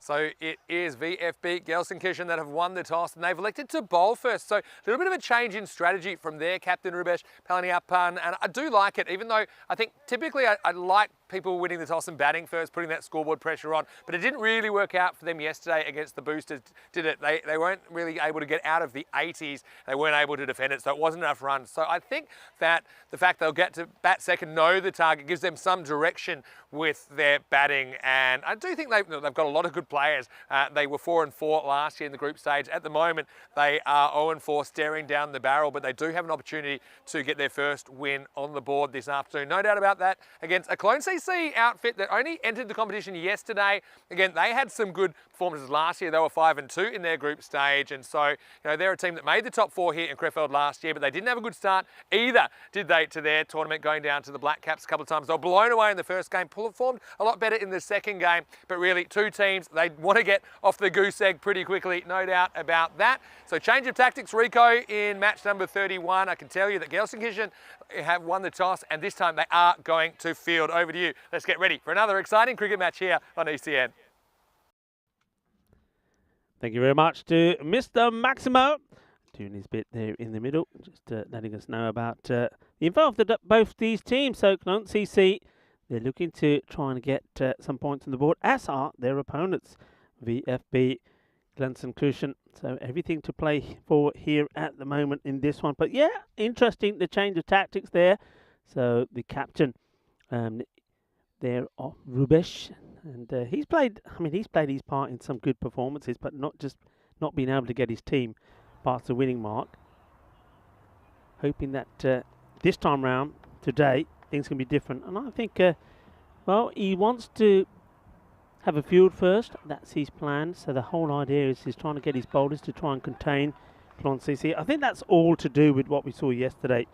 So it is VfB Gelsenkirchen that have won the toss, and they've elected to bowl first. So a little bit of a change in strategy from their captain, Rubesh Palaniappan, and I do like it, even though I think typically I like people winning the toss and batting first, putting that scoreboard pressure on, but it didn't really work out for them yesterday against the Boosters, did it? They weren't really able to get out of the 80s. They weren't able to defend it, so it wasn't enough runs. So I think that the fact they'll get to bat second, know the target, gives them some direction with their batting, and I do think they've got a lot of good players. They were 4-4 last year in the group stage. At the moment, they are 0-4, staring down the barrel, but they do have an opportunity to get their first win on the board this afternoon. No doubt about that, against a Cologne CC outfit that only entered the competition yesterday. Again, they had some good performances last year. They were 5-2 in their group stage, and so they're a team that made the top 4 here in Krefeld last year, but they didn't have a good start either, did they, to their tournament, going down to the Black Caps a couple of times. They were blown away in the first game, performed a lot better in the second game, but really two teams, they want to get off the goose egg pretty quickly, no doubt about that. So change of tactics, Rico, in match number 31. I can tell you that Gelsenkirchen have won the toss, and this time they are going to field. Over to you. Let's get ready for another exciting cricket match here on ECN. Thank you very much to Mr. Maximo, doing his bit there in the middle, just letting us know about the info of both these teams. So Cologne CC, they're looking to try and get some points on the board, as are their opponents, VfB Gelsenkirchen. So everything to play for here at the moment in this one. But yeah, interesting, the change of tactics there. So the captain there of Rubesh, and he's played his part in some good performances, but not being able to get his team past the winning mark. Hoping that this time round, today, things can be different. And I think, well, he wants to have a field first. That's his plan. So the whole idea is he's trying to get his bowlers to try and contain Cologne CC. I think that's all to do with what we saw yesterday,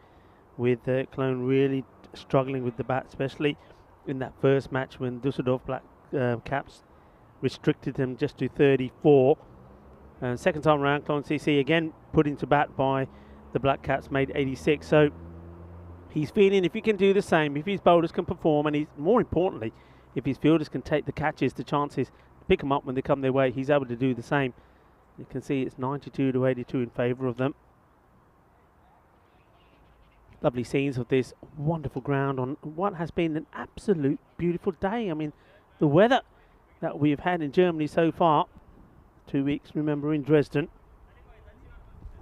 with Cologne really struggling with the bat, especially in that first match when Dusseldorf Black Caps restricted them just to 34. Second time around, Cologne CC again put into bat by the Black Caps, made 86. So he's feeling if he can do the same, if his bowlers can perform, and more importantly, if his fielders can take the catches, the chances to pick them up when they come their way, he's able to do the same. You can see it's 92 to 82 in favour of them. Lovely scenes of this wonderful ground on what has been an absolute beautiful day. I mean, the weather that we've had in Germany so far, 2 weeks, remember, in Dresden,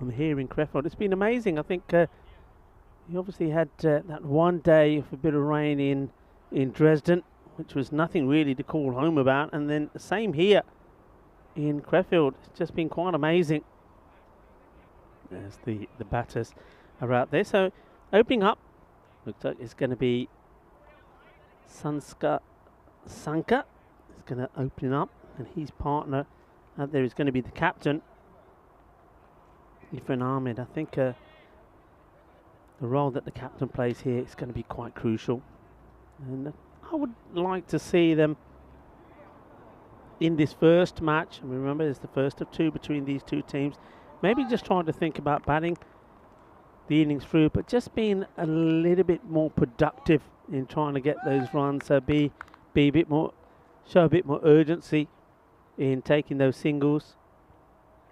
and here in Krefeld, it's been amazing. I think we obviously had that one day of a bit of rain in Dresden, which was nothing really to call home about, and then the same here in Krefeld. It's just been quite amazing. There's the batters are out there. So opening up, looks like it's going to be Sanka is going to open up, and his partner out there is going to be the captain, Ifan Ahmed. I think the role that the captain plays here is going to be quite crucial, and I would like to see them in this first match. And remember, it's the first of two between these two teams. Maybe just trying to think about batting the innings through, but just being a little bit more productive in trying to get those runs. So be a bit more, show a bit more urgency in taking those singles,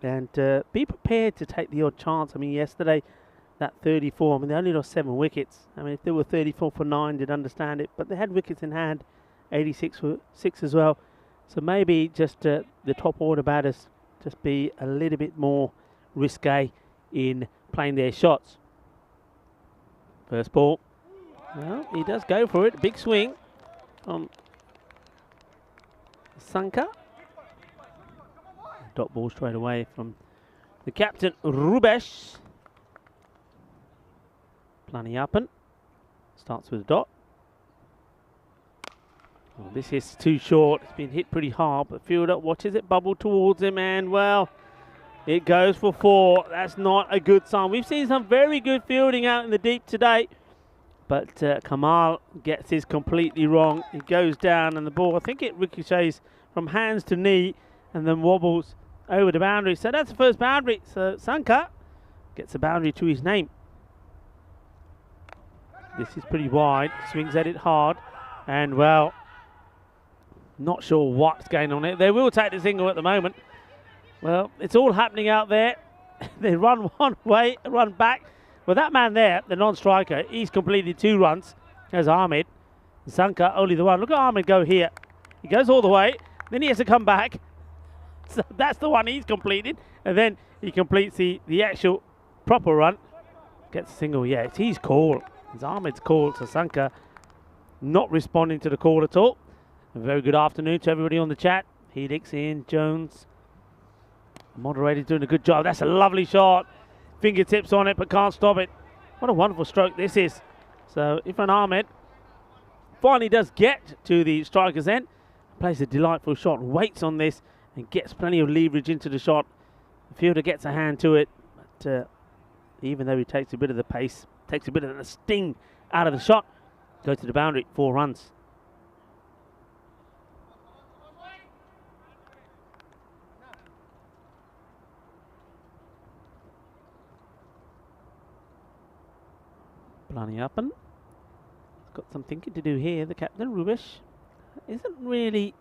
and be prepared to take the odd chance. I mean, yesterday that 34, I mean, they only lost 7 wickets. I mean, if they were 34 for 9, they'd understand it, but they had wickets in hand, 86 for 6 as well. So maybe just the top order batters just be a little bit more risque in playing their shots. First ball. Well, he does go for it. Big swing from Sanka. Dot ball straight away from the captain, Rubesh. Planiapan starts with a dot. Oh, this is too short. It's been hit pretty hard, but fielder watches it bubble towards him, and well, it goes for 4. That's not a good sign. We've seen some very good fielding out in the deep today, but Kamal gets this completely wrong. He goes down, and the ball, I think it ricochets from hands to knee and then wobbles over the boundary. So that's the first boundary. So Sanka gets a boundary to his name. This is pretty wide. Swings at it hard, and well, not sure what's going on here. They will take the single at the moment. Well, it's all happening out there. They run one way, run back. Well, that man there, the non-striker, he's completed 2 runs. There's Ahmed. Sanka, only the one. Look at Ahmed go here. He goes all the way. Then he has to come back. So that's the one he's completed. And then he completes the actual proper run. Gets a single. Yeah, it's his call. It's Ahmed's call. So Sanka not responding to the call at all. A very good afternoon to everybody on the chat. Helix, Ian, Jones. Moderator doing a good job. That's a lovely shot. Fingertips on it, but can't stop it. What a wonderful stroke this is. So Ifan Ahmed finally does get to the striker's end. Plays a delightful shot, waits on this, and gets plenty of leverage into the shot. The fielder gets a hand to it, but even though he takes a bit of the pace, takes a bit of the sting out of the shot, goes to the boundary, 4 runs. Planiapan. Got some thinking to do here. The captain, Rubish, isn't really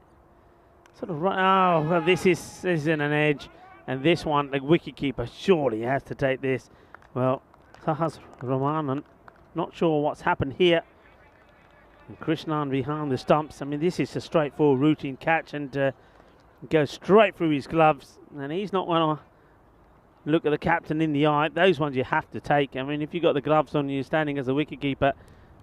sort of right. Oh, well, this isn't an edge. And this one, the wicketkeeper surely has to take this. Well, Sahas Ramanan, not sure what's happened here. And Krishnan behind the stumps. I mean, this is a straightforward routine catch, and goes straight through his gloves. And he's not going to look at the captain in the eye. Those ones you have to take. I mean, if you've got the gloves on and you're standing as a wicketkeeper,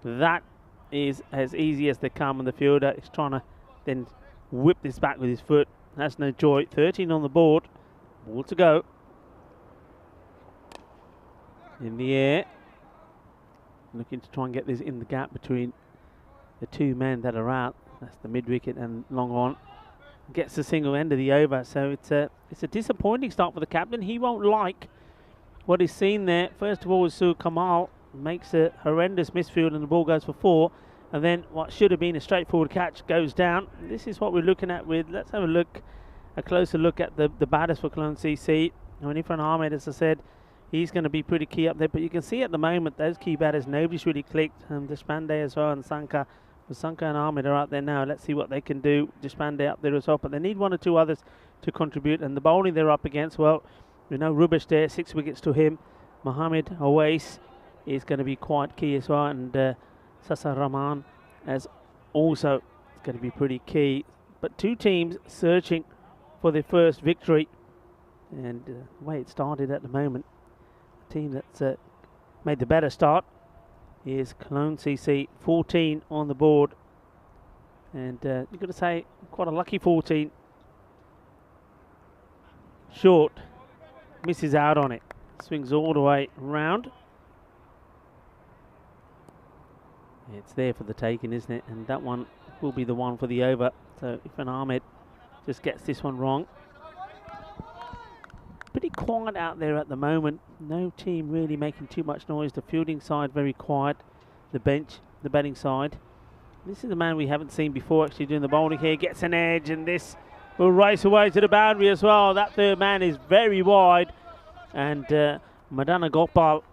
that is as easy as they come. And the fielder is trying to then whip this back with his foot. That's no joy. 13 on the board. Ball to go. In the air. Looking to try and get this in the gap between the 2 men that are out. That's the mid-wicket and long on. Gets the single end of the over. So it's a disappointing start for the captain. He won't like what he's seen there. First of all, Su Kamal makes a horrendous misfield and the ball goes for 4. And then what should have been a straightforward catch goes down. This is what we're looking at with, let's have a closer look at the batters for Cologne CC. I mean, Ifan Ahmed, as I said, he's going to be pretty key up there. But you can see at the moment, those key batters, nobody's really clicked. Deshpande as well and Sanka. Sanka and Ahmed are out there now. Let's see what they can do. Deshpande up there as well. But they need 1 or 2 others to contribute. And the bowling they're up against, well, we know Rubesh there, 6 wickets to him. Mohammed Awais is going to be quite key as well. And Sasa Rahman as also going to be pretty key. But 2 teams searching for their first victory. And the way it started at the moment, the team that's made the better start is Cologne CC, 14 on the board. And you've got to say, quite a lucky 14. Short, misses out on it. Swings all the way round. It's there for the taking, isn't it? And that one will be the one for the over. So if an Ahmed just gets this one wrong. Pretty quiet out there at the moment. No team really making too much noise. The fielding side very quiet. The bench, the batting side. This is the man we haven't seen before actually doing the bowling here. Gets an edge, and this will race away to the boundary as well. That third man is very wide. And Madana Gopal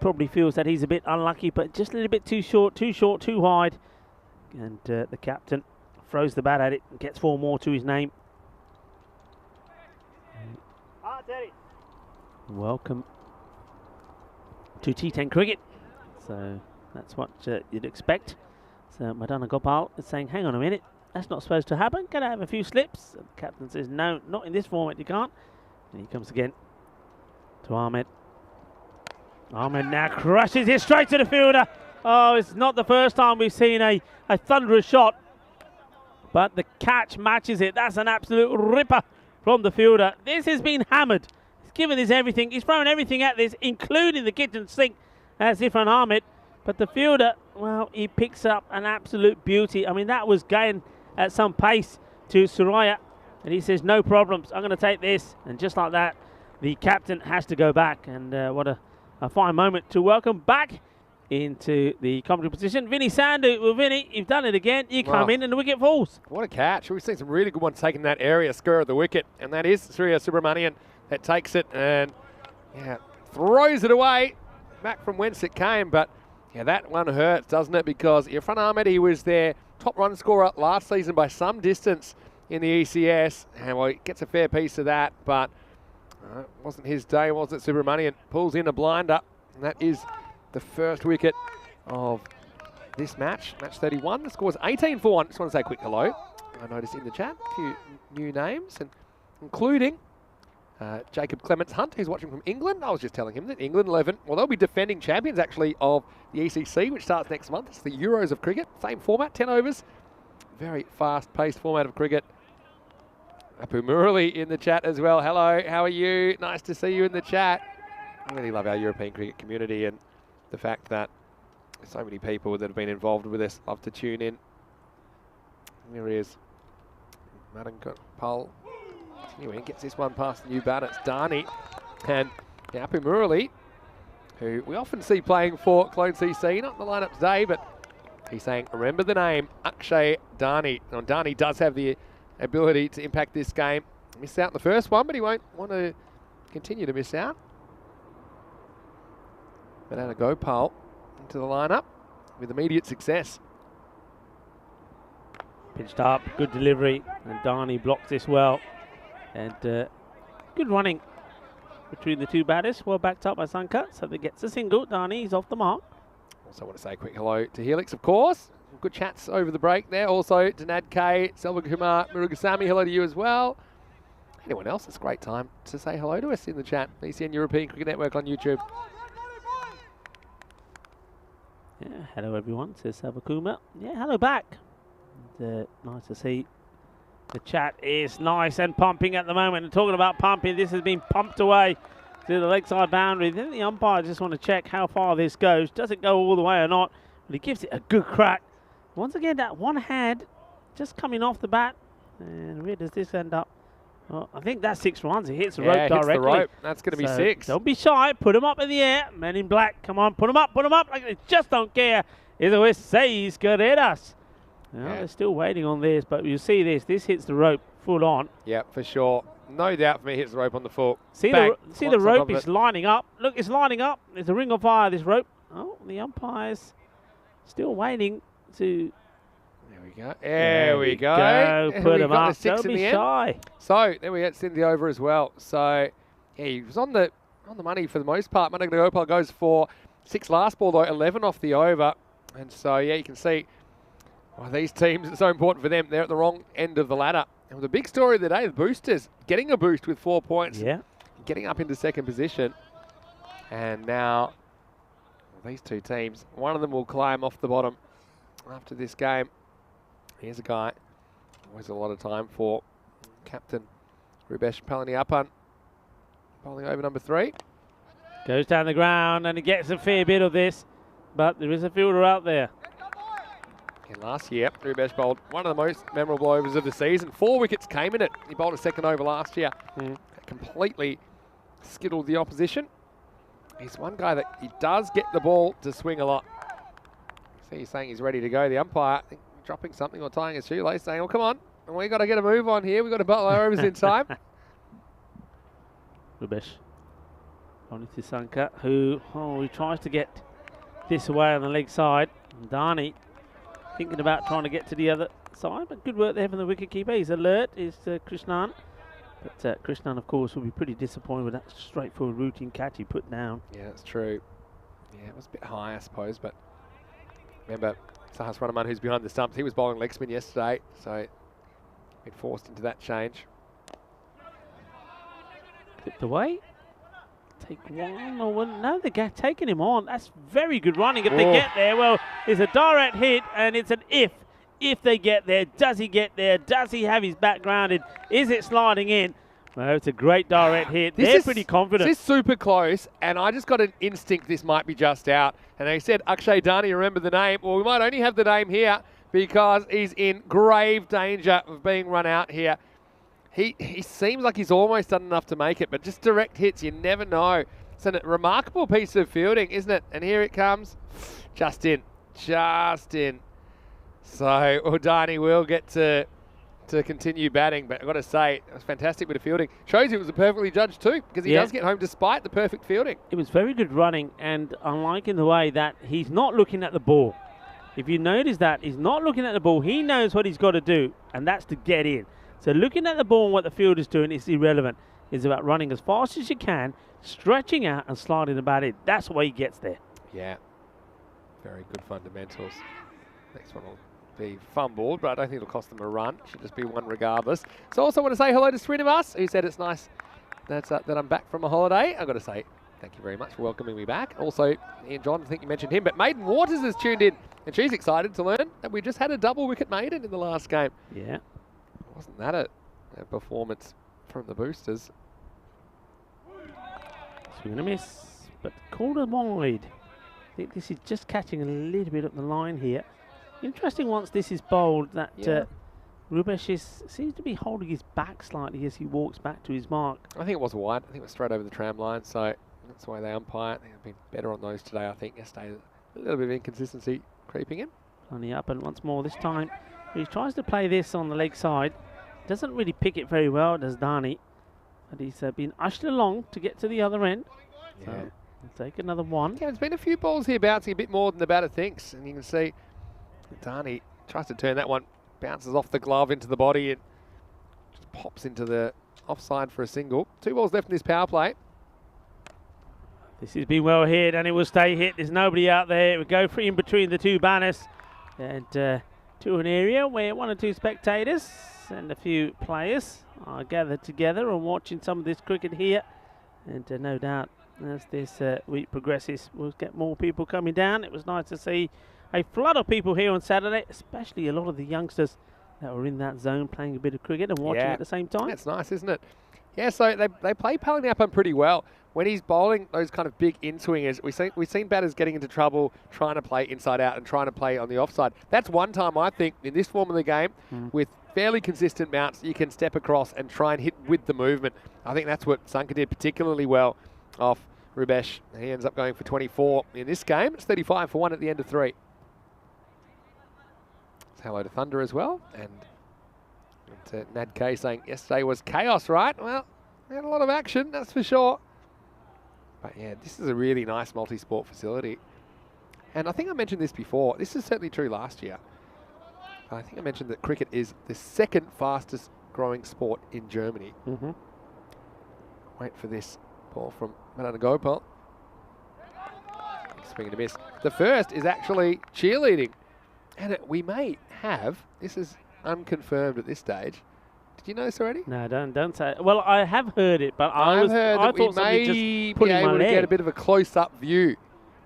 probably feels that he's a bit unlucky, but just a little bit too short, too wide. And the captain throws the bat at it and gets 4 more to his name. Welcome to T10 cricket. So that's what you'd expect. So Madana Gopal is saying, hang on a minute, that's not supposed to happen. Can I have a few slips? And the captain says, no, not in this format, you can't. And he comes again to Ahmed. Ahmed now crushes it straight to the fielder. Oh, it's not the first time we've seen a thunderous shot, but the catch matches it. That's an absolute ripper from the fielder. This has been hammered. He's given this everything. He's thrown everything at this, including the kitchen sink, as Irfan Ahmed. But the fielder, well, he picks up an absolute beauty. I mean, that was going at some pace to Suraya. And he says, no problems, I'm going to take this. And just like that, the captain has to go back. And what a fine moment to welcome back into the commentary position Vinny Sandhu. Well, Vinny, you've done it again. You come in and the wicket falls. What a catch. We've seen some really good ones taking that area, square of the wicket. And that is Surya Subramanian that takes it and throws it away back from whence it came. But that one hurts, doesn't it? Because Irfan Ahmed, he was their top run scorer last season by some distance in the ECS. And well, he gets a fair piece of that, but it wasn't his day, was it? Subramanian pulls in a blinder, and that is the first wicket of this match, match 31. The score's 18 for 1. Just want to say a quick hello. I noticed in the chat a few new names, and including Jacob Clements Hunt, who's watching from England. I was just telling him that England 11, well, they'll be defending champions actually of the ECC, which starts next month. It's the Euros of cricket, same format, 10 overs. Very fast-paced format of cricket. Apu Murali in the chat as well. Hello, how are you? Nice to see you in the chat. I really love our European cricket community and the fact that there's so many people that have been involved with this. Love to tune in. There he is. Madden Pole. Continuing, gets this one past the new batter. It's Dani. And Apu Murali, who we often see playing for Clone CC, not in the lineup today, but he's saying, remember the name, Akshay Dani. Now, Dani does have the ability to impact this game. Missed out in the first one, but he won't want to continue to miss out. Madana Gopal into the lineup with immediate success. Pitched up, good delivery, and Dani blocks this well. And good running between the two batters. Well backed up by Sankar, so that gets a single. Dani is off the mark. Also want to say a quick hello to Helix, of course. Good chats over the break there. Also, Danad K, Selva Kumar, Murugasamy, hello to you as well. Anyone else, it's a great time to say hello to us in the chat. ECN European Cricket Network on YouTube. Yeah, hello everyone, says Selva Kumar. Yeah, hello back. And, nice to see. The chat is nice and pumping at the moment. And talking about pumping, this has been pumped away to the leg side boundary. Then the umpire just want to check how far this goes. Does it go all the way or not? But he gives it a good crack. Once again, that one hand just coming off the bat. And where does this end up? Well, I think that's 6 runs. It hits the rope directly. Hits the rope. That's going to be 6. Don't be shy. Put them up in the air. Men in black, come on. Put them up. Put them up. Like they just don't care. It's always 6 carreras. Well, they're still waiting on this, but you see this. This hits the rope full on. Yeah, for sure. No doubt for me, hits the rope on the full. See the rope is lining up. Look, it's lining up. There's a ring of fire, this rope. Oh, the umpire's still waiting to... There we go. There we go. Put him up. Don't be shy. So, there we go. Send the over as well. So, yeah, he was on the money for the most part. Madana Gopal goes for 6 last ball, though, 11 off the over. And so, yeah, you can see... Well, these teams, it's so important for them. They're at the wrong end of the ladder. And the big story of the day, the boosters getting a boost with 4 points. Yeah. Getting up into second position. And now, these two teams, one of them will climb off the bottom after this game. Here's a guy, always a lot of time for Captain Rubesh Palaniappan. Bowling over number 3. Goes down the ground and he gets a fair bit of this. but there is a fielder out there. And last year, Rubesh bowled one of the most memorable overs of the season. 4 wickets came in it. He bowled a second over last year. Completely skittled the opposition. He's one guy that he does get the ball to swing a lot. See, he's saying he's ready to go. The umpire, I think, dropping something or tying his shoelace, saying, well, come on, we got to get a move on here. We've got to bowl our overs in time. Rubesh. Only to Sanka, who he tries to get this away on the leg side. And Dhani thinking about trying to get to the other side, but good work there from the wicketkeeper. He's alert, is Krishnan. But Krishnan, of course, will be pretty disappointed with that straightforward routine catch he put down. Yeah, that's true. Yeah, it was a bit high, I suppose, but remember, Sahas Ranaman, who's behind the stumps, he was bowling leg spin yesterday, so been forced into that change. Clipped away. Take one or one. No, they're taking him on. That's very good running if they get there. Well, it's a direct hit, and it's an if. If they get there, does he get there? Does he have his back grounded? Is it sliding in? Well, it's a great direct hit. They're pretty confident. This is super close, and I just got an instinct this might be just out. And they said, Akshay Dhani, remember the name? Well, we might only have the name here because he's in grave danger of being run out here. He seems like he's almost done enough to make it, but just direct hits, you never know. It's a remarkable piece of fielding, isn't it? And here it comes. Just in. Just in. So Dhani will get to continue batting, but I've got to say, it was fantastic with the fielding. Shows it was a perfectly judged too, because he does get home despite the perfect fielding. It was very good running, and unlike in the way that he's not looking at the ball. If you notice that, he's not looking at the ball. He knows what he's got to do, and that's to get in. So looking at the ball and what the fielder's doing is irrelevant. It's about running as fast as you can, stretching out and sliding the bat in. That's why he gets there. Yeah, very good fundamentals. Next one will be fumbled, but I don't think it'll cost them a run. Should just be one regardless. So also want to say hello to Srinivas, who said it's nice that I'm back from a holiday. I've got to say thank you very much for welcoming me back. Also, Ian John, I think you mentioned him, but Maiden Waters has tuned in, and she's excited to learn that we just had a double wicket maiden in the last game. Yeah. Wasn't that a performance from the boosters? Swing and a miss, but called a wide. I think this is just catching a little bit up the line here. Interesting once this is bowled that Rubesh seems to be holding his back slightly as he walks back to his mark. I think it was wide. I think it was straight over the tram line, so that's the way they umpire. They've been better on those today, I think. Yesterday, a little bit of inconsistency creeping in. Plenty up, and once more this time he tries to play this on the leg side. Doesn't really pick it very well, does Dhani. But he's been ushered along to get to the other end. Yeah. So he'll take another one. Yeah, there's been a few balls here bouncing a bit more than the batter thinks, and you can see Dhani tries to turn that one, bounces off the glove into the body and just pops into the offside for a single. 2 balls left in this power play. This has been well hit, and it will stay hit. There's nobody out there. It will go free in between the two banners and to an area where 1 or 2 spectators and a few players are gathered together and watching some of this cricket here. And no doubt as this week progresses, we'll get more people coming down. It was nice to see a flood of people here on Saturday, especially a lot of the youngsters that were in that zone playing a bit of cricket and watching at the same time. That's nice, isn't it? Yeah, so they play Palaniappan pretty well. When he's bowling those kind of big in-swingers, we've seen batters getting into trouble trying to play inside out and trying to play on the offside. That's one time, I think, in this form of the game, with fairly consistent mounts, you can step across and try and hit with the movement. I think that's what Sanka did particularly well off Rubesh. He ends up going for 24 in this game. It's 35 for 1 at the end of 3. Hello to Thunder as well, and to Nad K saying yesterday was chaos, right? Well, we had a lot of action, that's for sure. But yeah, this is a really nice multi-sport facility. And I think I mentioned this before. This is certainly true last year. I think I mentioned that cricket is the 2nd fastest growing sport in Germany. Wait for this ball from Manana Gopal. Swing and a miss. The first is actually cheerleading. And we may have, this is unconfirmed at this stage. Did you know this already? No, don't say it. Well, I have heard it, but I thought we somebody may just be putting my able to leg. get a bit of a close-up view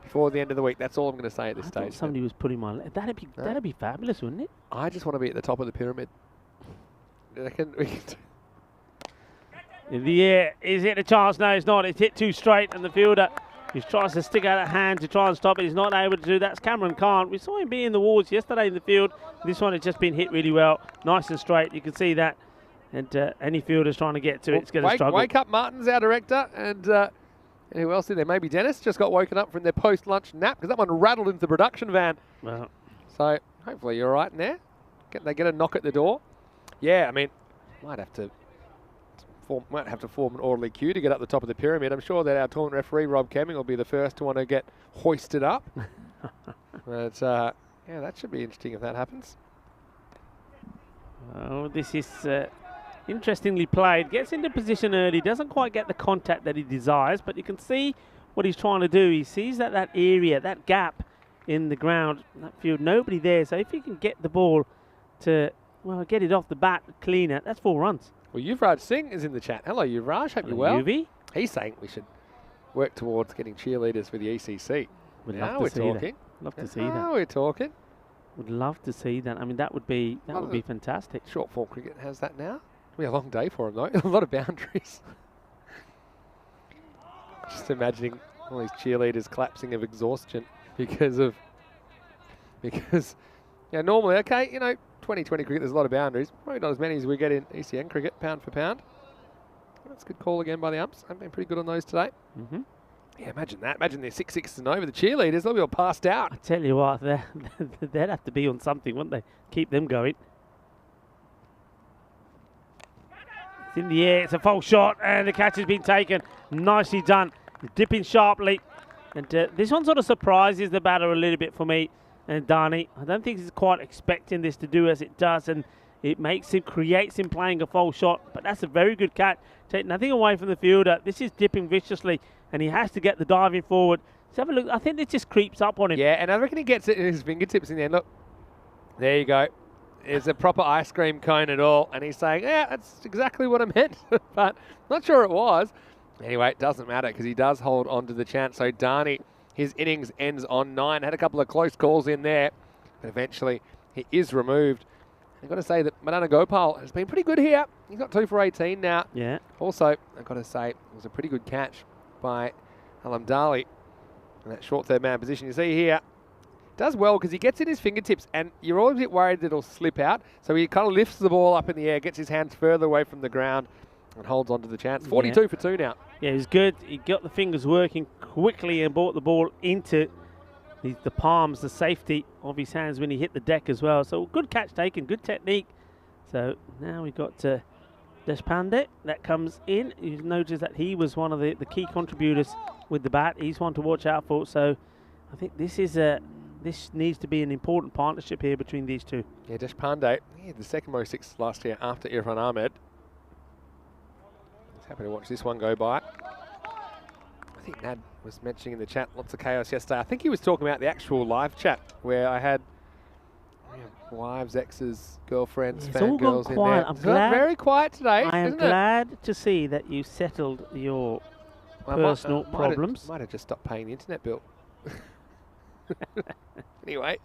before the end of the week. That's all I'm going to say at this I stage. thought somebody was putting my leg. That'd be fabulous, wouldn't it? I just want to be at the top of the pyramid. We can In the air, is it a chance? No, it's not. It's hit too straight, and the fielder He tries to stick out a hand to try and stop it. He's not able to do that. Cameron can't. We saw him be in the walls yesterday in the field. This one has just been hit really well. Nice and straight. You can see that. And any fielder's trying to get to it, it's going to struggle. Wake up, Martin's our director. And who else in there? Maybe Dennis just got woken up from their post-lunch nap because that one rattled into the production van. Well, so hopefully you're all right in there. They get a knock at the door. Yeah, I mean, might have to form an orderly queue to get up the top of the pyramid. I'm sure that our tournament referee, Rob Kemming, will be the first to want to get hoisted up. But, yeah, that should be interesting if that happens. Oh, this is interestingly played. Gets into position early. Doesn't quite get the contact that he desires, but you can see what he's trying to do. He sees that area, that gap in the ground, that field, nobody there. So if he can get the ball to, well, get it off the bat cleaner, that's 4 runs. Well, Yuvraj Singh is in the chat. Hello, Yuvraj. Hope you're well. Yuvi. He's saying we should work towards getting cheerleaders for the ECC. Would now love to we're see talking. that. Love to see now that. We're talking. Would love to see that. I mean, that would be fantastic. Short form cricket has that now. It'll be a long day for him though. A lot of boundaries. Just imagining all these cheerleaders collapsing of exhaustion because yeah, normally, okay, you know, 2020 cricket, there's a lot of boundaries. Probably not as many as we get in ECN cricket, pound for pound. That's a good call again by the umps. I've been pretty good on those today. Mm-hmm. Yeah, imagine that. Imagine they're 6-6 and over. The cheerleaders, they'll be all passed out. I tell you what, they'd have to be on something, wouldn't they? Keep them going. It's in the air. It's a false shot, and the catch has been taken. Nicely done. Dipping sharply. And this one sort of surprises the batter a little bit for me. And Dani, I don't think he's quite expecting this to do as it does, and it creates him playing a false shot. But that's a very good catch. Take nothing away from the fielder. This is dipping viciously, and he has to get the diving forward. Let's have a look. I think this just creeps up on him. Yeah, and I reckon he gets it in his fingertips in the end. Look, there you go. It's a proper ice cream cone at all. And he's saying, yeah, that's exactly what I meant. But not sure it was. Anyway, it doesn't matter because he does hold on to the chance. So Dani, his innings ends on 9. Had a couple of close calls in there. But eventually, he is removed. I've got to say that Madana Gopal has been pretty good here. He's got 2 for 18 now. Yeah. Also, I've got to say, it was a pretty good catch by Alamdali in that short third man position. You see here, does well because he gets in his fingertips and you're always a bit worried that it'll slip out. So he kind of lifts the ball up in the air, gets his hands further away from the ground and holds on to the chance. 42 for 2 now. Yeah, it was good. He got the fingers working quickly and brought the ball into the palms, the safety of his hands when he hit the deck as well. So good catch taken, good technique. So now we've got Deshpande that comes in. You notice that he was one of the key contributors with the bat. He's one to watch out for. So I think this needs to be an important partnership here between these two. Yeah, Deshpande, the second most 6 last year after Irfan Ahmed. He's happy to watch this one go by. I think Nad was mentioning in the chat lots of chaos yesterday. I think he was talking about the actual live chat where I had wives, exes, girlfriends, fangirls in there. I'm glad, very quiet today, I am glad to see that you settled your personal problems. Might have just stopped paying the internet bill. Anyway,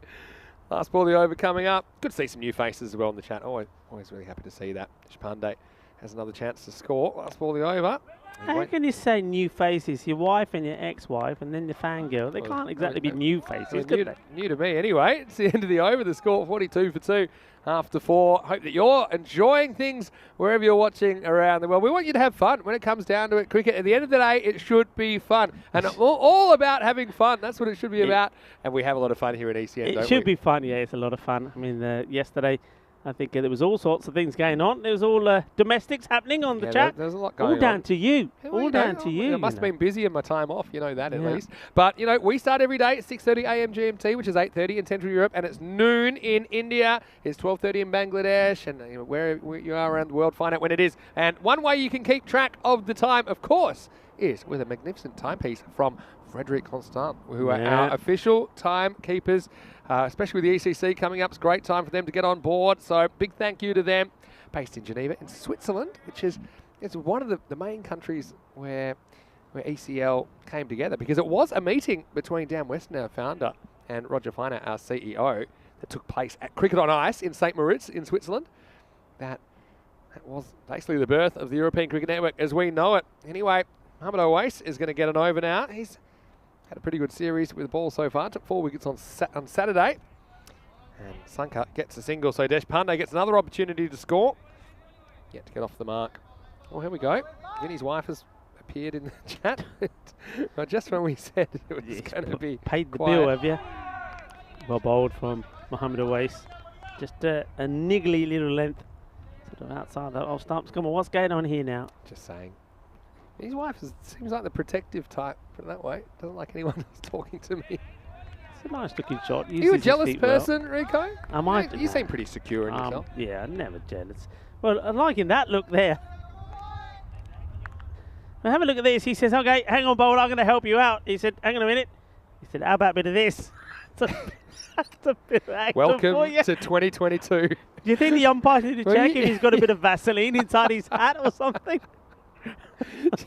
last ball of the over coming up. Good to see some new faces as well in the chat. Always really happy to see that. Deshpande has another chance to score. Last ball of the over. How can you say new faces? Your wife and your ex-wife and then the fangirl. They can't exactly be new faces, could they? New to me anyway. It's the end of the over. The score 42 for 2 after 4. Hope that you're enjoying things wherever you're watching around the world. We want you to have fun when it comes down to it. Cricket, at the end of the day, it should be fun. And all about having fun. That's what it should be about. And we have a lot of fun here at ECN, It should be fun, yeah. It's a lot of fun. I mean, yesterday, I think there was all sorts of things going on. There was all domestics happening on the chat. There's a lot going on. All down to you. All down to you. I must have been busy in my time off, you know that at least. But, you know, we start every day at 6:30 a.m. GMT, which is 8:30 in Central Europe, and it's noon in India. It's 12:30 in Bangladesh, and you know, where you are around the world, find out when it is. And one way you can keep track of the time, of course, is with a magnificent timepiece from Frederic Constant, who are our official timekeepers. Especially with the ECC coming up, it's a great time for them to get on board. So big thank you to them. Based in Geneva, in Switzerland, which is one of the main countries where ECL came together, because it was a meeting between Dan Weston, our founder, and Roger Feiner, our CEO, that took place at Cricket on Ice in St. Moritz in Switzerland. That was basically the birth of the European Cricket Network as we know it. Anyway, Mohamed Owais is going to get an over now. He's Had a pretty good series with the ball so far. Took 4 wickets on Saturday. And Sanka gets a single, so Deshpande gets another opportunity to score. Yet to get off the mark. Oh, here we go. Vinny's wife has appeared in the chat. Well, just when we said it was going to be paid the quiet. bill, have you? Well bowled from Mohammed Awais. Just a niggly little length. Sort of outside that off stumps. Come on, what's going on here now? Just saying. His wife seems like the protective type, put it that way. Doesn't like anyone else talking to me. It's a nice looking shot. Are you a jealous person, Rico? Am I? You seem pretty secure in yourself. Yeah, never jealous. Well, I'm liking that look there. Now have a look at this. He says, okay, hang on, bowler, I'm going to help you out. He said, hang on a minute. He said, how about a bit of this? That's a bit of action Welcome for you. to 2022. Do you think the umpire need to Well, check if he's got a bit of Vaseline inside his hat or something?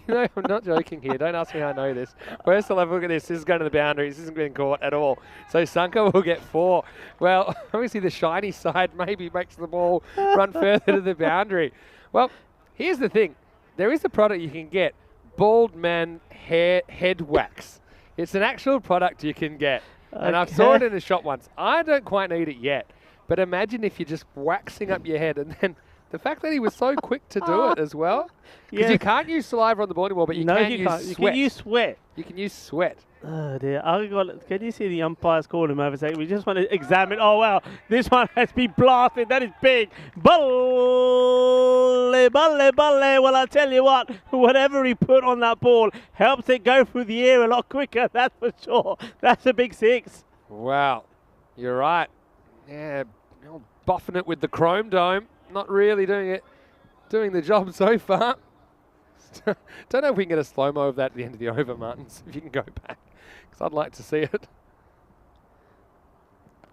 You know, I'm not joking here. Don't ask me how I know this. First of all, look at this. This is going to the boundaries. This isn't being caught at all. So Sanka will get 4. Well, obviously the shiny side maybe makes the ball run further to the boundary. Well, here's the thing. There is a product you can get. Bald man head wax. It's an actual product you can get. And I've saw it in a shop once. I don't quite need it yet. But imagine if you're just waxing up your head and then the fact that he was so quick to do it as well. Because you can't use saliva on the ball anymore, but you can use sweat. You can use sweat. You can use sweat. Oh dear. Can you see the umpires calling him over saying, we just want to examine. Oh wow, this one has been blasted. That is big. Balle, balle, balle. Well, I'll tell you what, whatever he put on that ball helps it go through the air a lot quicker, that's for sure. That's a big 6. Wow. You're right. Yeah, buffing it with the chrome dome. Not really doing the job so far. Don't know if we can get a slow-mo of that at the end of the over, Martins, if you can go back, because I'd like to see it.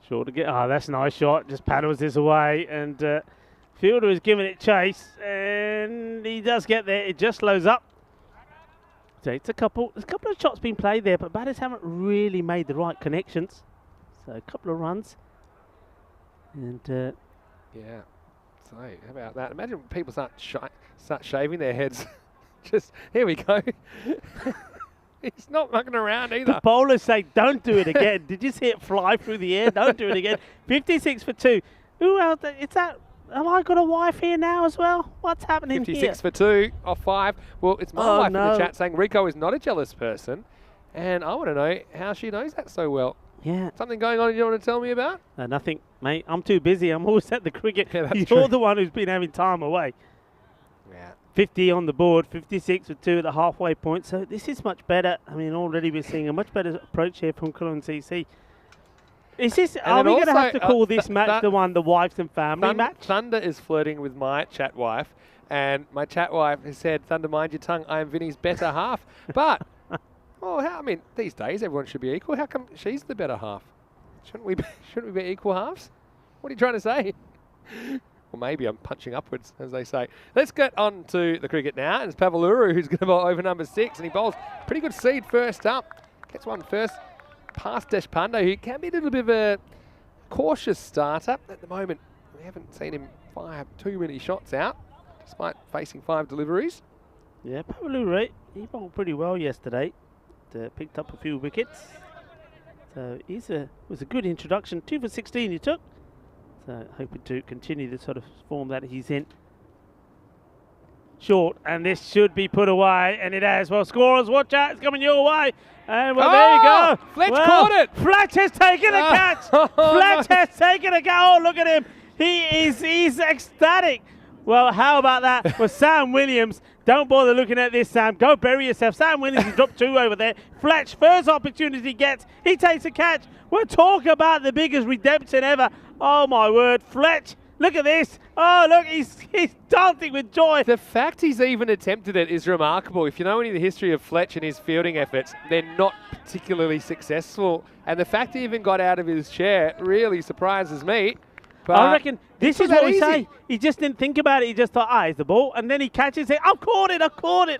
Sure to get. Oh, that's a nice shot. Just paddles this away, and fielder is giving it chase, and he does get there. It just slows up. So there's a couple of shots being played there, but batters haven't really made the right connections. So a couple of runs, and yeah. So how about that? Imagine when people start shaving their heads. Just here we go. He's not mucking around either. The bowlers say, "Don't do it again." Did you see it fly through the air? Don't do it again. 56 for 2. Who else? It's that. Have I got a wife here now as well? What's happening 56 here? for 2 off 5. Well, it's my wife in no. the chat saying Rico is not a jealous person, and I want to know how she knows that so well. Yeah. Something going on you want to tell me about? Nothing, mate. I'm too busy. I'm always at the cricket. Yeah, that's You're true. the one who's been having time away. Yeah. 50 on the board, 56 with 2 at the halfway point. So this is much better. I mean, already we're seeing a much better approach here from Cullen CC. Is this? Are we going to have to call this match the wives and family match? Thunder is flirting with my chat wife, and my chat wife has said, "Thunder, mind your tongue. I am Vinny's better half." But I mean, these days everyone should be equal. How come she's the better half? Shouldn't we be equal halves? What are you trying to say? Or maybe I'm punching upwards, as they say. Let's get on to the cricket now. And it's Pavaluru who's going to bowl over number 6, and he bowls pretty good seed first up. Gets one first past Deshpande, who can be a little bit of a cautious starter at the moment. We haven't seen him fire too many shots out, despite facing 5 deliveries. Yeah, Pavaluru, he bowled pretty well yesterday. Picked up a few wickets. So was a good introduction. 2 for 16 he took. So hoping to continue the sort of form that he's in. Short, and this should be put away, and it has. Well, scorers, watch out, it's coming your way. And well, there you go. Fletch caught it. Fletch has taken a catch. Fletch has taken a catch. Oh, look at him. He's ecstatic. Well, how about that? Well, Sam Williams, don't bother looking at this, Sam. Go bury yourself. Sam Williams has dropped 2 over there. Fletch, first opportunity he gets. He takes a catch. We're talking about the biggest redemption ever. Oh, my word. Fletch, look at this. Oh, look, he's dancing with joy. The fact he's even attempted it is remarkable. If you know any of the history of Fletch and his fielding efforts, they're not particularly successful. And the fact he even got out of his chair really surprises me. But I reckon this is what we easy. say. He just didn't think about it. He just thought, here's the ball. And then he catches it. I've caught it.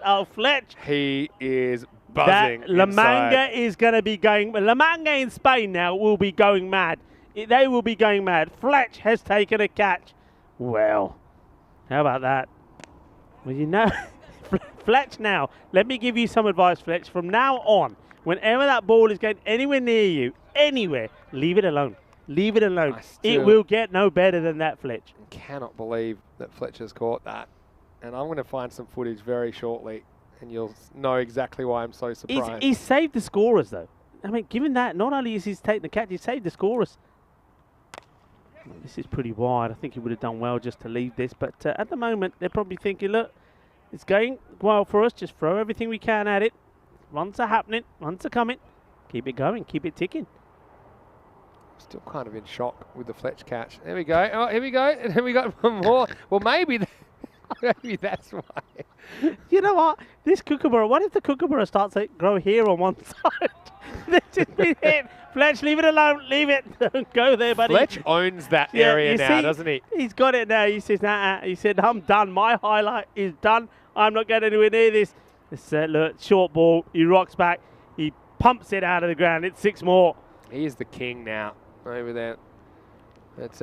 Oh, Fletch. He is buzzing La Manga inside. is going to be going. La Manga in Spain now will be going mad. They will be going mad. Fletch has taken a catch. Well, how about that? Well, you know, Fletch now. Let me give you some advice, Fletch. From now on, Whenever that ball is going anywhere near you, anywhere, leave it alone. Leave it alone. It will get no better than that, Fletch. Cannot believe that Fletcher's caught that. And I'm going to find some footage very shortly, and you'll know exactly why I'm so surprised. He's saved the scorers, though. I mean, given that, not only is he taking the catch, he's saved the scorers. This is pretty wide. I think he would have done well just to leave this. But at the moment, they're probably thinking, look, it's going well for us. Just throw everything we can at it. Runs are happening. Runs are coming. Keep it going. Keep it ticking. Still kind of in shock with the Fletch catch. There we go. Oh, here we go. And then we got one more. Well, maybe that's why. You know what? This kookaburra, what if the kookaburra starts to grow here on one side? They've just been hit. Fletch, leave it alone. Leave it. Don't go there, buddy. Fletch owns that area now, doesn't he? He's got it now. He says, nah. He said, I'm done. My highlight is done. I'm not going anywhere near this. It's look, short ball. He rocks back. He pumps it out of the ground. It's 6 more. He is the king now over there. That's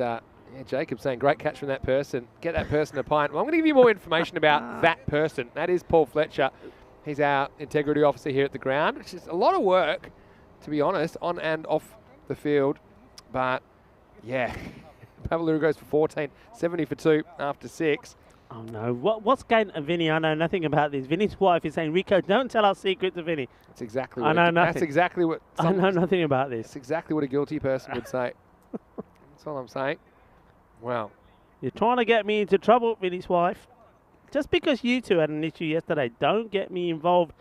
Jacob saying, great catch from that person. Get that person a pint. Well, I'm going to give you more information about that person. That is Paul Fletcher. He's our integrity officer here at the ground, which is a lot of work, to be honest, on and off the field. But, yeah, Pavaluru goes for 14, 70 for 2 after 6. Oh, no. What's going on, Vinny? I know nothing about this. Vinny's wife is saying, Rico, don't tell our secret to Vinny. That's exactly what I know nothing. That's exactly what... I know nothing about this. That's exactly what a guilty person would say. That's all I'm saying. Wow. You're trying to get me into trouble, Vinny's wife. Just because you two had an issue yesterday, don't get me involved.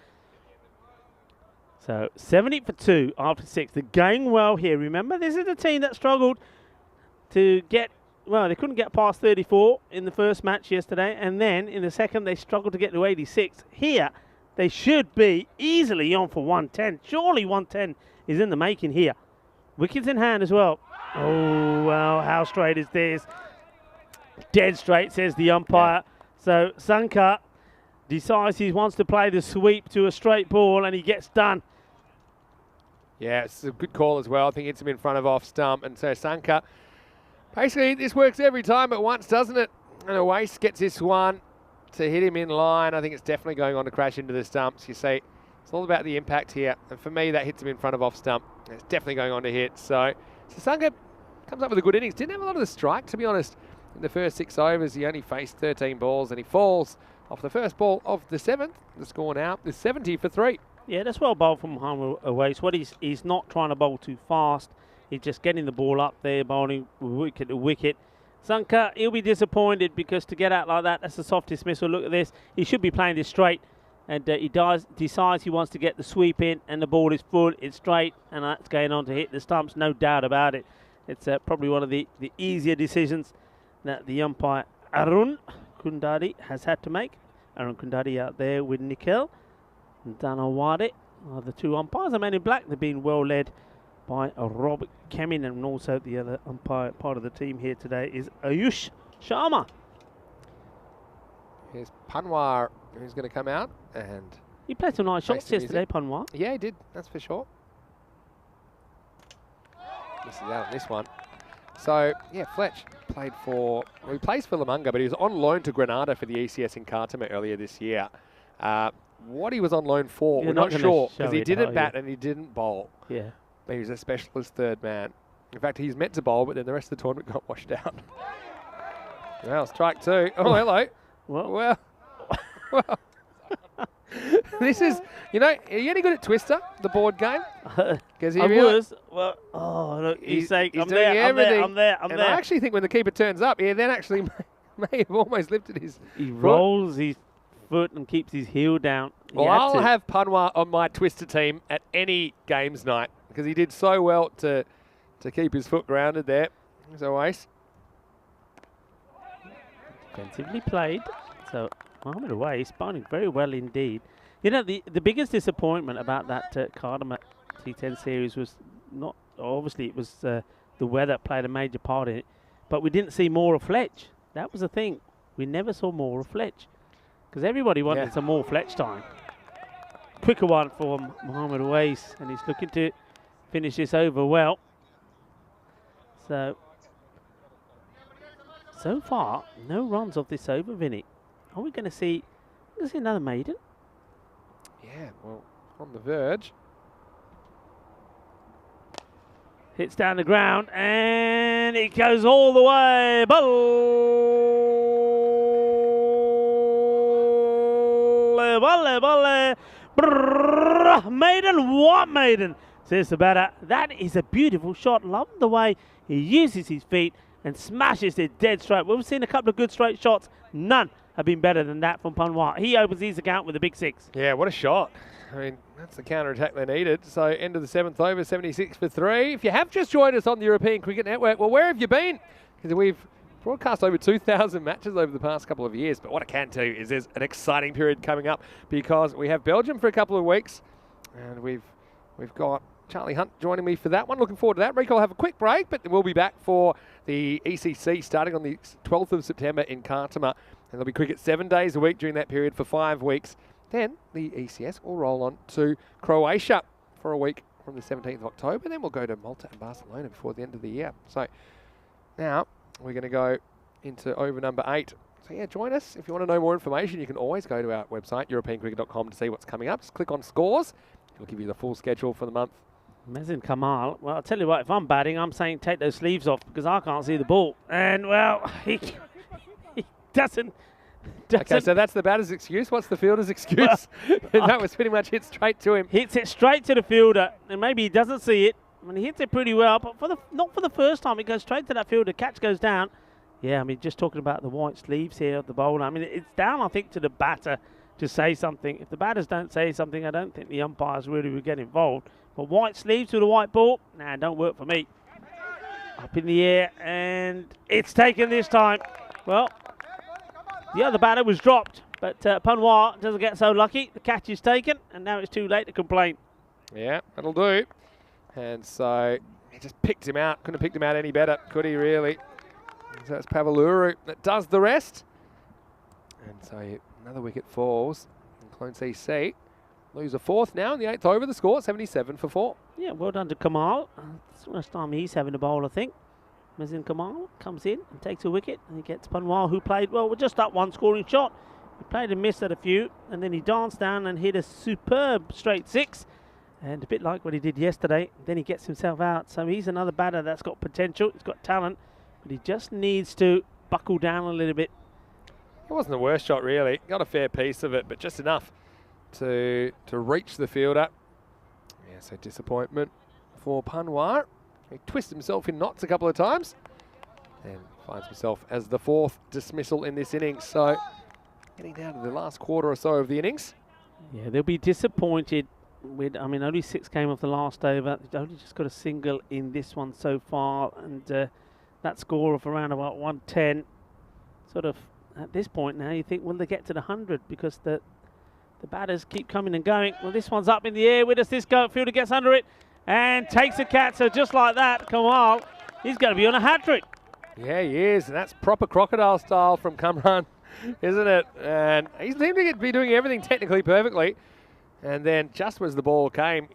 So, 70 for 2 after 6. They're going well here. Remember, this is a team that struggled to get... Well, they couldn't get past 34 in the first match yesterday, and then in the second they struggled to get to 86. Here, they should be easily on for 110. Surely 110 is in the making here. Wickets in hand as well. Oh, well, how straight is this? Dead straight, says the umpire. Yeah. So Sankar decides he wants to play the sweep to a straight ball, and he gets done. Yeah, it's a good call as well. I think it's him in front of off stump, and so Sankar... Basically, this works every time at once, doesn't it? And Awais gets this one to hit him in line. I think it's definitely going on to crash into the stumps. You see, it's all about the impact here. And for me, that hits him in front of off stump. It's definitely going on to hit. So Sankar comes up with a good innings. Didn't have a lot of the strike, to be honest. In the first 6 overs, he only faced 13 balls, and he falls off the first ball of the 7th. The score now is 70 for 3. Yeah, that's well bowled from Muhammad Awais. What he's not trying to bowl too fast. He's just getting the ball up there, bowling wicket to wicket. Sankar, he'll be disappointed because to get out like that, that's a soft dismissal. Look at this. He should be playing this straight. And he decides he wants to get the sweep in, and the ball is full, it's straight, and that's going on to hit the stumps, no doubt about it. It's probably one of the easier decisions that the umpire Arun Kundadi has had to make. Arun Kundadi out there with Nikhil and Danawade are the 2 umpires. The men in black, they've been well led by Rob Kemin, and also the other umpire part of the team here today is Ayush Sharma. Here's Panwar, who's going to come out, and he played some nice shots yesterday, Panwar. Yeah, he did, that's for sure. Misses out on this one. So, yeah, Fletch played for, well, he plays for Lamunga, but he was on loan to Granada for the ECS in Khartoum earlier this year. What he was on loan for, we're not sure, because he didn't bat and he didn't bowl. Yeah. He was a specialist third man. In fact, he's meant to bowl, but then the rest of the tournament got washed out. Well, strike 2. Oh, hello. Well. This is, you know, are you any good at Twister, the board game? Because I was. Well, oh, look, he's saying, I'm there. I actually think when the keeper turns up, he then actually may have almost lifted his He rolls his foot and keeps his heel down. Well, I'll have Panwar on my Twister team at any games night, because he did so well to keep his foot grounded there. As always. Defensively played. So Muhammad Awais bowling very well indeed. You know, the biggest disappointment about that Khartoum T10 series was not, obviously it was the weather played a major part in it, but we didn't see more of Fletch. That was the thing. We never saw more of Fletch, because everybody wanted some more Fletch time. Quicker one for Muhammad Awais, and he's looking to finish this over well. So far, no runs off this over, Vinny. Are we going to see another maiden? Yeah, well, on the verge. Hits down the ground, and it goes all the way. Volley. Maiden, what maiden? Says the batter. That is a beautiful shot. Love the way he uses his feet and smashes it dead straight. We've seen a couple of good straight shots. None have been better than that from Panwar. He opens his account with a big 6. Yeah, what a shot. I mean, that's the counter-attack they needed. So, end of the 7th over, 76 for 3. If you have just joined us on the European Cricket Network, well, where have you been? Because we've broadcast over 2,000 matches over the past couple of years. But what I can tell you is there's an exciting period coming up because we have Belgium for a couple of weeks. And we've got Charlie Hunt joining me for that one. Looking forward to that. Rico will have a quick break, but we'll be back for the ECC starting on the 12th of September in Khartoum. And there'll be cricket 7 days a week during that period for 5 weeks. Then the ECS will roll on to Croatia for a week from the 17th of October. Then we'll go to Malta and Barcelona before the end of the year. So now we're going to go into over number 8. So yeah, join us. If you want to know more information, you can always go to our website, europeancricket.com, to see what's coming up. Just click on scores. It'll give you the full schedule for the month. Mazin Kamal, well, I'll tell you what, if I'm batting, I'm saying take those sleeves off because I can't see the ball. And, well, he doesn't. Okay, so that's the batter's excuse. What's the fielder's excuse? Well, that was pretty much hit straight to him. Hits it straight to the fielder, and maybe he doesn't see it. I mean, he hits it pretty well, but not for the first time. It goes straight to that fielder. Catch goes down. Yeah, I mean, just talking about the white sleeves here of the bowler. I mean, it's down, I think, to the batter to say something. If the batters don't say something, I don't think the umpires really would get involved. But white sleeves with a white ball, nah, don't work for me. Up in the air, and it's taken this time. Well, the other batter was dropped, but Panwar doesn't get so lucky. The catch is taken, and now it's too late to complain. Yeah, that'll do. And so he just picked him out. Couldn't have picked him out any better, could he really? So it's Pavaluru that does the rest. And so another wicket falls. And Clone CC lose a 4th now in the 8th over. The score, 77 for 4. Yeah, well done to Kamal. It's the first time he's having a bowl, I think. Mazin Kamal comes in and takes a wicket, and he gets Panwar, who played well with just that one scoring shot. He played and missed at a few, and then he danced down and hit a superb straight 6, and a bit like what he did yesterday. Then he gets himself out, so he's another batter that's got potential, he's got talent, but he just needs to buckle down a little bit. It wasn't the worst shot really, got a fair piece of it, but just enough to reach the fielder. Yeah, so disappointment for Panwar. He twists himself in knots a couple of times and finds himself as the 4th dismissal in this innings. So getting down to the last quarter or so of the innings. Yeah, they'll be disappointed with, I mean, only 6 came off the last over. They've only just got a single in this one so far, and that score of around about 110. Sort of at this point now, you think, will they get to the 100? Because the batters keep coming and going. Well, this one's up in the air. Where does this go? Fielder gets under it and takes a catch. So just like that, Kamal, he's going to be on a hat-trick. Yeah, he is, and that's proper crocodile style from Kamran, isn't it? And he seemed to be doing everything technically perfectly. And then just as the ball came,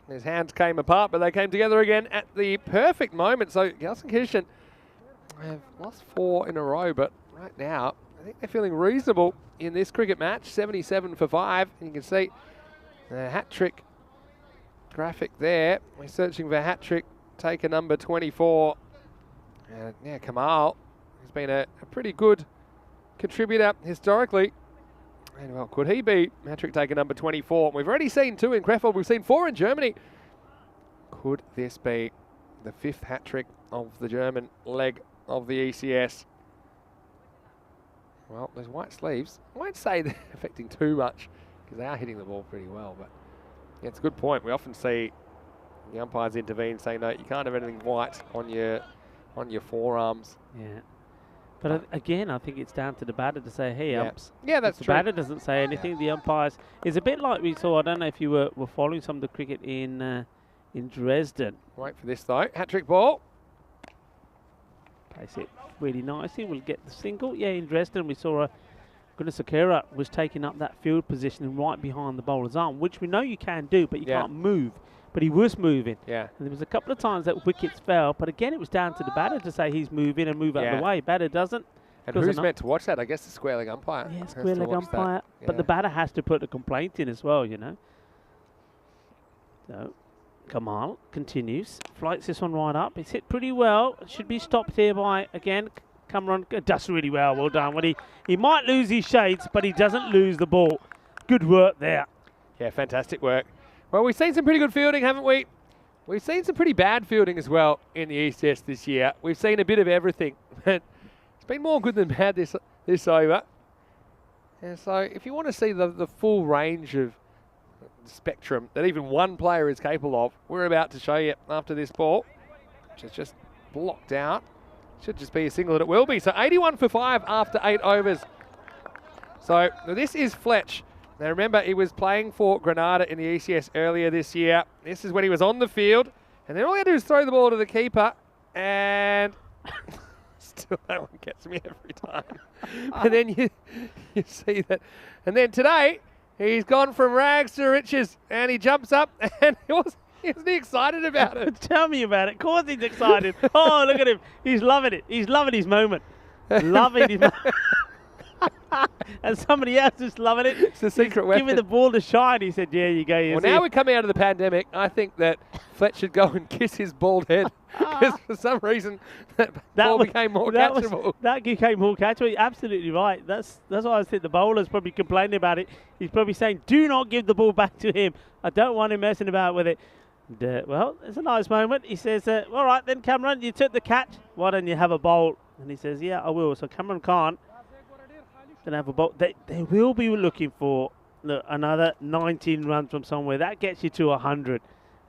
his hands came apart, but they came together again at the perfect moment. So Gelsenkirchen have lost 4 in a row, but right now I think they're feeling reasonable in this cricket match. 77 for 5, and you can see the hat-trick graphic there. We're searching for hat-trick taker number 24. And yeah, Kamal has been a pretty good contributor historically. And well, could he be hat-trick taker number 24? We've already seen 2 in Krefeld. We've seen 4 in Germany. Could this be the 5th hat-trick of the German leg of the ECS? Well, those white sleeves, I won't say they're affecting too much because they are hitting the ball pretty well. But yeah, it's a good point. We often see the umpires intervene saying, no, you can't have anything white on your forearms. Yeah. But again, I think it's down to the batter to say, hey, umps. Yeah, that's true. true. The batter doesn't say anything. The umpires, it's a bit like we saw, I don't know if you were following some of the cricket in Dresden. Wait for this though. Hat-trick ball. Place it really nicely. We'll get the single. Yeah, in Dresden we saw Gunnar was taking up that field position right behind the bowler's arm, which we know you can do, but you can't move. But he was moving. Yeah. And there was a couple of times that wickets fell, but again, it was down to the batter to say he's moving and move out of the way. Batter doesn't. And who's meant to watch that? I guess the square leg umpire. Yeah, square leg umpire. But the batter has to put a complaint in as well, you know. So Kamal continues, flights this one right up. It's hit pretty well. It should be stopped here by, again, Cameron does really well. Well done. Well, he might lose his shades, but he doesn't lose the ball. Good work there. Yeah, fantastic work. Well, we've seen some pretty good fielding, haven't we? We've seen some pretty bad fielding as well in the ECS this year. We've seen a bit of everything. It's been more good than bad this over. And so if you want to see the full range of spectrum that even one player is capable of, we're about to show you after this ball, which is just blocked out. Should just be a single, and it will be. So 81 for 5 after 8 overs. So this is Fletch. Now remember, he was playing for Granada in the ECS earlier this year. This is when he was on the field, and then all he had to do is throw the ball to the keeper, and still that one gets me every time. And then you see that. And then today, he's gone from rags to riches, and he jumps up, and isn't he excited about it? Tell me about it. Of course he's excited. Oh, look at him. He's loving it. He's loving his moment. Loving his moment. And somebody else is loving it. It's the secret weapon. Give me the ball to shine. He said, yeah, you go. Well, now we're coming out of the pandemic, I think that Fletch should go and kiss his bald head. Because for some reason, that ball became more catchable. That became more catchable. You're absolutely right. That's why I think the bowler's probably complaining about it. He's probably saying, do not give the ball back to him. I don't want him messing about with it. And, well, it's a nice moment. He says, all right then, Cameron, you took the catch. Why don't you have a bowl? And he says, yeah, I will. So Cameron can't. Going to have a bowl. They will be looking for another 19 runs from somewhere. That gets you to 100.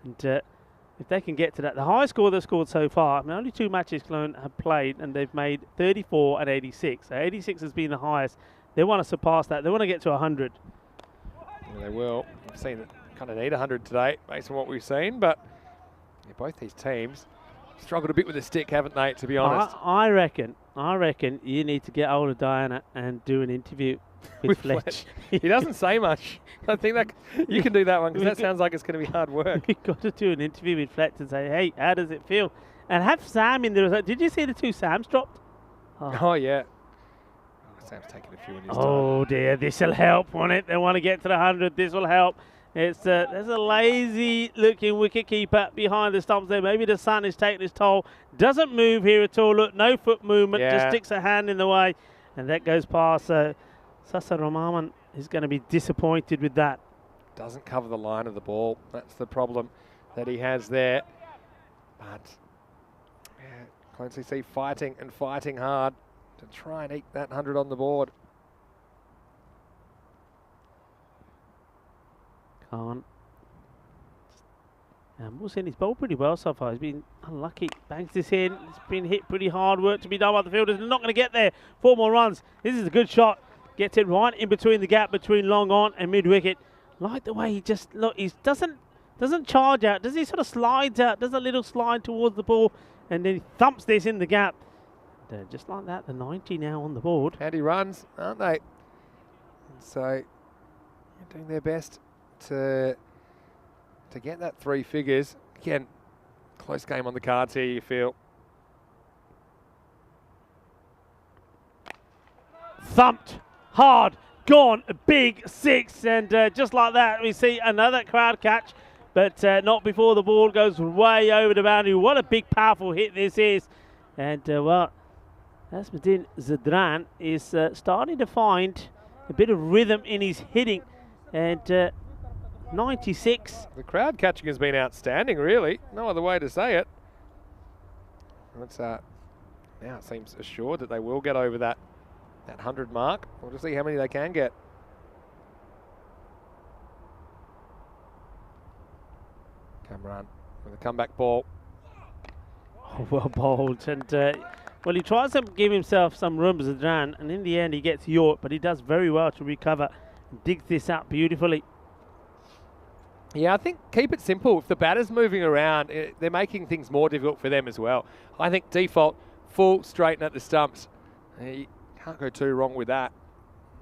And if they can get to that, the highest score they've scored so far, I mean, only 2 matches Cologne have played, and they've made 34 and 86. So 86 has been the highest. They want to surpass that. They want to get to 100. Yeah, they will. We've seen it kind of need 100 today, based on what we've seen. But yeah, both these teams struggled a bit with the stick, haven't they, to be honest? I reckon you need to get hold of Diana and do an interview with Fletch. He doesn't say much. I think that you can do that one, because that sounds like it's going to be hard work. We've got to do an interview with Fletch and say, hey, how does it feel? And have Sam in there. Did you see the 2 Sams dropped? Oh yeah. Oh, Sam's taking a few in his time. Oh dear, this will help, won't it? They want to get to the 100. This will help. There's a lazy-looking wicket-keeper behind the stumps there. Maybe the sun is taking its toll. Doesn't move here at all. Look, no foot movement. Yeah. Just sticks a hand in the way. And that goes past. Sasa Ramaman is going to be disappointed with that. Doesn't cover the line of the ball. That's the problem that he has there. But yeah, Clancy see fighting and fighting hard to try and eke that 100 on the board. Can't. Wilson, he's bowled pretty well so far. He's been unlucky. Bangs this in. It's been hit pretty hard. Work to be done by the fielders. They're not going to get there. 4 more runs. This is a good shot. Gets it right in between the gap between long on and mid wicket. Like the way he just look. He doesn't charge out. Does he sort of slides out? Does a little slide towards the ball, and then he thumps this in the gap. And, just like that, the 90 now on the board. Handy runs, aren't they? And so they're doing their best to get that 3 figures. Again, close game on the cards here, you feel. Thumped, hard, gone, a big 6, and just like that we see another crowd catch, but not before the ball goes way over the boundary. What a big powerful hit this is. And well, Asmuddin Zadran is starting to find a bit of rhythm in his hitting, and 96. The crowd catching has been outstanding, really. No other way to say it. It's, now it seems assured that they will get over that 100 mark. We'll just see how many they can get. Kamran with a comeback ball. Oh, well bowled. And well, he tries to give himself some room, Zadran, and in the end he gets York, but he does very well to recover and digs this out beautifully. Yeah, I think keep it simple. If the batter's moving around, they're making things more difficult for them as well. I think default, full, straighten at the stumps. You can't go too wrong with that.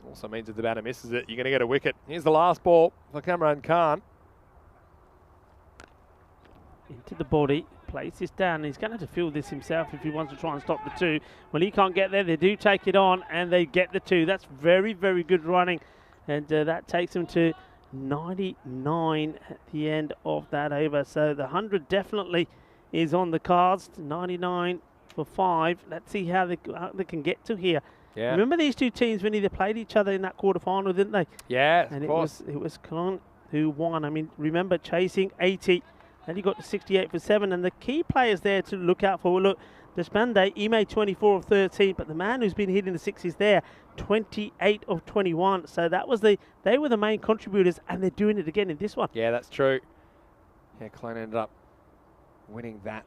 Also means if the batter misses it, you're going to get a wicket. Here's the last ball for Kamran Khan. Into the body, plays this down. He's going to have to field this himself if he wants to try and stop the 2. When he can't get there, they do take it on and they get the 2. That's very, very good running. And that takes them to 99 at the end of that over. So the 100 definitely is on the cards. 99 for 5. Let's see how they can get to here. Yeah. Remember these two teams when they played each other in that quarterfinal, didn't they? Yeah, and of course. it was Cologne who won. I mean, remember chasing 80, then he got to 68 for 7. And the key players there to look out for, look, Despande, he made 24 of 13, but the man who's been hitting the sixes there, 28 of 21. So that was they were the main contributors, and they're doing it again in this one. Yeah, that's true. Yeah, Cologne ended up winning that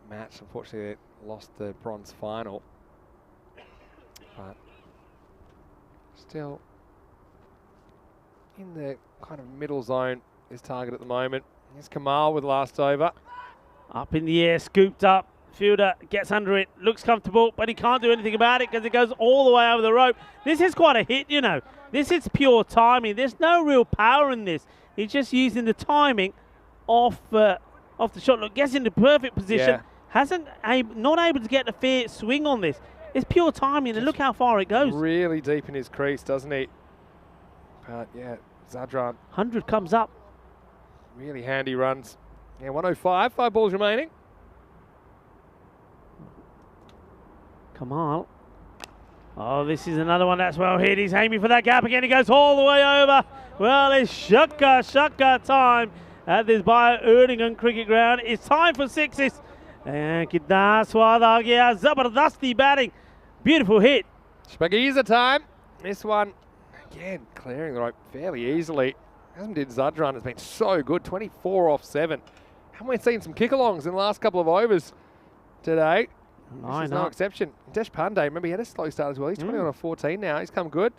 match. Unfortunately, they lost the bronze final. But still in the kind of middle zone, his target at the moment. Here's Kamal with last over. Up in the air, scooped up. Fielder gets under it, looks comfortable, but he can't do anything about it because it goes all the way over the rope. This is quite a hit, you know. This is pure timing. There's no real power in this. He's just using the timing off the shot. Look, gets into perfect position. Yeah. Not able to get a fair swing on this. It's pure timing, and look how far it goes. Really deep in his crease, doesn't he? But yeah, Zadran. 100 comes up. Really handy runs. Yeah, 105, 5 balls remaining. Kamal. Oh, this is another one that's well hit. He's aiming for that gap again. He goes all the way over. Well, it's shaka time at this Bio-Erningen cricket ground. It's time for sixes. And Kidna Swad aa gaya. Zabardasti batting. Beautiful hit. Spagiza time. This one, again, clearing the rope fairly easily. Hasn't did Zadran has been so good. 24 off 7. Haven't we seen some kick-alongs in the last couple of overs today? This is no exception. Deshpande, remember he had a slow start as well. He's 21 off 14 now. He's come good.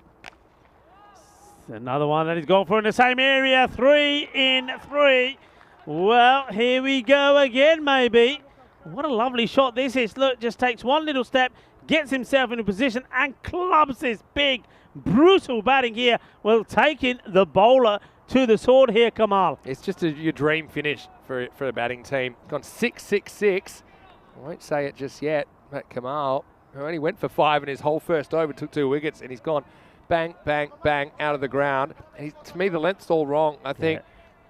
Another one that he's gone for in the same area. 3 in 3. Well, here we go again, maybe. What a lovely shot this is. Look, just takes one little step, gets himself in a position and clubs this big, brutal batting here. Well, taking the bowler to the sword here, Kamal. It's just your dream finish for a batting team. Gone 6-6-6. I won't say it just yet, but Kamal, who only went for 5 in his whole first over, took 2 wickets, and he's gone bang, bang, bang out of the ground. And to me, the length's all wrong. I think,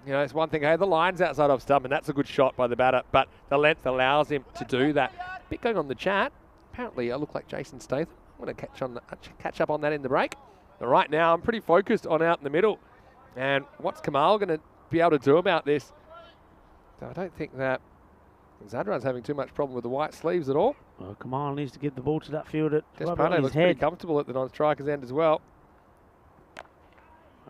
you know, it's one thing, hey, the line's outside off stump, and that's a good shot by the batter, but the length allows him to do that. Bit going on the chat. Apparently, I look like Jason Statham. I'm going to catch up on that in the break. But right now, I'm pretty focused on out in the middle. And what's Kamal going to be able to do about this? So I don't think that Zadran's having too much problem with the white sleeves at all. Well, Kamal needs to give the ball to that fielder. Deshpande looks pretty comfortable at the non-striker's end as well.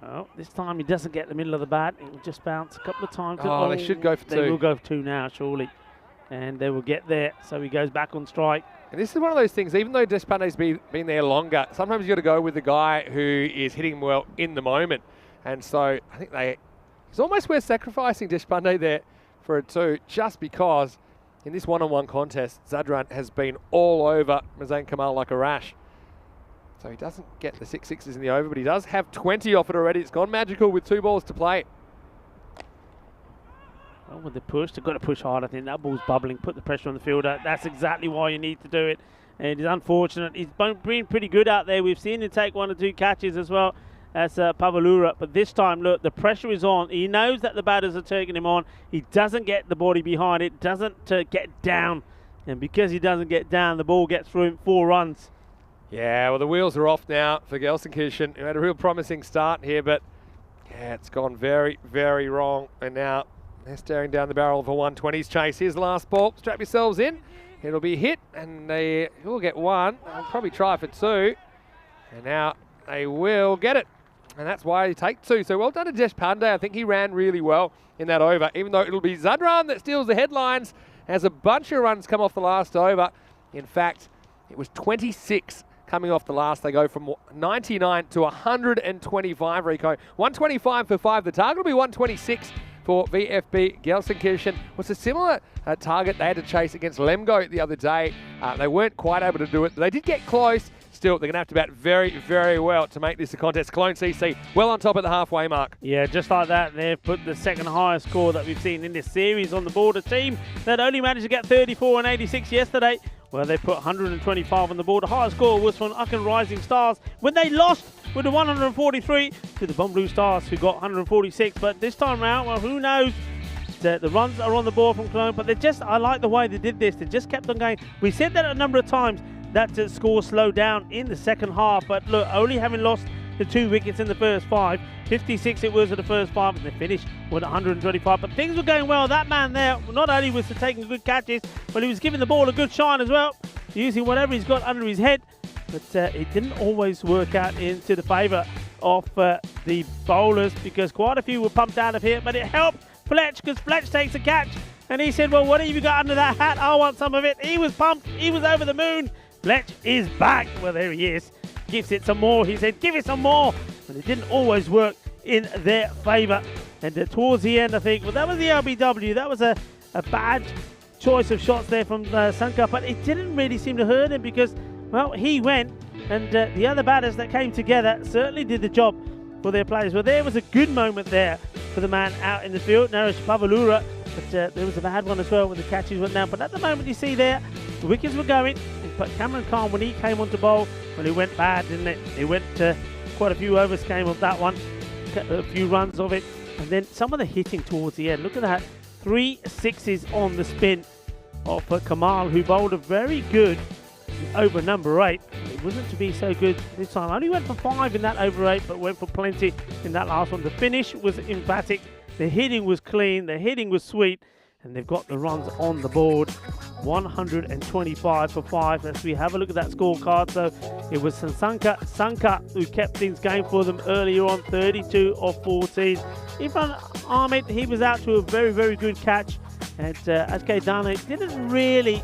Well, this time he doesn't get the middle of the bat. It will just bounce a couple of times. Oh, they should go for 2. They will go for 2 now, surely. And they will get there. So he goes back on strike. And this is one of those things, even though Despande's been there longer, sometimes you've got to go with the guy who is hitting well in the moment. And so I think it's almost worth sacrificing Deshpande there for a 2, just because in this one-on-one contest, Zadran has been all over Mazain Kamal like a rash. So he doesn't get the 6 sixes in the over, but he does have 20 off it already. It's gone magical with 2 balls to play. Well, with the push, they've got to push hard. I think that ball's bubbling. Put the pressure on the fielder. That's exactly why you need to do it. And it's unfortunate. He's been pretty good out there. We've seen him take 1 or 2 catches as well as Pavalura. But this time, look, the pressure is on. He knows that the batters are taking him on. He doesn't get the body behind it. Doesn't get down. And because he doesn't get down, the ball gets through him. 4 runs. Yeah, well, the wheels are off now for Gelsenkirchen, who had a real promising start here, but yeah, it's gone very, very wrong. And now they're staring down the barrel of a 120s chase. Here's the last ball. Strap yourselves in. It'll be hit, and they will get 1. They'll probably try for 2. And now they will get it. And that's why they take 2. So well done to Deshpande. I think he ran really well in that over, even though it'll be Zadran that steals the headlines as a bunch of runs come off the last over. In fact, it was 26 coming off the last. They go from 99 to 125, Rico. 125 for 5. The target will be 126 for VfB Gelsenkirchen. Was a similar target they had to chase against Lemgo the other day. They weren't quite able to do it, but they did get close. Still, they're going to have to bat very, very well to make this a contest. Cologne CC well on top at the halfway mark. Yeah, just like that, they've put the second highest score that we've seen in this series on the board. A team that only managed to get 34 and 86 yesterday where they put 125 on the board. The highest score was from Uckan Rising Stars when they lost with the 143 to the Bomb Blue Stars, who got 146. But this time around, well, who knows? The runs are on the board from Cologne, but I like the way they did this. They just kept on going. We said that a number of times, that score slowed down in the second half. But look, only having lost the 2 wickets in the first 5, 56 it was in the first 5, and they finished with 125. But things were going well. That man there, not only was he taking good catches, but he was giving the ball a good shine as well, using whatever he's got under his head. But it didn't always work out into the favour of the bowlers, because quite a few were pumped out of here. But it helped Fletch, because Fletch takes a catch, and he said, well, what have you got under that hat? I want some of it. He was pumped. He was over the moon. Fletch is back. Well, there he is. Gives it some more. He said, give it some more. And it didn't always work in their favour. And towards the end, I think, well, that was the LBW. That was a bad choice of shots there from Sankar, but it didn't really seem to hurt him, because, well, he went, and the other batters that came together certainly did the job for their players. Well, there was a good moment there for the man out in the field, Naresh Pavalura, but there was a bad one as well when the catches went down. But at the moment, you see there, the wickets were going, but Cameron Khan, when he came on to bowl, well, he went bad, didn't it? He went quite a few overs came of that one, a few runs of it, and then some of the hitting towards the end. Look at that, 3 sixes on the spin of Kamal, who bowled a very good over number 8. It wasn't to be so good this time. Only went for 5 in that over 8, but went for plenty in that last one. The finish was emphatic, the hitting was clean, the hitting was sweet, and they've got the runs on the board. 125 for 5 as we have a look at that scorecard. So it was Sankar who kept things going for them earlier on, 32 of 14. Irfan Ahmed, he was out to a very, very good catch. And SK Dana didn't really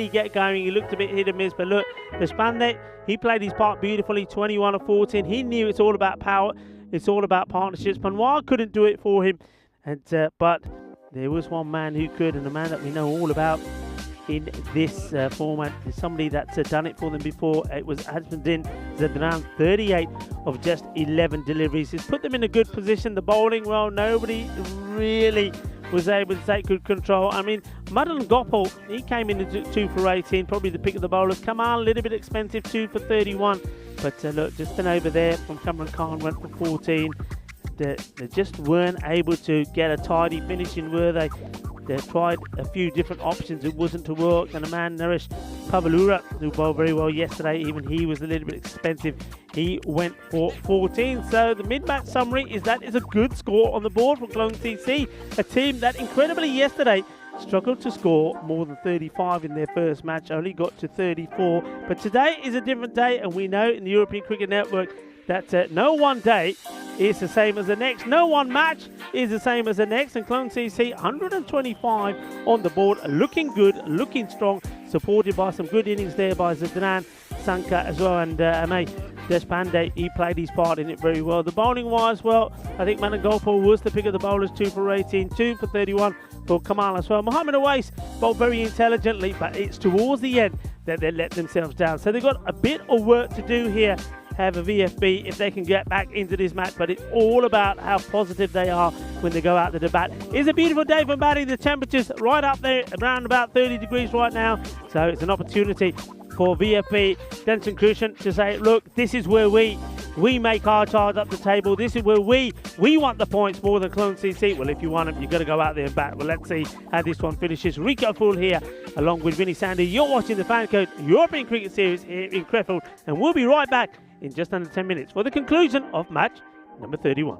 get going. He looked a bit hit and miss. But look, Deshpande, he played his part beautifully, 21 of 14. He knew it's all about power. It's all about partnerships. Panwar couldn't do it for him. And but there was one man who could, and the man that we know all about in this format is somebody that's done it for them before. It was Azmuddin Zadran, 38 of just 11 deliveries. He's put them in a good position. The bowling, well, nobody really was able to take good control. I mean, Madan Gopal, he came in at 2 for 18, probably the pick of the bowlers. Kamal, a little bit expensive, 2 for 31. But look, just an over there from Cameron Khan, went for 14. They just weren't able to get a tidy finish in, were they? They tried a few different options, it wasn't to work. And a man, Naresh Pavalura, who bowled very well yesterday, even he was a little bit expensive. He went for 14. So the mid-match summary is that is a good score on the board for Cologne CC, a team that incredibly yesterday struggled to score more than 35 in their first match, only got to 34. But today is a different day, and we know in the European Cricket Network that no one day is the same as the next. No one match is the same as the next. And Cologne CC, 125 on the board, looking good, looking strong, supported by some good innings there by Zadran, Sankar as well, and Deshpande, he played his part in it very well. The bowling wise, well, I think Manan Gopal was the pick of the bowlers, 2 for 18, 2 for 31 for Kamal as well. Mohammed Awais bowled very intelligently, but it's towards the end that they let themselves down. So they've got a bit of work to do here, have a VFB, if they can get back into this match. But it's all about how positive they are when they go out to the bat. It's a beautiful day for batting. The temperature's right up there, around about 30 degrees right now. So it's an opportunity for VFB, Denson Crucian, to say, look, this is where we make our charge up the table. This is where we want the points more than Cologne CC. Well, if you want them, you've got to go out there and bat. Well, let's see how this one finishes. Rico Fool here, along with Vinny Sandy. You're watching the FanCode European Cricket Series here in Krefeld, and we'll be right back in just under 10 minutes for the conclusion of match number 31.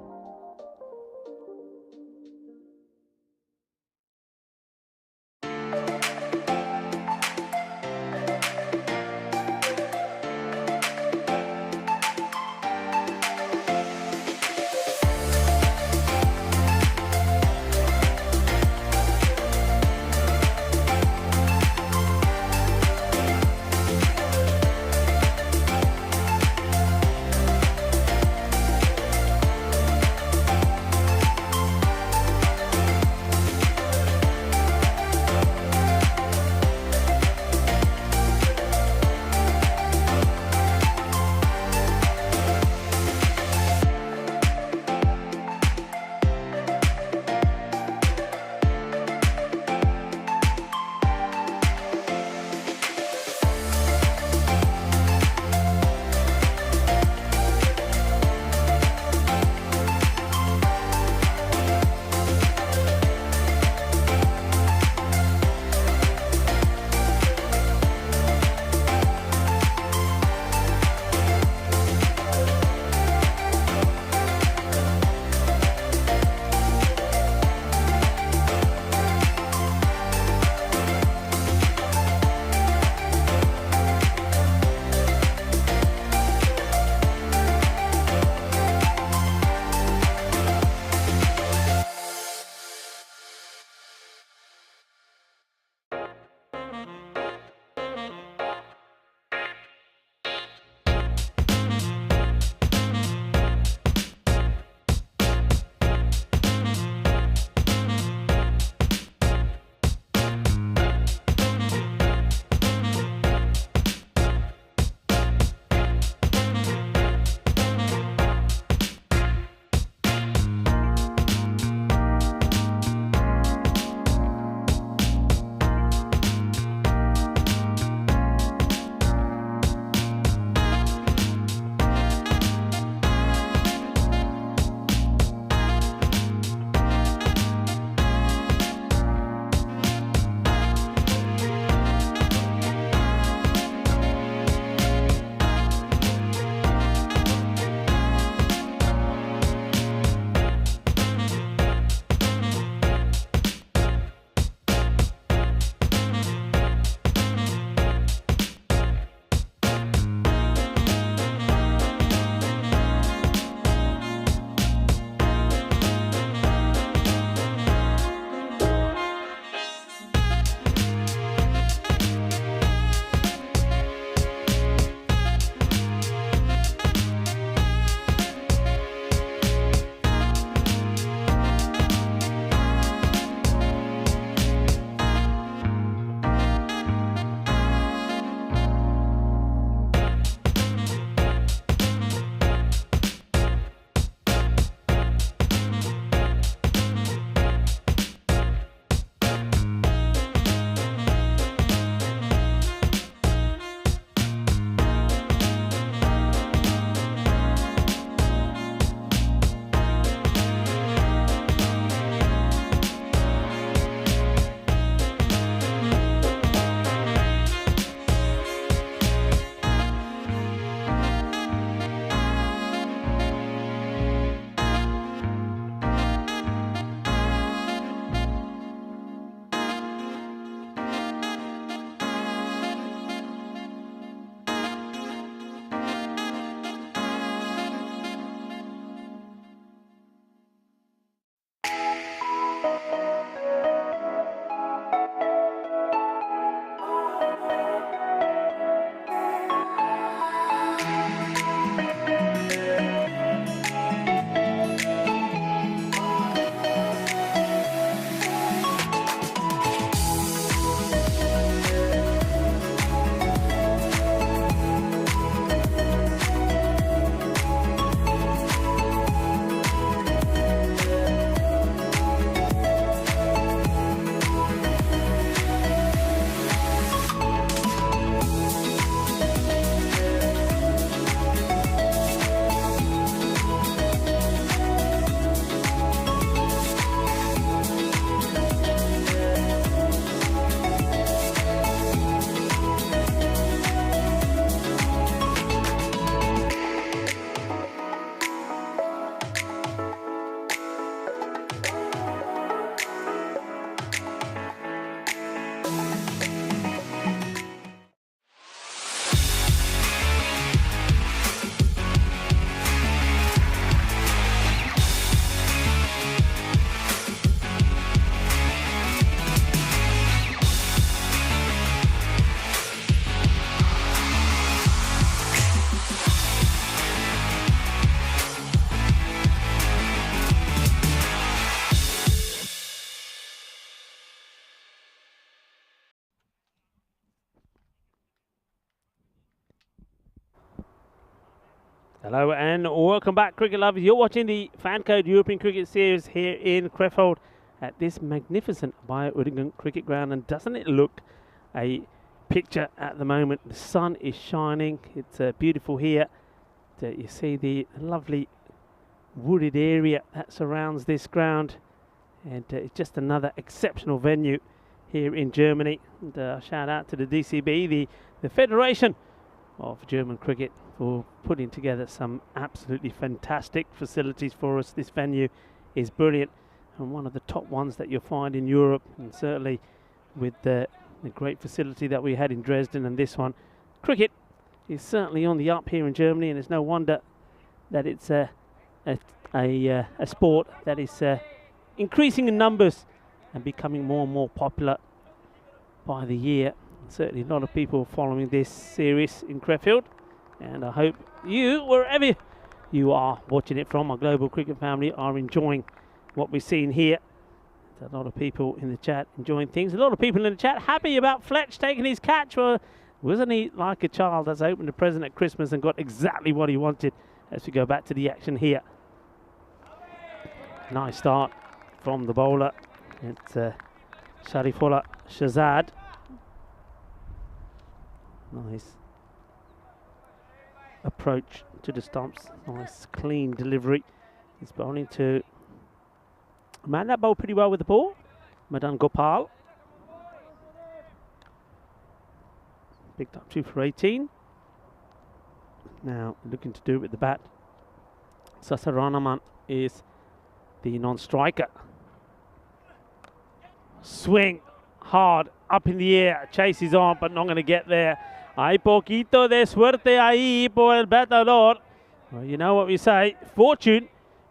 Hello and welcome back, cricket lovers. You're watching the FanCode European Cricket Series here in Krefeld at this magnificent Bio-Udingen cricket ground. And doesn't it look a picture at the moment? The sun is shining. It's beautiful here. You see the lovely wooded area that surrounds this ground. And it's just another exceptional venue here in Germany. And shout out to the DCB, the Federation of German Cricket, for putting together some absolutely fantastic facilities for us. This venue is brilliant and one of the top ones that you'll find in Europe, and certainly with the great facility that we had in Dresden and this one. Cricket is certainly on the up here in Germany, and it's no wonder that it's a sport that is increasing in numbers and becoming more and more popular by the year. Certainly a lot of people following this series in Krefeld, and I hope you, wherever you are watching it from, our global cricket family, are enjoying what we're seeing here. There's a lot of people in the chat enjoying things. A lot of people in the chat happy about Fletch taking his catch. Well, wasn't he like a child that's opened a present at Christmas and got exactly what he wanted? As we go back to the action here. Nice start from the bowler. It's Sharifullah Shahzad. Nice approach to the stumps. Nice clean delivery. He's bowling to a man that bowled pretty well with the ball, Madan Gopal. Picked up 2 for 18. Now looking to do it with the bat. Sasaranaman is the non-striker. Swing hard up in the air. Chase is on, but not going to get there. Hay poquito de suerte ahí por el bateador. Well, you know what we say. Fortune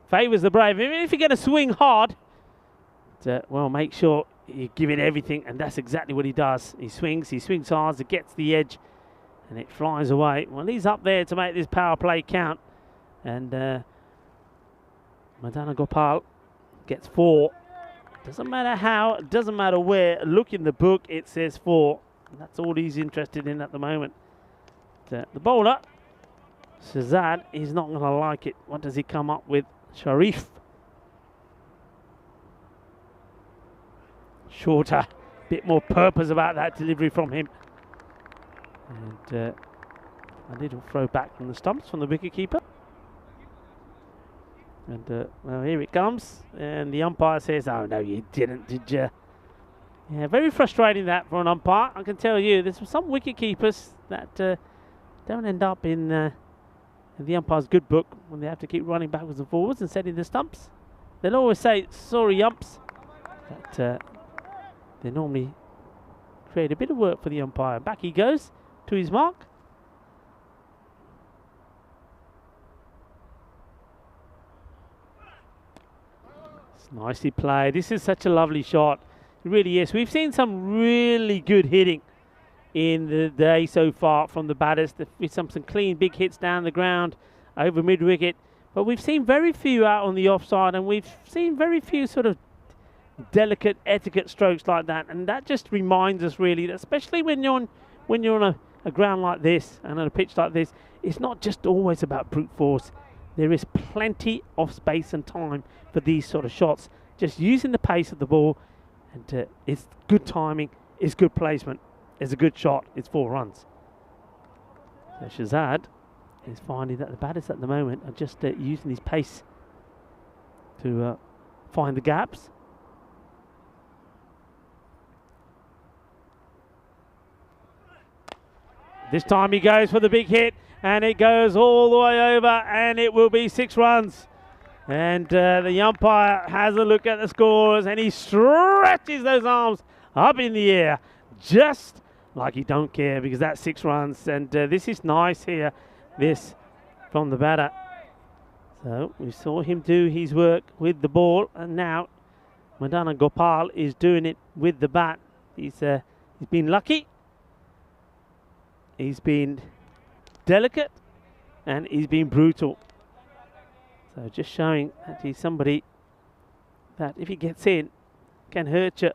favours the brave. Even if you're going to swing hard, well, make sure you give it everything, and that's exactly what he does. He swings hard, it gets the edge, and it flies away. Well, he's up there to make this power play count, and Madana Gopal gets 4. Doesn't matter how, doesn't matter where. Look in the book, it says 4. And that's all he's interested in at the moment. The bowler, Shahzad, is not going to like it. What does he come up with? Sharif. Shorter, bit more purpose about that delivery from him. And a little throw back from the stumps from the wicketkeeper. And well, here it comes, and the umpire says, "Oh no, you didn't, did you?" Yeah, very frustrating that for an umpire. I can tell you, there's some wicket keepers that don't end up in the umpire's good book when they have to keep running backwards and forwards and setting the stumps. They'll always say, "Sorry, umps," but they normally create a bit of work for the umpire. Back he goes to his mark. It's nicely played. This is such a lovely shot. It really is. We've seen some really good hitting in the day so far from the batters. With some clean big hits down the ground over mid wicket, but we've seen very few out on the offside, and we've seen very few sort of delicate etiquette strokes like that. And that just reminds us really that, especially when you're on a ground like this and on a pitch like this, it's not just always about brute force. There is plenty of space and time for these sort of shots. Just using the pace of the ball. And it's good timing, it's good placement, it's a good shot, it's 4 runs. So Shahzad is finding that the batters at the moment are just using his pace to find the gaps. This time he goes for the big hit, and it goes all the way over, and it will be 6 runs. And the umpire has a look at the scores, and he stretches those arms up in the air, just like he don't care, because that's 6 runs. And this is nice here, this from the batter. So we saw him do his work with the ball, and now Madana Gopal is doing it with the bat. He's been lucky, he's been delicate, and he's been brutal. So just showing that he's somebody that, if he gets in, can hurt you.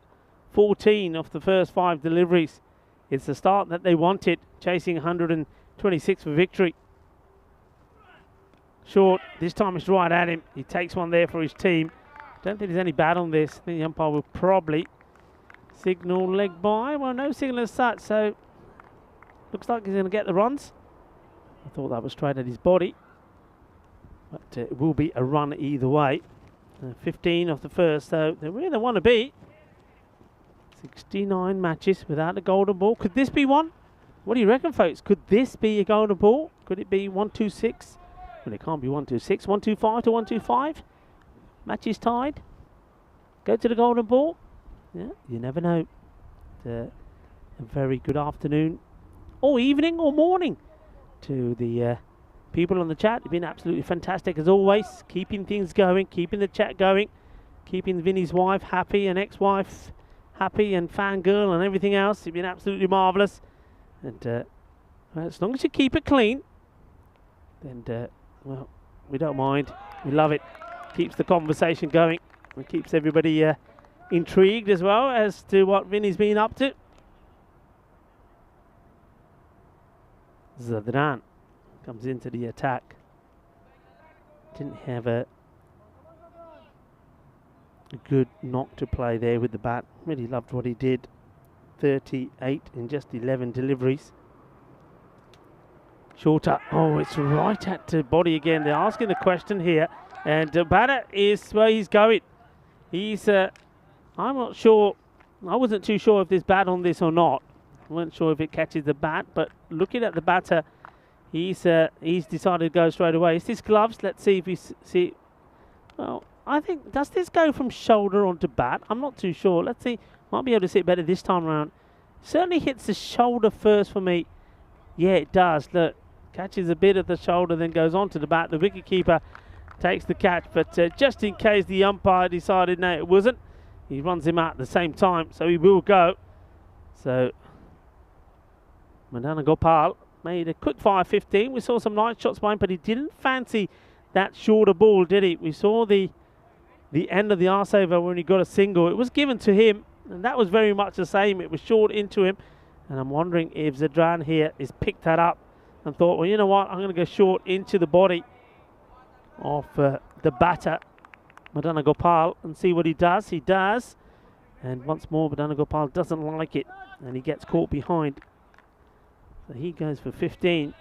14 off the first 5 deliveries. It's the start that they wanted, chasing 126 for victory. Short. This time it's right at him. He takes one there for his team. Don't think there's any bad on this. I think the umpire will probably signal leg by. Well, no signal as such, so looks like he's going to get the runs. I thought that was straight at his body, but it will be a run either way. 15 off the first, so they're where they want to be. 69 matches without a golden ball. Could this be one? What do you reckon, folks? Could this be a golden ball? Could it be 1-2-6? Well, it can't be 1-2-6. 1-2-5 to 1-2-5. Matches tied. Go to the golden ball. Yeah, you never know. A very good afternoon, or evening, or morning to the people on the chat. You've been absolutely fantastic as always, keeping things going, keeping the chat going, keeping Vinny's wife happy and ex-wife happy and fangirl and everything else. You've been absolutely marvellous. And well, as long as you keep it clean, then well, we don't mind. We love it. Keeps the conversation going and keeps everybody intrigued as well as to what Vinny's been up to. Zadran comes into the attack. Didn't have a good knock to play there with the bat. Really loved what he did. 38 in just 11 deliveries. Shorter. Oh, it's right at the body again. They're asking the question here. And the batter is where he's going. He's, I'm not sure. I wasn't too sure if there's bat on this or not. I wasn't sure if it catches the bat, but looking at the batter, he's decided to go straight away. Is this gloves? Let's see if we see. Well, I think, does this go from shoulder onto bat? I'm not too sure. Let's see. Might be able to see it better this time around. Certainly hits the shoulder first for me. Yeah, it does. Look, catches a bit of the shoulder, then goes on to the bat. The wicketkeeper takes the catch, but just in case the umpire decided no, it wasn't, he runs him out at the same time, so he will go. So Madana Gopal made a quick fire 15. We saw some nice shots by him, but he didn't fancy that shorter ball, did he? We saw the end of the arse over when he got a single. It was given to him, and that was very much the same. It was short into him, and I'm wondering if Zadran here has picked that up and thought, well, you know what, I'm going to go short into the body of the batter, Madana Gopal, and see what he does. He does, and once more Madana Gopal doesn't like it, and he gets caught behind. So he goes for 15,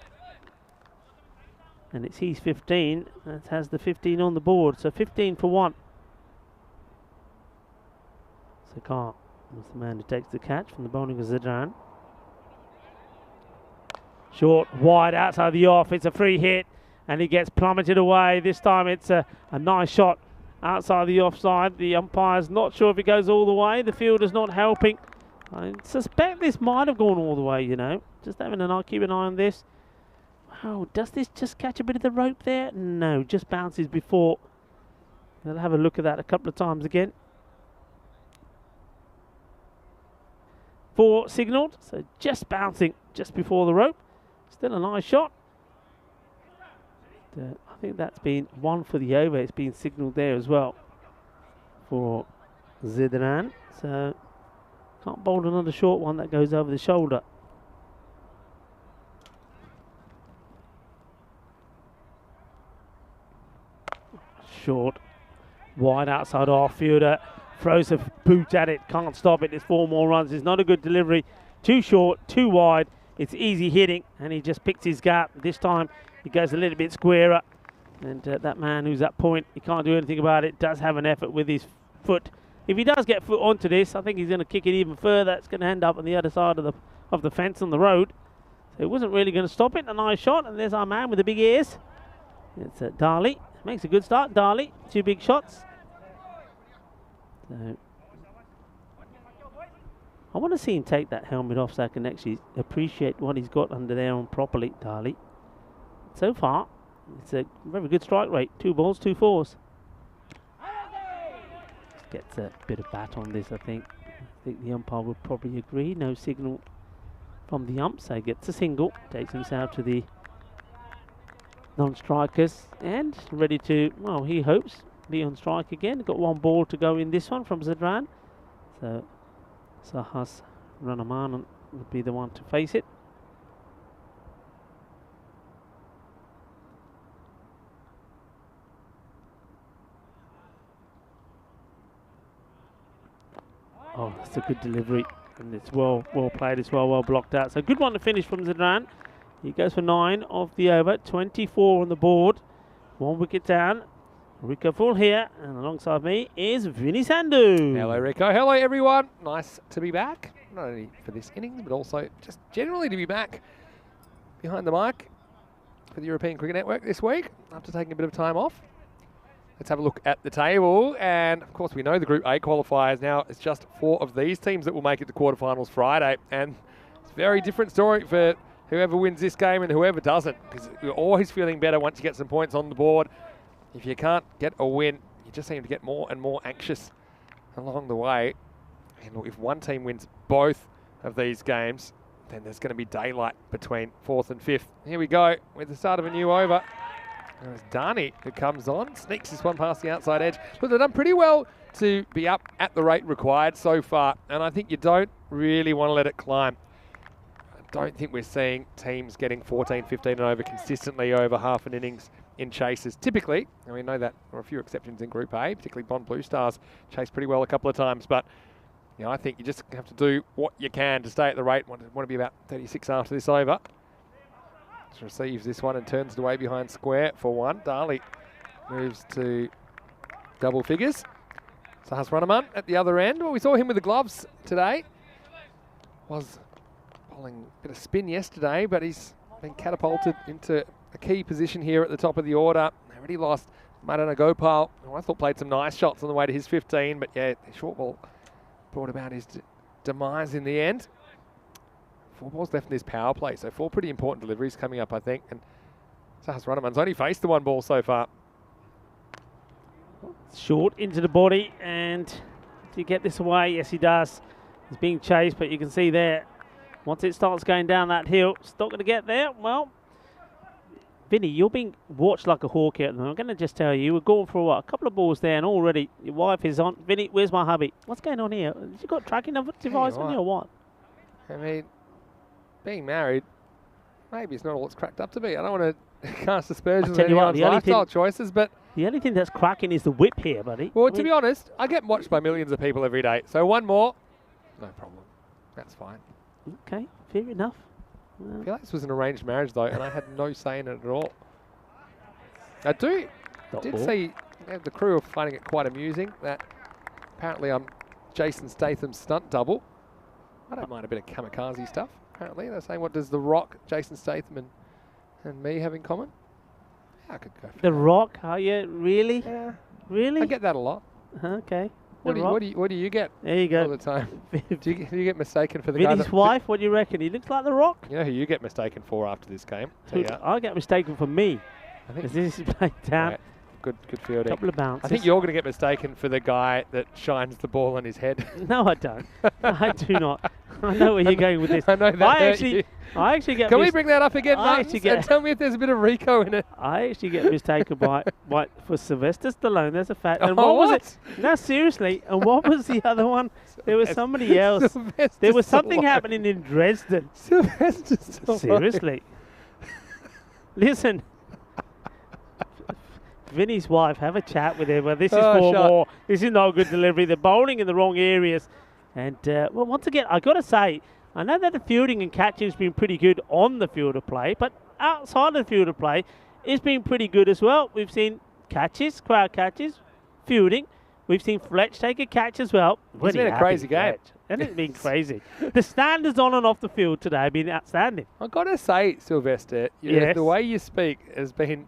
and it's his 15 that has the 15 on the board, so 15 for 1. Sakar was the man who takes the catch from the bowling of Zadran. Short, wide, outside the off. It's a free hit, and he gets plummeted away. This time it's a nice shot outside the offside. The umpire's not sure if it goes all the way. The fielder's not helping. I suspect this might have gone all the way, you know. Just having an eye, keep an eye on this. Wow, does this just catch a bit of the rope there? No, just bounces before. I'll have a look at that a couple of times again. 4 signalled, so just bouncing just before the rope. Still a nice shot. I think that's been 1 for the over. It's been signalled there as well for Zadran. So can't bowl another short one that goes over the shoulder. Short, wide outside off. Fielder throws a boot at it, can't stop it. It's 4 more runs. It's not a good delivery. Too short, too wide. It's easy hitting, and he just picks his gap. This time he goes a little bit squarer, and that man who's at point, he can't do anything about it, does have an effort with his foot. If he does get foot onto this, I think he's going to kick it even further. It's going to end up on the other side of the fence on the road. So it wasn't really going to stop it. A nice shot, and there's our man with the big ears. It's Dali. Makes a good start. Dali, 2 big shots. So I want to see him take that helmet off so I can actually appreciate what he's got under there on properly, Dali. So far, it's a very good strike rate. 2 balls, 2 fours. Gets a bit of bat on this, I think. I think the umpire would probably agree. No signal from the ump, so he gets a single. Takes himself to the non-strikers and ready to, well, he hopes, be on strike again. Got 1 ball to go in this one from Zadran. So Sahas Ranamanan would be the one to face it. Oh, that's a good delivery. And it's well played as well blocked out. So good one to finish from Zidane. He goes for 9 of the over, 24 on the board. 1 wicket down. Rico Full here, and alongside me is Vinny Sandhu. Hello, Rico. Hello, everyone. Nice to be back. Not only for this innings, but also just generally to be back behind the mic for the European Cricket Network this week after taking a bit of time off. Let's have a look at the table. And, of course, we know the Group A qualifiers now. It's just 4 of these teams that will make it to quarterfinals Friday. And it's a very different story for whoever wins this game and whoever doesn't, because you're always feeling better once you get some points on the board. If you can't get a win, you just seem to get more and more anxious along the way. And look, if one team wins both of these games, then there's going to be daylight between 4th and 5th. Here we go with the start of a new over. There's Dani who comes on, sneaks this one past the outside edge. Look, they've done pretty well to be up at the rate required so far, and I think you don't really want to let it climb. I don't think we're seeing teams getting 14, 15 and over consistently over half an innings in chases. Typically, and we know that there are a few exceptions in Group A, particularly Bond Blue Stars chased pretty well a couple of times, but you know, I think you just have to do what you can to stay at the rate. Want to be about 36 after this over. Just receives this one and turns it away behind square for 1. Dali moves to double figures. Sahas Ranaman at the other end. Well, we saw him with the gloves today. Was bowling a bit of spin yesterday, but he's been catapulted into a key position here at the top of the order. Already lost Madana Gopal, who I thought played some nice shots on the way to his 15, but yeah, the short ball brought about his demise in the end. 4 balls left in this power play, so 4 pretty important deliveries coming up, I think. And Sahas Ranaman's only faced the 1 ball so far. Short into the body, and does he get this away? Yes, he does. He's being chased, but you can see there, once it starts going down that hill, it's not going to get there. Well, Vinny, you're being watched like a hawk here. I'm going to just tell you, we're going for what, a couple of balls there, and already your wife is on. Vinny, where's my hubby? What's going on here? Has you got tracking device on you or what? I mean, being married, maybe it's not all it's cracked up to be. I don't want to cast aspersions on anyone's lifestyle choices, but the only thing that's cracking is the whip here, buddy. Well, to be honest, I get watched by millions of people every day, so 1 more, no problem. That's fine. Okay, fair enough. I feel like this was an arranged marriage, though, and I had no say in it at all. I did see the crew are finding it quite amusing that apparently I'm Jason Statham's stunt double. I don't mind a bit of kamikaze stuff, apparently. They're saying, what does The Rock, Jason Statham, and me have in common? Yeah, I could go for The Rock, are you? Really? Yeah. Really? I get that a lot. Okay. What do you get There you go. all the time? do you get mistaken for the Vinny's guy wife, what do you reckon? He looks like The Rock? You know who you get mistaken for after this game? I get mistaken for me. I think As this is played down. Right. Good fielding. Couple of bounces. I think you're going to get mistaken for the guy that shines the ball on his head. No, I don't. I do not. I know where you're going with this. I know that I actually get. Can we bring that up again, I Martins, and tell me if there's a bit of Rico in it? I actually get mistaken for Sylvester Stallone. There's a fact. And what was it? No, seriously. And what was the other one? There was somebody else. There was something happening in Dresden. Sylvester Stallone. Seriously. Listen. Vinny's wife, have a chat with him. Well, this is 4 more. This is no good delivery. They're bowling in the wrong areas. And, well, once again, I got to say, I know that the fielding and catching has been pretty good on the field of play, but outside of the field of play, it's been pretty good as well. We've seen catches, crowd catches, fielding. We've seen Fletch take a catch as well. It's been a crazy game. Hasn't it been crazy? The standards on and off the field today have been outstanding. I've got to say, Sylvester, yes. The way you speak has been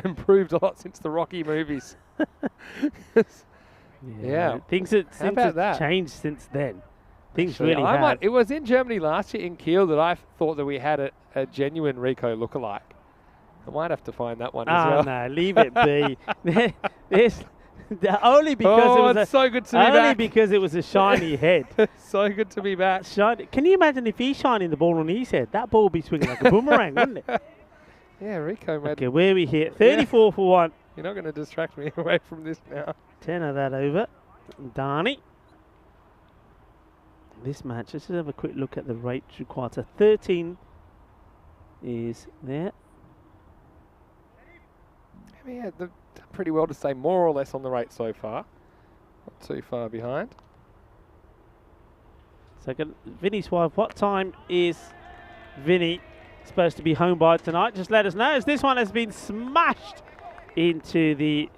improved a lot since the Rocky movies. Yeah. Things have changed since then. Things Actually, really have. It was in Germany last year in Kiel that I thought that we had a genuine Rico lookalike. I might have to find that one as well. No, leave it be. Only because it's so good to be back. Only because it was a shiny head. So good to be back. Shiny. Can you imagine if he's shining the ball on his head? That ball would be swinging like a boomerang, wouldn't it? Yeah, Rico, man. Okay, where are we here? 34 for 1. You're not going to distract me away from this now. 10 of that over. Dani. This match, let's just have a quick look at the rates required. So 13 is there. I mean, yeah, they've done pretty well to stay more or less on the rate so far. Not too far behind. Second, Vinny's wife. What time is Vinny supposed to be home by tonight? Just let us know, as this one has been smashed into the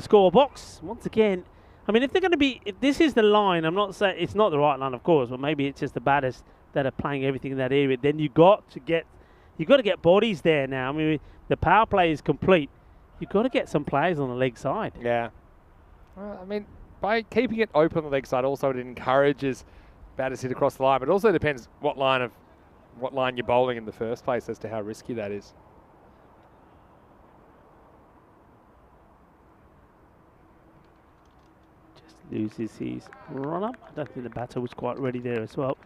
score box once again. I mean, if they're going to be, if this is the line, I'm not saying it's not the right line, of course, but maybe it's just the batters that are playing everything in that area. Then you got to get bodies there now. I mean, the power play is complete. You've got to get some players on the leg side. Yeah. Well, I mean, by keeping it open on the leg side, also it encourages batters hit across the line, but it also depends what line you're bowling in the first place as to how risky that is. Just loses his run up. I don't think the batter was quite ready there as well,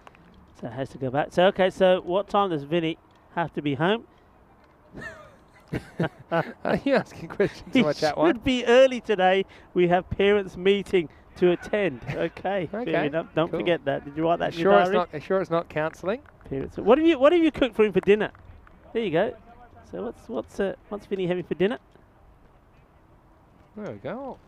so it has to go back. So okay, so what time does Vinny have to be home? Are you asking questions to my chat one? It should be early today. We have parents meeting to attend. Okay, fair enough. Don't forget that. Did you write that in your diary? Are you sure it's not counselling? Parents. What have you cooked for him for dinner? There you go. So what's Vinny having for dinner? There we go.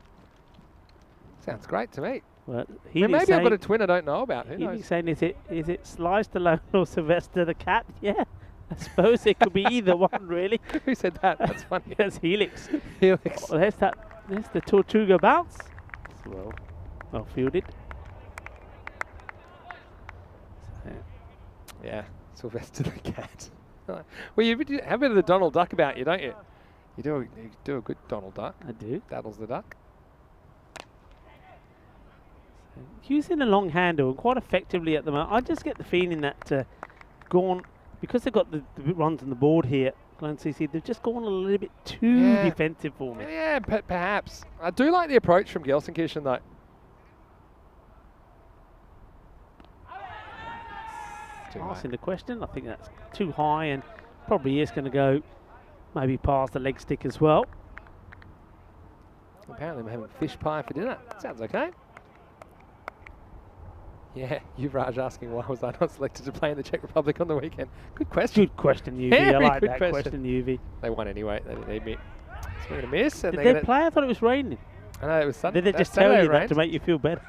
Sounds great to me. Well, maybe I've got a twin I don't know about. Who knows? He's saying, is it Sliced Alone or Sylvester the cat? Yeah. I suppose it could be either one, really. Who said that? That's funny. That's Helix. Helix. Well, there's the Tortuga bounce. Well fielded. Yeah, Sylvester the cat. Well, you have a bit of the Donald Duck about you, don't you? You do a good Donald Duck. I do. Daddles the duck. Using a long handle and quite effectively at the moment. I just get the feeling that gone, because they've got the runs on the board here, Glenn CC, they've just gone a little bit too defensive for me. Yeah, perhaps. I do like the approach from Gelsenkirchen, though. Asking the question, I think that's too high and probably is going to go maybe past the leg stick as well. Apparently I'm having fish pie for dinner. Sounds okay. Yeah, Yuvraj asking why was I not selected to play in the Czech Republic on the weekend. Good question. Good question, UV. I like that question, UV. They won anyway. They didn't need me. So we're going to miss. And did they play? I thought it was raining. I know it was Sunday. Did they just tell you that to make you feel better?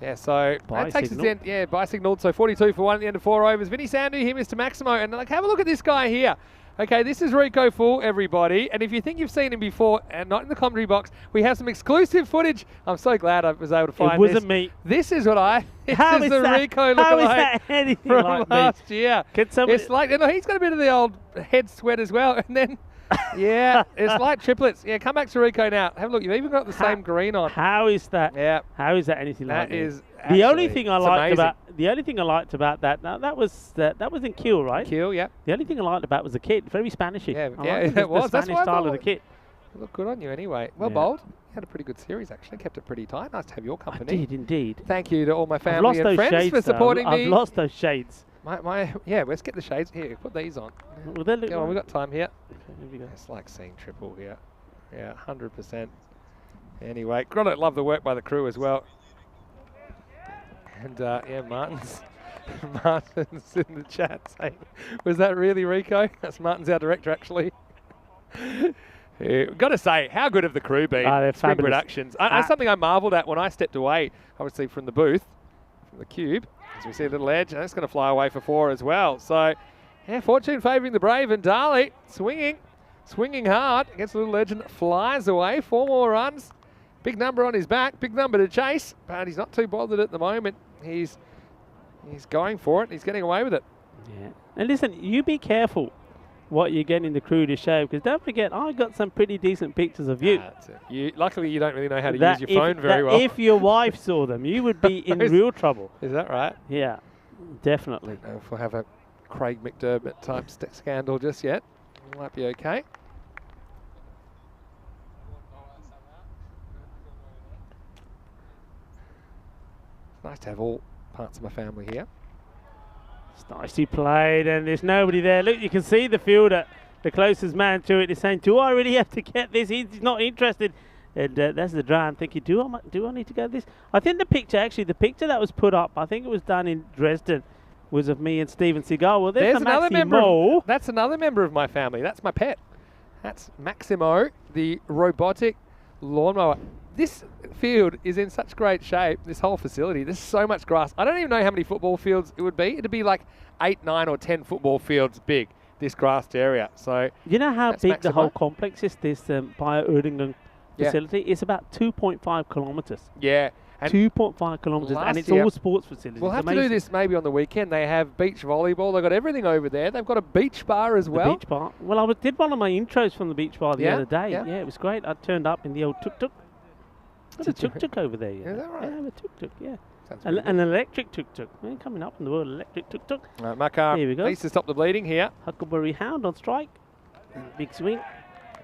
Yeah, so that takes us to the end. Yeah, by signalled. So 42 for 1 at the end of 4 overs. Vinny Sandu here, Mr. Maximo. And like, have a look at this guy here. Okay, this is Rico Full, everybody. And if you think you've seen him before and not in the commentary box, we have some exclusive footage. I'm so glad I was able to find this. It wasn't me. This is what this How is the that, Rico how is lookalike that anything from like last me? year. It's like, he's got a bit of the old head sweat as well. And then, yeah, it's like triplets. Yeah, come back to Rico now. Have a look. You've even got the same green on. How is that? Yeah. How is that anything like that? That is the only thing I liked about that. Now that was in Kiel, right? Kiel, yeah. The only thing I liked about was the kit. Very Spanishy. Yeah, it was. The Spanish style of the kit. Look good on you anyway. Well bowled. You had a pretty good series actually. Kept it pretty tight. Nice to have your company. I did indeed. Thank you to all my family and friends for supporting me. I've lost those shades. Yeah, let's get the shades here. Put these on. Well, they look Come on, we've got time here. Okay, here we go. It's like seeing triple here. Yeah, 100%. Anyway, gotta love the work by the crew as well. And yeah, Martin's in the chat saying, was that really Rico? That's Martin's our director actually. Yeah, got to say, how good have the crew been? They're Spring fabulous. Productions. That's something I marvelled at when I stepped away, obviously from the booth, from the cube. As we see a little edge, and that's going to fly away for 4 as well. So, yeah, fortune favouring the brave, and Dali swinging hard against the little edge and flies away. 4 more runs. Big number on his back, big number to chase, but he's not too bothered at the moment. He's going for it. He's getting away with it. Yeah. And listen, you be careful what you're getting the crew to show, because don't forget, I got some pretty decent pictures of you. Luckily, you don't really know how to use your phone very well. If your wife saw them, you would be in real trouble. Is that right? Yeah, definitely. I don't know if we'll have a Craig McDermott type scandal just yet. It might be okay. It's nice to have all parts of my family here. It's nicely played, and there's nobody there. Look, you can see the fielder, the closest man to it, is saying, do I really have to get this? He's not interested. And that's the dry. I'm thinking, do I need to go this? I think the picture that was put up, I think it was done in Dresden, was of me and Steven Seagal. Well, there's another member. That's another member of my family. That's my pet. That's Maximo, the robotic lawnmower. this field is in such great shape, this whole facility. There's so much grass. I don't even know how many football fields it would be. It'd be like 8, 9 or 10 football fields big, this grassed area. So you know how that's big the whole Maximo. complex is, this Bio-Erdingen Yeah. facility? It's about 2.5 kilometres. Yeah. And 2.5 kilometres, and last it's year- all sports facilities. we'll It's have to do amazing. this maybe on the weekend. They have beach volleyball. They've got everything over there. They've got a beach bar as The well. beach bar. Well, did one of my intros from the beach bar the Yeah, other day. yeah. Yeah, it was great. I turned up in the old tuk-tuk. Got a Did you? tuk-tuk over there. Yeah. Is that right? Yeah, a tuk-tuk, yeah. Sounds pretty An electric tuk-tuk. Man, coming up in the world, electric tuk-tuk. good. Right, Makar Here we go. needs to stop the bleeding here. Huckleberry Hound on strike. Big swing.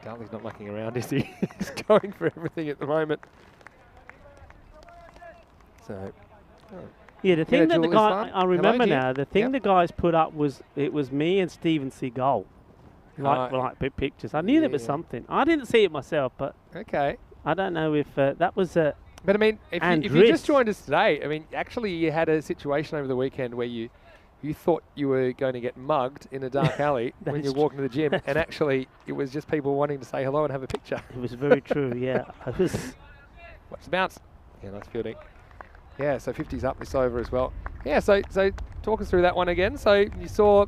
Darley's not mucking around, is he? He's going for everything at the moment. So, Yeah, the thing that the Jules guy, Islam. I remember Hello, now, the thing Yep. the guys put up was, it was me and Steven Seagal. Like big pictures. I knew there was yeah. something. I didn't see it myself, but okay. I don't know if that was But I mean, if And you just wrist. joined us today, I mean, actually you had a situation over the weekend where you thought you were going to get mugged in a dark alley That when is you're true. walking to the gym, and actually it was just people wanting to say hello and have a picture. it was very true. Yeah, I was. Watch the bounce. Yeah, nice fielding. Yeah, so 50's up this over as well. Yeah, so talk us through that one again. So you saw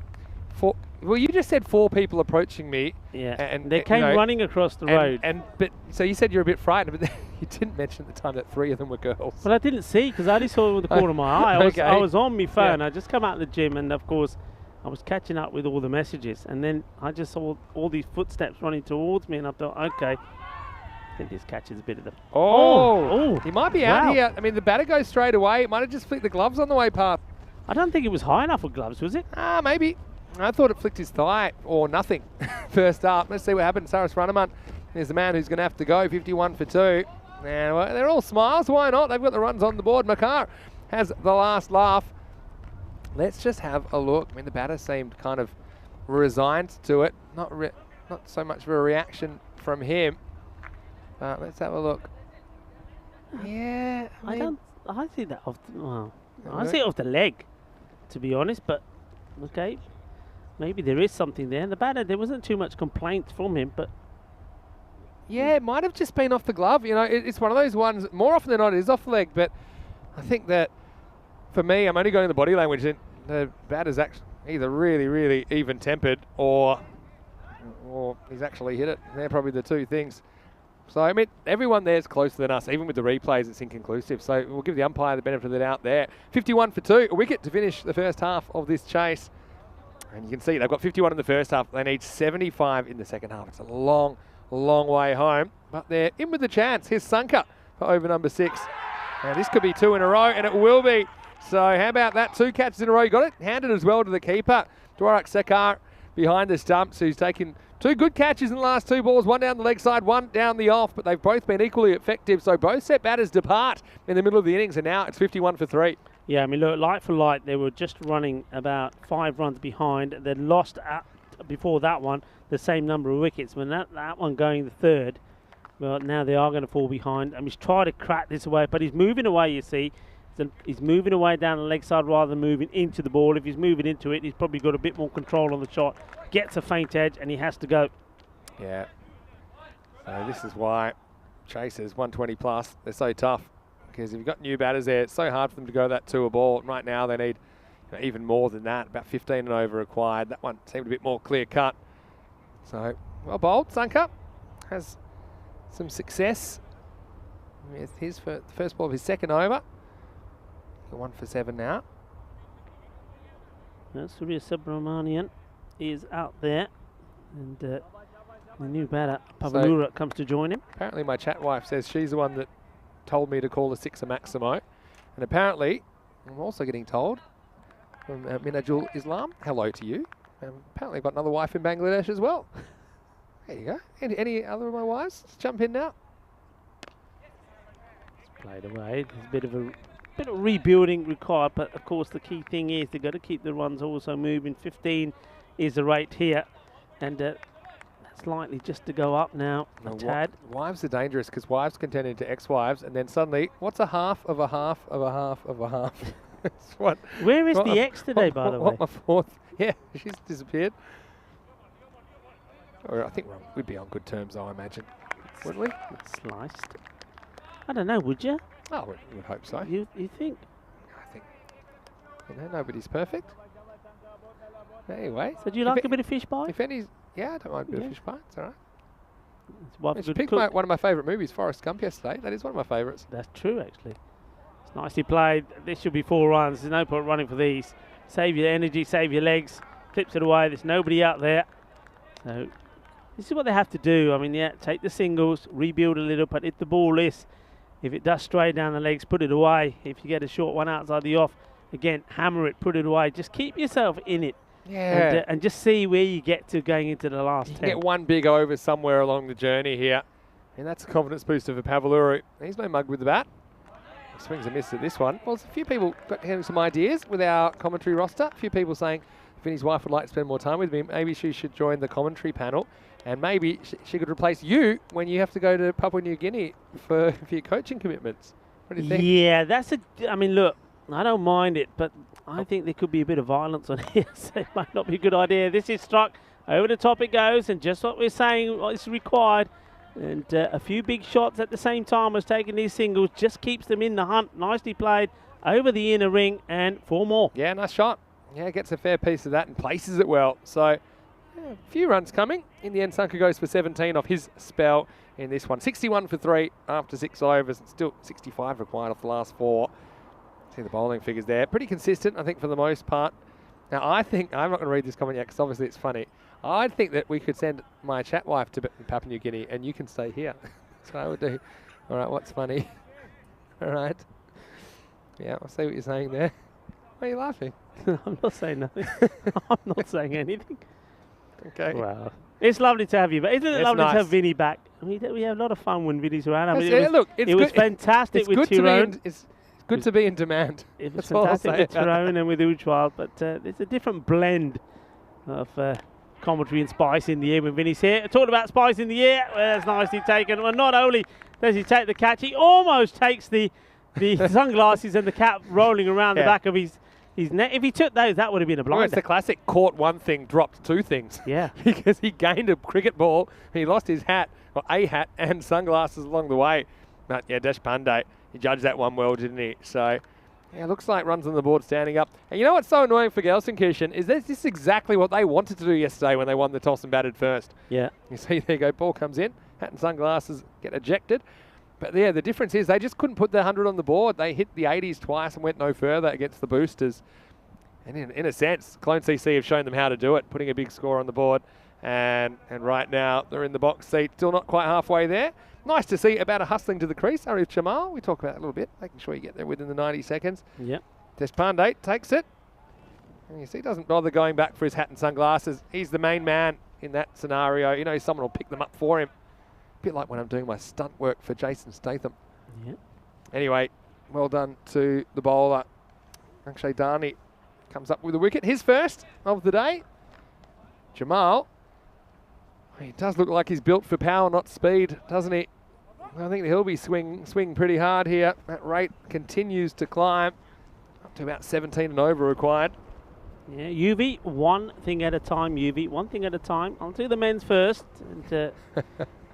four. Well, you just said 4 people approaching me. Yeah, And, they you came know, running across the road. But so you said you're a bit frightened, but you didn't mention at the time that 3 of them were girls. But I didn't see because I only saw it with the corner of my eye. Okay. I was on my phone. Yeah. I just come out of the gym, and of course, I was catching up with all the messages. And then I just saw all these footsteps running towards me, and I thought, okay, I think this catches a bit of the. Oh, Oh, he might be wow. out here. I mean, the batter goes straight away. It might have just flicked the gloves on the way past. I don't think it was high enough for gloves, was it? Maybe. I thought it flicked his thigh or nothing first up. Let's see what happens. Saras Runaman is the man who's going to have to go. 51 for 2. And well, they're all smiles. Why not? They've got the runs on the board. Makar has the last laugh. Let's just have a look. I mean, the batter seemed kind of resigned to it. Not so much of a reaction from him. But let's have a look. Yeah, I see that off. Well, I Okay. see it off the leg, to be honest. But okay, maybe there is something there. The batter, there wasn't too much complaints from him, but Yeah, it might have just been off the glove. You know, it's one of those ones, more often than not, it is off the leg. But I think that, for me, I'm only going to the body language. And the batter's actually either really, really even-tempered or he's actually hit it. They're probably the two things. So, I mean, everyone there is closer than us. Even with the replays, it's inconclusive. So, we'll give the umpire the benefit of the doubt there. 51 for 2, a wicket to finish the first half of this chase. And you can see they've got 51 in the first half. They need 75 in the second half. It's a long way home. But they're in with the chance. Here's Sunker for over number 6. And this could be 2 in a row, and it will be. So, how about that? 2 catches in a row. You got it handed as well to the keeper. Dwarak Sekar behind the stumps, who's taken 2 good catches in the last 2 balls, 1 down the leg side, 1 down the off, but they've both been equally effective. So both set batters depart in the middle of the innings, and now it's 51 for 3. yeah, I mean, look, like for like, they were just running about 5 runs behind. They'd lost before that one the same number of wickets. When that one going the third, well, now they are going to fall behind. I mean, he's trying to crack this away, but he's moving away, you see. So he's moving away down the leg side rather than moving into the ball. If he's moving into it, he's probably got a bit more control on the shot. Gets a faint edge, and he has to go. Yeah. So this is why chasers, 120 plus, they're so tough. Because if you've got new batters there, it's so hard for them to go that to a ball. Right now they need even more than that, about 15 and over required. That one seemed a bit more clear cut. So, well bowled. Sunker has some success with his first ball of his second over. 1 for 7 now. Surya Subramanian is out there, and the new batter, Pavalura, comes to join him. Apparently my chat wife says she's the one that told me to call the 6 a Maximo. And apparently, I'm also getting told from Minajul Islam, hello to you. Apparently I've got another wife in Bangladesh as well. There you go. Any other of my wives? Let's jump in now. It's played away. There's a bit of rebuilding required, but of course the key thing is they've got to keep the runs also moving. 15 is the rate here, and that's likely just to go up now a tad. Wives are dangerous because wives can turn into ex-wives, and then suddenly, what's a half of a half of a half of a half? It's what? Where is what the my- X today, by the way? What my fourth? Yeah, she's disappeared. Or I think we'd be on good terms, I imagine, wouldn't we? It's sliced. I don't know, would you? Oh, we would hope so. You think? I think, nobody's perfect. Anyway. So do you like a bit of fish pie? If any, yeah, I don't mind a bit of fish pie. It's all right. It's wife I a good picked cook. one of my favourite movies, Forrest Gump, yesterday. That is one of my favourites. That's true, actually. It's nicely played. This should be 4 runs. There's no point running for these. Save your energy, save your legs. Clips it away. There's nobody out there. So this is what they have to do. I mean, yeah, take the singles, rebuild a little, but if the ball is, if it does stray down the legs, put it away. If you get a short one outside the off, again, hammer it, put it away. Just keep yourself in it. Yeah. And just see where you get to going into the last 10. Get one big over somewhere along the journey here. And that's a confidence booster for Pavaluru. He's no mug with the bat. He swings a miss at this one. Well, there's a few people having some ideas with our commentary roster. A few people saying if Vinny's wife would like to spend more time with me, maybe she should join the commentary panel. And maybe she could replace you when you have to go to Papua New Guinea for your coaching commitments. What do you think? Yeah, I mean, look, I don't mind it, but I think there could be a bit of violence on here, so it might not be a good idea. This is struck, over the top it goes, and just what we're saying is required. And a few big shots at the same time as taking these singles just keeps them in the hunt. Nicely played over the inner ring, and 4 more. Yeah, nice shot. Yeah, gets a fair piece of that and places it well. So, yeah, a few runs coming. In the end, Sunker goes for 17 off his spell in this one. 61 for 3 after 6 overs, and still 65 required off the last 4. See the bowling figures there. Pretty consistent, I think, for the most part. Now, I think, I'm not going to read this comment yet because obviously it's funny. I think that we could send my chat wife to Papua New Guinea and you can stay here. That's what I would do. All right, what's funny? All right. Yeah, I'll see what you're saying there. Why are you laughing? I'm not saying nothing. I'm not saying anything. Okay. Well, it's lovely to have you, but isn't it lovely nice. to have Vinny back? I mean, we have a lot of fun when Vinny's around. I mean, It was fantastic with Tyrone. It's good to be in demand. It was That's all I'll fantastic say with Tyrone and with Ujwal, but there's a different blend of commentary and spice in the air when Vinny's here. I talked about spice in the air. Well, that's nicely taken. Well, not only does he take the catch, he almost takes the sunglasses and the cap rolling around the back of his net. If he took those, that would have been a blinder. Well, it's the classic caught one thing, dropped 2 things. Yeah. Because he gained a cricket ball, he lost his hat, or a hat, and sunglasses along the way. But yeah, Deshpande, he judged that one well, didn't he? So, yeah, looks like runs on the board standing up. And you know what's so annoying for Gelsenkirchen is this is exactly what they wanted to do yesterday when they won the toss and batted first. Yeah. You see, there you go, ball comes in, hat and sunglasses get ejected. But yeah, the difference is they just couldn't put the 100 on the board. They hit the 80s twice and went no further against the boosters. And in a sense, Clone CC have shown them how to do it, putting a big score on the board. And right now, they're in the box seat, still not quite halfway there. Nice to see about a hustling to the crease. Arif Jamal, we talk about that a little bit, making sure you get there within the 90 seconds. Yep. Deshpande takes it. And you see, doesn't bother going back for his hat and sunglasses. He's the main man in that scenario. You know, someone will pick them up for him. A bit like when I'm doing my stunt work for Jason Statham. Yep. Anyway, well done to the bowler. Akshay Dani comes up with a wicket. His first of the day. Jamal, he does look like he's built for power, not speed, doesn't he? I think he'll be swing pretty hard here. That rate continues to climb up to about 17 and over required. Yeah, UV, one thing at a time, UV, one thing at a time. I'll do the men's first. And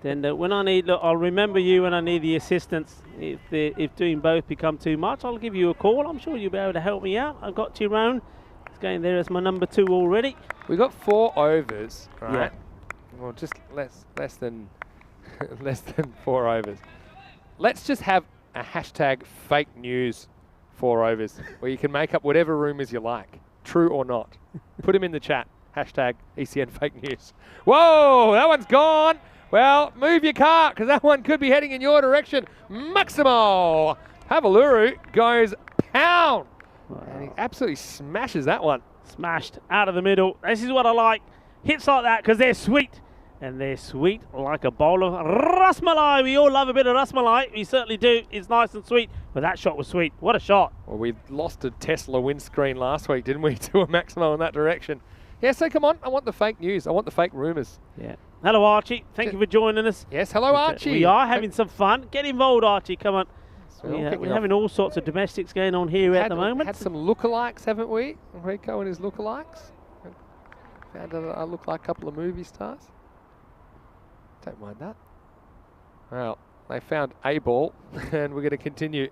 then when I need, look, I'll remember you when I need the assistance. If doing both become too much, I'll give you a call. I'm sure you'll be able to help me out. I've got Tyrone. He's going there as my number 2 already. We've got 4 overs, right? Yeah. Well, just less than 4 overs. Let's just have a hashtag fake news 4 overs where you can make up whatever rumours you like, true or not. Put them in the chat. Hashtag ECN fake news. Whoa, that one's gone. Well, move your car because that one could be heading in your direction. Maximo Pavaluru goes pound. Wow. And he absolutely smashes that one. Smashed out of the middle. This is what I like. Hits like that because they're sweet. And they're sweet like a bowl of rasmalai. We all love a bit of rasmalai. We certainly do. It's nice and sweet. But that shot was sweet. What a shot. Well, we lost a Tesla windscreen last week, didn't we, to a Maximo in that direction. Yeah, so come on. I want the fake news. I want the fake rumours. Yeah. Hello, Archie. Thank you for joining us. Yes, hello, Archie. We are having some fun. Get involved, Archie. Come on. So We're having all sorts of domestics going on here at the moment. Had some lookalikes, haven't we? Enrico and his lookalikes. Found I look like a couple of movie stars. Don't mind that. Well, They found a ball, and we're going to continue.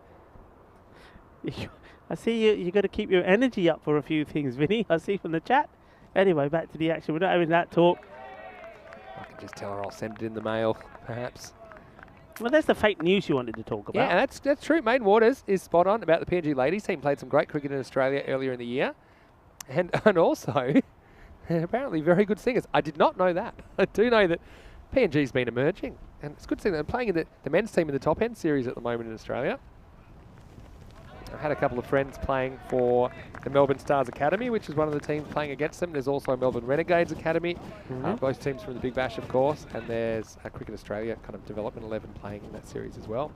I see you got to keep your energy up for a few things, Vinny. I see from the chat. Anyway, back to the action. We're not having that talk. I can just tell her I'll send it in the mail, perhaps. Well, that's the fake news you wanted to talk about. Yeah, that's true. Maiden Waters is spot on about the PNG ladies team. Played some great cricket in Australia earlier in the year. And also, apparently very good singers. I did not know that. I do know that PNG's been emerging. And it's good to see them playing in the men's team in the top end series at the moment in Australia. I've had a couple of friends playing for the Melbourne Stars Academy, which is one of the teams playing against them. There's also Melbourne Renegades Academy, both teams from the Big Bash, of course, and there's a Cricket Australia kind of development 11 playing in that series as well.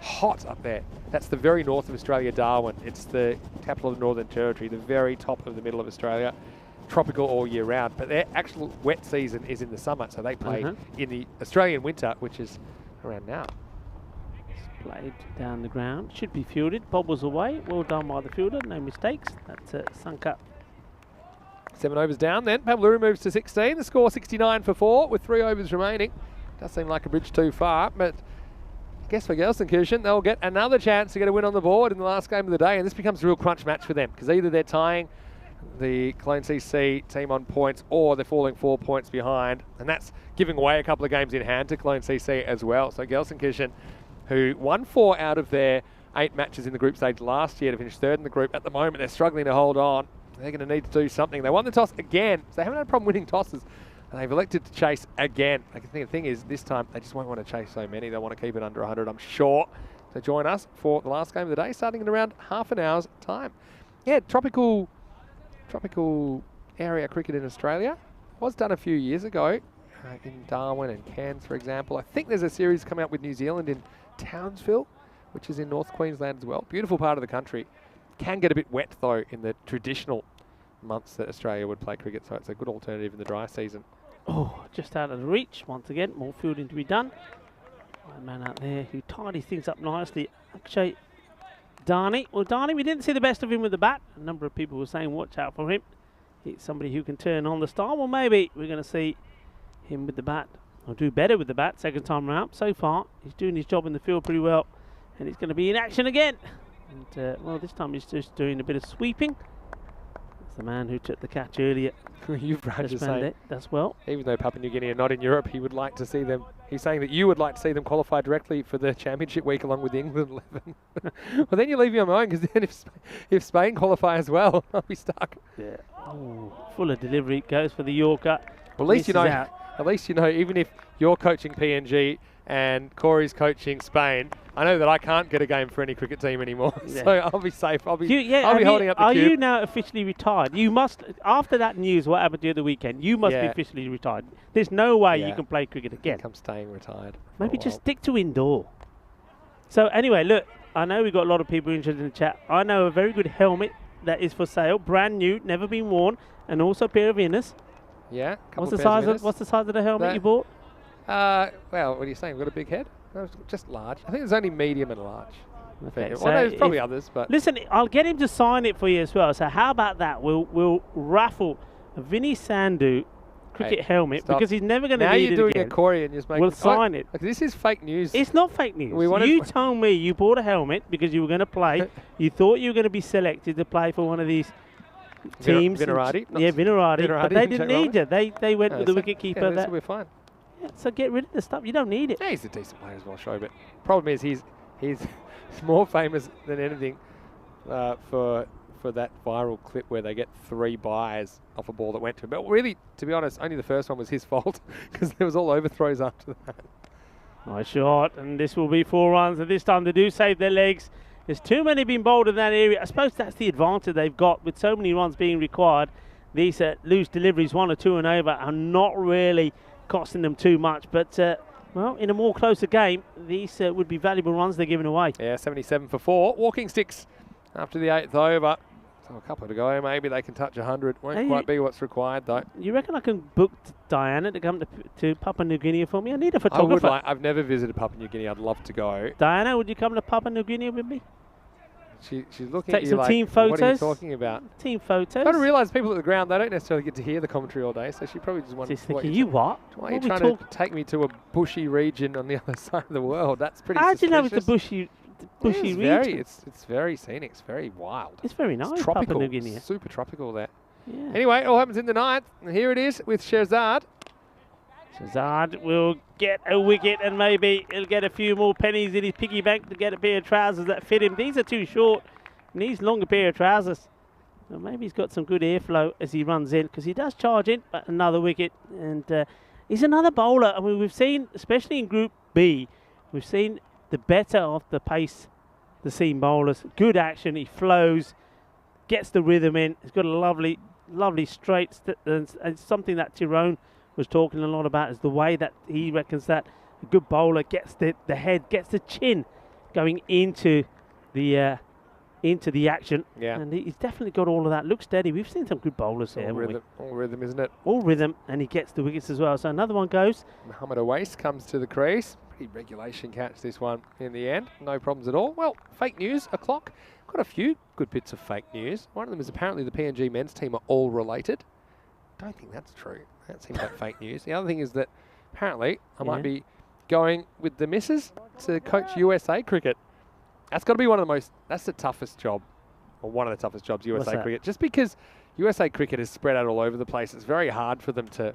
Hot up there. That's the very north of Australia, Darwin. It's the capital of the Northern Territory, the very top of the middle of Australia. Tropical all year round, but their actual wet season is in the summer, so they play in the Australian winter, which is around now. Played down the ground. Should be fielded. Bob was away. Well done by the fielder. No mistakes. That's sunk up. 7 overs down then. Pavluru moves to 16. The score 69 for 4 with 3 overs remaining. Does seem like a bridge too far, but I guess for Gelsenkirchen, they'll get another chance to get a win on the board in the last game of the day, and this becomes a real crunch match for them because either they're tying the Cologne CC team on points or they're falling 4 points behind, and that's giving away a couple of games in hand to Cologne CC as well. So Gelsenkirchen, who won 4 out of their 8 matches in the group stage last year to finish 3rd in the group. At the moment, they're struggling to hold on. They're going to need to do something. They won the toss again, so they haven't had a problem winning tosses. And they've elected to chase again. I think the thing is, this time, they just won't want to chase so many. They'll want to keep it under 100, I'm sure. So join us for the last game of the day, starting in around half an hour's time. Yeah, tropical area cricket in Australia was done a few years ago in Darwin and Cairns, for example. I think there's a series coming up with New Zealand in Townsville, which is in North Queensland as well. Beautiful part of the country. Can get a bit wet, though, in the traditional months that Australia would play cricket, so it's a good alternative in the dry season. Oh, just out of the reach. Once again, more fielding to be done. One man out there who tidies things up nicely. Actually, Darnie. Well, Darnie, we didn't see the best of him with the bat. A number of people were saying, watch out for him. He's somebody who can turn on the star. Well, maybe we're going to see him with the bat. Or do better with the bat second time round. So far, he's doing his job in the field pretty well. And he's going to be in action again. And, well, this time he's just doing a bit of sweeping. That's the man who took the catch earlier. You've right to say. That's well. Even though Papua New Guinea are not in Europe, he would like to see them. He's saying that you would like to see them qualify directly for the championship week along with the England 11. Well, then you leave me on my own, because then if Spain qualify as well, I'll be stuck. Yeah. Oh, full of delivery. Goes for the Yorker. Well, at least you know. At least you know, even if you're coaching PNG and Corey's coaching Spain, I know that I can't get a game for any cricket team anymore. Yeah. So I'll be safe. I'll be holding up the cube. Are you now officially retired? You must, after that news, what happened the other weekend, you must be officially retired. There's no way you can play cricket again. I think I'm staying retired. Maybe just stick to indoor. So anyway, look, I know we've got a lot of people interested in the chat. I know a very good helmet that is for sale, brand new, never been worn, and also a pair of inners. Yeah. What's the size of the helmet you bought? Well, what are you saying? We've got a big head? No, just large. I think there's only medium and large. Okay, well, there's probably others, but listen, I'll get him to sign it for you as well. So how about that? We'll raffle a Vinny Sandhu cricket helmet because he's never going to need it again. Now you're doing a Corey and just making. We'll sign it. Like, this is fake news. It's not fake news. You told me you bought a helmet because you were going to play. You thought you were going to be selected to play for one of these teams. Vinarati. Yeah, Vinarati. But they didn't need you. They went with the wicket keeper. Yeah, we're fine. Yeah, so get rid of the stuff. You don't need it. Yeah, he's a decent player as well, show. But problem is he's more famous than anything for that viral clip where they get 3 buys off a ball that went to him. But really, to be honest, only the first one was his fault because there was all overthrows after that. Nice shot, and this will be 4 runs. And this time they do save their legs. There's too many being bowled in that area. I suppose that's the advantage they've got with so many runs being required. These loose deliveries, 1 or 2 and over, are not really costing them too much. But, well, in a more closer game, these would be valuable runs they're giving away. Yeah, 77 for 4. Walking sticks after the 8th over. So a couple to go. Maybe they can touch 100. Won't quite be what's required, though. You reckon I can book Diana to come to Papua New Guinea for me? I need a photographer. I've never visited Papua New Guinea. I'd love to go. Diana, would you come to Papua New Guinea with me? She's looking Take at you some like, team what are you photos. talking about? Team photos. I don't realise people at the ground, they don't necessarily get to hear the commentary all day, so she probably just wonders Just thinking, you what? why are you trying to take me to a bushy region on the other side of the world? That's pretty How do you know it's suspicious. the bushy region? It's very scenic. It's very wild. It's very nice. It's tropical. Papua New Guinea. Super tropical there. Yeah. Anyway, it all happens in the ninth. And here it is with Shehzad. Shehzad will get a wicket and maybe he'll get a few more pennies in his piggy bank to get a pair of trousers that fit him. These are too short. He needs longer pair of trousers. So maybe he's got some good airflow as he runs in, because he does charge in, but another wicket. And he's another bowler. I mean, we've seen, especially in Group B, we've seen the better of the pace, the seam bowlers. Good action. He flows, gets the rhythm in. He's got a lovely straight, and something that Tyrone was talking a lot about is the way that he reckons that a good bowler gets the head, gets the chin going into the action. Yeah. And he's definitely got all of that. Looks steady. We've seen some good bowlers here, haven't we? All rhythm, isn't it? All rhythm, and he gets the wickets as well. So another one goes. Mohammed Awais comes to the crease. Pretty regulation catch this one in the end. No problems at all. Well, fake news o'clock. Got a few good bits of fake news. One of them is apparently the PNG men's team are all related. Don't think that's true. That seems like fake news. The other thing is that apparently I might be going with the missus to coach USA cricket. That's got to be that's the toughest job, or one of the toughest jobs, USA cricket. Just because USA cricket is spread out all over the place, it's very hard for them to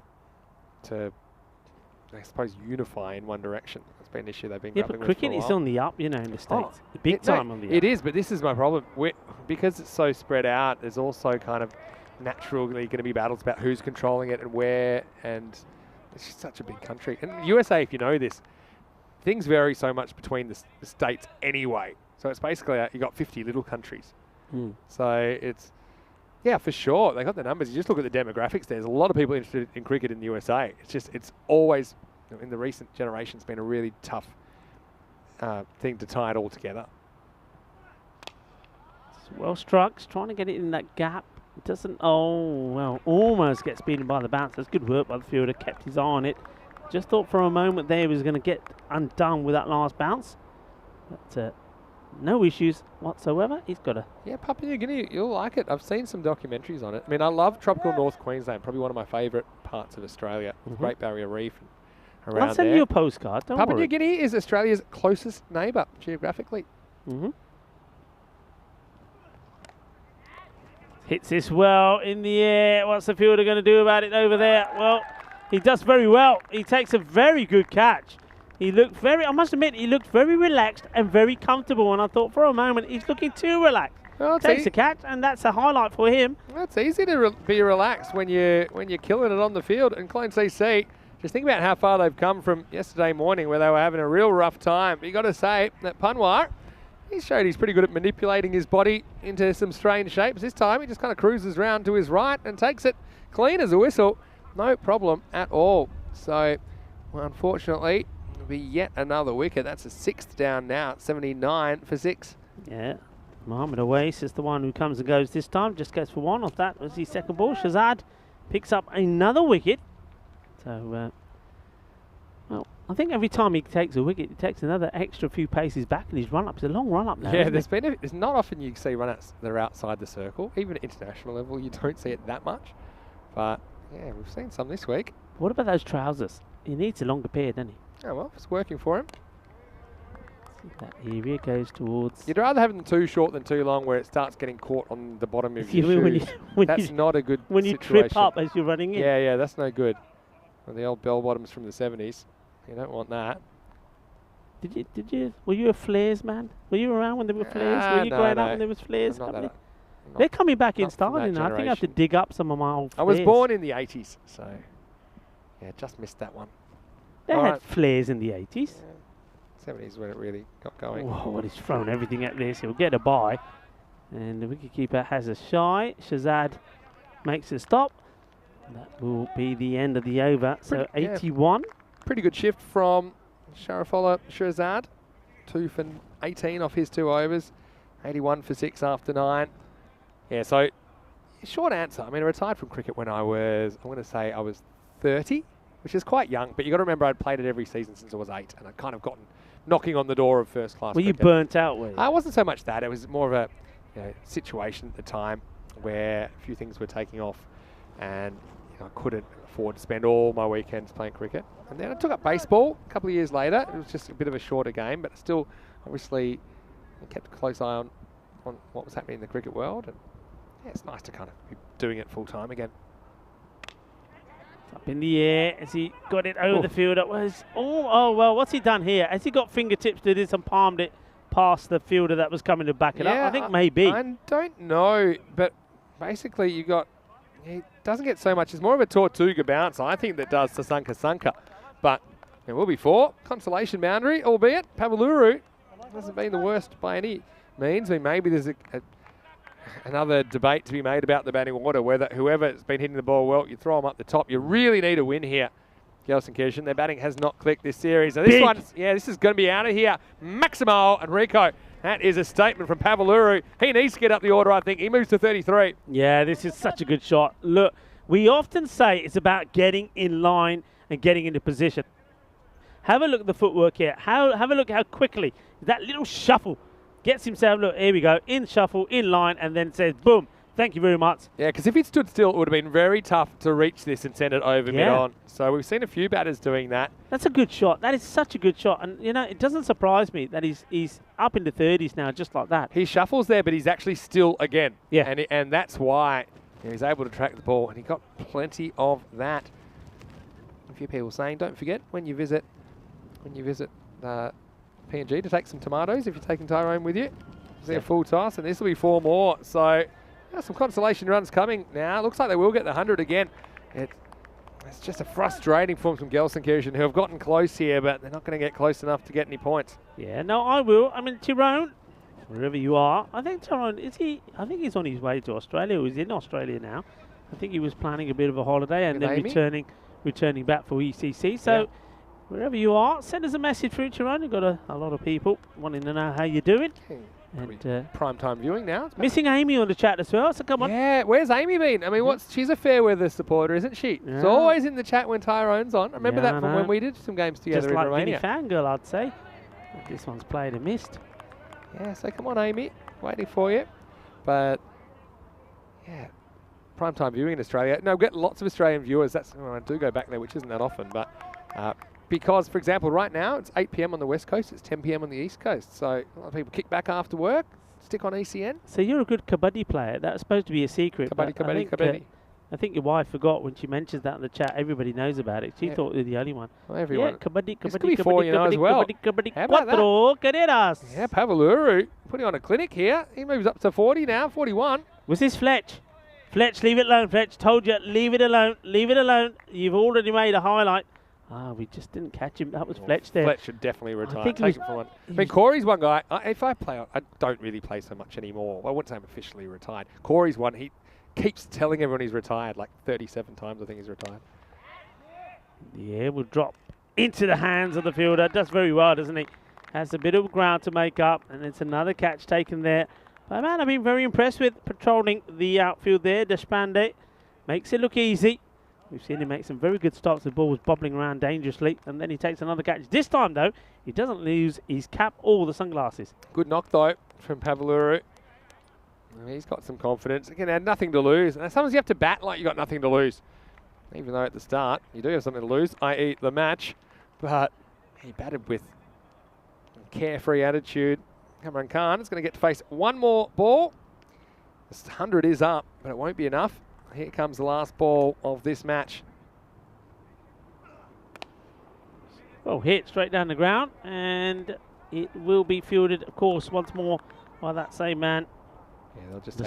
I suppose, unify in one direction. That's been an issue they've been grappling with for a while. Cricket is on the up, in the States. Big time on the up. It is, but this is my problem. Because it's so spread out, there's also kind of naturally going to be battles about who's controlling it and where, and it's just such a big country. And USA, if you know this, things vary so much between the states anyway. So it's basically, you got 50 little countries. So it's, yeah, for sure. They got the numbers. You just look at the demographics. There's a lot of people interested in cricket in the USA. It's always, in the recent generations, been a really tough thing to tie it all together. It's well struck. He's trying to get it in that gap. It doesn't, almost gets beaten by the bounce. That's good work by the fielder. Kept his eye on it. Just thought for a moment there he was going to get undone with that last bounce. But no issues whatsoever. He's got a... Yeah, Papua New Guinea, you'll like it. I've seen some documentaries on it. I mean, I love tropical North Queensland, probably one of my favourite parts of Australia. Great Barrier Reef and around I'll send you a postcard, don't Papua worry. New Guinea is Australia's closest neighbour, geographically. Hits this well in the air. What's the fielder going to do about it over there? Well, he does very well. He takes a very good catch. He looked I must admit, he looked very relaxed and very comfortable. And I thought for a moment, he's looking too relaxed. Well, takes a catch, and that's a highlight for him. Well, it's easy to be relaxed when you're killing it on the field. And Clone CC, just think about how far they've come from yesterday morning, where they were having a real rough time. But you got to say that Panwar, he showed he's pretty good at manipulating his body into some strange shapes. This time, he just kind of cruises round to his right and takes it clean as a whistle. No problem at all. So, well, unfortunately, it'll be yet another wicket. That's a 6th down now, 79 for 6. Yeah. Mohammed Awais is the one who comes and goes this time. Just goes for one off that. Was his second ball. Shehzad picks up another wicket. So, well, I think every time he takes a wicket, he takes another extra few paces back in his run-up. It's a long run-up now. Yeah, there's not often you see run-outs that are outside the circle. Even at international level, you don't see it that much. But, yeah, we've seen some this week. What about those trousers? He needs a longer pair, doesn't he? Oh, well, it's working for him. That area goes towards... You'd rather have them too short than too long, where it starts getting caught on the bottom of your shoes. That's not a good When you situation. trip up as you're running in. Yeah, that's no good. Well, the old bell bottoms from the 70s. You don't want that. Were you a flares man? Were you around when there were flares? Were you growing up when there was flares? They're coming back in style now. I think I have to dig up some of my old flares. I was born in the 80s, so yeah, just missed that one. They had flares in the 80s. Yeah. 70s when it really got going. Whoa, he's thrown everything at this. He'll get a bye. And the wicketkeeper has a shy. Shehzad makes a stop. That will be the end of the over. So 81. Pretty good shift from Sharafola Shehzad. 2 for 18 off his 2 overs. 81 for 6 after 9. Yeah, so short answer. I mean, I retired from cricket when I was 30, which is quite young. But you got to remember I'd played it every season since I was 8. And I'd kind of gotten knocking on the door of first class. Were you cricket. burnt out, were you? It wasn't so much that. It was more of a situation at the time where a few things were taking off, and I couldn't afford to spend all my weekends playing cricket. And then I took up baseball a couple of years later. It was just a bit of a shorter game, but still, obviously, I kept a close eye on what was happening in the cricket world. And yeah, it's nice to kind of be doing it full time again. Up in the air as he got it over the field. It was, well, what's he done here? Has he got fingertips to this and palmed it past the fielder that was coming to back it up? I think maybe. I don't know, but basically he doesn't get so much. It's more of a Tortuga bounce, I think, that does Sasanka. But there will be 4. Consolation boundary, albeit Pavaluru hasn't been the worst by any means. I mean, maybe there's another debate to be made about the batting order, whether whoever's been hitting the ball well, you throw them up the top. You really need a win here. Gelsenkirchen, their batting has not clicked this series. And this one, this is going to be out of here. Maximo and Rico. That is a statement from Pavaluru. He needs to get up the order, I think. He moves to 33. Yeah, this is such a good shot. Look, we often say it's about getting in line and getting into position. Have a look at the footwork here. Have a look how quickly that little shuffle gets himself, look, here we go, in shuffle, in line, and then says, boom, thank you very much. Yeah, because if he'd stood still, it would have been very tough to reach this and send it over mid-on. So we've seen a few batters doing that. That's a good shot. That is such a good shot. And, it doesn't surprise me that he's up in the 30s now, just like that. He shuffles there, but he's actually still again. Yeah. And that's why he's able to track the ball, and he got plenty of that. A few people saying, don't forget, when you visit PNG to take some tomatoes, if you're taking Tyrone with you. See a full toss, and this will be 4 more. So some consolation runs coming now. Looks like they will get the 100 again. It's just a frustrating form from Gelsenkirchen, who have gotten close here, but they're not going to get close enough to get any points. Yeah, no, I will. I mean, Tyrone, wherever you are, I think Tyrone, I think he's on his way to Australia, or he's in Australia now. I think he was planning a bit of a holiday and then returning back for ECC. So wherever you are, send us a message through Tyrone. We've got a lot of people wanting to know how you're doing. And prime time viewing now. Missing Amy on the chat as well, so come on. Yeah, where's Amy been? I mean, she's a fair weather supporter, isn't she? Yeah. She's always in the chat when Tyrone's on. I remember that from when we did some games together just in like Romania. Vinny Fangirl, I'd say. This one's played and missed. Yeah, so come on, Amy. Waiting for you. But, yeah, prime time viewing in Australia. No, we get lots of Australian viewers. I do go back there, which isn't that often. But because, for example, right now, it's 8 p.m. on the West Coast. It's 10 p.m. on the East Coast. So a lot of people kick back after work, stick on ECN. So you're a good kabaddi player. That's supposed to be a secret. Kabaddi. I think your wife forgot when she mentions that in the chat. Everybody knows about it. She thought you're the only one. Well, everyone. Yeah, kabaddi. How about that? Cuatro carreras. Yeah, Pavaluru putting on a clinic here. He moves up to 40 now, 41. Was this Fletch? Fletch, leave it alone, Fletch. Told you, leave it alone. Leave it alone. You've already made a highlight. We just didn't catch him. That was Fletch there. Fletch should definitely retire. Take him for one. I mean, Corey's one guy. If I play, I don't really play so much anymore. I wouldn't say I'm officially retired. Corey's one. He keeps telling everyone he's retired, like 37 times I think he's retired. The air will drop into the hands of the fielder. Does very well, doesn't he? Has a bit of ground to make up, and it's another catch taken there. But man, I've been very impressed with patrolling the outfield there. Deshpande makes it look easy. We've seen him make some very good stops. The ball was bobbling around dangerously, and then he takes another catch. This time, though, he doesn't lose his cap or the sunglasses. Good knock, though, from Pavaluru. He's got some confidence. Again, had nothing to lose. And sometimes you have to bat like you got nothing to lose. Even though at the start, you do have something to lose, i.e. the match. But he batted with a carefree attitude. Cameron Khan is going to get to face one more ball. This 100 is up, but it won't be enough. Here comes the last ball of this match. Well, hit straight down the ground, and it will be fielded, of course, once more by that same man. Yeah, they'll just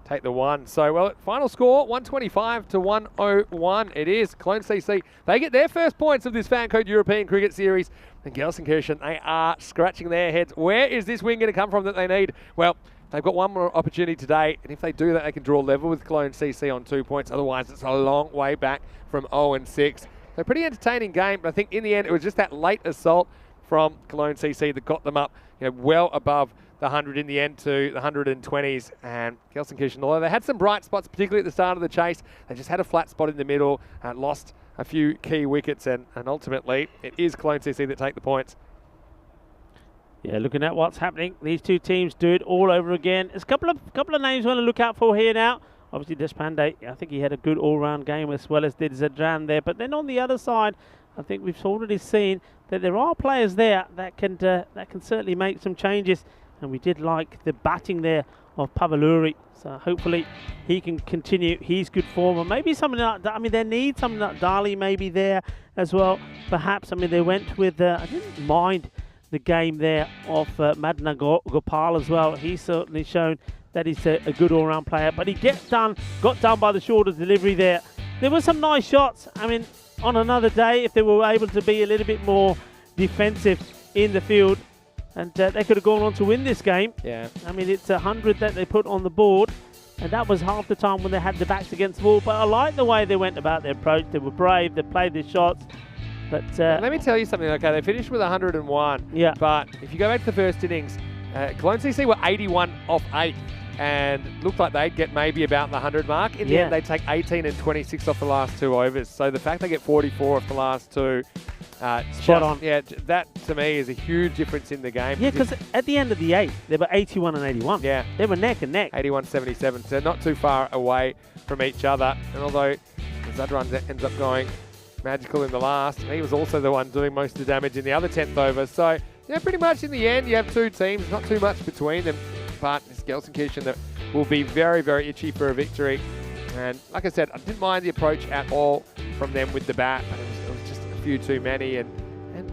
take the one. So, final score, 125 to 101. It is Cologne CC. They get their first points of this FanCode European Cricket Series. And Gelsenkirchen, they are scratching their heads. Where is this win going to come from that they need? Well, they've got one more opportunity today, and if they do that, they can draw level with Cologne CC on 2 points. Otherwise, it's a long way back from 0-6. So, pretty entertaining game, but I think in the end, it was just that late assault from Cologne CC that got them up, well above the 100 in the end to the 120s. And Gelsenkirchen, although they had some bright spots, particularly at the start of the chase, they just had a flat spot in the middle and lost a few key wickets, and ultimately, it is Cologne CC that take the points. Yeah, looking at what's happening, these two teams do it all over again. There's a couple of names we want to look out for here now. Obviously, Deshpande, I think he had a good all-round game as well as did Zadran there. But then on the other side, I think we've already seen that there are players there that can certainly make some changes. And we did like the batting there of Pavaluri. So hopefully he can continue his good form. And maybe something like that. I mean, they need something like Dali maybe there as well. Perhaps, I mean, they went with, I didn't mind the game there of Madna Gopal as well. He's certainly shown that he's a good all-round player. But he got done by the shorter delivery there. There were some nice shots. I mean, on another day, if they were able to be a little bit more defensive in the field, and they could have gone on to win this game. Yeah. I mean, it's 100 that they put on the board, and that was half the time when they had the backs against the wall. But I like the way they went about their approach. They were brave. They played their shots. But let me tell you something. Okay, they finished with 101. Yeah. But if you go back to the first innings, Cologne CC were 81 off 8. And looked like they'd get maybe about the 100 mark. In the end, they take 18 and 26 off the last 2 overs. So the fact they get 44 off the last 2, spot on. Yeah, that to me is a huge difference in the game. Yeah, because at the end of the 8, they were 81 and 81. Yeah. They were neck and neck. 81-77, so not too far away from each other. And although Zadran ends up going magical in the last, he was also the one doing most of the damage in the other 10th over. So, yeah, pretty much in the end, you have 2 teams, not too much between them. But it's Gelsenkirchen that will be very, very itchy for a victory. And like I said, I didn't mind the approach at all from them with the bat, but it was just a few too many. And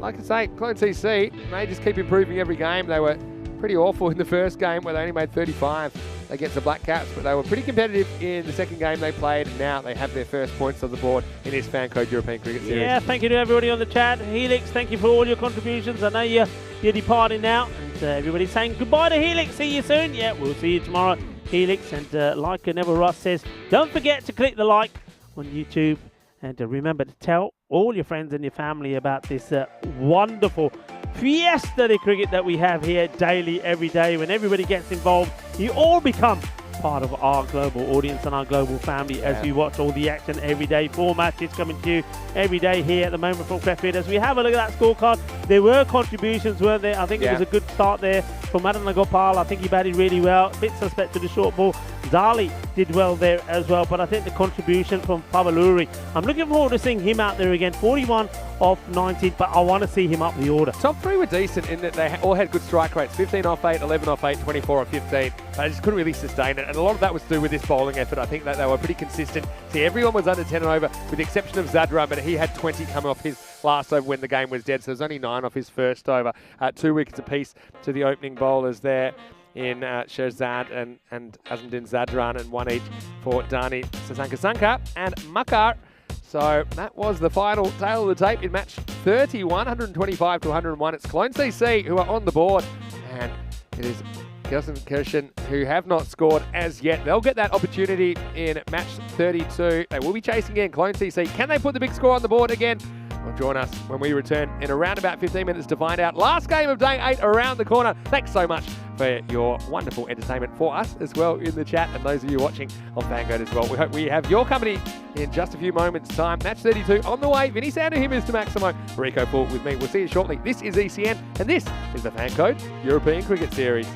like I say, Cologne CC, they just keep improving every game. They were pretty awful in the first game where they only made 35 against the Black Caps, but they were pretty competitive in the second game they played, and now they have their first points on the board in this FanCode European Cricket Series. Yeah, thank you to everybody on the chat. Helix, thank you for all your contributions. I know you're departing now, and everybody's saying goodbye to Helix. See you soon. Yeah, we'll see you tomorrow, Helix. And like Neville Ross says, don't forget to click the like on YouTube, and remember to tell all your friends and your family about this wonderful fiesta de cricket that we have here daily, every day. When everybody gets involved, you all become part of our global audience and our global family as we watch all the action every day. 4 matches coming to you every day here at the moment from Krefeld. As we have a look at that scorecard, there were contributions, weren't there? I think it was a good start there from Madana Gopal. I think he batted really well. A bit suspect to the short ball. Dali did well there as well, but I think the contribution from Pavaluri, I'm looking forward to seeing him out there again. 41 off 19, but I want to see him up the order. Top 3 were decent in that they all had good strike rates. 15 off 8, 11 off 8, 24 off 15. But they just couldn't really sustain it. And a lot of that was to do with this bowling effort. I think that they were pretty consistent. See, everyone was under 10 and over, with the exception of Zadran, but he had 20 coming off his last over when the game was dead. So there's only 9 off his first over. 2 wickets apiece to the opening bowlers there in Sherzad and Azmuddin Zadran, and 1 each for Dani Sasanka and Makar. So that was the final tail of the tape in match 31, 125 to 101. It's Cologne CC who are on the board, and it is Gelsenkirchen who have not scored as yet. They'll get that opportunity in match 32. They will be chasing again. Cologne CC, can they put the big score on the board again? Well, join us when we return in around about 15 minutes to find out. Last game of day 8 around the corner. Thanks so much for your wonderful entertainment for us as well in the chat, and those of you watching on FanCode as well. We hope we have your company in just a few moments' time. Match 32 on the way. Vinny Sander here, Mr. Maximo. Rico Poole with me. We'll see you shortly. This is ECN, and this is the FanCode European Cricket Series.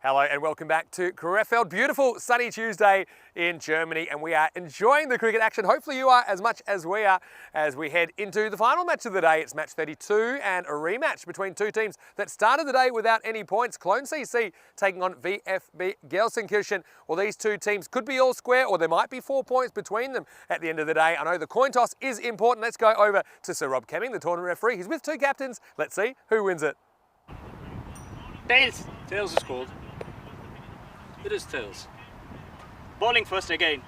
Hello and welcome back to Krefeld. Beautiful sunny Tuesday in Germany, and we are enjoying the cricket action. Hopefully you are as much as we are as we head into the final match of the day. It's match 32 and a rematch between two teams that started the day without any points. Cologne CC taking on VfB Gelsenkirchen. Well, these two teams could be all square, or there might be 4 points between them at the end of the day. I know the coin toss is important. Let's go over to Sir Rob Kemming, the tournament referee. He's with two captains. Let's see who wins it. Tails. Tails is called. It is tails. Bowling first again.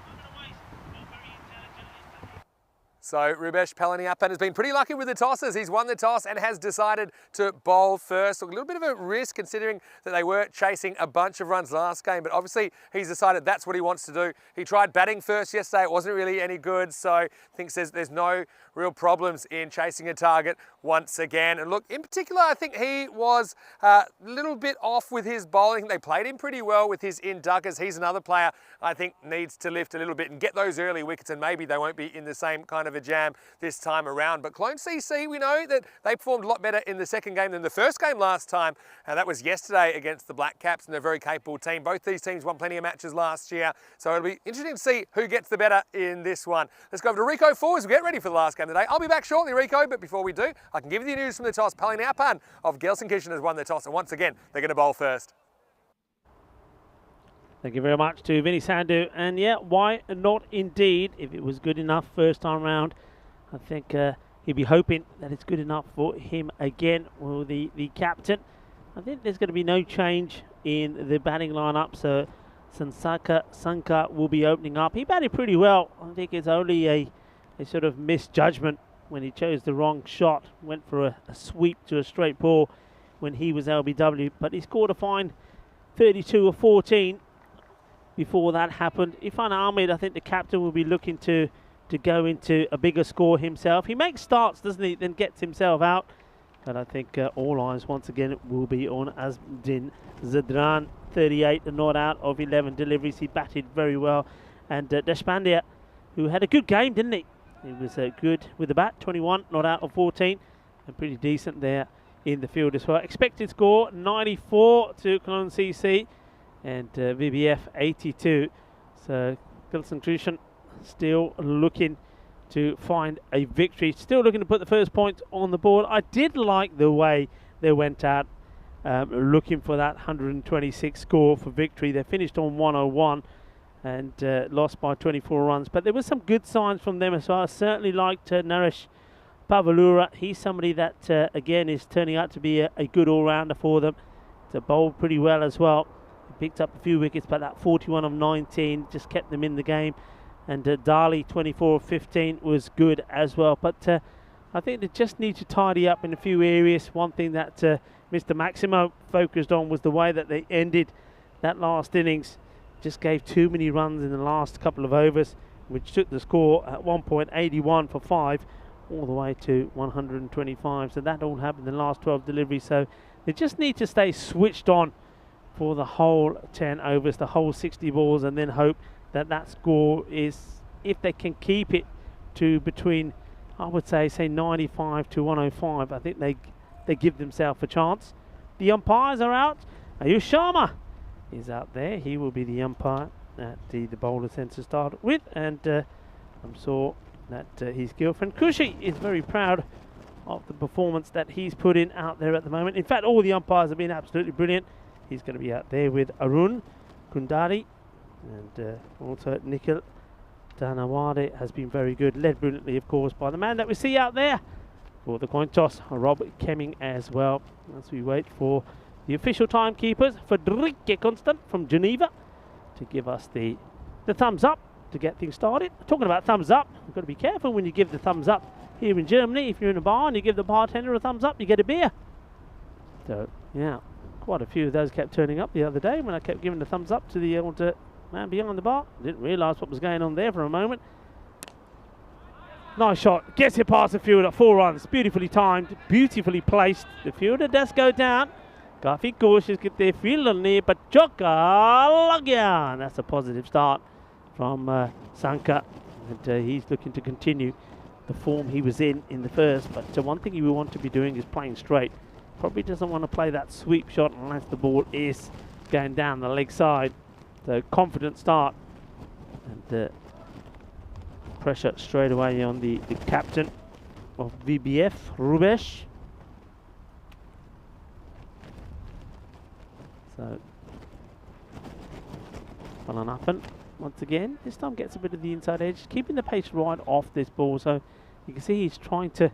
So Rubesh Palaniappan has been pretty lucky with the tosses. He's won the toss and has decided to bowl first. A little bit of a risk considering that they were chasing a bunch of runs last game, but obviously he's decided that's what he wants to do. He tried batting first yesterday. It wasn't really any good, so thinks there's no real problems in chasing a target once again. And look, in particular, I think he was a little bit off with his bowling. They played him pretty well with his in-duckers. He's another player I think needs to lift a little bit and get those early wickets, and maybe they won't be in the same kind of a jam this time around. But Cologne CC, we know that they performed a lot better in the second game than the first game last time, and that was yesterday against the Black Caps, and they're a very capable team. Both these teams won plenty of matches last year, so it'll be interesting to see who gets the better in this one. Let's go over to Rico Four as we get ready for the last game of the day. I'll be back shortly, Rico, but before we do, I can give you the news from the toss. Palaniappan of Gelsenkirchen has won the toss, and once again, they're going to bowl first. Thank you very much to Vinny Sandhu. And yeah, why not indeed? If it was good enough first time round, I think he'd be hoping that it's good enough for him again. Well, the captain, I think there's going to be no change in the batting lineup. So Sanka will be opening up. He batted pretty well. I think it's only a sort of misjudgment when he chose the wrong shot. Went for a sweep to a straight ball when he was LBW. But he scored a fine 32 or 14. Before that happened, Irfan Ahmed, I think the captain will be looking to go into a bigger score himself. He makes starts, doesn't he, then gets himself out. But I think all eyes once again will be on Azmuddin Zadran, 38 and not out of 11 deliveries. He batted very well. And Deshpande, who had a good game, didn't he? He was good with the bat, 21, not out of 14. And pretty decent there in the field as well. Expected score, 94 to Cologne CC. And VBF 82. So Gelsenkirchen still looking to find a victory, still looking to put the first point on the board. I did like the way they went out looking for that 126 score for victory. They finished on 101 and lost by 24 runs, but there were some good signs from them as well. I certainly liked Naresh Pavalura. He's somebody that again is turning out to be a good all-rounder for them. To bowl pretty well as well. Picked up a few wickets, but that 41 of 19 just kept them in the game. And Dali, 24 of 15, was good as well. But I think they just need to tidy up in a few areas. One thing that Mr. Maximo focused on was the way that they ended that last innings. Just gave too many runs in the last couple of overs, which took the score at 1.81 for 5 all the way to 125. So that all happened in the last 12 deliveries. So they just need to stay switched on for the whole 10 overs, the whole 60 balls, and then hope that that score is, if they can keep it to between, I would say 95 to 105, I think they give themselves a chance. The umpires are out. Ayush Sharma is out there. He will be the umpire that the bowler tends to start with, and I'm sure that his girlfriend Kushi is very proud of the performance that he's put in out there at the moment. In fact, all the umpires have been absolutely brilliant. He's going to be out there with Arun Kundari, and also Nikhil Dhanawade has been very good, led brilliantly, of course, by the man that we see out there for the coin toss, Rob Kemming as well. As we wait for the official timekeepers, Friederike Constant from Geneva, to give us the thumbs up to get things started. Talking about thumbs up, you've got to be careful when you give the thumbs up here in Germany. If you're in a bar and you give the bartender a thumbs up, you get a beer. So, yeah. Quite a few of those kept turning up the other day when I kept giving the thumbs up to the old man behind the bar. Didn't realise what was going on there for a moment. Nice shot. Gets it past the fielder. 4 runs. Beautifully timed. Beautifully placed. The fielder does go down. Kafi कोशिश करते fielder ने but चौका लग गया. That's a positive start from Sanka. And he's looking to continue the form he was in the first. But one thing he will want to be doing is playing straight. Probably doesn't want to play that sweep shot unless the ball is going down the leg side. So confident start. And pressure straight away on the captain of VBF, Rubesh. So, Van once again. This time gets a bit of the inside edge, keeping the pace right off this ball. So you can see he's trying to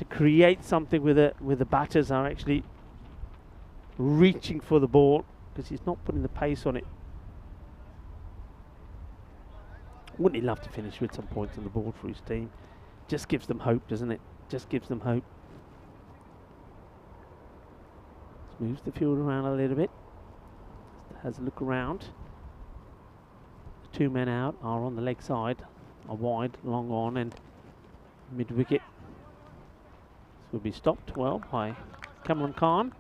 create something with the batters are actually reaching for the ball because he's not putting the pace on it. Wouldn't he love to finish with some points on the board for his team? Just gives them hope, doesn't it? Just gives them hope. Moves the field around a little bit. Has a look around. The 2 men out are on the leg side. A wide, long on, and mid wicket. This will be stopped well by Cameron Khan.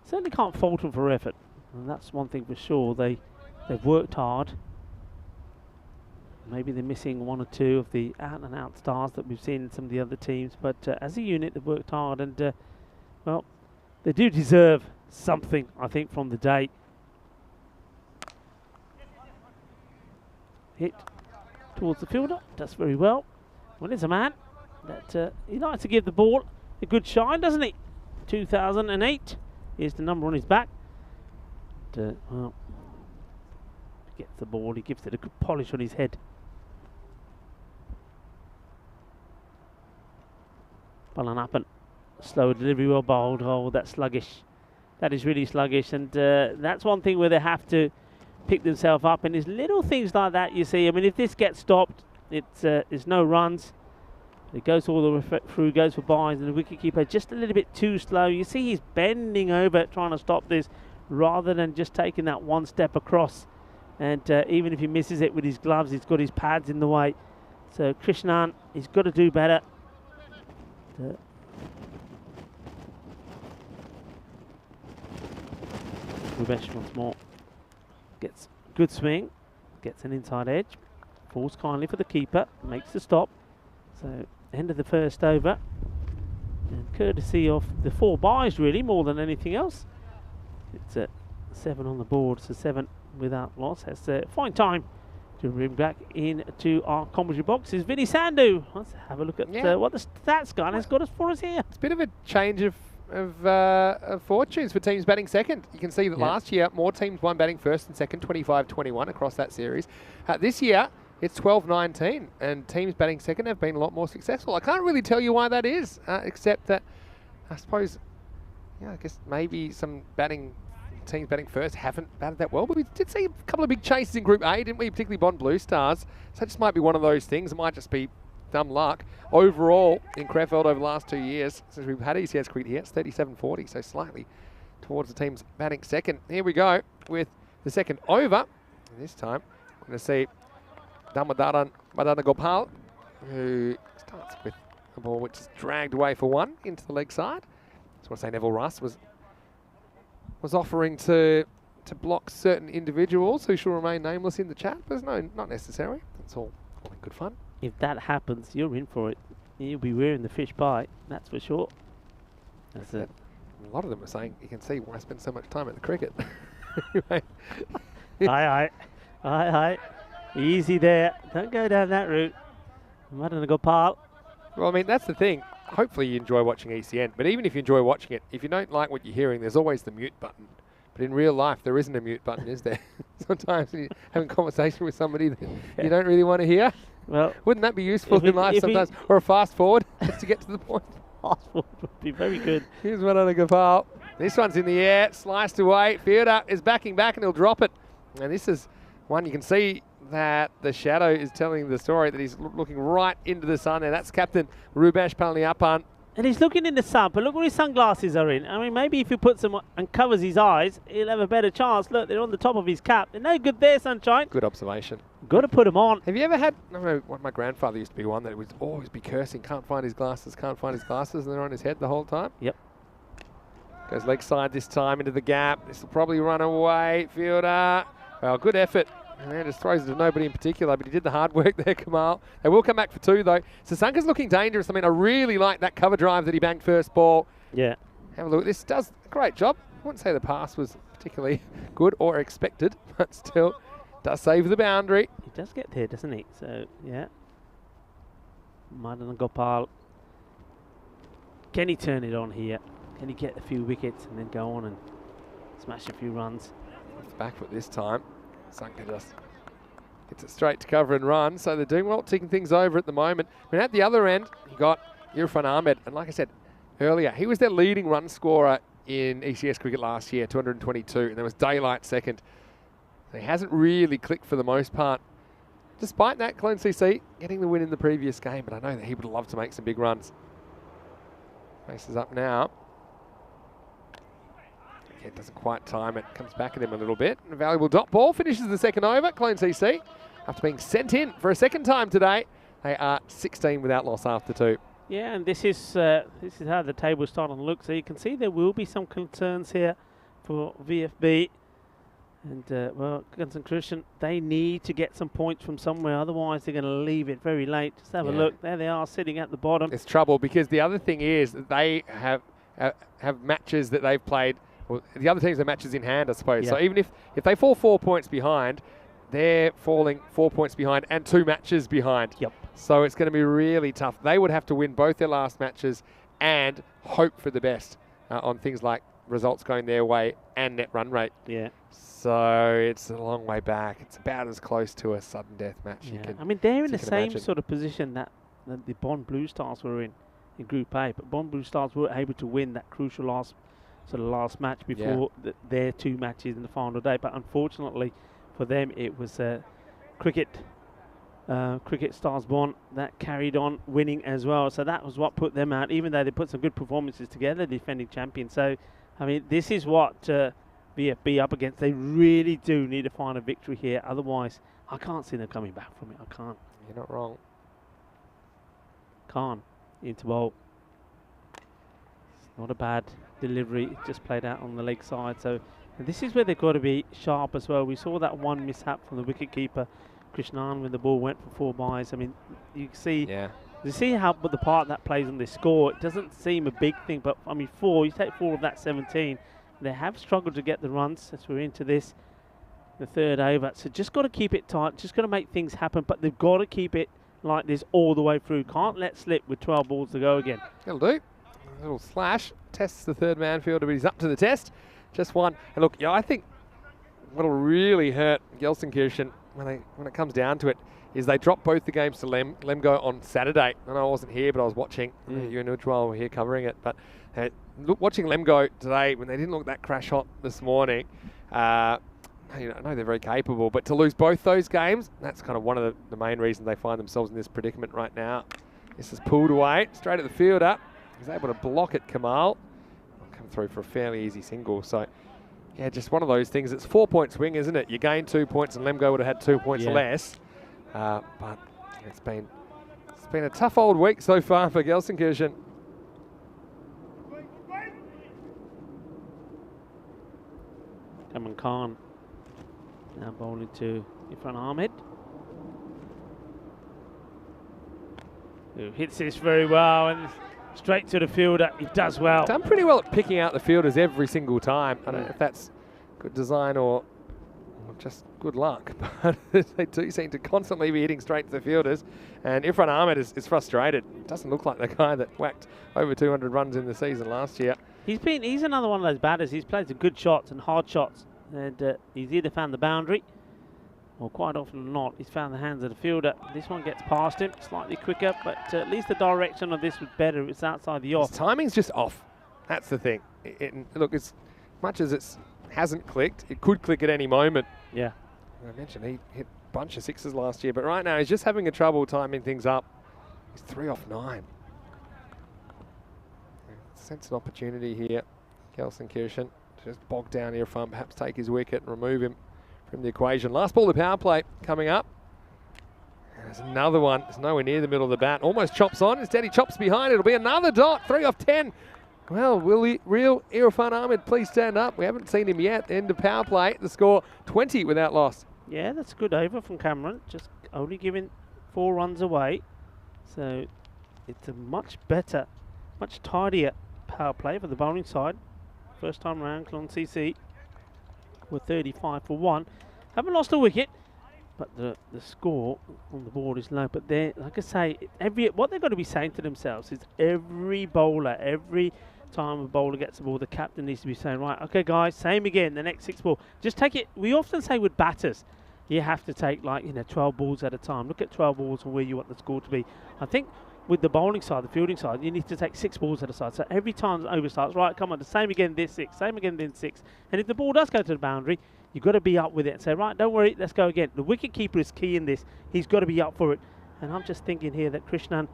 Certainly can't fault them for effort, and that's one thing for sure. They've worked hard. Maybe they're missing 1 or 2 of the out-and-out stars that we've seen in some of the other teams, but as a unit they've worked hard, and well, they do deserve something, I think, from the day. Hit towards the fielder, does very well. Well, there's a man that he likes to give the ball a good shine, doesn't he? 2008 is the number on his back. Well, he gets the ball, he gives it a good polish on his head. Balanapan, slow delivery, well bowled. Oh, that's sluggish. That is really sluggish, and that's one thing where they have to pick themselves up. And there's little things like that you see. I mean, if this gets stopped, it's no runs. It goes all the way through, goes for byes, and the wicketkeeper just a little bit too slow. You see he's bending over trying to stop this rather than just taking that one step across. And even if he misses it with his gloves, he's got his pads in the way. So Krishnan, he's got to do better. Rubesh once more gets good swing, gets an inside edge, falls kindly for the keeper, makes the stop. So end of the first over, and courtesy of the 4 byes really more than anything else. It's 7 on the board, so 7 without loss. Has a fine time to bring back into our commentary boxes. Vinny Sandhu, let's have a look at what the stats guy has got us for us here. It's a bit of a change of fortunes for teams batting second. You can see that last year more teams won batting first and second, 25-21 across that series. This year it's 12-19, and teams batting second have been a lot more successful. I can't really tell you why that is, except that I suppose, I guess maybe some teams batting first haven't batted that well, but we did see a couple of big chases in Group A, didn't we? Particularly Bond Blue Stars. So it just might be one of those things. It might just be dumb luck. Overall, in Krefeld over the last 2 years, since we've had ECS cricket here, it's 37-40, so slightly towards the teams batting second. Here we go with the second over. And this time, we're going to see Damadaran Gopal, who starts with a ball which is dragged away for 1 into the leg side. That's what I say Neville Russ was offering to block certain individuals who shall remain nameless in the chat, but no, not necessary. It's all in good fun. If that happens, you're in for it. You'll be wearing the fish pie, that's for sure. That's it. A lot of them are saying, you can see why I spend so much time at the cricket. Aye. Easy there. Don't go down that route. Madana Gopal. Well, I mean, that's the thing. Hopefully you enjoy watching ECN, but even if you enjoy watching it, if you don't like what you're hearing, there's always the mute button. But in real life, there isn't a mute button, is there? Sometimes when you're having a conversation with somebody that you don't really want to hear. Well, wouldn't that be useful in life sometimes? Or a fast forward, just to get to the point. Fast forward would be very good. Here's one on a Gopal. This one's in the air, sliced away. Fielder is backing back and he'll drop it. And this is one you can see that the shadow is telling the story that he's looking right into the sun there. That's Captain Rubesh Palniappan. And he's looking in the sun, but look where his sunglasses are in. I mean, maybe if he puts them on and covers his eyes, he'll have a better chance. Look, they're on the top of his cap. They're no good there, sunshine. Good observation. Got to put them on. Have you ever had, I don't know, my grandfather used to be one that would always be cursing, can't find his glasses, and they're on his head the whole time? Yep. Goes leg side this time into the gap. This will probably run away. Fielder. Well, good effort. And just throws it to nobody in particular, but he did the hard work there, Kamal. They will come back for 2, though. Sasanka's looking dangerous. I mean, I really like that cover drive that he banked first ball. Yeah. Have a look. This does a great job. wouldn't say the pass was particularly good or expected, but still does save the boundary. He does get there, doesn't he? So, yeah. Madan Gopal. Can he turn it on here? Can he get a few wickets and then go on and smash a few runs? It's back foot this time. Sanka just gets it straight to cover and run. So they're doing well, ticking things over at the moment. I mean, at the other end, you got Irfan Ahmed. And like I said earlier, he was their leading run scorer in ECS cricket last year, 222. And there was Daylight second. So he hasn't really clicked for the most part. Despite that, Clone CC getting the win in the previous game. But I know that he would love to make some big runs. Faces up now. Yeah, doesn't quite time it. Comes back at him a little bit. A valuable dot ball. Finishes the second over. Clone CC, after being sent in for a second time today, they are 16 without loss after 2. Yeah, and this is how the table's starting to look. So you can see there will be some concerns here for VFB. And, well, Guns and Christian, they need to get some points from somewhere. Otherwise, they're going to leave it very late. Just have a look. There they are sitting at the bottom. It's trouble because the other thing is that they have matches that they've played. Well, the other teams have matches in hand, I suppose. Yeah. So even if they fall 4 points behind, they're falling 4 points behind and 2 matches behind. Yep. So it's going to be really tough. They would have to win both their last matches and hope for the best on things like results going their way and net run rate. Yeah. So it's a long way back. It's about as close to a sudden death match you can. I mean, they're in the same imagine. sort of position that the Bond Blue Stars were in Group A, but Bond Blue Stars were able to win that crucial last match before their 2 matches in the final day. But unfortunately for them, it was Cricket Stars Bond that carried on winning as well. So that was what put them out, even though they put some good performances together, defending champions. So, I mean, this is what VFB up against. They really do need to find a victory here. Otherwise, I can't see them coming back from it. I can't. You're not wrong. Khan into bowl. It's not a bad delivery. It just played out on the leg side. So this is where they've got to be sharp as well. We saw that one mishap from the wicketkeeper, Krishnan, when the ball went for 4 byes. I mean, you see, you see how the part that plays on this score. It doesn't seem a big thing, but I mean, 4. You take 4 of that 17. They have struggled to get the runs as we're into this, the 3rd over. So just got to keep it tight. Just got to make things happen, but they've got to keep it like this all the way through. Can't let slip with 12 balls to go again. That'll do. A little slash. Tests the 3rd man fielder, but he's up to the test. Just one. And look, I think what'll really hurt Gelsenkirchen when it comes down to it is they dropped both the games to Lemgo on Saturday. I know I wasn't here, but I was watching. You and Ujwal were here covering it. But watching Lemgo today, when they didn't look that crash hot this morning, I know they're very capable, but to lose both those games, that's kind of one of the main reasons they find themselves in this predicament right now. This is pulled away, straight at the fielder. He's able to block it, Kamal. Come through for a fairly easy single. So, yeah, just one of those things. It's 4-point swing, isn't it? You gain 2 points and Lemgo would have had 2 points less. But it's been a tough old week so far for Gelsenkirchen. Kaman Khan now bowling to Irfan Ahmed, who hits this very well and straight to the fielder. He does well. Done pretty well at picking out the fielders every single time. I don't know if that's good design or just good luck, but they do seem to constantly be hitting straight to the fielders. And Irfan Ahmed is frustrated. Doesn't look like the guy that whacked over 200 runs in the season last year. He's another one of those batters. He's played some good shots and hard shots, and he's either found the boundary, or quite often not, he's found the hands of the fielder. This one gets past him, slightly quicker, but at least the direction of this was better. It's outside the off. His timing's just off. That's the thing. Look, as much as it hasn't clicked, it could click at any moment. Yeah. I mentioned he hit a bunch of 6s last year, but right now he's just having a trouble timing things up. He's 3 off 9. Sense an opportunity here, Gelsenkirchen, to just bog down Irfan, perhaps take his wicket and remove him from the equation. Last ball of the power play coming up. And there's another one. It's nowhere near the middle of the bat. Almost chops on. Instead he chops behind. It'll be another dot. 3 off 10. Well, will real Irfan Ahmed please stand up? We haven't seen him yet. End of power play. The score 20 without loss. Yeah, that's a good over from Cameron. Just only giving 4 runs away. So it's a much better, much tidier power play for the bowling side. first time round, Clon CC with 35 for 1. Haven't lost a wicket, but the score on the board is low. But they, like I say, what they've got to be saying to themselves is every bowler, every time a bowler gets the ball, the captain needs to be saying, right, okay guys, same again, the next 6 ball. Just take it. We often say with batters, you have to take 12 balls at a time. Look at 12 balls and where you want the score to be. I think with the bowling side, the fielding side, you need to take 6 balls at a side. So every time the over starts, right, come on, the same again, this 6, same again, then 6. And if the ball does go to the boundary, you've got to be up with it and say, right, don't worry, let's go again. The wicket keeper is key in this. He's got to be up for it. And I'm just thinking here that Krishnan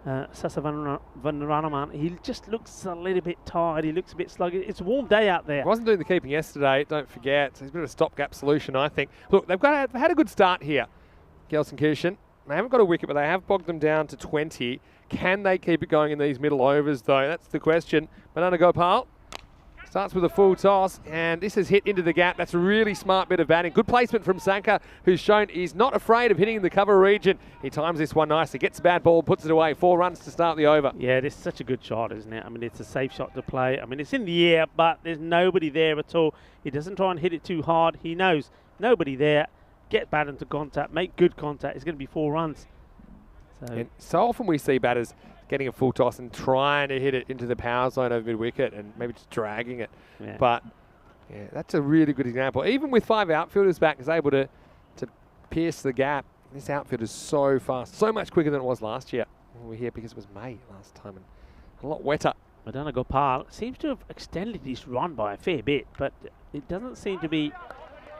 Sasavanaranaman, he just looks a little bit tired. He looks a bit sluggish. It's a warm day out there. He wasn't doing the keeping yesterday, don't forget. So he's a bit of a stopgap solution, I think. Look, they've had a good start here, Gelsenkirchen. They haven't got a wicket, but they have bogged them down to 20. Can they keep it going in these middle overs, though? That's the question. Manana Gopal starts with a full toss, and this has hit into the gap. That's a really smart bit of batting. Good placement from Sanka, who's shown he's not afraid of hitting the cover region. He times this one nicely, gets a bad ball, puts it away. 4 runs to start the over. Yeah, this is such a good shot, isn't it? I mean, it's a safe shot to play. I mean, it's in the air, but there's nobody there at all. He doesn't try and hit it too hard. He knows nobody there. Get bat into contact, make good contact. It's going to be 4 runs. So often we see batters getting a full toss and trying to hit it into the power zone over mid-wicket and maybe just dragging it. Yeah. But yeah, that's a really good example. Even with 5 outfielders back, is able to pierce the gap. This outfield is so fast, so much quicker than it was last year. We were here because it was May last time and a lot wetter. Madana Gopal seems to have extended his run by a fair bit, but it doesn't seem to be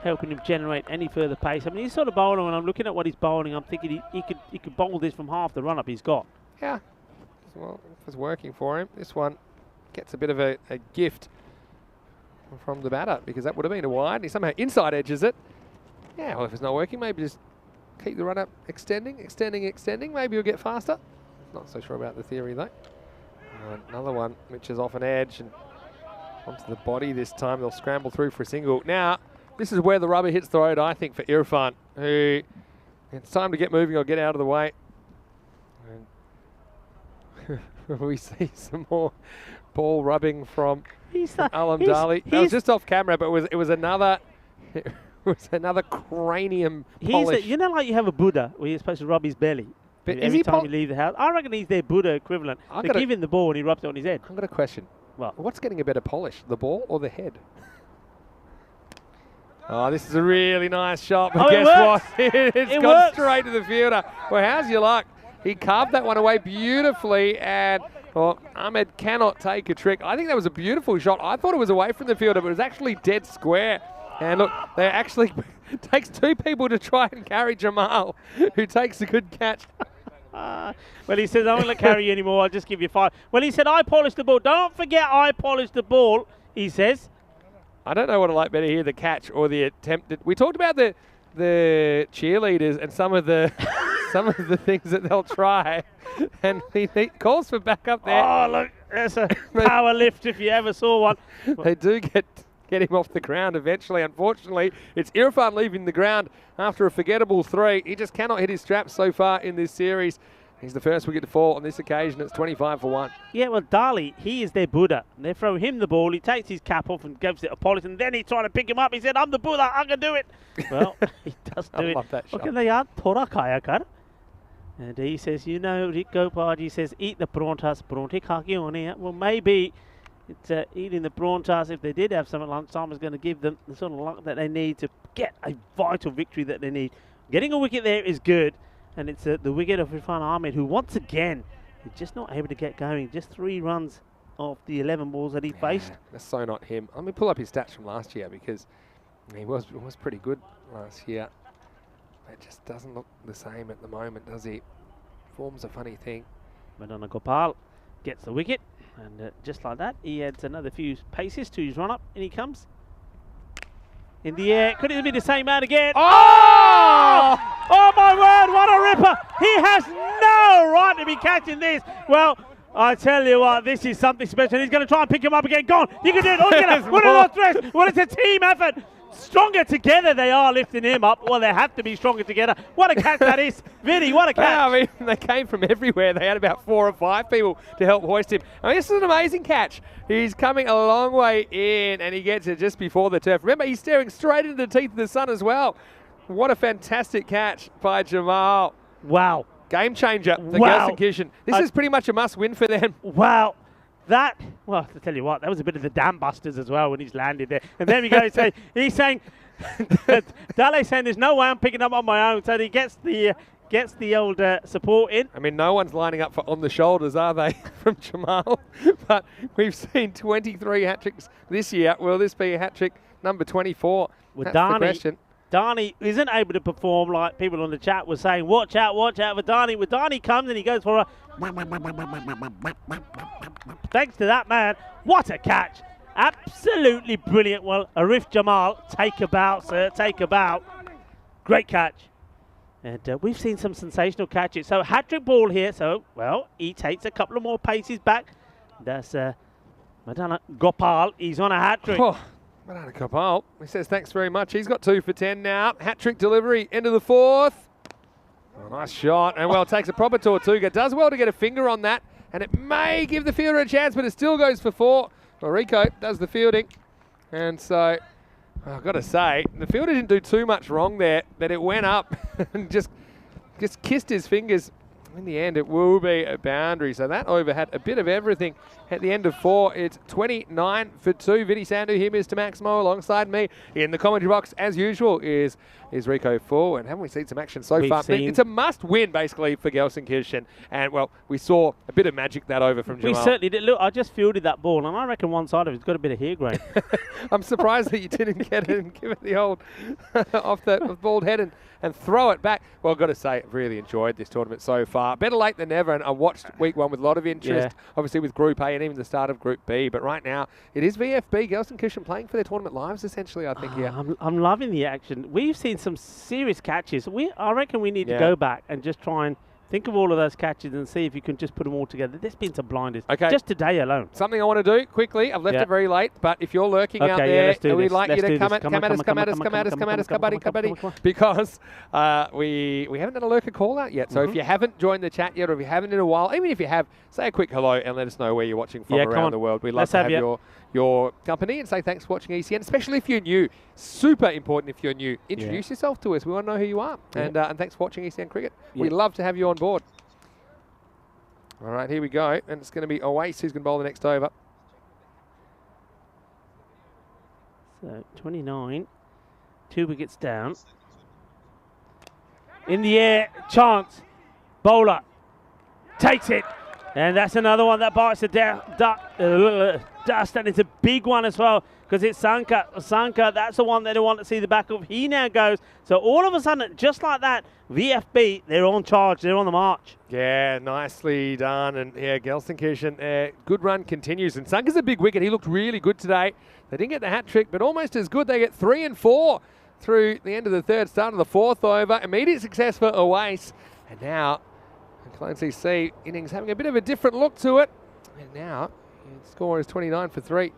helping him generate any further pace. I mean, he's sort of bowling, when I'm looking at what he's bowling, I'm thinking he could bowl this from half the run-up he's got. Yeah. Well, if it's working for him, this one gets a bit of a gift from the batter because that would have been a wide. And he somehow inside edges it. Yeah, well, if it's not working, maybe just keep the run up extending. Maybe you'll get faster. Not so sure about the theory, though. Another one, which is off an edge and onto the body this time. They'll scramble through for a single. Now, this is where the rubber hits the road, I think, for Irfan, who it's time to get moving or get out of the way. We see some more ball rubbing from Alam Dali. That was just off camera, but it was another cranium polish. You know, like you have a Buddha where you're supposed to rub his belly every time you leave the house. I reckon he's their Buddha equivalent. They give him the ball and he rubs it on his head. I've got a question. Well, what's getting a better polish, the ball or the head? Oh, this is a really nice shot, but guess what? It's gone straight to the fielder. Well, how's your luck? He carved that one away beautifully, and Ahmed cannot take a trick. I think that was a beautiful shot. I thought it was away from the fielder, but it was actually dead square. And look, they actually takes 2 people to try and carry Jamal, who takes a good catch. Well, he says, I won't carry you anymore. I'll just give you 5. Well, he said, I polished the ball. Don't forget I polished the ball, he says. I don't know what I like better here, the catch or the attempted. We talked about the cheerleaders and some of the things that they'll try, and he calls for backup there. Oh, look, there's a power lift if you ever saw one. They do get him off the ground eventually. Unfortunately, it's Irfan leaving the ground after a forgettable 3. He just cannot hit his straps so far in this series. He's the first wicket to fall on this occasion. It's 25 for 1. Yeah, well, Dali, he is their Buddha. They throw him the ball. He takes his cap off and gives it a polish, and then he's trying to pick him up. He said, I'm the Buddha. I can do it. Well, he does do it. I love that shot. And he says, you know, Rick Gopal, he says, eat the prontas. Well, maybe it's eating the prontas, if they did have some at lunchtime, is going to give them the sort of luck that they need to get a vital victory that they need. Getting a wicket there is good. And it's the wicket of Irfan Ahmed, who once again is just not able to get going. Just 3 runs off the 11 balls that he faced. That's so not him. Let me pull up his stats from last year because he was pretty good last year. It just doesn't look the same at the moment, does he? Form's a funny thing. Madana Gopal gets the wicket, and just like that, he adds another few paces to his run-up, and he comes. In the air, could it be the same man again? Oh! Oh my word, what a ripper! He has no right to be catching this. Well, I tell you what, this is something special. He's going to try and pick him up again. Go on, you can do it. Oh, what a threat! Well, it's a team effort. Stronger together they are lifting him up. Well, they have to be stronger together. What a catch that is. Vinny, what a catch. Yeah, I mean, they came from everywhere. They had about 4 or 5 people to help hoist him. I mean, this is an amazing catch. He's coming a long way in, and he gets it just before the turf. Remember, he's staring straight into the teeth of the sun as well. What a fantastic catch by Jamal. Wow. Game changer for Wow. Gelsenkirchen. This is pretty much a must-win for them. Wow. That, well, to tell you what, that was a bit of the dam busters as well when he's landed there. And then we go, he's saying, Dale's saying there's no way I'm picking up on my own. So he gets the old support in. I mean, no one's lining up for on the shoulders, are they, from Jamal? But we've seen 23 hat-tricks this year. Will this be a hat-trick number 24? With That's the question. Darnie isn't able to perform like people on the chat were saying. Watch out for Darnie. When Darnie comes and he goes for a... Thanks to that man. What a catch. Absolutely brilliant. Well, Arif Jamal, take a bow, sir. Take a bow. Great catch. And we've seen some sensational catches. So hat-trick ball here. So, well, he takes a couple of more paces back. That's Madana Gopal. He's on a hat-trick. Oh, Madana Gopal. He says thanks very much. He's got 2 for 10 now. Hat-trick delivery into the 4th. Oh, nice shot. And, well, takes a proper Tortuga. Does well to get a finger on that. And it may give the fielder a chance, but it still goes for 4. Well, Rico does the fielding. And so, I've got to say, the fielder didn't do too much wrong there, that it went up and just kissed his fingers. In the end, it will be a boundary. So that over had a bit of everything. At the end of 4, it's 29 for 2. Vinny Sandu here, Mr. Maximo, alongside me in the commentary box, as usual, is Rico Full. And haven't we seen some action so far? It's a must-win, basically, for Gelsenkirchen. And, well, we saw a bit of magic that over from Jamal. We certainly did. Look, I just fielded that ball, and I reckon one side of it's got a bit of hair grey. I'm surprised that you didn't get it and give it the old off the bald head and throw it back. Well, I've got to say, I've really enjoyed this tournament so far. Better late than never, and I watched week 1 with a lot of interest, obviously with Group A and even the start of Group B. But right now, it is VFB, Gelsenkirchen playing for their tournament lives, essentially, I think, here. I'm loving the action. We've seen some serious catches. I reckon we need to go back and just try and think of all of those catches and see if you can just put them all together. There's been some blinders. Okay. Just today alone. Something I want to do quickly. I've left it very late, but if you're lurking out there, we'd like you to come at us, because we haven't done a lurker call out yet. So if you haven't joined the chat yet, or if you haven't in a while, even if you have, say a quick hello and let us know where you're watching from around the world. We'd love to have your company and say thanks for watching ECN, especially if you're new. Super important if you're new. Introduce yourself to us. We want to know who you are. And thanks for watching ECN Cricket. We'd love to have you on board. All right, here we go. And it's going to be Oase who's going to bowl the next over. So 29, 2 wickets down. In the air, chance. Bowler takes it. And that's another one that bites the dust, and it's a big one as well, because it's Sanka. Sanka, that's the one they don't want to see the back of. He now goes. So all of a sudden, just like that, VFB, they're on charge. They're on the march. Yeah, nicely done. And yeah, Gelsenkirchen, good run continues. And Sanka's a big wicket. He looked really good today. They didn't get the hat trick, but almost as good. They get 3 and 4 through the end of the 3rd, start of the 4th over. Immediate success for Oase. And now, Clancy C innings having a bit of a different look to it. And now, the score is 29 for 3.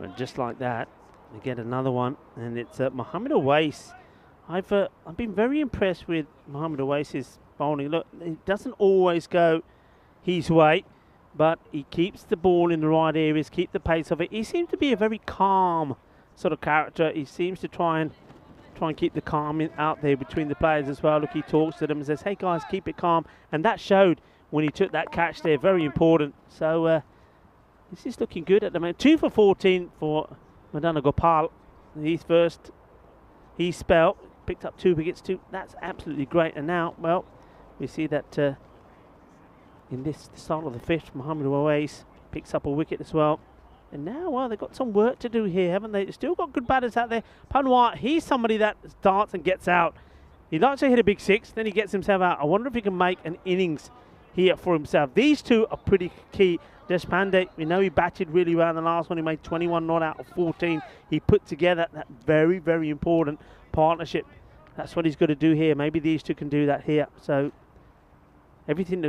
And just like that, they get another one. And it's Mohamed Oase. I've been very impressed with Mohamed Oase's bowling. Look, it doesn't always go his way, but he keeps the ball in the right areas, keep the pace of it. He seems to be a very calm sort of character. He seems to try and keep the calm out there between the players as well. Look, he talks to them and says, hey guys, keep it calm. And that showed when he took that catch there, very important. So this is looking good at the moment. 2 for 14 for Madana Gopal. He's first. He spelled, picked up 2 wickets too. That's absolutely great. And now, well, we see that in the start of the 5th, Mohamed Oase picks up a wicket as well. And now, well, they've got some work to do here, haven't they? They've still got good batters out there. Panwar, he's somebody that starts and gets out. He likes to hit a big 6, then he gets himself out. I wonder if he can make an innings here for himself. These two are pretty key. Deshpande, we know he batted really well in the last one. He made 21 not out of 14. He put together that very, very important partnership. That's what he's got to do here. Maybe these two can do that here. So everything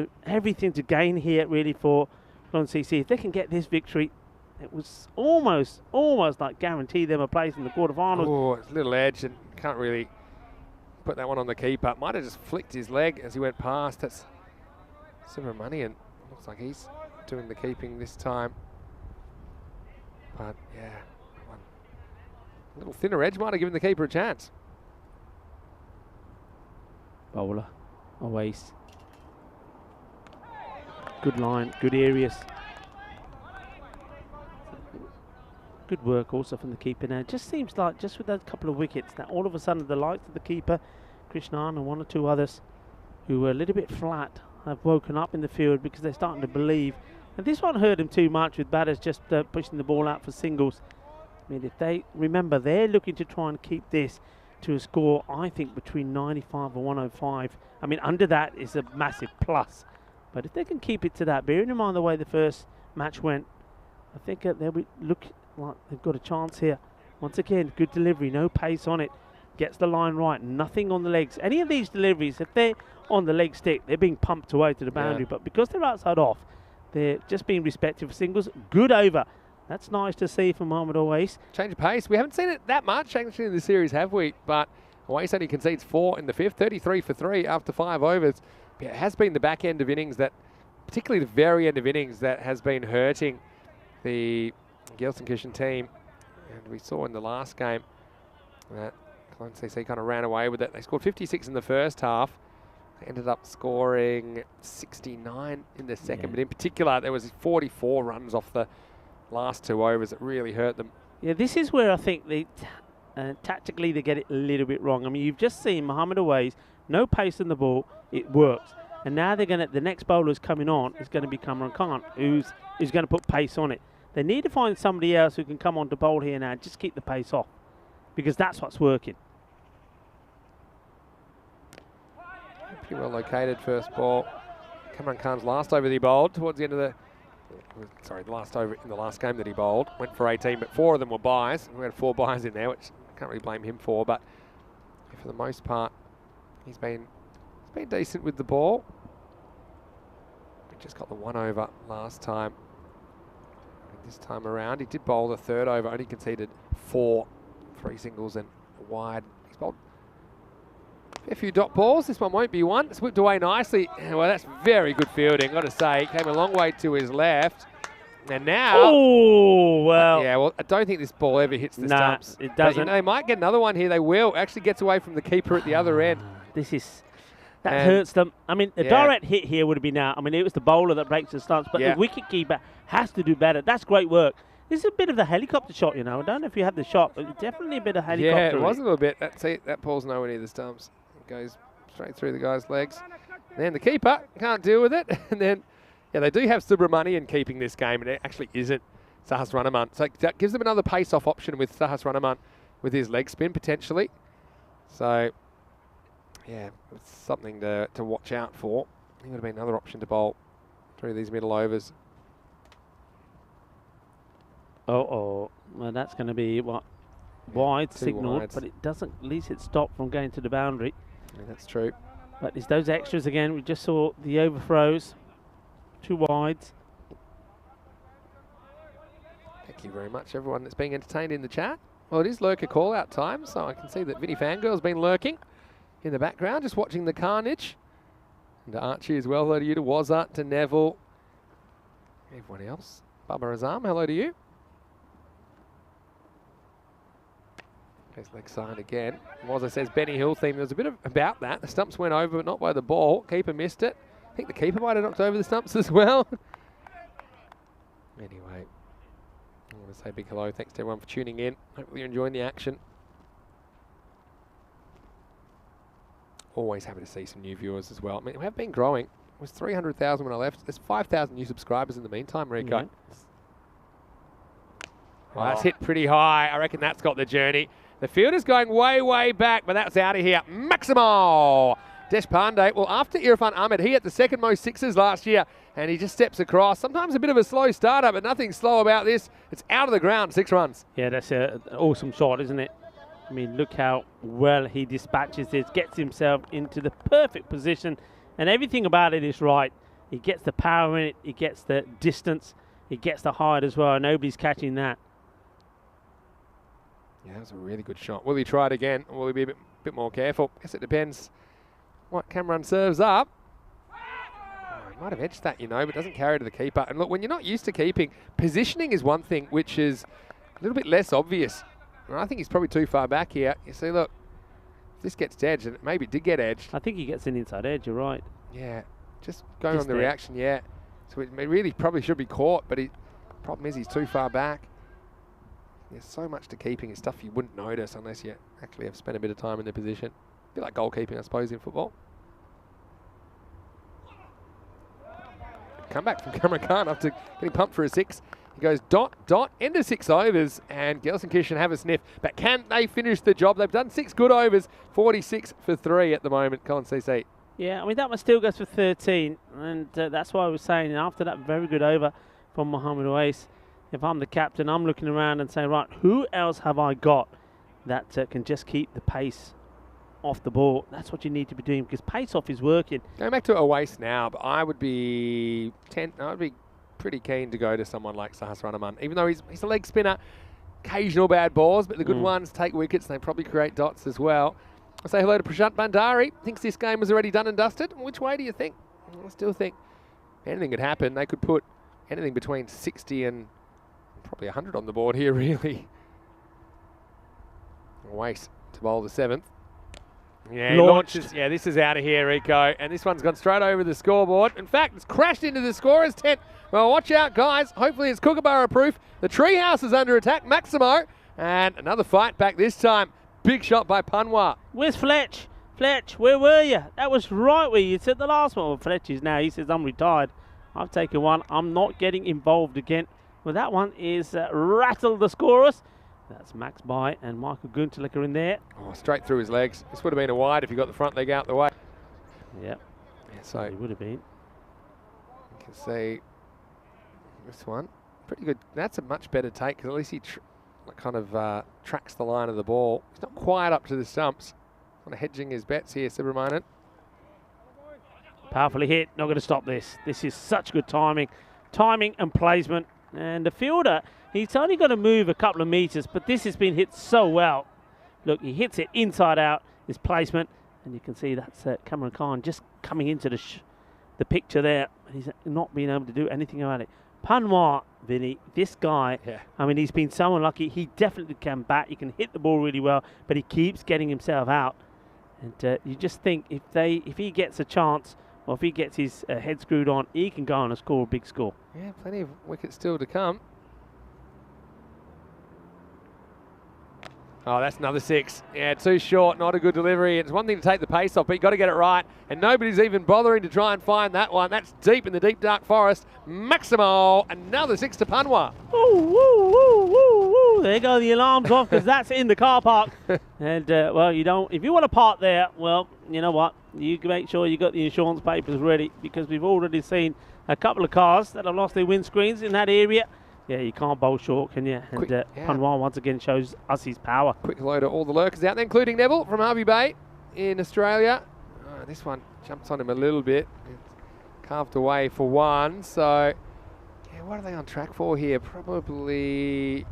to gain here, really, for Lon CC. If they can get this victory, it was almost like guarantee them a place in the quarterfinals. Oh, it's a little edge and can't really put that one on the keeper. Might have just flicked his leg as he went past. That's silver money, and looks like he's doing the keeping this time. But yeah, one little thinner edge might have given the keeper a chance. Bowler, always. Good line, good areas. Good work also from the keeper now. Just seems like just with those couple of wickets that all of a sudden the likes of the keeper, Krishnan and one or two others who were a little bit flat have woken up in the field because they're starting to believe. And this one hurt him too much with batters just pushing the ball out for singles. I mean, if they remember, they're looking to try and keep this to a score, I think, between 95 and 105. I mean, under that is a massive plus. But if they can keep it to that, bearing in mind the way the first match went, I think they'll be look like they've got a chance here. Once again, good delivery, no pace on it. Gets the line right, nothing on the legs. Any of these deliveries, if they're on the leg stick, they're being pumped away to the boundary. But because they're outside off, they're just being respected for singles. Good over. That's nice to see from Mohamed Owais. Change of pace. We haven't seen it that much actually in the series, have we? But Owais only concedes 4 in the 5th, 33 for 3 after 5 overs. It has been the back end of innings that, particularly the very end of innings, that has been hurting the Gelsenkirchen team. And we saw in the last game that Cologne CC kind of ran away with it. They scored 56 in the first half. They ended up scoring 69 in the second. But in particular, there was 44 runs off the last 2 overs that really hurt them. Yeah, this is where I think they tactically they get it a little bit wrong. I mean, you've just seen Mohamed Owais, no pace in the ball, it works. And now they're going to, the next bowler who's coming on is going to be Kamran Khan, who's going to put pace on it. They need to find somebody else who can come on to bowl here now, just keep the pace off, because that's what's working. Pretty well located first ball. Kamran Khan's last over that he bowled towards the end of the, sorry, the last over in the last game that he bowled. Went for 18, but 4 of them were byes. We had 4 byes in there, which I can't really blame him for, but for the most part, he's been decent with the ball. He just got the 1 over last time. And this time around, he did bowl the 3rd over, only conceded 4, 3 singles and a wide. He's bowled a few dot balls. This one won't be one. It's whipped away nicely. Well, that's very good fielding, got to say. Came a long way to his left. And now... Oh, well... yeah, well, I don't think this ball ever hits the stumps. It doesn't. But, you know, they might get another one here. They will. Actually gets away from the keeper at the other end. This is... That hurts them. I mean, a direct hit here would have been out. I mean, it was the bowler that breaks the stumps, but the wicket-keeper has to do better. That's great work. This is a bit of the helicopter shot, you know. I don't know if you had the shot, but definitely a bit of helicopter. Yeah, it was a little bit. That's it. That ball's nowhere near the stumps. It goes straight through the guy's legs. And then the keeper can't deal with it. And then, yeah, they do have Subramanian keeping this game, and it actually isn't Sahas Runaman. So that gives them another pace-off option with Sahas Runaman with his leg spin, potentially. So... yeah, it's something to watch out for. I think it would have been another option to bowl through these middle overs. Well, that's going to be what? Wide signal, wides. but it doesn't, at least it stopped from going to the boundary. Yeah, that's true. But it's those extras again. We just saw the overthrows, 2 wides. Thank you very much, everyone that's being entertained in the chat. Well, it is lurker call-out time, so I can see that Vinny Fangirl's been lurking in the background, just watching the carnage. And to Archie as well, hello to you, to Wazat, to Neville, everyone else. Baba Azam, hello to you. His leg side again. Wazza says Benny Hill theme, there was a bit about that. The stumps went over, but not by the ball. Keeper missed it. I think the keeper might have knocked over the stumps as well. Anyway, I want to say a big hello. Thanks to everyone for tuning in. Hopefully you're enjoying the action. Always happy to see some new viewers as well. I mean, we have been growing. It was 300,000 when I left. There's 5,000 new subscribers in the meantime, Rico. Yeah. Well, that's hit pretty high. I reckon that's got the journey. The fielder's going way, way back, but that's out of here. Maximo Deshpande. Well, after Irfan Ahmed, he had the 2nd most 6s last year, and he just steps across. Sometimes a bit of a slow starter, but nothing slow about this. It's out of the ground, 6 runs. Yeah, that's an awesome shot, isn't it? I mean, look how well he dispatches this, gets himself into the perfect position, and everything about it is right. He gets the power in it, he gets the distance, He gets the height as well. Nobody's catching that. Yeah, that was a really good shot. Will he try it again, or will he be a bit more careful? Guess it depends what Cameron serves up. He might have edged that, you know, but doesn't carry to the keeper. And look, when you're not used to keeping, positioning is one thing which is a little bit less obvious. And I think he's probably too far back here. You see, look, if this gets edged, and maybe it did get edged. I think he gets an inside edge, you're right. Yeah, just going on the reaction, yeah. So it really probably should be caught, but the problem is he's too far back. There's so much to keeping. It's stuff you wouldn't notice unless you actually have spent a bit of time in the position. A bit like goalkeeping, I suppose, in football. Come back from Cameron Khan after getting pumped for a 6. He goes dot, dot, end of 6 overs, and Gelsenkirchen have a sniff. But can they finish the job? They've done 6 good overs, 46 for 3 at the moment. Colin CC. Yeah, I mean, that one still goes for 13, and that's why I was saying after that very good over from Mohamed Ouais, if I'm the captain, I'm looking around and saying, right, who else have I got that can just keep the pace off the ball? That's what you need to be doing, because pace off is working. Going back to Ouais now, but I would be pretty keen to go to someone like Sahas Rahman, even though he's a leg spinner. Occasional bad balls, but the good ones take wickets. They probably create dots as well. I'll say hello to Prashant Bandari. Thinks this game was already done and dusted. Which way do you think? I still think anything could happen. They could put anything between 60 and probably 100 on the board here, really. Ouais to bowl the 7th. Yeah, he launches. Yeah, this is out of here, Rico. And this one's gone straight over the scoreboard. In fact, it's crashed into the scorer's tent. Well, watch out, guys. Hopefully it's Kookaburra proof. The treehouse is under attack. Maximo. And another fight back this time. Big shot by Panwa. Where's Fletch? Fletch, where were you? That was right where you said the last one. Well, Fletch is now. He says, I'm retired. I've taken one. I'm not getting involved again. Well, that one is rattled the scorers. That's Max By and Michael Gunterlich are in there. Oh, straight through his legs. This would have been a wide if he got the front leg out the way. Yep. Yeah, so it would have been. You can see this one. Pretty good. That's a much better take, because at least he kind of tracks the line of the ball. He's not quite up to the stumps. Kind of hedging his bets here, Subramanian. Powerfully hit. Not going to stop this. This is such good timing. Timing and placement. And the fielder, he's only got to move a couple of meters, but this has been hit so well. Look, he hits it inside out, his placement, and you can see that's Cameron Khan just coming into the picture there. He's not being able to do anything about it. Panwa, Vinny, this guy, I mean, he's been so unlucky. He definitely can bat. He can hit the ball really well, but he keeps getting himself out. And you just think if he gets a chance, or if he gets his head screwed on, he can go on and score a big score. Yeah, plenty of wickets still to come. Oh, that's another 6. Yeah, too short, not a good delivery. It's one thing to take the pace off, but you've got to get it right. And nobody's even bothering to try and find that one. That's deep in the deep, dark forest. Maximo, another 6 to Panwa. Ooh, woo, woo, woo, woo. There go the alarms off, because that's in the car park. And, well, if you want to park there, well, you know what? You can make sure you got the insurance papers ready, because we've already seen a couple of cars that have lost their windscreens in that area. Yeah, you can't bowl short, can you? And Panwa once again shows us his power. Quick hello to all the lurkers out there, including Neville from Harvey Bay in Australia. Oh, this one jumps on him a little bit. It's carved away for 1. So, yeah, what are they on track for here? Probably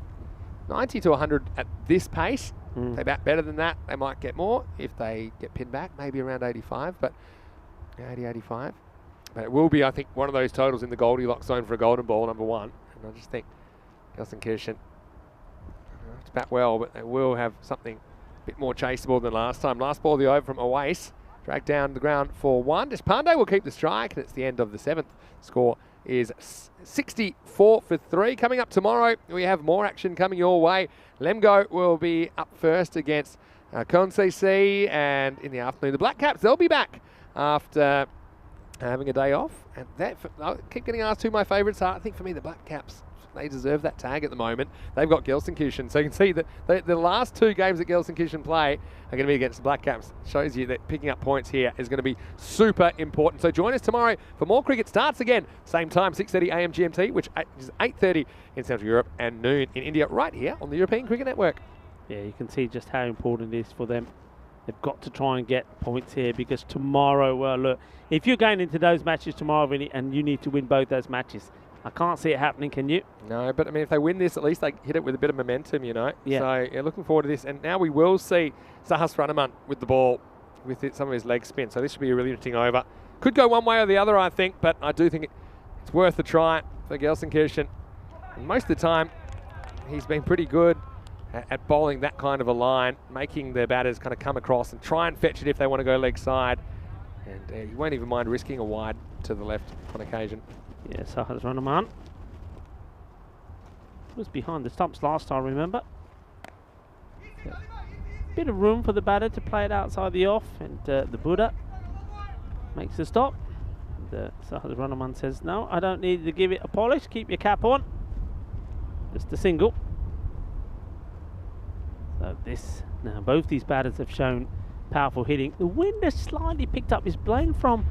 90 to 100 at this pace. If they bat better than that, they might get more. If they get pinned back, maybe around 85, but 80, 85. But it will be, I think, one of those totals in the Goldilocks zone for a golden ball, number 1. And I just think Gelsenkirchen have to bat well, but they will have something a bit more chaseable than last time. Last ball of the over from Ouais, dragged down the ground for 1. Deshpande will keep the strike, and it's the end of the 7th. Score is 64 for 3. Coming up tomorrow, we have more action coming your way. Lemgo will be up first against Con CC, and in the afternoon, the Black Caps, they'll be back after having a day off. And that, I keep getting asked who my favourites are. I think for me, the Black Caps, they deserve that tag at the moment. They've got Gelsenkirchen, so you can see that the last 2 games that Gelsenkirchen play are going to be against the Black Caps. Shows you that picking up points here is going to be super important. So join us tomorrow for more cricket. Starts again, same time, 6:30 AM GMT, which is 8:30 in Central Europe and noon in India, right here on the European Cricket Network. Yeah, you can see just how important it is for them. They've got to try and get points here, because tomorrow, well, look, if you're going into those matches tomorrow, Vinny, and you need to win both those matches, I can't see it happening, can you? No, but I mean, if they win this, at least they hit it with a bit of momentum, you know. Yeah. So, yeah, looking forward to this. And now we will see Sahas Runaman with the ball, with some of his leg spin. So this should be a really interesting over. Could go one way or the other, I think, but I do think it's worth a try for Gelsenkirchen. And most of the time, he's been pretty good at bowling that kind of a line, making their batters kind of come across and try and fetch it if they want to go leg side. And he won't even mind risking a wide to the left on occasion. Yeah, Sahas Runaman was behind the stumps last time, remember? Bit of room for the batter to play it outside the off, and the Buddha makes the stop. Sahas Runaman says, no, I don't need to give it a polish, keep your cap on. Just a single. So now both these batters have shown powerful hitting. The wind has slightly picked up. It's blowing from,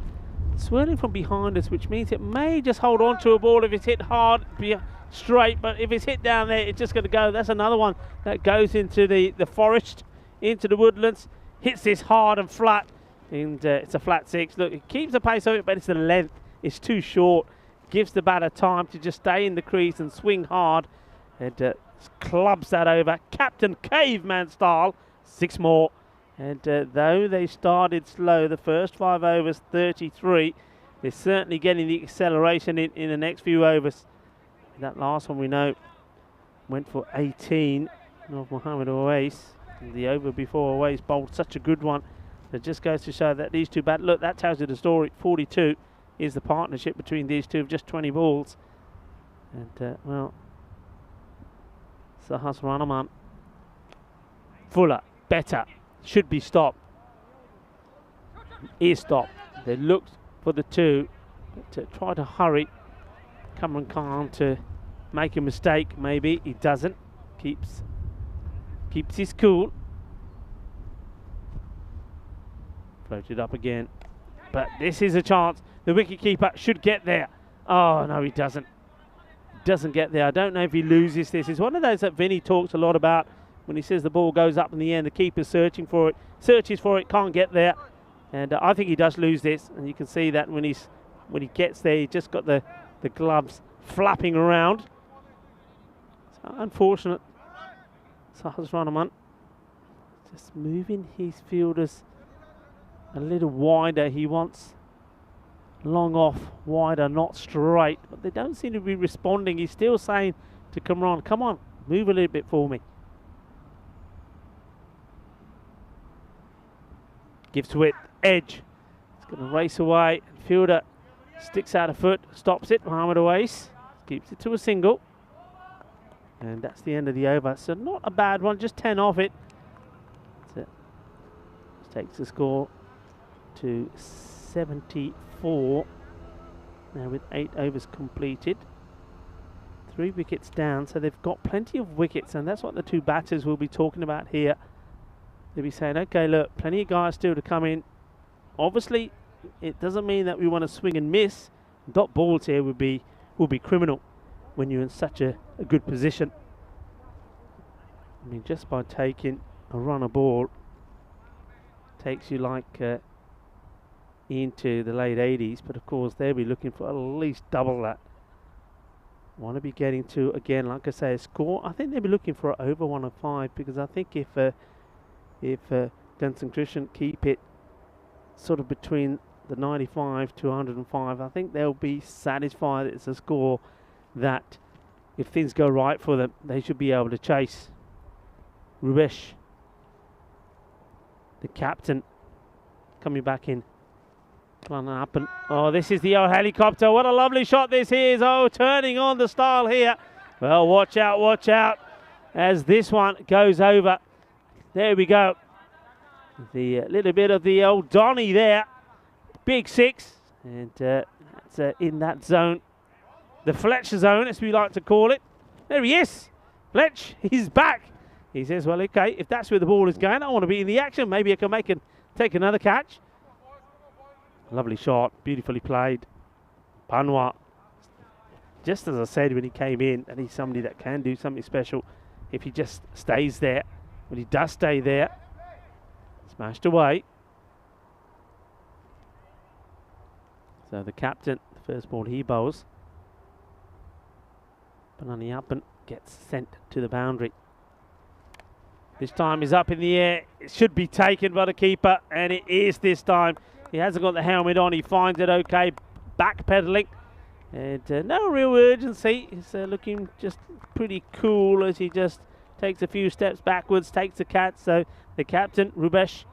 swirling from behind us, which means it may just hold on to a ball if it's hit hard, be straight, but if it's hit down there, it's just going to go. That's another one that goes into the forest, into the woodlands, hits this hard and flat, and it's a flat 6. Look, it keeps the pace of it, but it's the length. It's too short. Gives the batter time to just stay in the crease and swing hard, and clubs that over. Captain Caveman style. 6 more. And though they started slow, the first 5 overs, 33, they're certainly getting the acceleration in the next few overs. That last one we know went for 18 of Mohamed Owais. The over before Owais bowled such a good one. It just goes to show that these two look, that tells you the story. 42 is the partnership between these two of just 20 balls. And, well, Sahas Runaman, fuller, better, should be stopped. Is stopped. They looked for the 2 to try to hurry. Cameron Khan to make a mistake, maybe. He doesn't. Keeps his cool. Floated up again. But this is a chance. The wicketkeeper should get there. Oh, no, he doesn't. Doesn't get there. I don't know if he loses this. It's one of those that Vinny talks a lot about when he says the ball goes up in the end. The keeper's searching for it. Searches for it, can't get there. And I think he does lose this. And you can see that when he gets there, he just got the gloves flapping around. So unfortunate. Sahas Runaman just moving his fielders a little wider. He wants long off, wider, not straight. But they don't seem to be responding. He's still saying to Kamran, come on, move a little bit for me. Gives to it, edge. It's going to race away. Fielder sticks out a foot, stops it. Mohamed Owais keeps it to a single. And that's the end of the over. So not a bad one, just 10 off it. That's it. This takes the score to 74. Now with 8 overs completed. 3 wickets down, so they've got plenty of wickets, and that's what the 2 batters will be talking about here. They'll be saying, okay, look, plenty of guys still to come in. Obviously, it doesn't mean that we want to swing and miss. Dot balls here will be criminal when you're in such a good position. I mean, just by taking a run a ball takes you like into the late 80s, but of course they'll be looking for at least double that. Want to be getting to, again, like I say, a score. I think they'll be looking for over 105, because I think if Gelsenkirchen keep it sort of between the 95 to 105, I think they'll be satisfied. It's a score that, if things go right for them, they should be able to chase. Rubesh, the captain, coming back in. Up and, oh, this is the old helicopter. What a lovely shot this is. Oh, turning on the style here. Well, watch out as this one goes over. There we go. The little bit of the old Donny there. Big 6. And that's in that zone. The Fletcher zone, as we like to call it. There he is. Fletch, he's back. He says, well, okay, if that's where the ball is going, I want to be in the action. Maybe I can take another catch. Lovely shot, beautifully played. Panwa, just as I said when he came in, and he's somebody that can do something special if he just stays there. When he does stay there, smashed away. So the captain, the first ball he bowls. Pananiapan gets sent to the boundary. This time is up in the air. It should be taken by the keeper, and it is this time. He hasn't got the helmet on. He finds it okay, backpedaling. And no real urgency. He's looking just pretty cool as he just takes a few steps backwards, takes the catch. So the captain, Rubesh,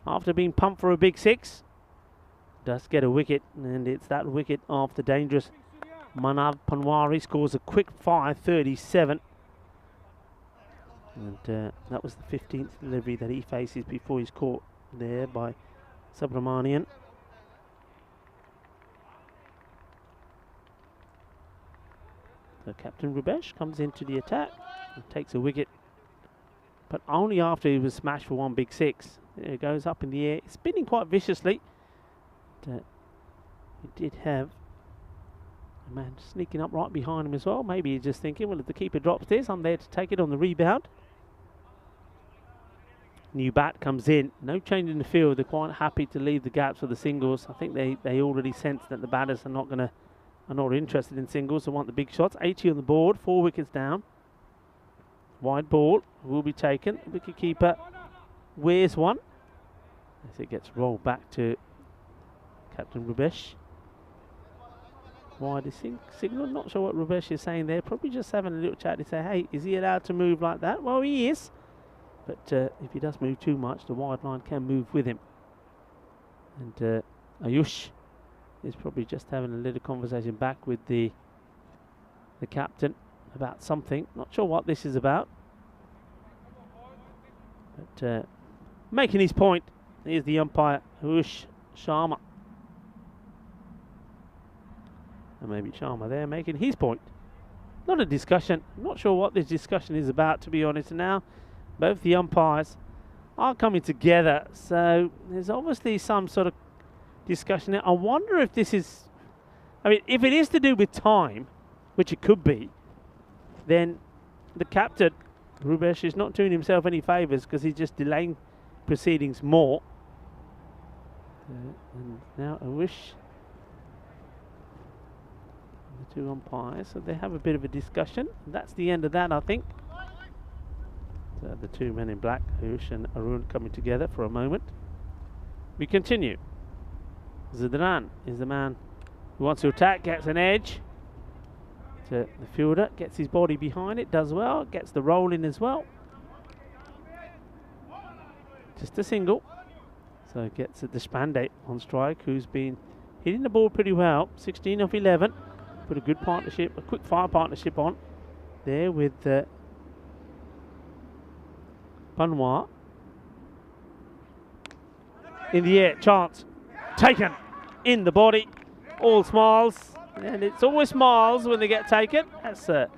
after being pumped for a big 6, does get a wicket, and it's that wicket of the dangerous Manav Panwari. Scores a quick 5:37. And that was the 15th delivery that he faces before he's caught there by Subramanian. So Captain Rubesh comes into the attack and takes a wicket, but only after he was smashed for one big 6. There it goes up in the air, spinning quite viciously. But, he did have a man sneaking up right behind him as well. Maybe he's just thinking, well, if the keeper drops this, I'm there to take it on the rebound. New bat comes in, no change in the field. They're quite happy to leave the gaps for the singles. I think they already sense that the batters are not interested in singles. They want the big shots. 80 on the board, 4 wickets down. Wide ball will be taken. Wicket keeper wears one as it gets rolled back to Captain Rubesh. Wide signal. Not sure what Rubesh is saying there. Probably just having a little chat to say, hey, is he allowed to move like that? Well, he is. But if he does move too much, the wide line can move with him. And Ayush is probably just having a little conversation back with the captain about something. Not sure what this is about. But making his point. Here's the umpire, Ayush Sharma. And maybe Sharma there making his point. Not a discussion. Not sure what this discussion is about, to be honest. Now, both the umpires are coming together. So there's obviously some sort of discussion there. I wonder if this is, I mean, if it is to do with time, which it could be, then the captain, Rubesh, is not doing himself any favours because he's just delaying proceedings more. And now I wish the two umpires, so they have a bit of a discussion. That's the end of that, I think. So the two men in black, Ayush and Arun, coming together for a moment. We continue. Zidran is the man who wants to attack, gets an edge. To the fielder, gets his body behind it, does well, gets the roll in as well. Just a single. So gets the Deshpande on strike, who's been hitting the ball pretty well. 16 of 11. Put a good partnership, a quick fire partnership on there with Panwar. In the air, chance taken in the body. All smiles, and it's always smiles when they get taken. That's a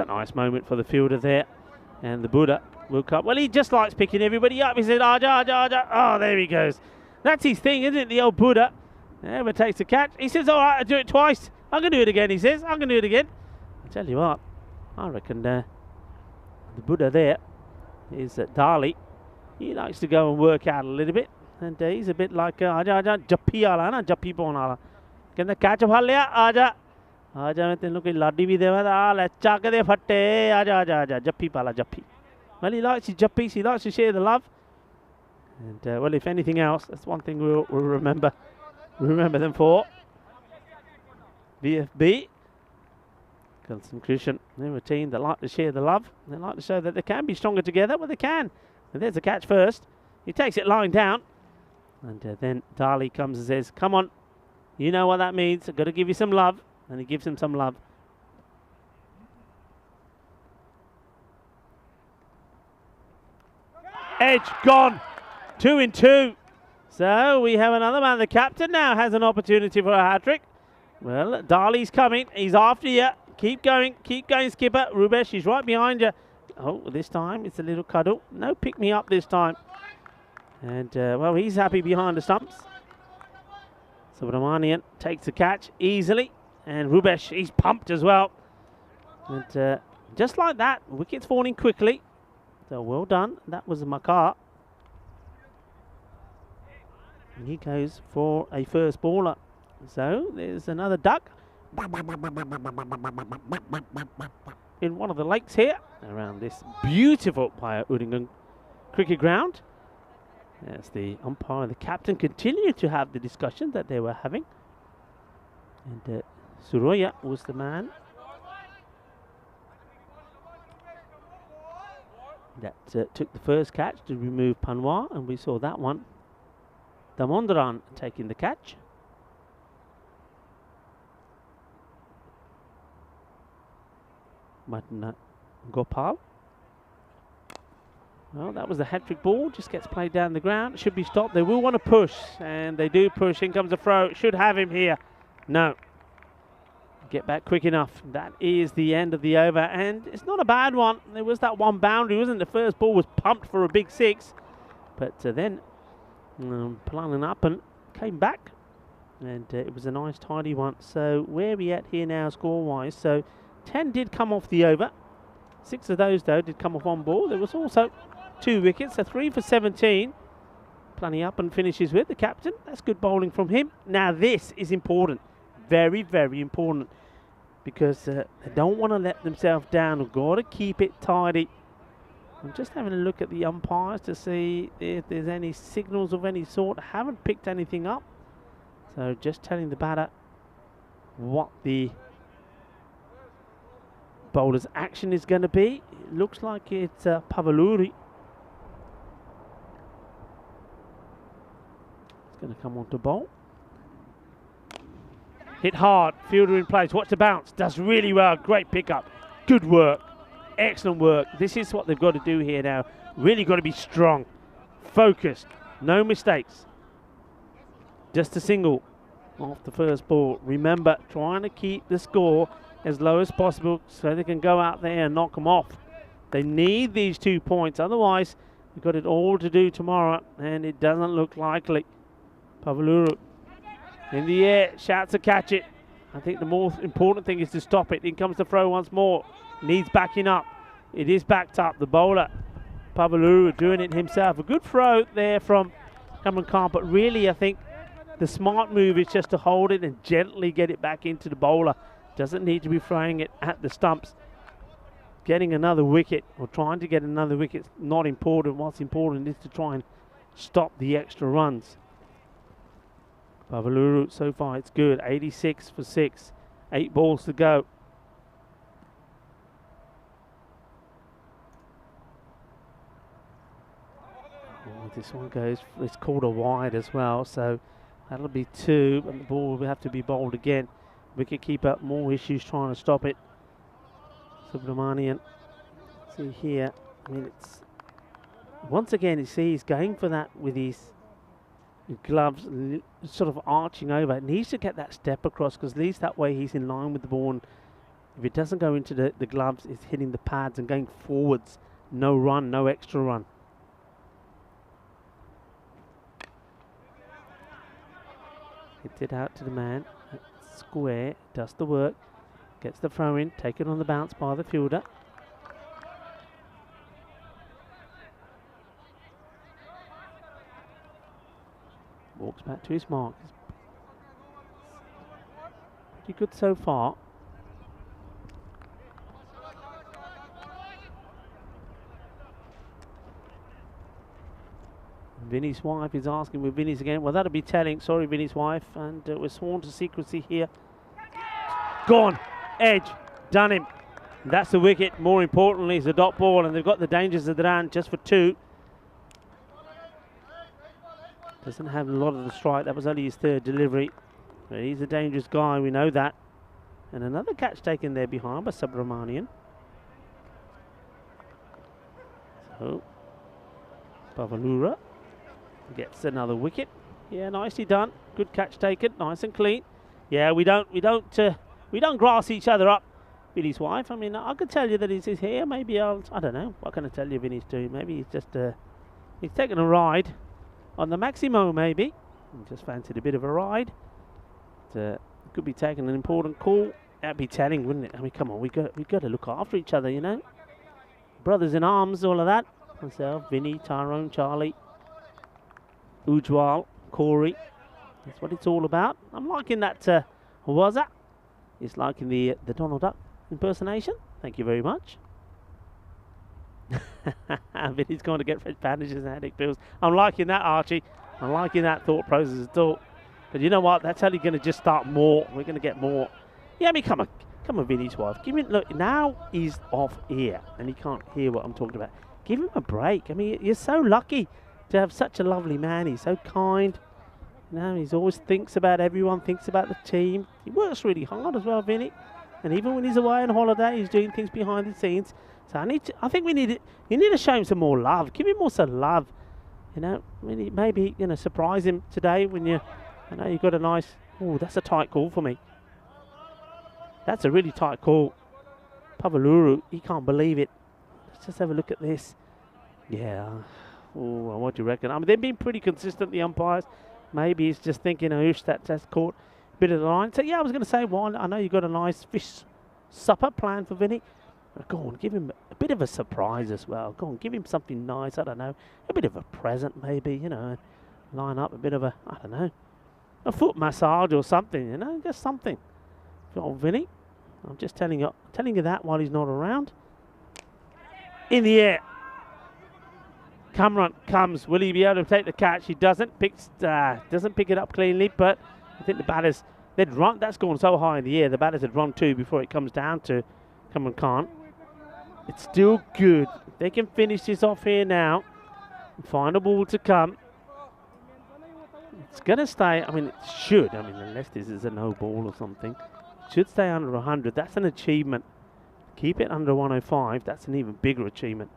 nice moment for the fielder there. And the Buddha will come. Well, he just likes picking everybody up. He said, Aja, Aja, Aja. Oh, there he goes. That's his thing, isn't it? The old Buddha. Never takes the catch. He says, all right, I'll do it twice. I'm going to do it again, he says. I'm going to do it again. I tell you what, I reckon the Buddha there is Dali. He likes to go and work out a little bit. And he's a bit like Aja, Aja, Jappi ala na, Jappi pon ala. Can the catch phal liya? Aja. Aja, मैं तेनों कोई लाडी भी देवा था. Let's chuck the fatte. Aja, Aja, Aja. Jappi pala, Jappi. Well, he likes his Jappis. He likes to share the love. And well, if anything else, that's one thing we'll remember. Remember them for. VFB. Concentration. They're a team that like to share the love. They like to show that they can be stronger together. Well, they can. And there's a catch first. He takes it lying down. And then Dali comes and says, come on. You know what that means. I've got to give you some love. And he gives him some love. Edge gone. 2 in 2. So we have another man. The captain now has an opportunity for a hat-trick. Well, Dali's coming. He's after you. Keep going, skipper. Rubesh, he's right behind you. Oh, this time it's a little cuddle. No pick me up this time. And, well, he's happy behind the stumps. Subramanian takes the catch easily. And Rubesh, he's pumped as well. And just like that, wicket's falling quickly. So well done. That was a Makar. And he goes for a first baller. So there's another duck. in one of the lakes here around this beautiful Udingan cricket ground. As the umpire and the captain continue to have the discussion that they were having. And Suroya was the man that took the first catch to remove Panwar, and we saw that one. Damodaran taking the catch. Madna Gopal. Well, that was the hat-trick ball. Just gets played down the ground. It should be stopped. They will want to push, and they do push. In comes the throw. Should have him here. No. Get back quick enough. That is the end of the over, and it's not a bad one. There was that one boundary, wasn't it? The first ball was pumped for a big 6, but then Palanapan came back, and it was a nice tidy one. So where are we at here now score-wise? So 10 did come off the over. 6 of those, though, did come off one ball. There was also 2 wickets, so 3 for 17. Palanapan finishes with the captain. That's good bowling from him. Now this is important. Very, very important, because they don't want to let themselves down. They've got to keep it tidy. I'm just having a look at the umpires to see if there's any signals of any sort. I haven't picked anything up. So just telling the batter what the bowler's action is going to be. It looks like it's Pavaluri. It's going to come on to bowl. Hit hard, fielder in place, watch the bounce, does really well, great pickup, good work, excellent work. This is what they've got to do here now, really got to be strong, focused, no mistakes. Just a single off the first ball. Remember, trying to keep the score as low as possible so they can go out there and knock them off. They need these 2 points, otherwise they've got it all to do tomorrow, and it doesn't look likely. Pavaluru in the air, shouts to catch it. I think the more important thing is to stop it. In comes the throw once more. Needs backing up. It is backed up. The bowler, Pavaluru, doing it himself. A good throw there from Cameron Khan, but really I think the smart move is just to hold it and gently get it back into the bowler. Doesn't need to be throwing it at the stumps. Getting another wicket or trying to get another wicket is not important. What's important is to try and stop the extra runs. Pavaluru, so far it's good. 86 for 6. 8 balls to go. Oh, this one goes, it's called a wide as well, so that'll be 2, and the ball will have to be bowled again. Wicket keeper, more issues trying to stop it. Subramanian, see here, I mean it's, once again you see he's going for that with his gloves sort of arching over. It needs to get that step across, because at least that way he's in line with the ball. And if it doesn't go into the gloves, it's hitting the pads and going forwards. No run, no extra run. Hits it out to the man. Square, does the work. Gets the throw in, taken on the bounce by the fielder. Walks back to his mark. Pretty good so far. Vinny's wife is asking with Vinny's again. Well, that'll be telling. Sorry, Vinny's wife. And we're sworn to secrecy here. Gone. Edge. Done him. And that's the wicket. More importantly, it's a dot ball. And they've got the dangers of the run just for 2. Doesn't have a lot of the strike. That was only his 3rd delivery. But he's a dangerous guy. We know that. And another catch taken there behind by Subramanian. So, Pavalura gets another wicket. Yeah, nicely done. Good catch taken. Nice and clean. Yeah, we don't grass each other up. Vinny's wife. I mean, I could tell you that he's here. Maybe I don't know. What can I tell you Vinny's doing? Maybe he's just he's taking a ride on the Maximo, maybe. He just fancied a bit of a ride. Could be taking an important call. That'd be telling, wouldn't it? I mean, come on, we got to look after each other, you know. Brothers in arms, all of that. Myself, Vinny, Tyrone, Charlie, Ujwal, Corey. That's what it's all about. I'm liking that. Waza is liking the Donald Duck impersonation. Thank you very much. Vinny's going to get fresh bandages and headache pills. I'm liking that, Archie. I'm liking that thought process at all. But you know what? That's only going to just start more. We're going to get more. Yeah, I mean, come on, Vinny's wife. Give me look. Now he's off ear and he can't hear what I'm talking about. Give him a break. I mean, you're so lucky to have such a lovely man. He's so kind. You know, he's always thinks about everyone, thinks about the team. He works really hard as well, Vinny. And even when he's away on holiday, he's doing things behind the scenes. So I think you need to show him some more love. Give him more some love. You know, maybe surprise him today when I know you've got a nice. Oh, that's a tight call for me. That's a really tight call. Pavaluru, he can't believe it. Let's just have a look at this. Yeah. Oh, what do you reckon? I mean, they've been pretty consistent, the umpires. Maybe he's just thinking, that's caught a bit of the line. So, yeah, I was going to say, one, I know you've got a nice fish supper planned for Vinny. But go on, give him a bit of a surprise as well. Go on, give him something nice, I don't know. A bit of a present, maybe, line up a bit of a foot massage or something, just something. For old Vinny. I'm just telling you that while he's not around. In the air. Cameron comes. Will he be able to take the catch? He doesn't. Doesn't pick it up cleanly, but I think the batters, they'd run. That's gone so high in the air. The batters had run two before it comes down to Cameron can't. It's still good. They can finish this off here now. Find a ball to come. It's going to stay. I mean, it should. I mean, unless this is a no ball or something. It should stay under 100. That's an achievement. Keep it under 105. That's an even bigger achievement.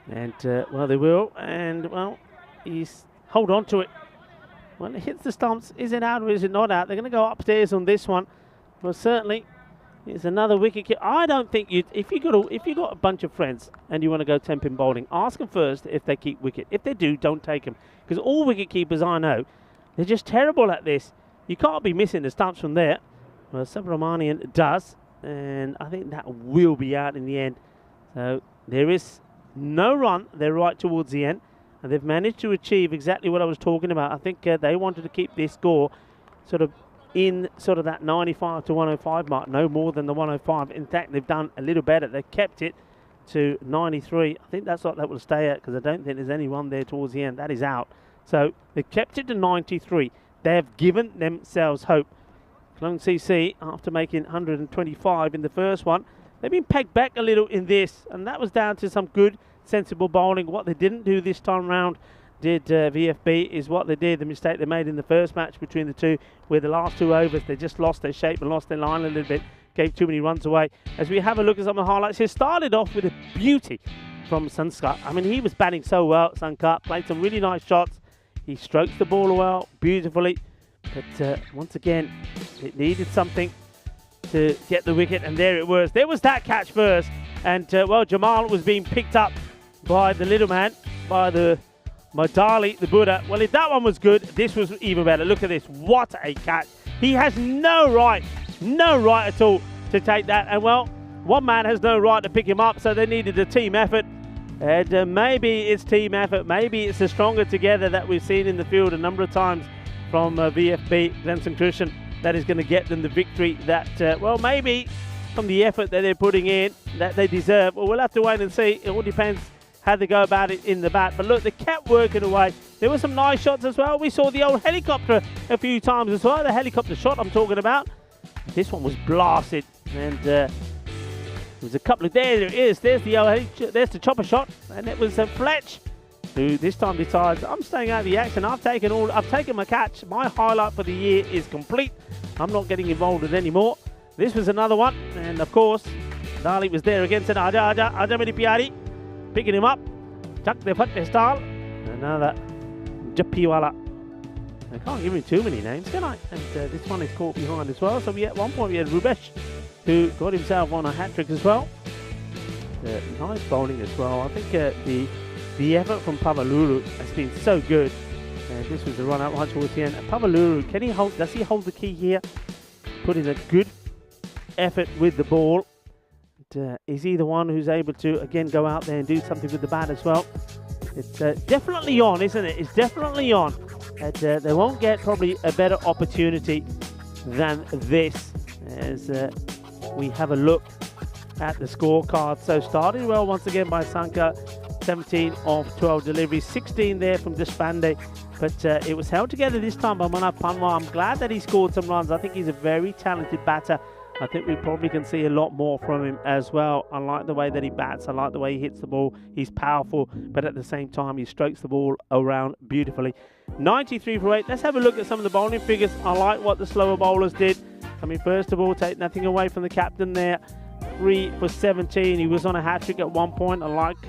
And, well, they will. And, well, he's hold on to it. Well, it hits the stumps. Is it out or is it not out? They're going to go upstairs on this one. Well, certainly, it's another wicket kick. I don't think if you got a bunch of friends and you want to go 10-pin bowling, ask them first if they keep wicket. If they do, don't take them. Because all wicket keepers I know, they're just terrible at this. You can't be missing the stumps from there. Well, Subramanian does. And I think that will be out in the end. So there is no run. They're right towards the end. And they've managed to achieve exactly what I was talking about. I think they wanted to keep this score sort of in sort of that 95 to 105 mark. No more than the 105. In fact, they've done a little better. They've kept it to 93. I think that's what that will stay at because I don't think there's any run there towards the end. That is out. So they've kept it to 93. They have given themselves hope. Clone CC, after making 125 in the first one, they've been pegged back a little in this, and that was down to some good, sensible bowling. What they didn't do this time round, did VFB, is what they did, the mistake they made in the first match between the two, where the last two overs, they just lost their shape and lost their line a little bit, gave too many runs away. As we have a look at some of the highlights, he started off with a beauty from Sankar. I mean, he was batting so well, Sankar, played some really nice shots. He strokes the ball well, beautifully. But once again, it needed something to get the wicket, and there it was. There was that catch first, and well, Jamal was being picked up by the little man, by Dali, the Buddha. Well, if that one was good, this was even better. Look at this, what a catch. He has no right at all to take that, and well, one man has no right to pick him up, so they needed a team effort. And maybe it's team effort, maybe it's the stronger together that we've seen in the field a number of times from VFB, Glenson Christian, that is going to get them the victory that, well, maybe from the effort that they're putting in, that they deserve. Well, we'll have to wait and see. It all depends how they go about it in the bat. But look, they kept working away. There were some nice shots as well. We saw the old helicopter a few times as well, the helicopter shot I'm talking about. This one was blasted, and there was a couple of, there it is, there's the chopper shot, and it was Fletch, who this time decides, I'm staying out of the action. I've taken my catch. My highlight for the year is complete. I'm not getting involved with anymore. This was another one, and of course, Dali was there again, said, Aja Meri Pyari, picking him up. Chak de Fat style. Another Japiwala. I can't give him too many names, can I? And this one is caught behind as well. So at one point we had Rubesh, who got himself on a hat-trick as well. Nice bowling as well. I think the effort from Pavaluru has been so good. And this was the run out right towards the end. Pavaluru, does he hold the key here? Put in a good effort with the ball. And, is he the one who's able to, again, go out there and do something with the bat as well? It's definitely on, isn't it? It's definitely on. And they won't get probably a better opportunity than this as we have a look at the scorecard. So starting well once again by Sanka, 17 of 12 deliveries, 16 there from Deshpande, but it was held together this time by Manaf Panwar. I'm glad that he scored some runs. I think he's a very talented batter. I think we probably can see a lot more from him as well. I like the way that he bats. I like the way he hits the ball. He's powerful, but at the same time, he strokes the ball around beautifully. 93 for 8. Let's have a look at some of the bowling figures. I like what the slower bowlers did. I mean, first of all, take nothing away from the captain there. 3 for 17. He was on a hat-trick at one point. I like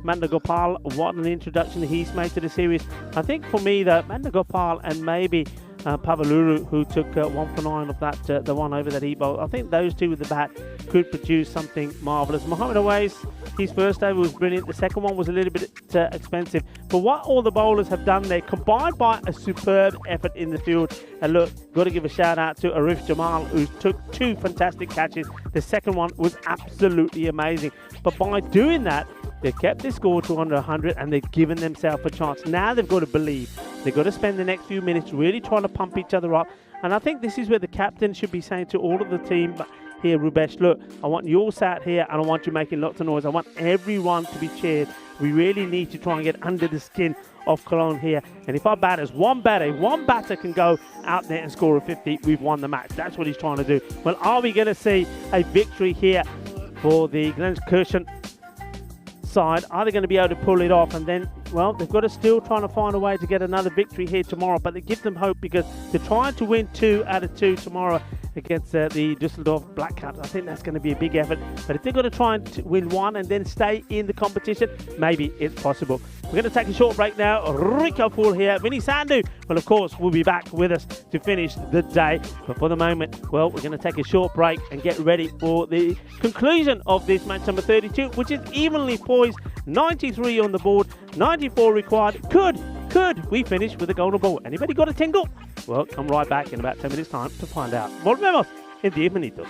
Mandagopal. What an introduction he's made to the series. I think for me, though, Mandagopal and maybe Pavaluru, who took 1 for 9 of that, the one over that he bowled. I think those two with the bat could produce something marvellous. Mohamed Awais, his first over was brilliant. The second one was a little bit expensive. But what all the bowlers have done there, combined by a superb effort in the field. And look, got to give a shout out to Arif Jamal, who took 2 fantastic catches. The second one was absolutely amazing. But by doing that, they've kept their score to under 100 and they've given themselves a chance. Now they've got to believe. They've got to spend the next few minutes really trying to pump each other up. And I think this is where the captain should be saying to all of the team here, Rubesh, look, I want you all sat here and I want you making lots of noise. I want everyone to be cheered. We really need to try and get under the skin of Cologne here. And if our batters, one batter can go out there and score a 50, we've won the match. That's what he's trying to do. Well, are we going to see a victory here for the Glenskirchen side? Are they going to be able to pull it off? And then, well, they've got to still trying to find a way to get another victory here tomorrow, but it gives them hope because they're trying to win 2 out of 2 tomorrow against the Düsseldorf Black Caps. I think that's going to be a big effort, but if they're going to try and win 1 and then stay in the competition, maybe it's possible. We're going to take a short break now. Rico Pool here, Vinny Sandhu, well, of course, will be back with us to finish the day, but for the moment, well, we're going to take a short break and get ready for the conclusion of this match number 32, which is evenly poised. 93 on the board, 94 required. Could we finish with a golden ball? Anybody got a tingle? Well, come right back in about 10 minutes time to find out. Volvemos en 10 minutos.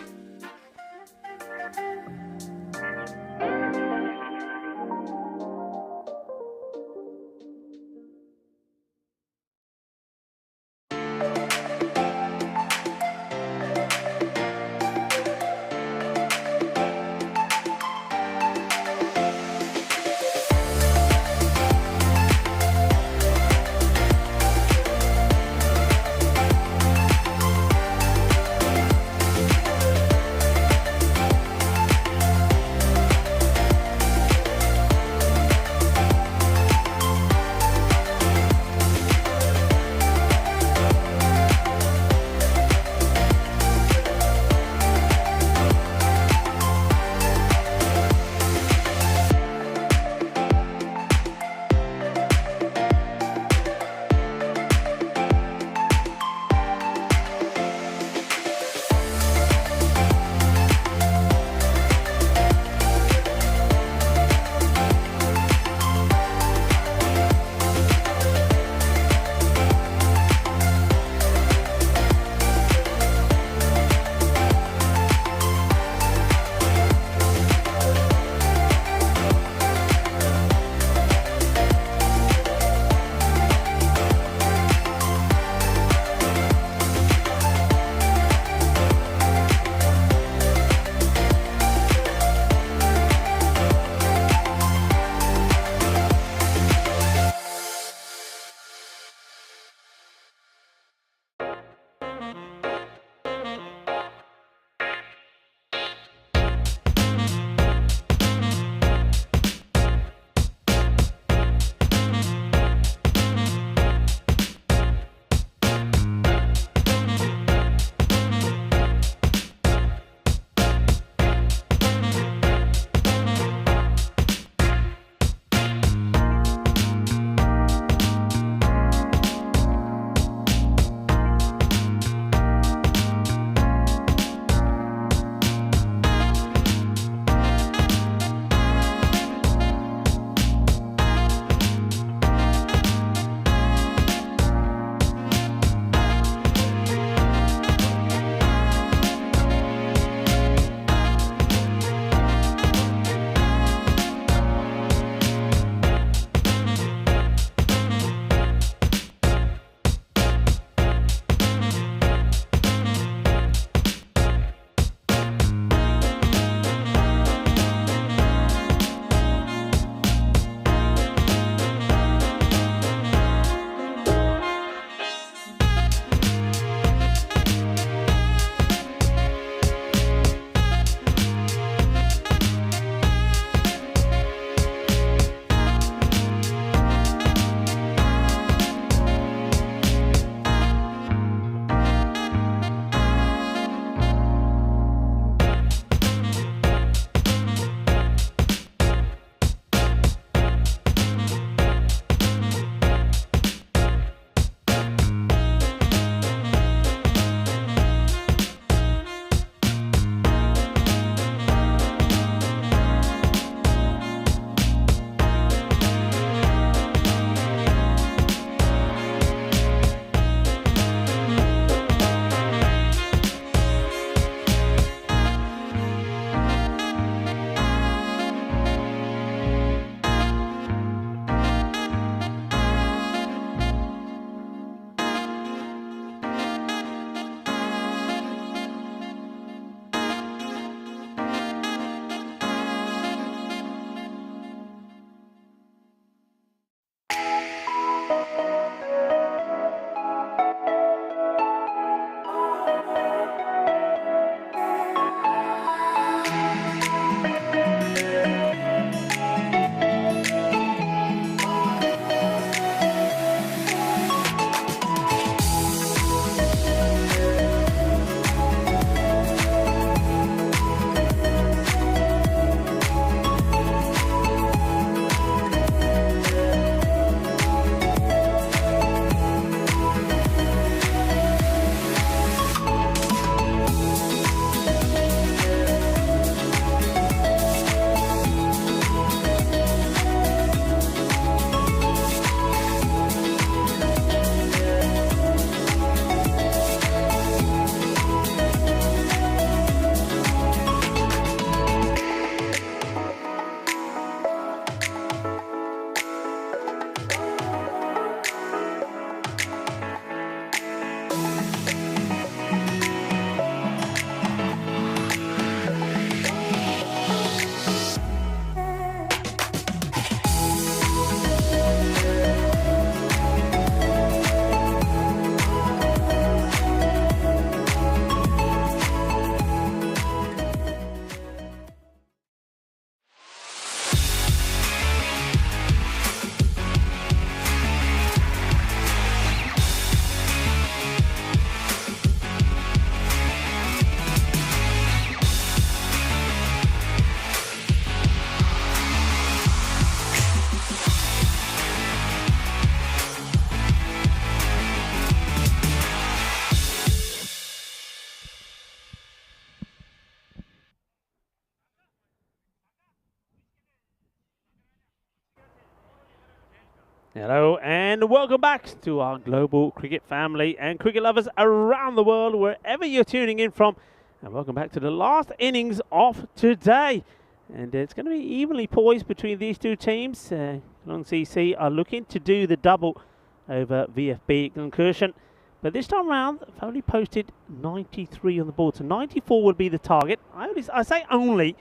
Hello and welcome back to our global cricket family and cricket lovers around the world, wherever you're tuning in from. And welcome back to the last innings of today. And it's going to be evenly poised between these two teams. Long CC are looking to do the double over VFB Concursion. But this time round, they've only posted 93 on the board. So 94 would be the target. I say only,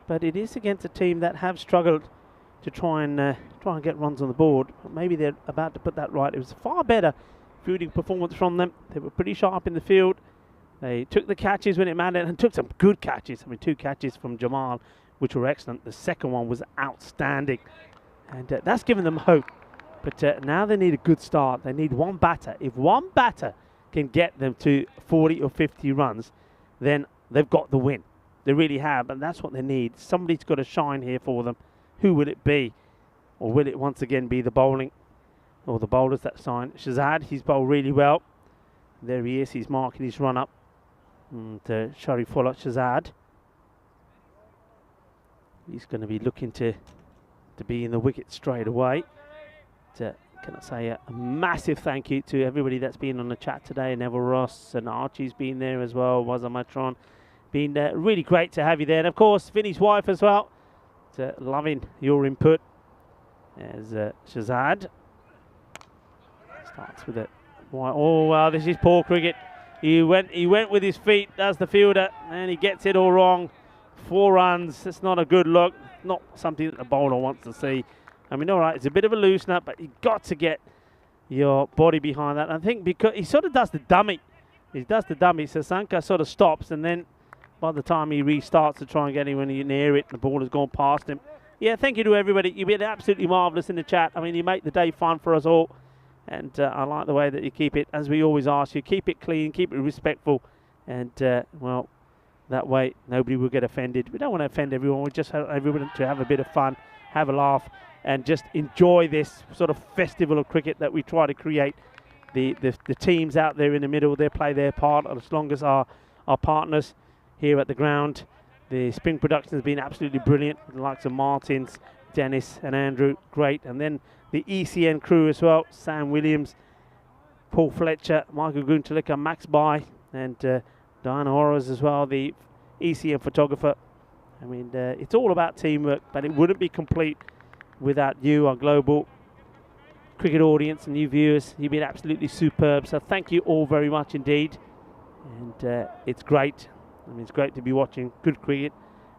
but it is against a team that have struggled to try and get runs on the board. But maybe they're about to put that right. It was a far better fielding performance from them. They were pretty sharp in the field. They took the catches when it mattered and took some good catches. I mean, 2 catches from Jamal, which were excellent. The second one was outstanding. And that's given them hope. But now they need a good start. They need one batter. If one batter can get them to 40 or 50 runs, then they've got the win. They really have, and that's what they need. Somebody's got to shine here for them. Who will it be? Or will it once again be the bowling or the bowlers that sign? Shazad, he's bowled really well. There he is, he's marking his run up. And Sharifullah Shazad. He's going to be looking to be in the wicket straight away. Can I say a massive thank you to everybody that's been on the chat today. Neville Ross and Archie's been there as well. Wazamatron. Been really great to have you there. And of course, Vinny's wife as well. Loving your input. As Shazad starts with it. Oh wow, this is poor cricket. He went with his feet, does the fielder, and he gets it all wrong. 4 runs. That's not a good look. Not something that the bowler wants to see. I mean, all right, it's a bit of a loose nut, but you've got to get your body behind that. I think because he sort of does the dummy. He does the dummy. So Sanka sort of stops, and then by the time he restarts to try and get him when he's near it, the ball has gone past him. Yeah, thank you to everybody. You've been absolutely marvellous in the chat. I mean, you make the day fun for us all. And I like the way that you keep it, as we always ask you, keep it clean, keep it respectful. And, well, that way nobody will get offended. We don't want to offend everyone. We just want everyone to have a bit of fun, have a laugh, and just enjoy this sort of festival of cricket that we try to create. The teams out there in the middle, they play their part as long as our partners here at the ground. The spring production has been absolutely brilliant. The likes of Martins, Dennis and Andrew, great. And then the ECN crew as well. Sam Williams, Paul Fletcher, Michael Guntalika, Max Bai, and Diana Horrors as well, the ECN photographer. I mean, it's all about teamwork, but it wouldn't be complete without you, our global cricket audience and you viewers. You've been absolutely superb. So thank you all very much indeed. And it's great. I mean, it's great to be watching good cricket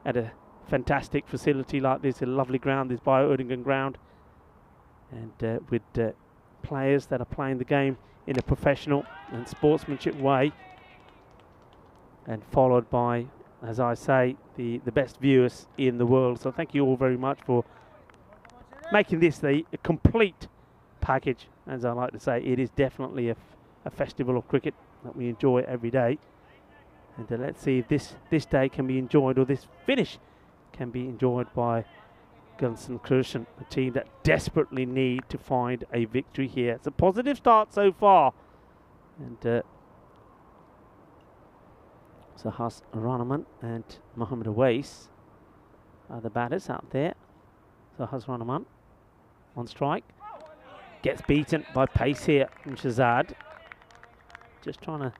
at a fantastic facility like this, a lovely ground, this Bio-Udingan ground, and with players that are playing the game in a professional and sportsmanship way, and followed by, as I say, the best viewers in the world. So thank you all very much for making this a complete package. As I like to say, it is definitely a festival of cricket that we enjoy every day. And let's see if this day can be enjoyed, or this finish can be enjoyed by Gunson Krushen, a team that desperately need to find a victory here. It's a positive start so far. And Sahas Ranaman and Mohammed Awais are the batters out there. Sahas Ranaman on strike. Gets beaten by pace here from Shazad. Just trying to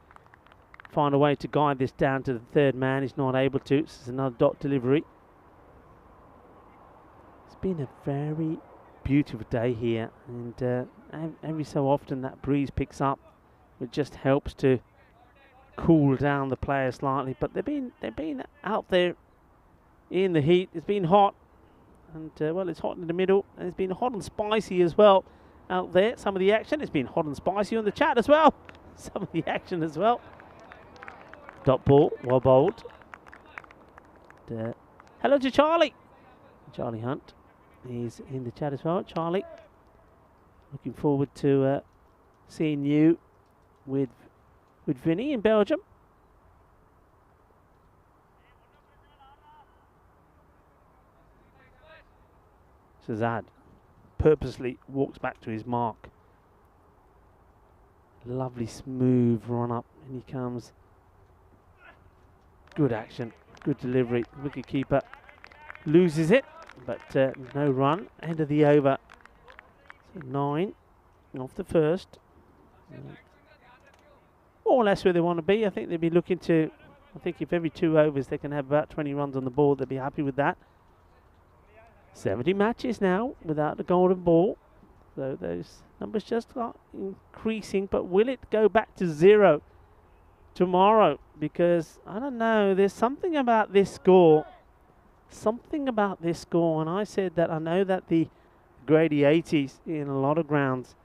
find a way to guide this down to the third man. He's not able to. This is another dot delivery. It's been a very beautiful day here, and every so often that breeze picks up. It just helps to cool down the players slightly. But they've been out there in the heat. It's been hot, and well, it's hot in the middle, and it's been hot and spicy as well out there. Some of the action. It's been hot and spicy on the chat as well. Some of the action as well. Dot ball, well bowled. Hello to Charlie. Charlie Hunt is in the chat as well. Charlie, looking forward to seeing you with Vinny in Belgium. Shazad purposely walks back to his mark. Lovely smooth run up, and he comes. Good action, good delivery. Wicket keeper loses it, but no run. End of the over. 9 off the first. More or less where they want to be. I think they'd be looking to, I think if every 2 overs they can have about 20 runs on the board, they'd be happy with that. 70 matches now without the golden ball. So those numbers just are increasing, but will it go back to 0 tomorrow? Because, I don't know, there's something about this score. Something about this score, and I said that I know that the Grady 80s in a lot of grounds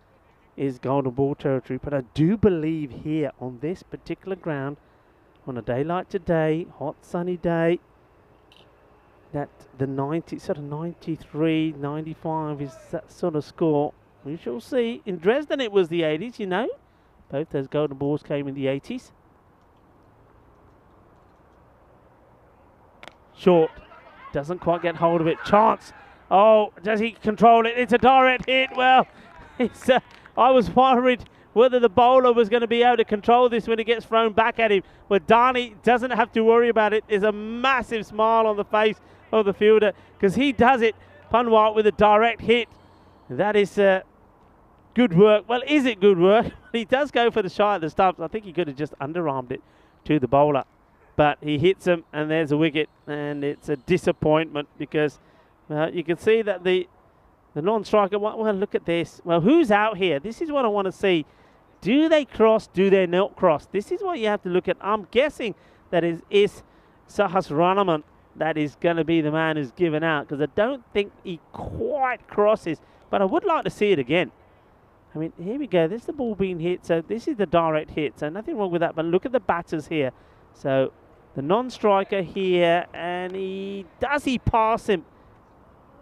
is golden ball territory, but I do believe here on this particular ground, on a day like today, hot sunny day, that the 90, sort of 93, 95 is that sort of score. We shall see. In Dresden it was the 80s, you know. Both those golden balls came in the 80s. Short. Doesn't quite get hold of it. Chance. Oh, does he control it? It's a direct hit. Well, it's, I was worried whether the bowler was going to be able to control this when it gets thrown back at him. But Dhani doesn't have to worry about it. There's a massive smile on the face of the fielder because he does it, Panwat, with a direct hit. That is good work. Well, is it good work? He does go for the shot at the stumps. I think he could have just underarmed it to the bowler. But he hits him, and there's a wicket. And it's a disappointment because you can see that the non-striker, well, look at this. Well, who's out here? This is what I want to see. Do they cross? Do they not cross? This is what you have to look at. I'm guessing that is Sahas Ranaman that is going to be the man who's given out because I don't think he quite crosses. But I would like to see it again. I mean, here we go. This is the ball being hit. So this is the direct hit. So nothing wrong with that. But look at the batters here. So the non-striker here. And does he pass him?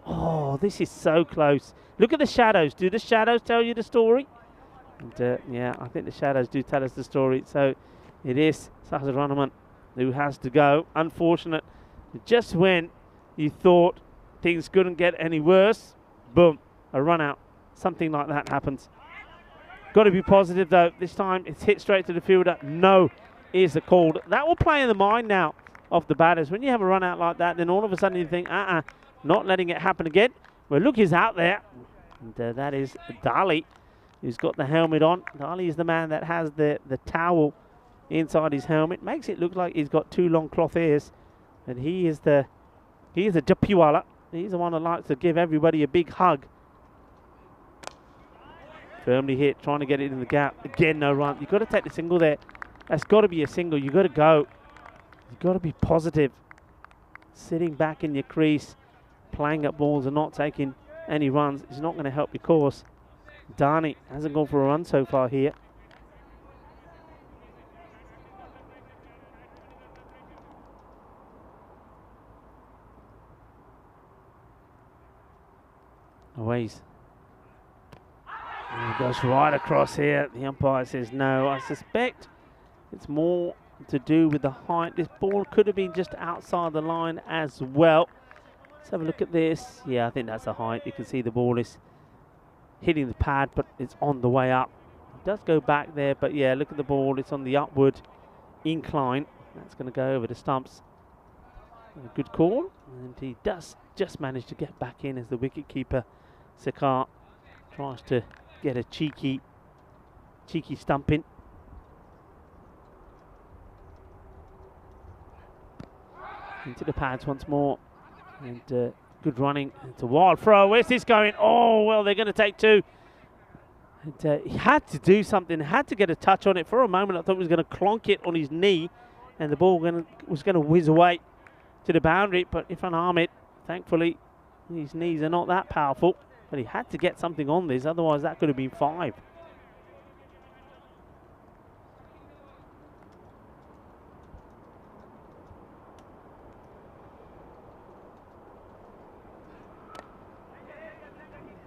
Oh, this is so close. Look at the shadows. Do the shadows tell you the story? And, yeah, I think the shadows do tell us the story. So it is Sahas Ranaman who has to go. Unfortunate. Just when you thought things couldn't get any worse, boom, a run out. Something like that happens. Got to be positive, though. This time it's hit straight to the fielder. No is the call. That will play in the mind now of the batters. When you have a run out like that, then all of a sudden you think, not letting it happen again. Well, look, he's out there. And that is Dali, who's got the helmet on. Dali is the man that has the towel inside his helmet. Makes it look like he's got 2 long cloth ears. And he is a Japiwala. He's the one that likes to give everybody a big hug. Firmly hit, trying to get it in the gap. Again, no run. You've got to take the single there. That's got to be a single. You've got to go. You've got to be positive. Sitting back in your crease, playing up balls and not taking any runs is not going to help your cause. Dhani hasn't gone for a run so far here. Aways. And he goes right across here. The umpire says no. I suspect it's more to do with the height. This ball could have been just outside the line as well. Let's have a look at this. Yeah, I think that's the height. You can see the ball is hitting the pad, but it's on the way up. It does go back there, but yeah, look at the ball. It's on the upward incline. That's going to go over the stumps. A good call. And he does just manage to get back in as the wicketkeeper, Sekar, tries to get a cheeky stump in. Into the pads once more. And good running. It's a wild throw. Where's this going? Oh, well, they're going to take 2. And, he had to do something. Had to get a touch on it. For a moment, I thought he was going to clonk it on his knee. And the ball was going to whiz away to the boundary. But Irfan Ahmed, thankfully, his knees are not that powerful. But he had to get something on this. Otherwise, that could have been 5.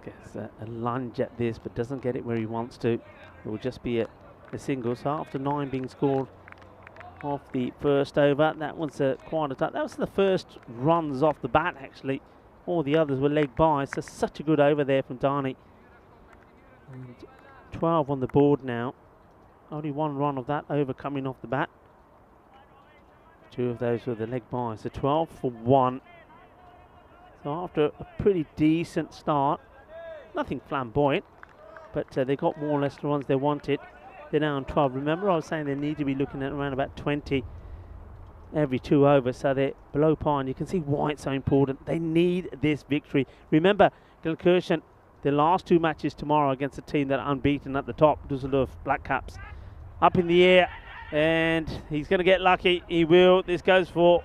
Gets a lunge at this, but doesn't get it where he wants to. It will just be a single. So after 9 being scored off the first over, that was quite a touch. That was the first runs off the bat, actually. All the others were leg by. So such a good over there from Dhani. And 12 on the board now. Only 1 run of that over coming off the bat. 2 of those were the leg by. So 12 for 1. So after a pretty decent start, nothing flamboyant, but they got more or less the runs they wanted. They're now on 12. Remember, I was saying they need to be looking at around about 20 every 2 overs, so they're below par, and you can see why it's so important. They need this victory. Remember, Gilkirchen, the last 2 matches tomorrow against a team that are unbeaten at the top, Dusseldorf Black Caps, up in the air, and he's going to get lucky. He will. This goes for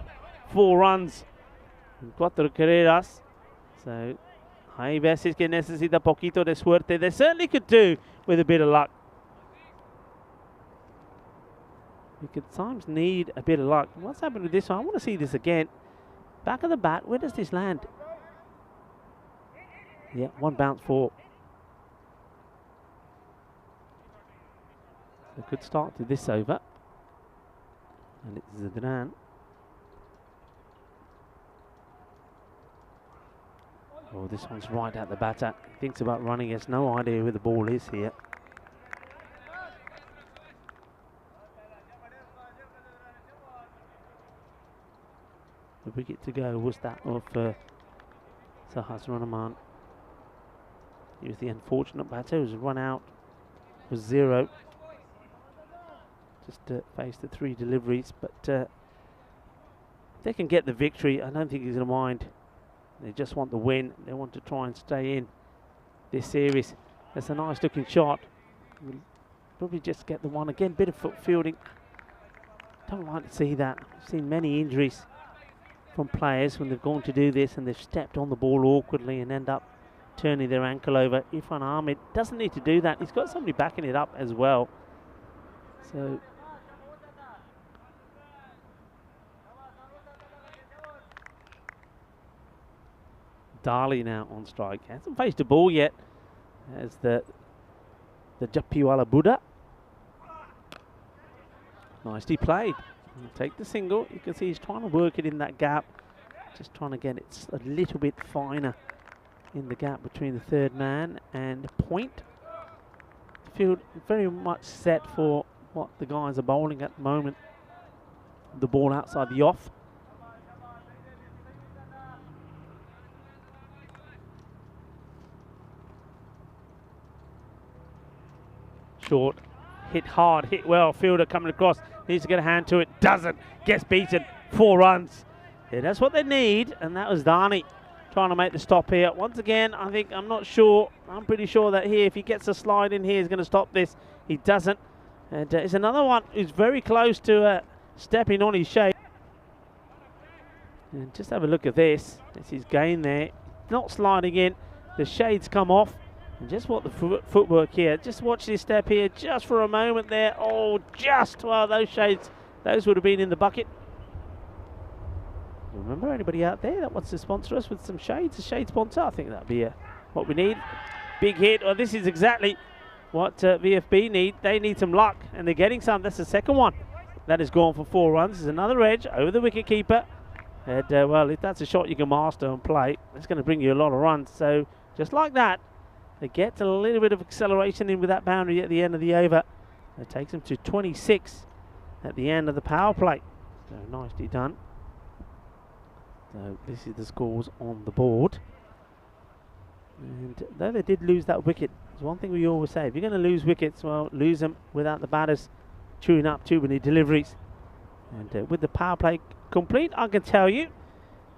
4 runs. 4 carreras. So, hay veces que necesita poquito de suerte. They certainly could do with a bit of luck. You could sometimes need a bit of luck. What's happened with this one? I want to see this again. Back of the bat, where does this land? Yeah, 1 bounce for. A good start to this over. And it's Zidane. Oh, this one's right at the batter. Thinks about running. He has no idea where the ball is here. The wicket to go was that of Sahas Rahman. He was the unfortunate batter who's run out for 0. Just faced the 3 deliveries, but if they can get the victory, I don't think he's going to mind. They just want the win. They want to try and stay in this series. That's a nice looking shot. We'll probably just get the one again. Bit of foot fielding. Don't like to see that. I've seen many injuries from players when they've gone to do this and they've stepped on the ball awkwardly and end up turning their ankle over. Irfan Ahmed doesn't need to do that. He's got somebody backing it up as well. So Dali now on strike. Hasn't faced a ball yet as the Japiwala Buddha. Nicely played. Take the single. You can see he's trying to work it in that gap. Just trying to get it a little bit finer in the gap between the third man and point. Field very much set for what the guys are bowling at the moment. The ball outside the off. Short, hit hard, hit well. Fielder coming across, needs to get a hand to it, doesn't, gets beaten. 4 runs. Yeah, that's what they need, and that was Dani trying to make the stop here. Once again, I'm not sure. I'm pretty sure that here, if he gets a slide in here, he's going to stop this. He doesn't. And it's another one who's very close to stepping on his shade. And just have a look at this. This is gain there. Not sliding in. The shades come off. And just what the footwork here. Just watch this step here just for a moment there. Oh, just. Well, those shades, those would have been in the bucket. Remember, anybody out there that wants to sponsor us with some shades, a shade sponsor, I think that'd be what we need. Big hit. Well, this is exactly what VFB need. They need some luck, and they're getting some. That's the second one that is gone for 4 runs. There's another edge over the wicket keeper. And, well, if that's a shot you can master and play, it's going to bring you a lot of runs. So, just like that, they get a little bit of acceleration in with that boundary at the end of the over. It takes them to 26 at the end of the power play. So, nicely done. So this is the scores on the board. And though they did lose that wicket, there's one thing we always say: if you're going to lose wickets, well, lose them without the batters chewing up too many deliveries. And with the power play complete, I can tell you,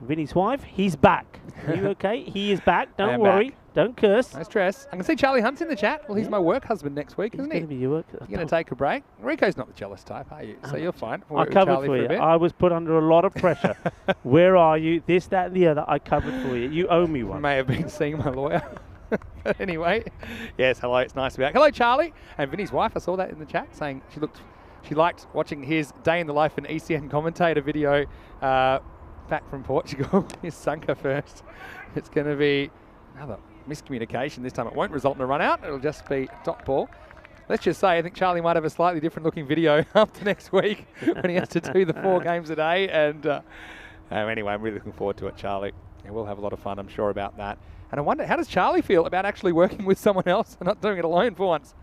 Vinny's wife, he's back. Are you okay? He is back. Don't worry. Back. Don't curse. No stress. I can see Charlie Hunt's in the chat. Well, he's my work husband next week, isn't he? He's going to be your work. You're going to take a break. Rico's not the jealous type, are you? So you're fine. I covered for you. I was put under a lot of pressure. Where are you? This, that, and the other. I covered for you. You owe me one. May have been seeing my lawyer. But anyway, yes, hello. It's nice to be back. Hello, Charlie. And Vinny's wife, I saw that in the chat, saying she liked watching his day in the life an ECN commentator video back from Portugal. He's sunk her first. It's going to be another miscommunication. This time it won't result in a run out. It'll just be dot ball. Let's just say I think Charlie might have a slightly different looking video after next week when he has to do the 4 games a day. And anyway, I'm really looking forward to it, Charlie. And we'll have a lot of fun, I'm sure, about that. And I wonder, how does Charlie feel about actually working with someone else and not doing it alone for once?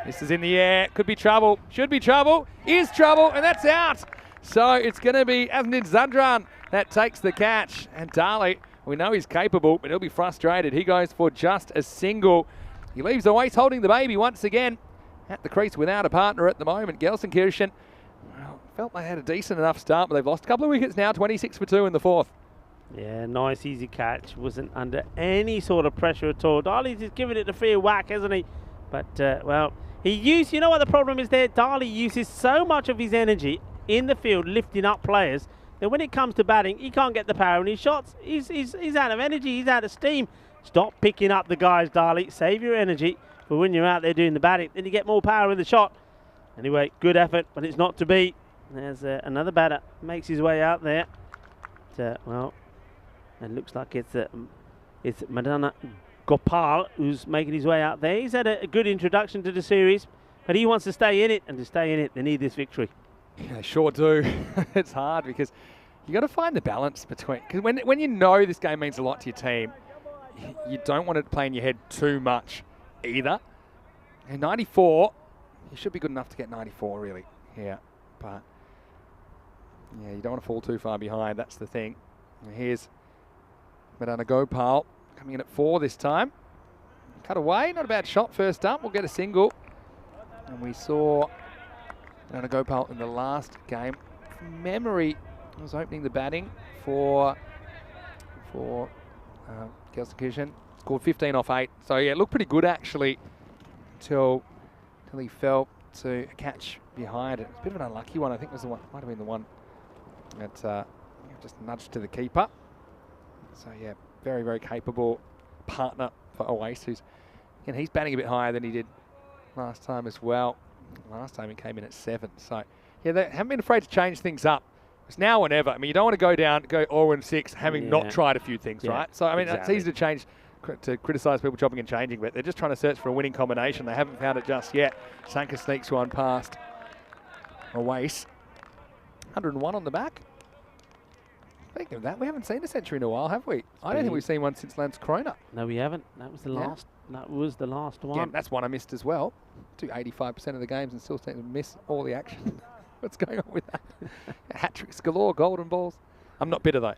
This is in the air. Could be trouble. Should be trouble. Is trouble. And that's out. So it's going to be Avnid Zadran that takes the catch. And Dali, we know he's capable, but he'll be frustrated. He goes for just a single. He leaves Oase holding the baby once again at the crease without a partner at the moment. Gelsenkirchen, well, felt they had a decent enough start, but they've lost a couple of wickets now, 26 for 2 in the 4th. Yeah, nice easy catch. Wasn't under any sort of pressure at all. Darley's just giving it a fair whack, hasn't he? But, well, you know what the problem is there? Darley uses so much of his energy in the field lifting up players that when it comes to batting, he can't get the power in his shots. He's out of energy. He's out of steam. Stop picking up the guys, Darley. Save your energy for when you're out there doing the batting. Then you get more power in the shot. Anyway, good effort, but it's not to be. There's another batter. Makes his way out there. Well, it looks like it's Madana Gopal who's making his way out there. He's had a good introduction to the series, but he wants to stay in it, and to stay in it, they need this victory. Yeah, they sure do. It's hard because you got to find the balance between, because when you know this game means a lot to your team, you don't want it to play in your head too much either. And 94, you should be good enough to get 94 really here, but yeah, you don't want to fall too far behind. That's the thing. And here's Madana Gopal coming in at 4 this time. Cut away, not a bad shot first up. We'll get a single. And we saw Madana Gopal in the last game. From memory, was opening the batting for Gelsenkirchen. Scored 15 off 8. So yeah, it looked pretty good actually until he fell to a catch behind it. It's a bit of an unlucky one. I think it was the one, might have been the one that just nudged to the keeper. So yeah, very, very capable partner for Oase, and he's batting a bit higher than he did last time as well. Last time he came in at 7. So yeah, they haven't been afraid to change things up. It's now or never. I mean, you don't want to go 0-6 having not tried a few things, right? So I mean, It's easy to change, to criticise people chopping and changing, but they're just trying to search for a winning combination. They haven't found it just yet. Sanka sneaks one past Oase. 101 on the back. Speaking of that, we haven't seen a century in a while, have we? I don't think we've seen one since Lance Corona. No, we haven't. That was the last. That was the last one. Yeah, that's one I missed as well. Do 85% of the games and still seem to miss all the action. What's going on with that? Hat tricks galore, golden balls. I'm not bitter though.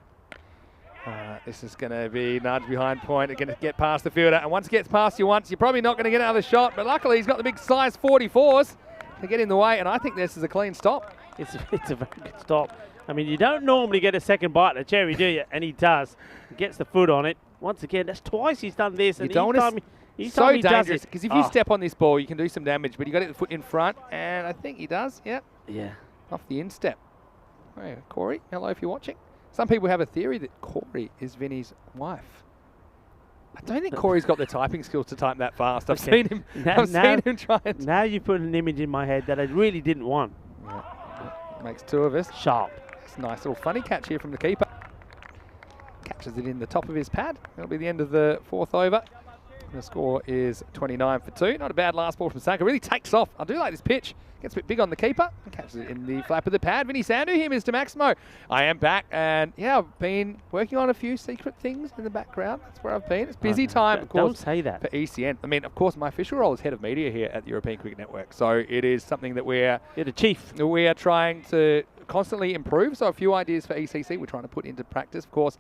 This is going to be nudge behind point. They're going to get past the fielder, and once it gets past you once, you're probably not going to get another shot. But luckily, he's got the big size 44s to get in the way, and I think this is a clean stop. It's a very good stop. I mean, you don't normally get a second bite at a cherry, do you? And he does. He gets the foot on it. Once again, that's twice he's done this. And it's so dangerous, because if you step on this ball, you can do some damage, but you got to get the foot in front, and I think he does. Yep. Yeah. Off the instep. Hey, Corey, hello if you're watching. Some people have a theory that Corey is Vinny's wife. I don't think Corey's got the typing skills to type that fast. I've seen him. I've seen him try it. Now you put an image in my head that I really didn't want. Yeah. Makes 2 of us. Sharp. It's a nice little funny catch here from the keeper. Catches it in the top of his pad. That'll be the end of the 4th over. The score is 29 for 2. Not a bad last ball from Sanka. Really takes off. I do like this pitch. Gets a bit big on the keeper and catches it in the flap of the pad. Vinny Sandu here, Mr. Maximo. I am back, and yeah, I've been working on a few secret things in the background. That's where I've been. It's busy time, of course. Don't say that. For ECN. I mean, of course, my official role is head of media here at the European Cricket Network. So it is something that you're the chief. We are trying to constantly improve. So a few ideas for ECC we're trying to put into practice. Of course,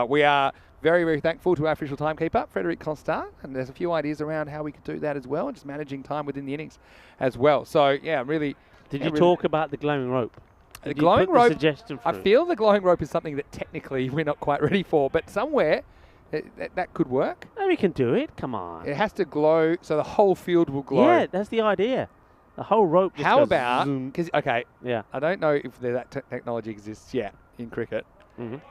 we are very, very thankful to our official timekeeper, Frederic Constant, and there's a few ideas around how we could do that as well, and just managing time within the innings as well. So yeah, really. Did you talk about the glowing rope? The glowing rope, suggestion I feel the glowing rope is something that technically we're not quite ready for, but somewhere that could work. No, we can do it. Come on. It has to glow, so the whole field will glow. Yeah, that's the idea. The whole rope just How about, because, okay, yeah, I don't know if that technology exists yet in cricket,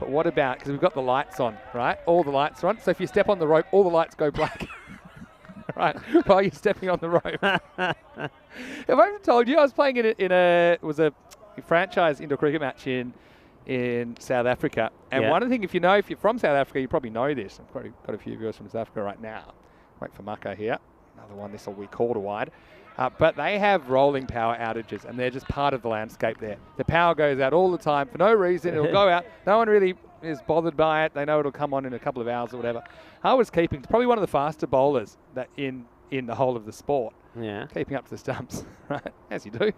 but what about, because we've got the lights on, right? All the lights are on, so if you step on the rope, all the lights go black. Right, while you're stepping on the rope. Have I ever told you I was playing in a franchise indoor cricket match in South Africa, and one of the things, if you're from South Africa, you probably know this. I've probably got a few viewers from South Africa right now. Wait for Mucka here. Another one. This will be quarter wide. But they have rolling power outages, and they're just part of the landscape there. The power goes out all the time for no reason. It'll go out. No one really is bothered by it. They know it'll come on in a couple of hours or whatever. I was keeping probably one of the faster bowlers that in the whole of the sport. Yeah. Keeping up to the stumps, right? As you do.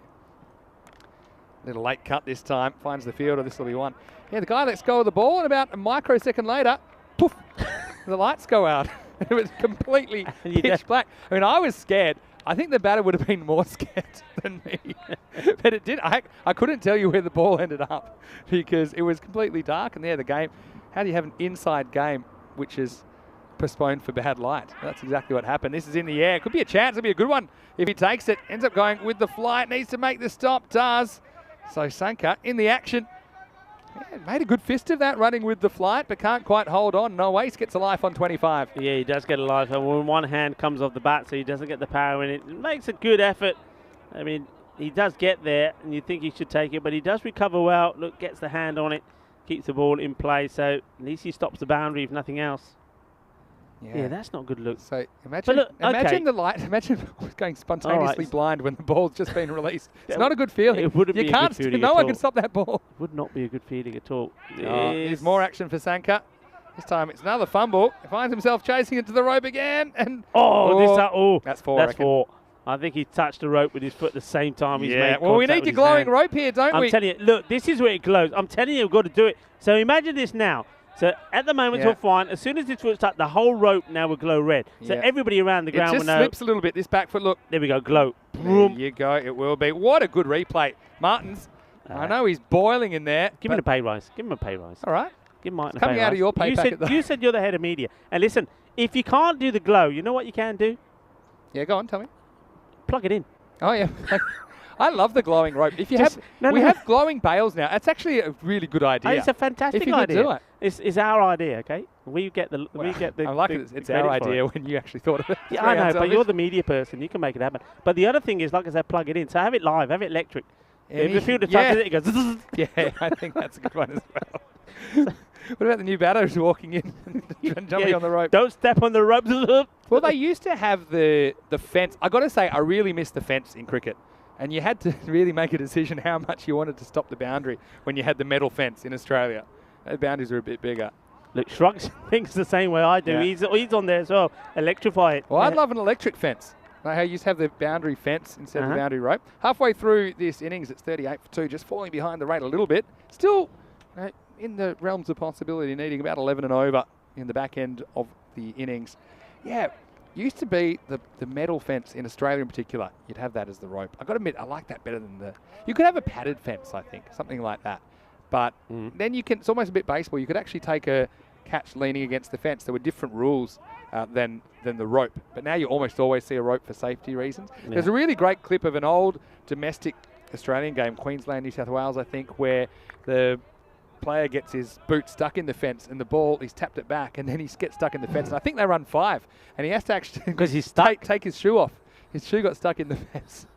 Little late cut this time. Finds the fielder. This will be one. Yeah, the guy lets go of the ball, and about a microsecond later, poof, the lights go out. It was completely You pitch black. I mean, I was scared. I think the batter would have been more scared than me. But it did. I couldn't tell you where the ball ended up because it was completely dark. And there, the game. How do you have an inside game which is postponed for bad light? That's exactly what happened. This is in the air. Could be a chance. It'll be a good one if he takes it. Ends up going with the flight. Needs to make the stop. Does. So Sanka in the action. Yeah, made a good fist of that running with the flight, but can't quite hold on. No waste, gets a life on 25. Yeah, he does get a life. And when one hand comes off the bat, so he doesn't get the power in it. It makes a good effort. I mean, he does get there, and you think he should take it, but he does recover well. Look, gets the hand on it, keeps the ball in play. So at least he stops the boundary, if nothing else. Yeah, that's not a good look. So imagine, look, imagine the light. Imagine going spontaneously blind when the ball's just been released. It's not a good feeling. It wouldn't you be can't. a good feeling No at one all. can stop that ball. It would not be a good feeling at all. There's more action for Sanka. This time it's another fumble. He finds himself chasing it to the rope again, and that's four. That's four. I think he touched the rope with his foot at the same time. He's made well, we contact need with your his glowing hand. rope here, don't we? I'm telling you, look, this is where it glows. I'm telling you, we've got to do it. So imagine this now. So at the moment, it's all fine. As soon as this foot starts, the whole rope now will glow red. So everybody around the ground will know. It just slips a little bit, this back foot. Look. There we go, glow. There you go, it will be. What a good replay. Martins, I know he's boiling in there. Give him a pay rise. Give him a pay rise. All right. Give Martin a coming pay out rise. of your pay packet, though. You said you're the head of media. And listen, if you can't do the glow, you know what you can do? Yeah, go on, tell me. Plug it in. Oh, yeah. I love the glowing rope. If you have glowing bales now. It's actually a really good idea. It's a fantastic if you idea. Do it. It's our idea, okay? We get the. I like it. It's our idea when you actually thought of it. Yeah, I know, but you're the media person. You can make it happen. But the other thing is, like I said, plug it in. So have it live, have it electric. If the fielder touches it, it goes. Yeah, I think that's a good one as well. What about the new batters walking in and jumping on the rope? Don't step on the ropes. Well, they used to have the fence. I got to say, I really miss the fence in cricket. And you had to really make a decision how much you wanted to stop the boundary when you had the metal fence in Australia. The boundaries are a bit bigger. Look, Shrugs thinks the same way I do. Yeah. He's on there as well. Electrify it. Well, I'd love an electric fence. Like how you used to have the boundary fence instead of the boundary rope. Halfway through this innings, it's 38 for 2, just falling behind the rate a little bit. Still in the realms of possibility, needing about 11 and over in the back end of the innings. Yeah. Used to be the metal fence in Australia in particular. You'd have that as the rope. I've got to admit, I like that better than you could have a padded fence, I think, something like that. But then it's almost a bit baseball. You could actually take a catch leaning against the fence. There were different rules than the rope. But now you almost always see a rope for safety reasons. Yeah. There's a really great clip of an old domestic Australian game, Queensland, New South Wales, I think, where the player gets his boot stuck in the fence and the ball, he's tapped it back and then he gets stuck in the fence. And I think they run 5 and he has to actually because he's stuck. Take his shoe off. His shoe got stuck in the fence.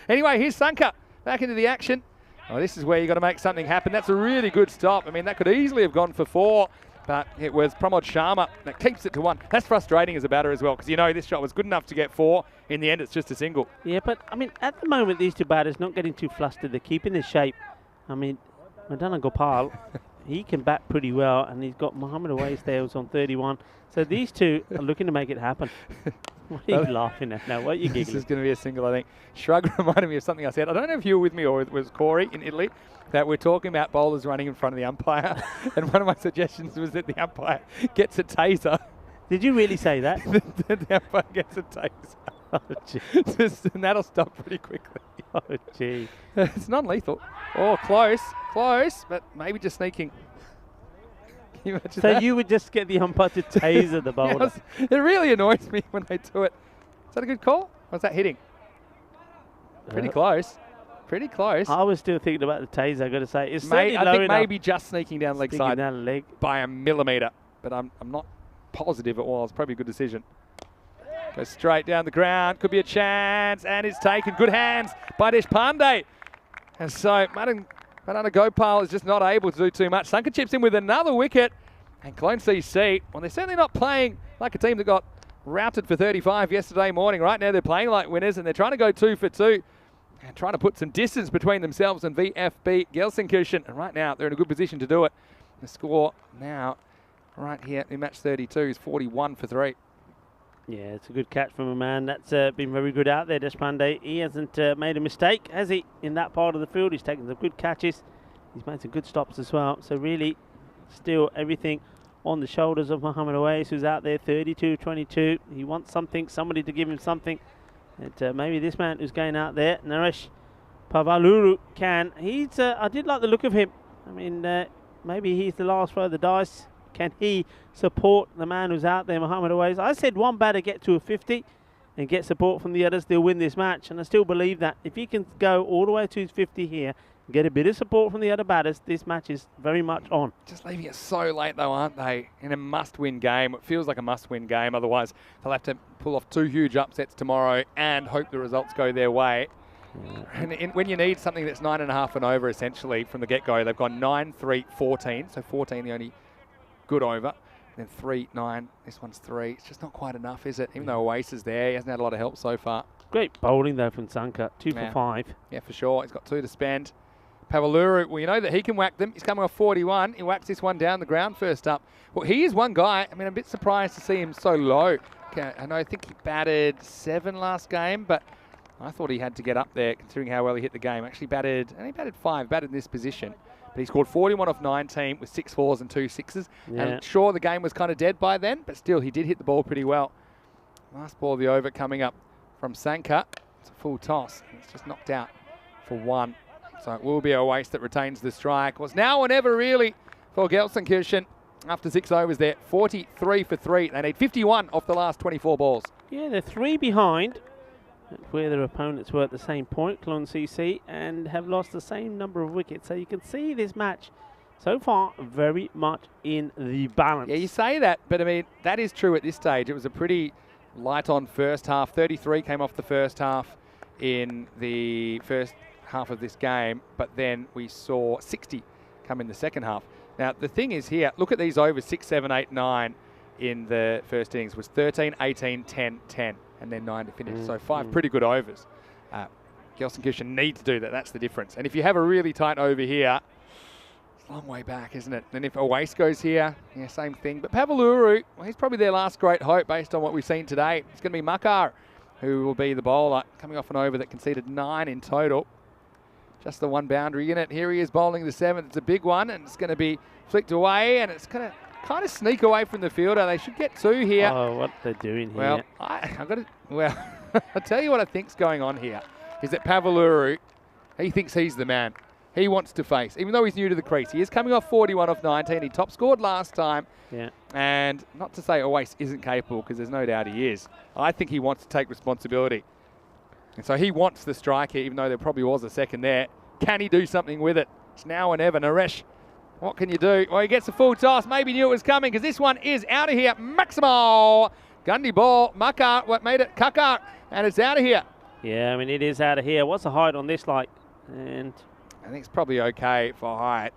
Anyway, here's Sanka back into the action. Oh, this is where you got to make something happen. That's a really good stop. I mean, that could easily have gone for 4, but it was Pramod Sharma that keeps it to 1. That's frustrating as a batter as well, because this shot was good enough to get 4. In the end, it's just a single. Yeah, but I mean, at the moment, these two batters not getting too flustered. They're keeping their shape. I mean, Madana Gopal, he can bat pretty well, and he's got Muhammad Awais there who's on 31. So these two are looking to make it happen. What are you laughing at now? What are you giggling? This is going to be a single, I think. Shrug reminded me of something I said. I don't know if you were with me or it was Corey in Italy, that we're talking about bowlers running in front of the umpire. And one of my suggestions was that the umpire gets a taser. Did you really say that? The umpire gets a taser. Oh, gee. And that'll stop pretty quickly. Oh, gee. It's non-lethal. Oh, close, but maybe just sneaking. Can you imagine that? You would just get the umpire to taser the bowler. It really annoys me when they do it. Is that a good call? Or was that hitting? Pretty close. Pretty close. I was still thinking about the taser, I've got to say. It's I think maybe just sneaking down the leg side down the leg. by a millimetre. But I'm not positive it was. Probably a good decision. Goes straight down the ground. Could be a chance. And it's taken. Good hands by Deshpande. And so Madana Gopal is just not able to do too much. Sanka chips in with another wicket. And Clone CC, well, they're certainly not playing like a team that got routed for 35 yesterday morning. Right now they're playing like winners and they're trying to go 2 for 2 and trying to put some distance between themselves and VFB Gelsenkirchen. And right now they're in a good position to do it. The score now right here in match 32 is 41 for 3. Yeah, it's a good catch from a man. That's been very good out there, Deshpande. He hasn't made a mistake, has he, in that part of the field? He's taken some good catches. He's made some good stops as well. So really, still everything on the shoulders of Mohamed Awais, who's out there 32-22. He wants something, somebody to give him something. And maybe this man who's going out there, Naresh Pavaluru, can. I did like the look of him. I mean, maybe he's the last throw of the dice. Can he support the man who's out there, Mohamed Awais? I said one batter get to a 50 and get support from the others, they'll win this match. And I still believe that. If he can go all the way to his 50 here, get a bit of support from the other batters, this match is very much on. Just leaving it so late though, aren't they? In a must-win game. It feels like a must-win game. Otherwise, they'll have to pull off 2 huge upsets tomorrow and hope the results go their way. And when you need something that's 9.5 and over, essentially, from the get-go, they've gone 9-3-14. So 14 the only good over. Then 3-9. This one's 3. It's just not quite enough, is it? Even though Awais is there, he hasn't had a lot of help so far. Great bowling though from Sanka. 2 for 5. Yeah, for sure. He's got 2 to spend. Pavaluru, well, you know that he can whack them. He's coming off 41. He whacks this one down the ground first up. Well, he is one guy. I mean, I'm a bit surprised to see him so low. Okay, I think he batted 7 last game, but I thought he had to get up there considering how well he hit the game. Actually batted 5, batted in this position. But he scored 41 off 19 with 6 4s and 2 6s. Yeah. And sure, the game was kind of dead by then, but still, he did hit the ball pretty well. Last ball of the over coming up from Sanka. It's a full toss. It's just knocked out for 1. So it will be Awais that retains the strike. Well, it's now or never, really, for Gelsenkirchen. After 6 overs there, 43 for 3. They need 51 off the last 24 balls. Yeah, they're 3 behind where their opponents were at the same point, Clon CC, and have lost the same number of wickets. So you can see this match so far very much in the balance. Yeah, you say that, but I mean, that is true at this stage. It was a pretty light on first half. 33 came off the first half in the first half of this game, but then we saw 60 come in the second half. Now, the thing is here, look at these overs, 6, 7, 8, 9 in the first innings. Was 13, 18, 10, 10, and then 9 to finish. So 5 pretty good overs. Gelsenkirchen need to do that. That's the difference. And if you have a really tight over here, it's a long way back, isn't it? And if Awais goes here, yeah, same thing. But Pavaluru, well, he's probably their last great hope based on what we've seen today. It's going to be Makar, who will be the bowler, coming off an over that conceded 9 in total. Just the 1 boundary in it. Here he is bowling the 7th. It's a big one, and it's going to be flicked away, and it's going to kind of sneak away from the fielder. They should get 2 here. Oh, what they're doing here. Well, I'll tell you what I think's going on here is that Pavaluru, he thinks he's the man. He wants to face, even though he's new to the crease. He is coming off 41 off 19. He top scored last time. Yeah. And not to say Awais isn't capable, because there's no doubt he is. I think he wants to take responsibility. And so he wants the strike here, even though there probably was a second there. Can he do something with it? It's now or never. Naresh, what can you do? Well, he gets a full toss. Maybe knew it was coming, because this one is out of here. Maximo. Gundy ball. Makar, what made it? Kakar. And it's out of here. Yeah, I mean, it is out of here. What's the height on this like? And I think it's probably okay for height.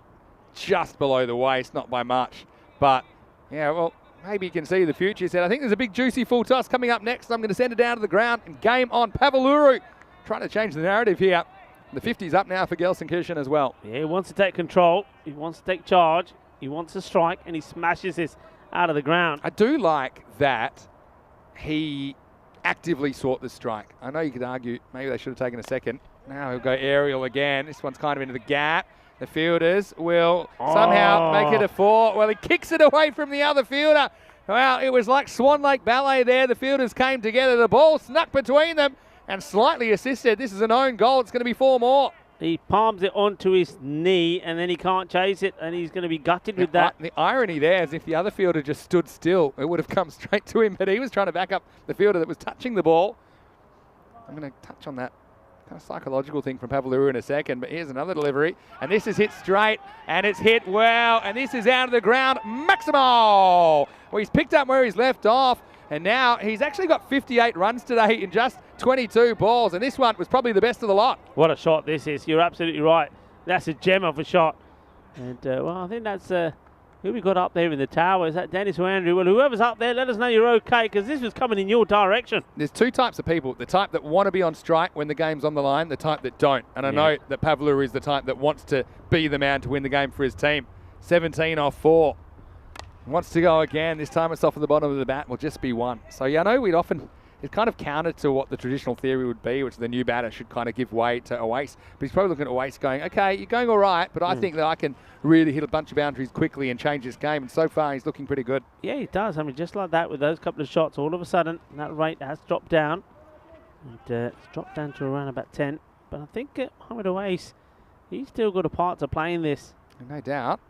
Just below the waist, not by much. But, yeah, well, maybe you can see the future. He said, I think there's a big, juicy full toss coming up next. I'm going to send it down to the ground and game on. Pavaluru trying to change the narrative here. The 50's up now for Gelsenkirchen as well. Yeah, he wants to take control. He wants to take charge. He wants to strike, and he smashes this out of the ground. I do like that he actively sought the strike. I know you could argue maybe they should have taken a second. Now he'll go aerial again. This one's kind of into the gap. The fielders will somehow make it a 4. Well, he kicks it away from the other fielder. Well, it was like Swan Lake Ballet there. The fielders came together. The ball snuck between them and slightly assisted. This is an own goal. It's going to be 4 more. He palms it onto his knee, and then he can't chase it, and he's going to be gutted with that. The irony there is if the other fielder just stood still, it would have come straight to him, but he was trying to back up the fielder that was touching the ball. I'm going to touch on that kind of psychological thing from Pavaluru in a second, but here's another delivery, and this is hit straight, and it's hit well, and this is out of the ground. Maximo! Well, he's picked up where he's left off, and now he's actually got 58 runs today in just 22 balls, and this one was probably the best of the lot. What a shot this is. You're absolutely right. That's a gem of a shot. And, well, I think that's who we got up there in the tower. Is that Dennis or Andrew? Well, whoever's up there, let us know you're okay, because this was coming in your direction. There's 2 types of people. The type that want to be on strike when the game's on the line, the type that don't. And I know that Pavaluru is the type that wants to be the man to win the game for his team. 17 off 4. Wants to go again. This time it's off at the bottom of the bat. Will just be 1. So, yeah, I know we'd often It's kind of counter to what the traditional theory would be, which the new batter should kind of give way to Oase. But he's probably looking at Oase going, okay, you're going all right, but I think that I can really hit a bunch of boundaries quickly and change this game. And so far, he's looking pretty good. Yeah, he does. I mean, just like that with those couple of shots, all of a sudden, that rate has dropped down. And it's dropped down to around about 10. But I think Mohamed Oase, he's still got a part to play in this. No doubt.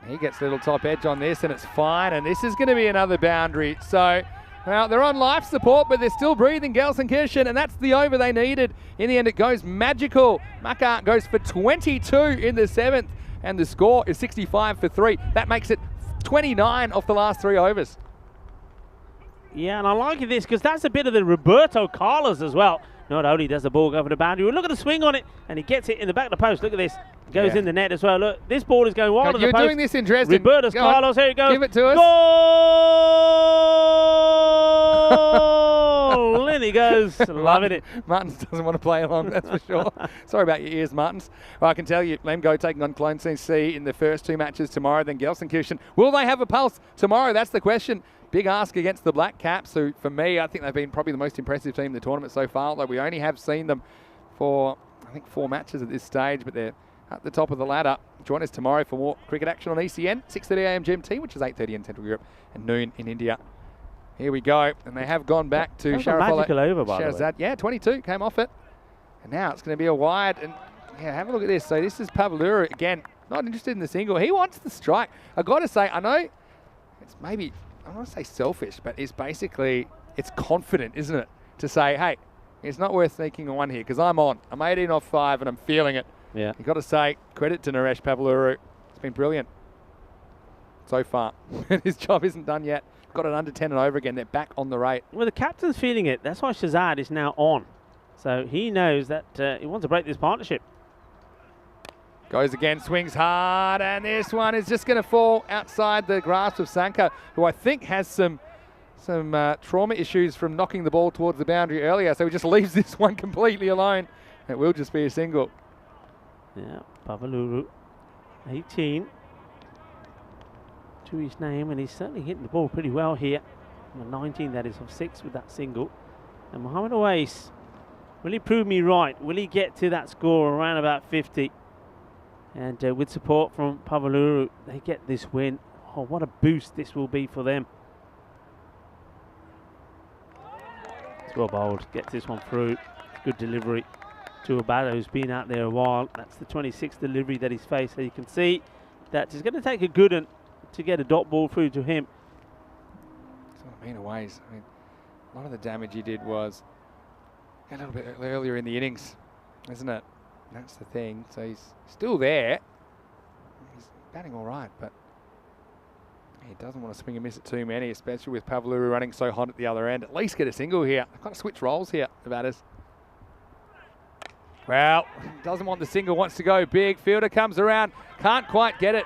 He gets a little top edge on this, and it's fine. And this is going to be another boundary. So, well, they're on life support, but they're still breathing, Gelsenkirchen, and that's the over they needed. In the end, it goes magical. Makar goes for 22 in the 7th, and the score is 65 for 3. That makes it 29 off the last 3 overs. Yeah, and I like this because that's a bit of the Roberto Carlos as well. Not only does the ball go for the boundary, look at the swing on it, and he gets it in the back of the post. Look at this. It goes in the net as well. Look, this ball is going wide of the post. You're doing this in Dresden. Roberto Carlos, here it goes. Give it to us. Goal! In he goes. Loving it. Martins doesn't want to play along, that's for sure. Sorry about your ears, Martins. Well, I can tell you, Lemgo taking on Cologne CC in the first 2 matches tomorrow, then Gelsenkirchen. Will they have a pulse tomorrow? That's the question. Big ask against the Black Caps, who, for me, I think they've been probably the most impressive team in the tournament so far, although we only have seen them for, I think, 4 matches at this stage, but they're at the top of the ladder. Join us tomorrow for more cricket action on ECN, 6:30am GMT, which is 8:30 in Central Europe, and noon in India. Here we go, and they have gone back to Sharafola. Magical over, by the way. Yeah, 22, came off it. And now it's going to be a wide, and yeah, have a look at this. So this is Pavluru, again, not interested in the single. He wants the strike. I've got to say, I know it's maybe, I don't want to say selfish, but it's basically, it's confident, isn't it? To say, hey, it's not worth sneaking a 1 here because I'm on. I'm 18 off 5 and I'm feeling it. Yeah. You've got to say, credit to Naresh Pavluru. It's been brilliant so far. His job isn't done yet. Got it under 10 and over again. They're back on the rate. Well, the captain's feeling it. That's why Shazad is now on. So he knows that he wants to break this partnership. Goes again, swings hard, and this one is just going to fall outside the grasp of Sanka, who I think has some trauma issues from knocking the ball towards the boundary earlier. So he just leaves this one completely alone. It will just be a single. Yeah, Pavluru, 18 to his name, and he's certainly hitting the ball pretty well here. The 19, that is, of 6 with that single. And Mohamed Oase, will he prove me right? Will he get to that score around about 50? And with support from Pavluru, they get this win. Oh, what a boost this will be for them. It's well bowled, gets this one through. Good delivery to a batter who's been out there a while. That's the 26th delivery that he's faced. So you can see that it's going to take a good one to get a dot ball through to him. That's what I mean, Oase. I mean, a lot of the damage he did was a little bit earlier in the innings, isn't it? That's the thing. So he's still there. He's batting all right, but he doesn't want to swing and miss at too many, especially with Pavluru running so hot at the other end. At least get a single here. They've got to switch roles here, the batters. Well, doesn't want the single, wants to go big. Fielder comes around, can't quite get it.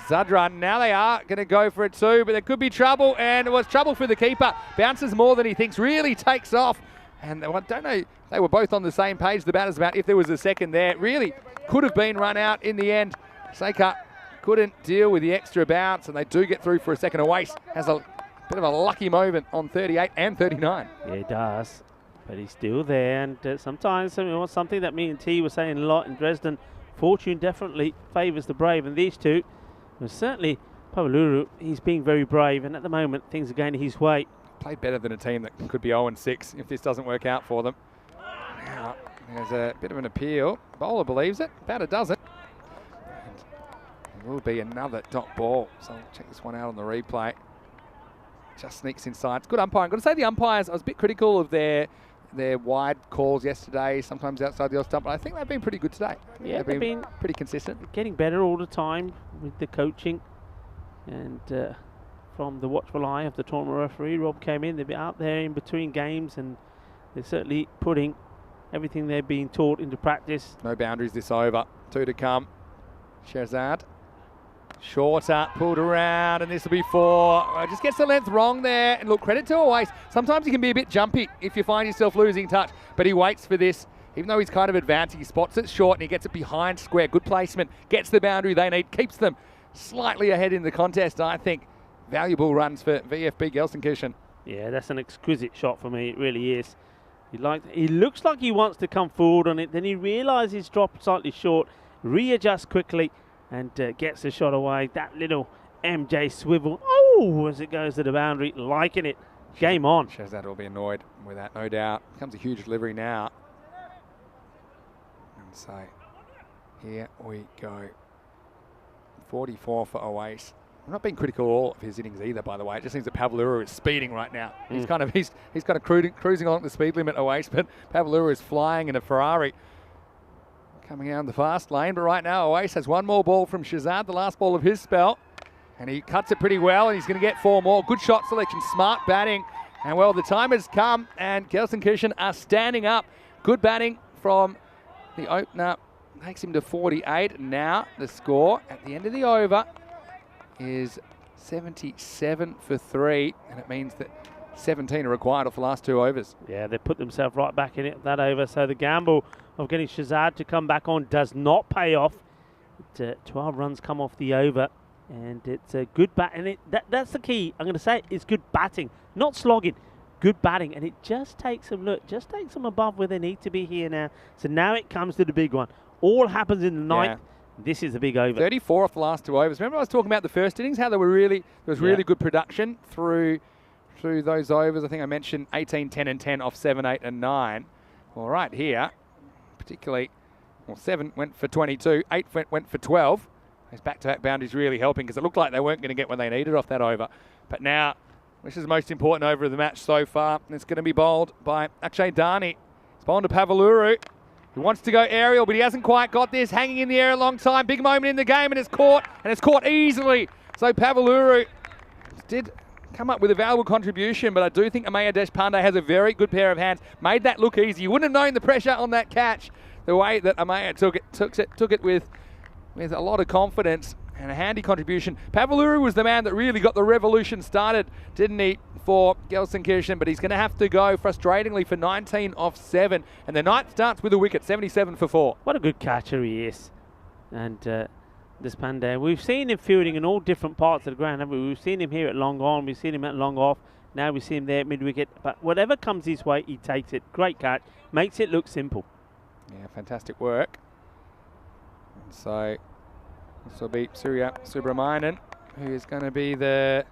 Zadran, now they are going to go for it too, but there could be trouble, and it was trouble for the keeper. Bounces more than he thinks, really takes off. And I don't know, they were both on the same page, the batters, about if there was a second there. Really could have been run out in the end. Seika couldn't deal with the extra bounce, and they do get through for a second. Oase has a bit of a lucky moment on 38 and 39. Yeah, he does. But he's still there, and sometimes something that me and T were saying a lot in Dresden, fortune definitely favours the brave, and these two, well, certainly Pavluru, he's being very brave, and at the moment things are going his way. Played better than a team that could be 0-6 if this doesn't work out for them. Now, there's a bit of an appeal. Bowler believes it, batter doesn't. And it will be another dot ball, so I'll check this one out on the replay. Just sneaks inside. It's good umpiring. Got to say the umpires, I was a bit critical of their wide calls yesterday, sometimes outside the off stump, but I think they've been pretty good today. Yeah, they've been pretty consistent. Getting better all the time with the coaching. And from the watchful eye of the tournament referee, Rob came in. They've been out there in between games, and they're certainly putting everything they're being taught into practice. No boundaries this over. 2 to come. Shehzad. Shorter, pulled around, and this will be 4. Just gets the length wrong there. And look, credit to Oase. Sometimes he can be a bit jumpy if you find yourself losing touch, but he waits for this. Even though he's kind of advanced, he spots it short and he gets it behind square. Good placement, gets the boundary they need, keeps them slightly ahead in the contest, I think. Valuable runs for VfB Gelsenkirchen. Yeah, that's an exquisite shot for me. It really is. He looks like he wants to come forward on it. Then he realises he's dropped slightly short, readjusts quickly, and gets the shot away. That little MJ swivel. Oh, as it goes to the boundary, liking it. Game on. Shahzad will be annoyed with that, no doubt. Becomes a huge delivery now. And so here we go. 44 for Oase. I'm not being critical of all of his innings either, by the way. It just seems that Pavluru is speeding right now. He's kind of cruising along the speed limit, Oase, but Pavluru is flying in a Ferrari, coming out in the fast lane. But right now, Oase has one more ball from Shahzad, the last ball of his spell, and he cuts it pretty well, and he's going to get 4 more. Good shot selection, smart batting, and well, the time has come, and Gelsenkirchen are standing up. Good batting from the opener, takes him to 48. Now the score at the end of the over is 77 for 3, and it means that 17 are required off the last 2 overs. Yeah, they put themselves right back in it that over. So the gamble of getting Shahzad to come back on does not pay off. 12 runs come off the over, and it's a good bat. And that's the key. I'm going to say it's good batting, not slogging. Good batting, and it just takes them. Look, just takes them above where they need to be here now. So now it comes to the big one. All happens in the ninth. Yeah. This is a big over. 34 off the last 2 overs. Remember I was talking about the first innings, how there was really good production through those overs. I think I mentioned 18, 10 and 10 off 7, 8 and 9. Well, right here, particularly, 7 went for 22, 8 went for 12. Those back-to-back boundaries really helping because it looked like they weren't going to get what they needed off that over. But now, this is the most important over of the match so far, and it's going to be bowled by Akshay Dani. It's bowled to Pavluru. He wants to go aerial, but he hasn't quite got this. Hanging in the air a long time. Big moment in the game, and it's caught easily. So Pavluru did come up with a valuable contribution, but I do think Amaya Deshpande has a very good pair of hands. Made that look easy. You wouldn't have known the pressure on that catch, the way that Amaya took it with a lot of confidence and a handy contribution. Pavluru was the man that really got the revolution started, didn't he, for Gelsenkirchen, but he's going to have to go frustratingly for 19 off 7, and the ninth starts with a wicket, 77 for 4. What a good catcher he is. And Deshpande, we've seen him fielding in all different parts of the ground, haven't we? We've seen him here at long on, we've seen him at long off, now we see him there at mid-wicket, but whatever comes his way, he takes it. Great catch, makes it look simple. Yeah, fantastic work. And so this will be Surya Subramanian, who is going to be the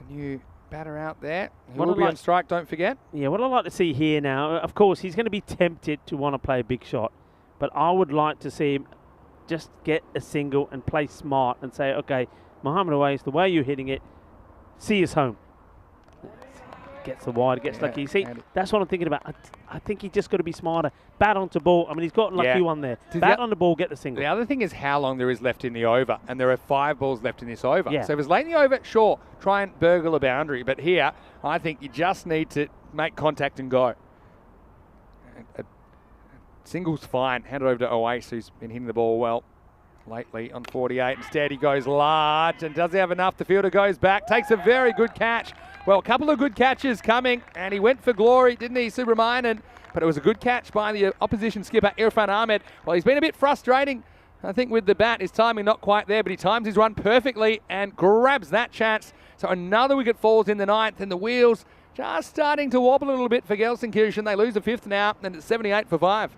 new batter out there. He will be on strike, don't forget. Yeah, what I'd like to see here now, of course, he's going to be tempted to want to play a big shot, but I would like to see him just get a single and play smart and say, okay, Mohamed Awais, the way you're hitting it, see us home. Gets the wide, gets lucky. See, that's what I'm thinking about. I think he's just got to be smarter. Bat onto ball. I mean, he's got lucky one there. Bat on the ball, get the single. The other thing is how long there is left in the over, and there are 5 balls left in this over. Yeah. So if it's late in the over, sure, try and burgle a boundary. But here, I think you just need to make contact and go. A single's fine. Hand it over to Oase, who's been hitting the ball well lately on 48. Instead, he goes large, and does he have enough? The fielder goes back, takes a very good catch. Well, a couple of good catches coming, and he went for glory, didn't he, Subramanian? But it was a good catch by the opposition skipper, Irfan Ahmed. Well, he's been a bit frustrating, I think, with the bat. His timing not quite there, but he times his run perfectly and grabs that chance. So another wicket falls in the ninth, and the wheels just starting to wobble a little bit for Gelsenkirchen. They lose the 5th now, and it's 78 for 5.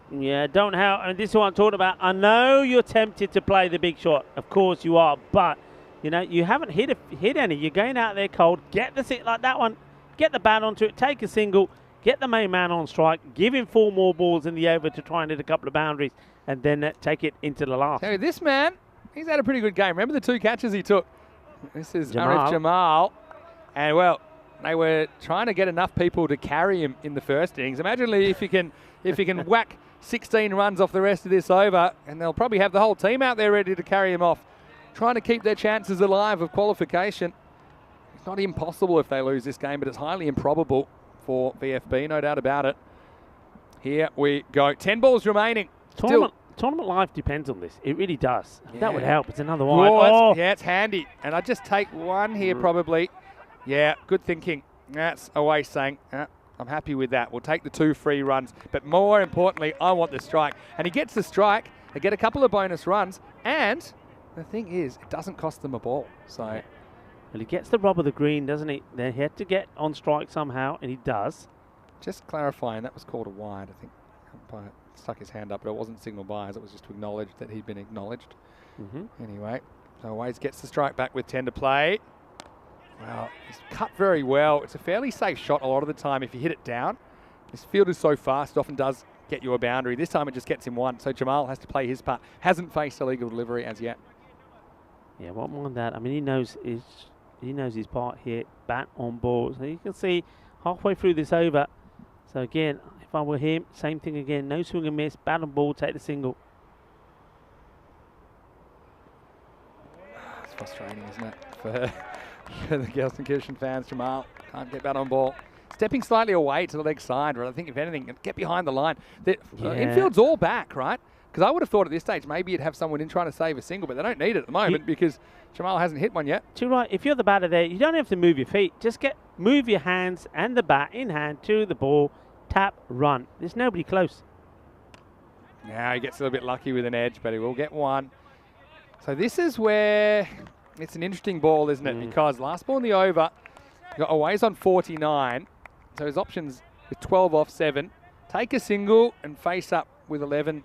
Yeah, don't help. And this is what I'm talking about. I know you're tempted to play the big shot. Of course you are, but you know, you haven't hit any. You're going out there cold. Get the sit like that one. Get the bat onto it. Take a single. Get the main man on strike. Give him 4 more balls in the over to try and hit a couple of boundaries, and then take it into the last. So this man, he's had a pretty good game. Remember the 2 catches he took? This is Arif Jamal. And, well, they were trying to get enough people to carry him in the first innings. Imagine if he can whack 16 runs off the rest of this over, and they'll probably have the whole team out there ready to carry him off, trying to keep their chances alive of qualification. It's not impossible if they lose this game, but it's highly improbable for VFB, no doubt about it. Here we go. 10 balls remaining. Tournament life depends on this. It really does. Yeah. That would help. It's another one. Yeah, it's handy. And I'd just take one here probably. Yeah, good thinking. That's away saying, I'm happy with that. We'll take the 2 free runs. But more importantly, I want the strike. And he gets the strike. They get a couple of bonus runs. And the thing is, it doesn't cost them a ball. So Well, he gets the rob of the green, doesn't he? Then he had to get on strike somehow, and he does. Just clarifying, that was called a wide, I think. Umpire stuck his hand up, but it wasn't signal by, it was just to acknowledge that he'd been acknowledged. Anyway, so Ways gets the strike back with 10 to play. Well, he's cut very well. It's a fairly safe shot a lot of the time if you hit it down. This field is so fast, it often does get you a boundary. This time it just gets him one, so Jamal has to play his part. Hasn't faced illegal delivery as yet. Yeah, won't mind that. I mean, he knows his part here. Bat on ball, so you can see halfway through this over. So again, if I were him, same thing again. No swing and miss. Bat on ball, take the single. It's frustrating, isn't it, for the Gelsenkirchen fans? Jamal can't get bat on ball. Stepping slightly away to the leg side, but I think if anything, get behind the line. The infield's all back, right? Because I would have thought at this stage maybe you'd have someone in trying to save a single, but they don't need it at the moment because Jamal hasn't hit one yet. Too right. If you're the batter there, you don't have to move your feet. Just move your hands and the bat in hand to the ball, tap, run. There's nobody close. Now he gets a little bit lucky with an edge, but he will get one. So this is where it's an interesting ball, isn't it? Because last ball in the over, got Aways on 49. So his options with 12 off 7. Take a single and face up with 11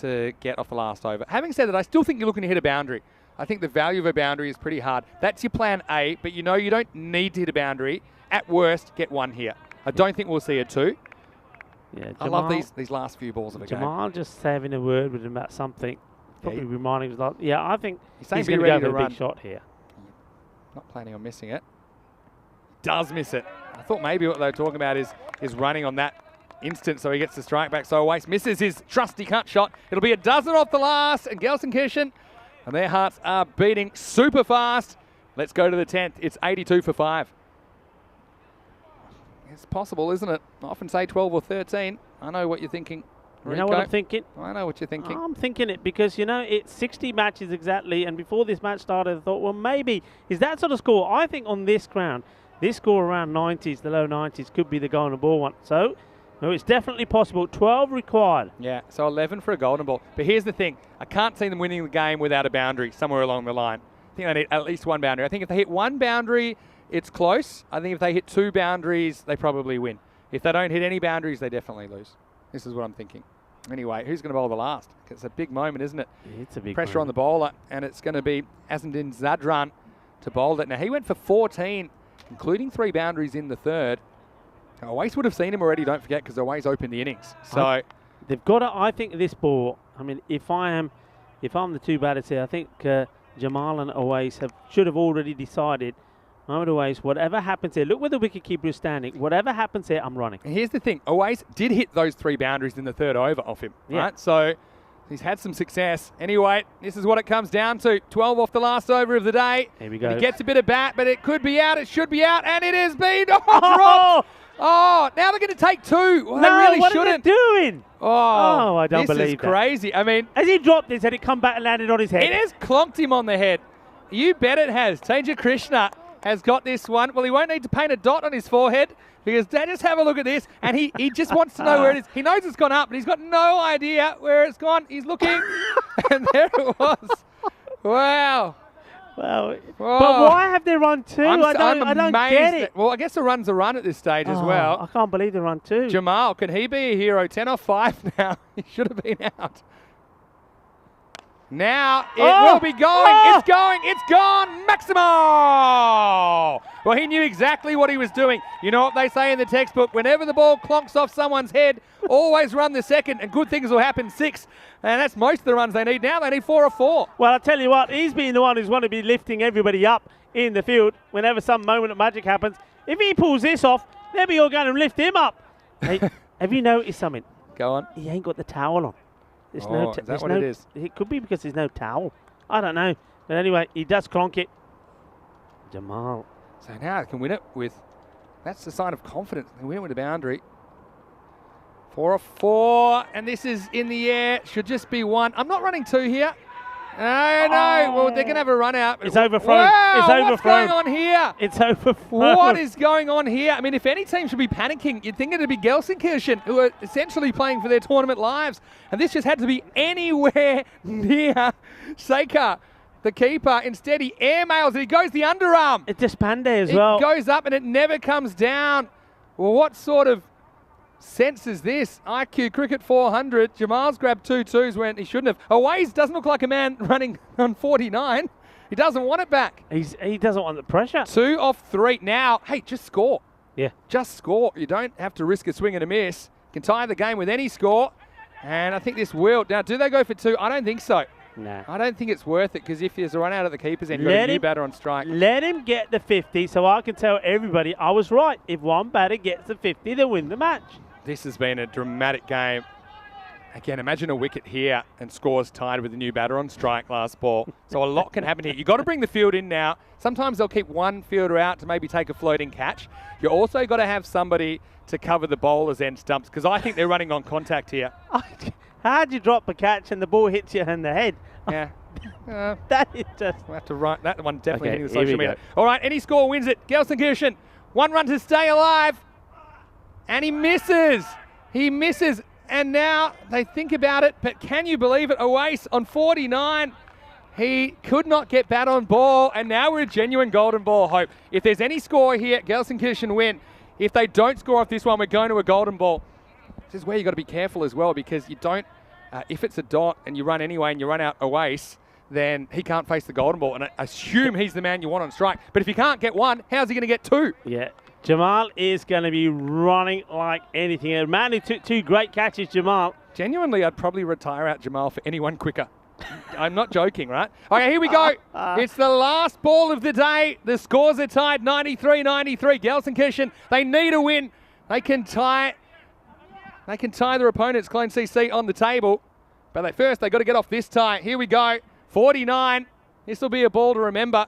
to get off the last over. Having said that, I still think you're looking to hit a boundary. I think the value of a boundary is pretty hard. That's your plan A, but you know you don't need to hit a boundary. At worst, get one here. I don't think we'll see a 2. Yeah, I love these last few balls of a game. Jamal just having a word with him about something. Probably reminding him, like, yeah, I think he's saying going to go for a big shot here. Not planning on missing it. Does miss it. I thought maybe what they were talking about is running on that instant, so he gets the strike back. So Waste misses his trusty cut shot. It'll be a dozen off the last, and Gelsenkirchen, and their hearts are beating super fast. Let's go to the 10th. It's 82 for 5. It's possible, isn't it? I often say 12 or 13. I know what you're thinking. You know what I'm thinking? I know what you're thinking. I'm thinking it because, you know, it's 60 matches exactly, and before this match started, I thought, well, maybe is that sort of score. I think on this ground, this score around 90s, the low 90s, could be the golden ball one. So, no, it's definitely possible. 12 required. Yeah, so 11 for a golden ball. But here's the thing. I can't see them winning the game without a boundary somewhere along the line. I think they need at least one boundary. I think if they hit one boundary, it's close. I think if they hit 2 boundaries, they probably win. If they don't hit any boundaries, they definitely lose. This is what I'm thinking. Anyway, who's going to bowl the last? It's a big moment, isn't it? It's a big pressure on the bowler, and it's going to be Azandin Zadran to bowl it. Now, he went for 14, including 3 boundaries in the third. Aways would have seen him already, don't forget, because Aways opened the innings. So they've got to, I think, this ball. I mean, if I'm the 2 batters here, I think Jamal and Aways should have already decided. Mohamed Aways, whatever happens here, look where the wicketkeeper is standing. Whatever happens here, I'm running. And here's the thing. Aways did hit those 3 boundaries in the third over off him, right? So he's had some success. Anyway, this is what it comes down to. 12 off the last over of the day. Here we go. He gets a bit of bat, but it could be out. It should be out, and it has been dropped. Oh, now they're going to take 2. Well, no, they really what shouldn't. are they doing? Oh, I don't believe this is crazy. I mean, as he dropped this, had it come back and landed on his head? It has clonked him on the head. You bet it has. Teja Krishna has got this one. Well, he won't need to paint a dot on his forehead because just have a look at this. And he just wants to know where it is. He knows it's gone up, but he's got no idea where it's gone. He's looking, and there it was. Wow. Well, but why have they run 2? I don't get it. Well, I guess the run's a run at this stage as well. I can't believe they run 2. Jamal, can he be a hero? 10 off 5 now. He should have been out. Now it will be going. It's going. It's gone. Maximo! Well, he knew exactly what he was doing. You know what they say in the textbook? Whenever the ball clonks off someone's head, always run the second and good things will happen. 6. And that's most of the runs they need now. They need 4 or 4. Well, I'll tell you what. He's been the one who's want to be lifting everybody up in the field whenever some moment of magic happens. If he pulls this off, they'll be all going to lift him up. Hey, have you noticed something? Go on. He ain't got the towel on. Is that what it is? It could be because there's no towel. I don't know. But anyway, he does clonk it. Jamal. So now he can win it with, that's a sign of confidence. They win it with a boundary. 4 or 4, and this is in the air. Should just be 1. I'm not running 2 here. No. Well, they're going to have a run out. It's overthrown. Wow, it's overthrown. What's going on here? It's overthrown. What is going on here? I mean, if any team should be panicking, you'd think it'd be Gelsenkirchen, who are essentially playing for their tournament lives. And this just had to be anywhere near Seika. the keeper. Instead, he airmails it. He goes the underarm. It's just Pandey as It well. goes up and it never comes down. Well, what sort of sense is this? IQ Cricket 400. Jamal's grabbed 2 twos when he shouldn't have. Aways doesn't look like a man running on 49. He doesn't want it back. He doesn't want the pressure. 2 off 3. Now, hey, just score. Yeah. Just score. You don't have to risk a swing and a miss. You can tie the game with any score. And I think this will. Now, do they go for 2? I don't think so. Nah. I don't think it's worth it because if there's a run out at the keeper's end, you've got a new batter on strike. Let him get the 50 so I can tell everybody I was right. If one batter gets the 50, they win the match. This has been a dramatic game. Again, imagine a wicket here and scores tied with a new batter on strike last ball. So a lot can happen here. You've got to bring the field in now. Sometimes they'll keep one fielder out to maybe take a floating catch. You also got to have somebody to cover the bowler's end stumps because I think they're running on contact here. How'd you drop a catch and the ball hits you in the head? Yeah. That is just... We'll have to write that one definitely Okay, hitting the here we social media. go. All right, any score wins it. Gelsenkirchen, 1 run to stay alive. And he misses. He misses. And now they think about it, but can you believe it? Oase on 49. He could not get bat on ball, and now we're a genuine golden ball hope. If there's any score here, Gelsenkirchen win. If they don't score off this one, we're going to a golden ball. This is where you've got to be careful as well because you don't, if it's a dot and you run anyway and you run out Oase, then he can't face the golden ball. And I assume he's the man you want on strike. But if he can't get 1, how's he going to get 2? Yeah. Jamal is going to be running like anything. A man who took 2 great catches, Jamal. Genuinely, I'd probably retire out Jamal for anyone quicker. I'm not joking, right? Okay, here we go. It's the last ball of the day. The scores are tied 93-93. Gelsenkirchen, they need a win. They can tie their opponents, Clone CC, on the table. But first, they've got to get off this tie. Here we go. 49. This will be a ball to remember.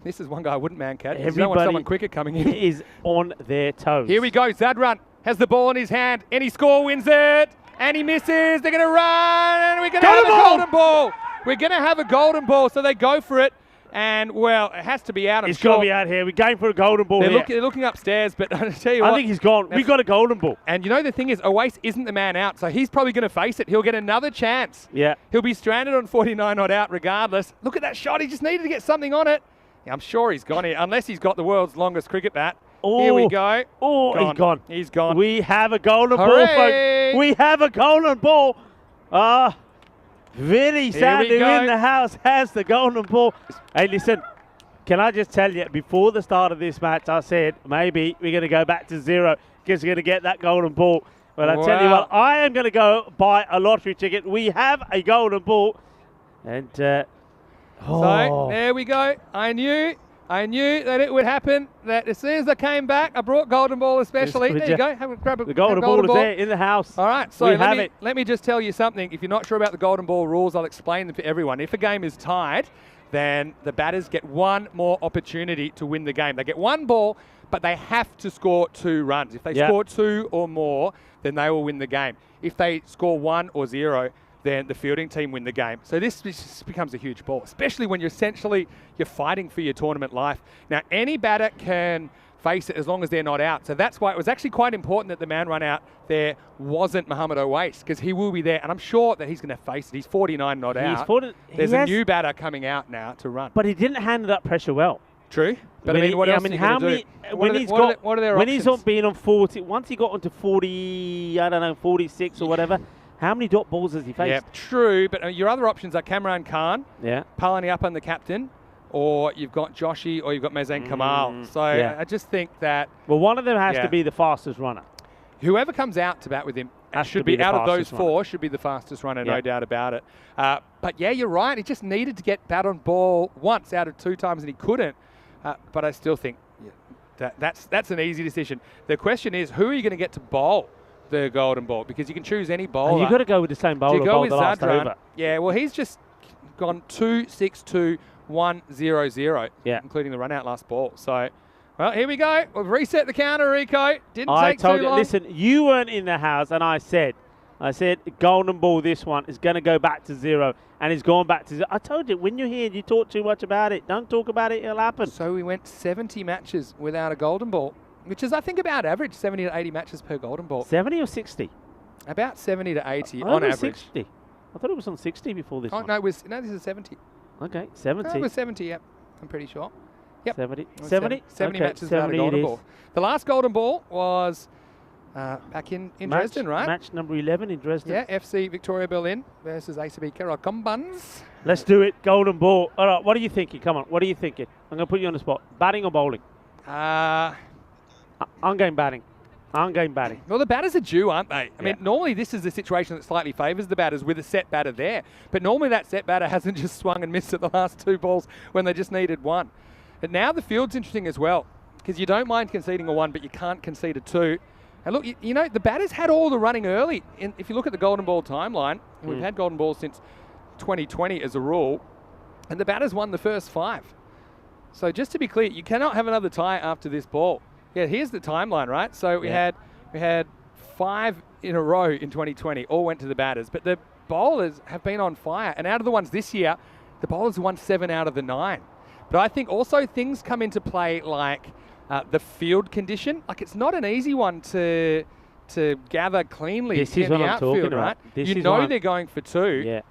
This is one guy I wouldn't man catch. You don't want someone quicker coming in. Is on their toes. Here we go. Zadran has the ball in his hand. Any score wins it. And he misses. They're going to run. And we're going to have a golden ball. We're going to have a golden ball. So they go for it. And, well, it has to be out. It's got to be out here. We're going for a golden ball here. They're looking upstairs, but I tell you what. I think he's gone. We've got a golden ball. And you know the thing is, Oase isn't the man out, so he's probably going to face it. He'll get another chance. Yeah. He'll be stranded on 49 not out regardless. Look at that shot. He just needed to get something on it. Yeah, I'm sure he's gone here, unless he's got the world's longest cricket bat. Oh, here we go. Oh, he's gone. He's gone. We have a golden Hooray! ball, folks. We have a golden ball. Vinny Sandu in the house has the golden ball. Hey, listen, can I just tell you, before the start of this match, I said maybe we're going to go back to 0 because we're going to get that golden ball. But I tell you what, I am going to go buy a lottery ticket. We have a golden ball. And, So, there we go. I knew that it would happen, that as soon as I came back, I brought golden ball especially. There you go. Grab the golden ball is there in the house. All right, so let me just tell you something. If you're not sure about the golden ball rules, I'll explain them for everyone. If a game is tied, then the batters get 1 more opportunity to win the game. They get 1 ball, but they have to score 2 runs. If they score 2 or more, then they will win the game. If they score 1 or 0, then the fielding team win the game. So this becomes a huge ball, especially when you're fighting for your tournament life. Now, any batter can face it as long as they're not out. So that's why it was actually quite important that the man run out there wasn't Mohamed Oase, because he will be there, and I'm sure that he's going to face it. He's 49 not out. There's a new batter coming out now to run. But he didn't handle that pressure well. True. But I mean, what else are you going to do? When he's options? been on 40, once he got onto 40, I don't know, 46 or whatever, how many dot balls has he faced? Yeah, true. But your other options are Kamran Khan, Palaniappan the captain, or you've got Joshi, or you've got Mazen Kamal. So I just think that... Well, one of them has to be the fastest runner. Whoever comes out to bat with him should be out of those 4, should be the fastest runner, no doubt about it. But yeah, you're right. He just needed to get bat on ball once out of 2 times, and he couldn't. But I still think that's an easy decision. The question is, who are you going to get to bowl the golden ball? Because you can choose any bowler. You've got to go with the same bowler. Do you go with the last Zadran? over. Yeah, well, he's just gone 2-6-2-1-0-0, including the run out last ball. So, well, here we go. We've reset the counter, Rico. Didn't take too long. Listen, you weren't in the house, and I said, golden ball, this one is going to go back to 0, and it's gone back to 0. I told you, when you're here, you talk too much about it. Don't talk about it, it'll happen. So we went 70 matches without a golden ball, which is, I think, about average, 70 to 80 matches per golden ball. 70 or 60? About 70 to 80 on average. 60. I thought it was on 60 before this one. No, this is 70. Okay, 70. It was 70, yep. I'm pretty sure. Yep. 70. It was 70? 70 Okay, matches without a 70 it golden is. ball. The last golden ball was back in Dresden, right? Match number 11 in Dresden. Yeah, FC Victoria Berlin versus ACB Carol Kumbans. Let's do it. Golden ball. All right, what are you thinking? Come on, what are you thinking? I'm going to put you on the spot. Batting or bowling? I'm going batting. I'm going batting. Well, the batters are due, aren't they? I mean, Yeah. normally this is the situation that slightly favours the batters with a set batter there. But normally that set batter hasn't just swung and missed at the last 2 balls when they just needed 1. And now the field's interesting as well, because you don't mind conceding a 1, but you can't concede a 2. And look, you know, the batters had all the running early. If you look at the golden ball timeline, and we've had golden balls since 2020 as a rule, and the batters won the first 5. So just to be clear, you cannot have another tie after this ball. Yeah, here's the timeline, right? So we had 5 in a row in 2020, all went to the batters. But the bowlers have been on fire. And out of the ones this year, the bowlers won 7 out of the 9. But I think also things come into play like the field condition. Like, it's not an easy one to gather cleanly This in is the what I'm outfield, talking right? about. This You is know what I'm- they're going for 2. Yeah.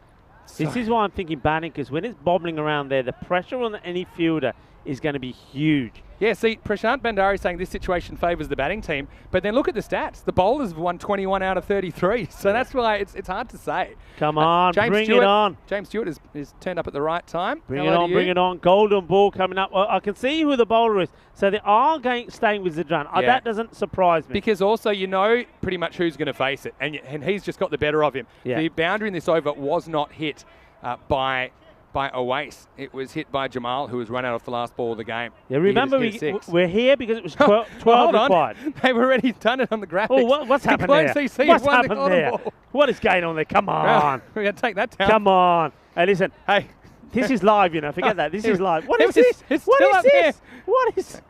So- This is why I'm thinking batting, because when it's bobbling around there, the pressure on any fielder is going to be huge. Yeah, see, Prashant Bandari saying this situation favours the batting team, but then look at the stats. The bowlers have won 21 out of 33, so that's why it's hard to say. Come on, James bring Stewart, it on. James Stewart is turned up at the right time. Bring Hello it to on, you. bring it on. Golden ball coming up. Well, I can see who the bowler is. So they are staying with Zidran. Yeah. That doesn't surprise me. Because also you know pretty much who's going to face it, and he's just got the better of him. Yeah. The boundary in this over was not hit by Owais. It was hit by Jamal, who was run out off the last ball of the game. Yeah, remember, He hit a 6. we're here because it was 12 Hold on. required. They've already done it on the graphics. Oh, what's happened Clone there? CC What's won the happened golden there? ball. What is going on there? Come Well, on. we're going to take that down. Come on. Hey, listen. Hey. This is live, you know. Forget that. This is live. What it is was- this? it's What still is up this? there. What is...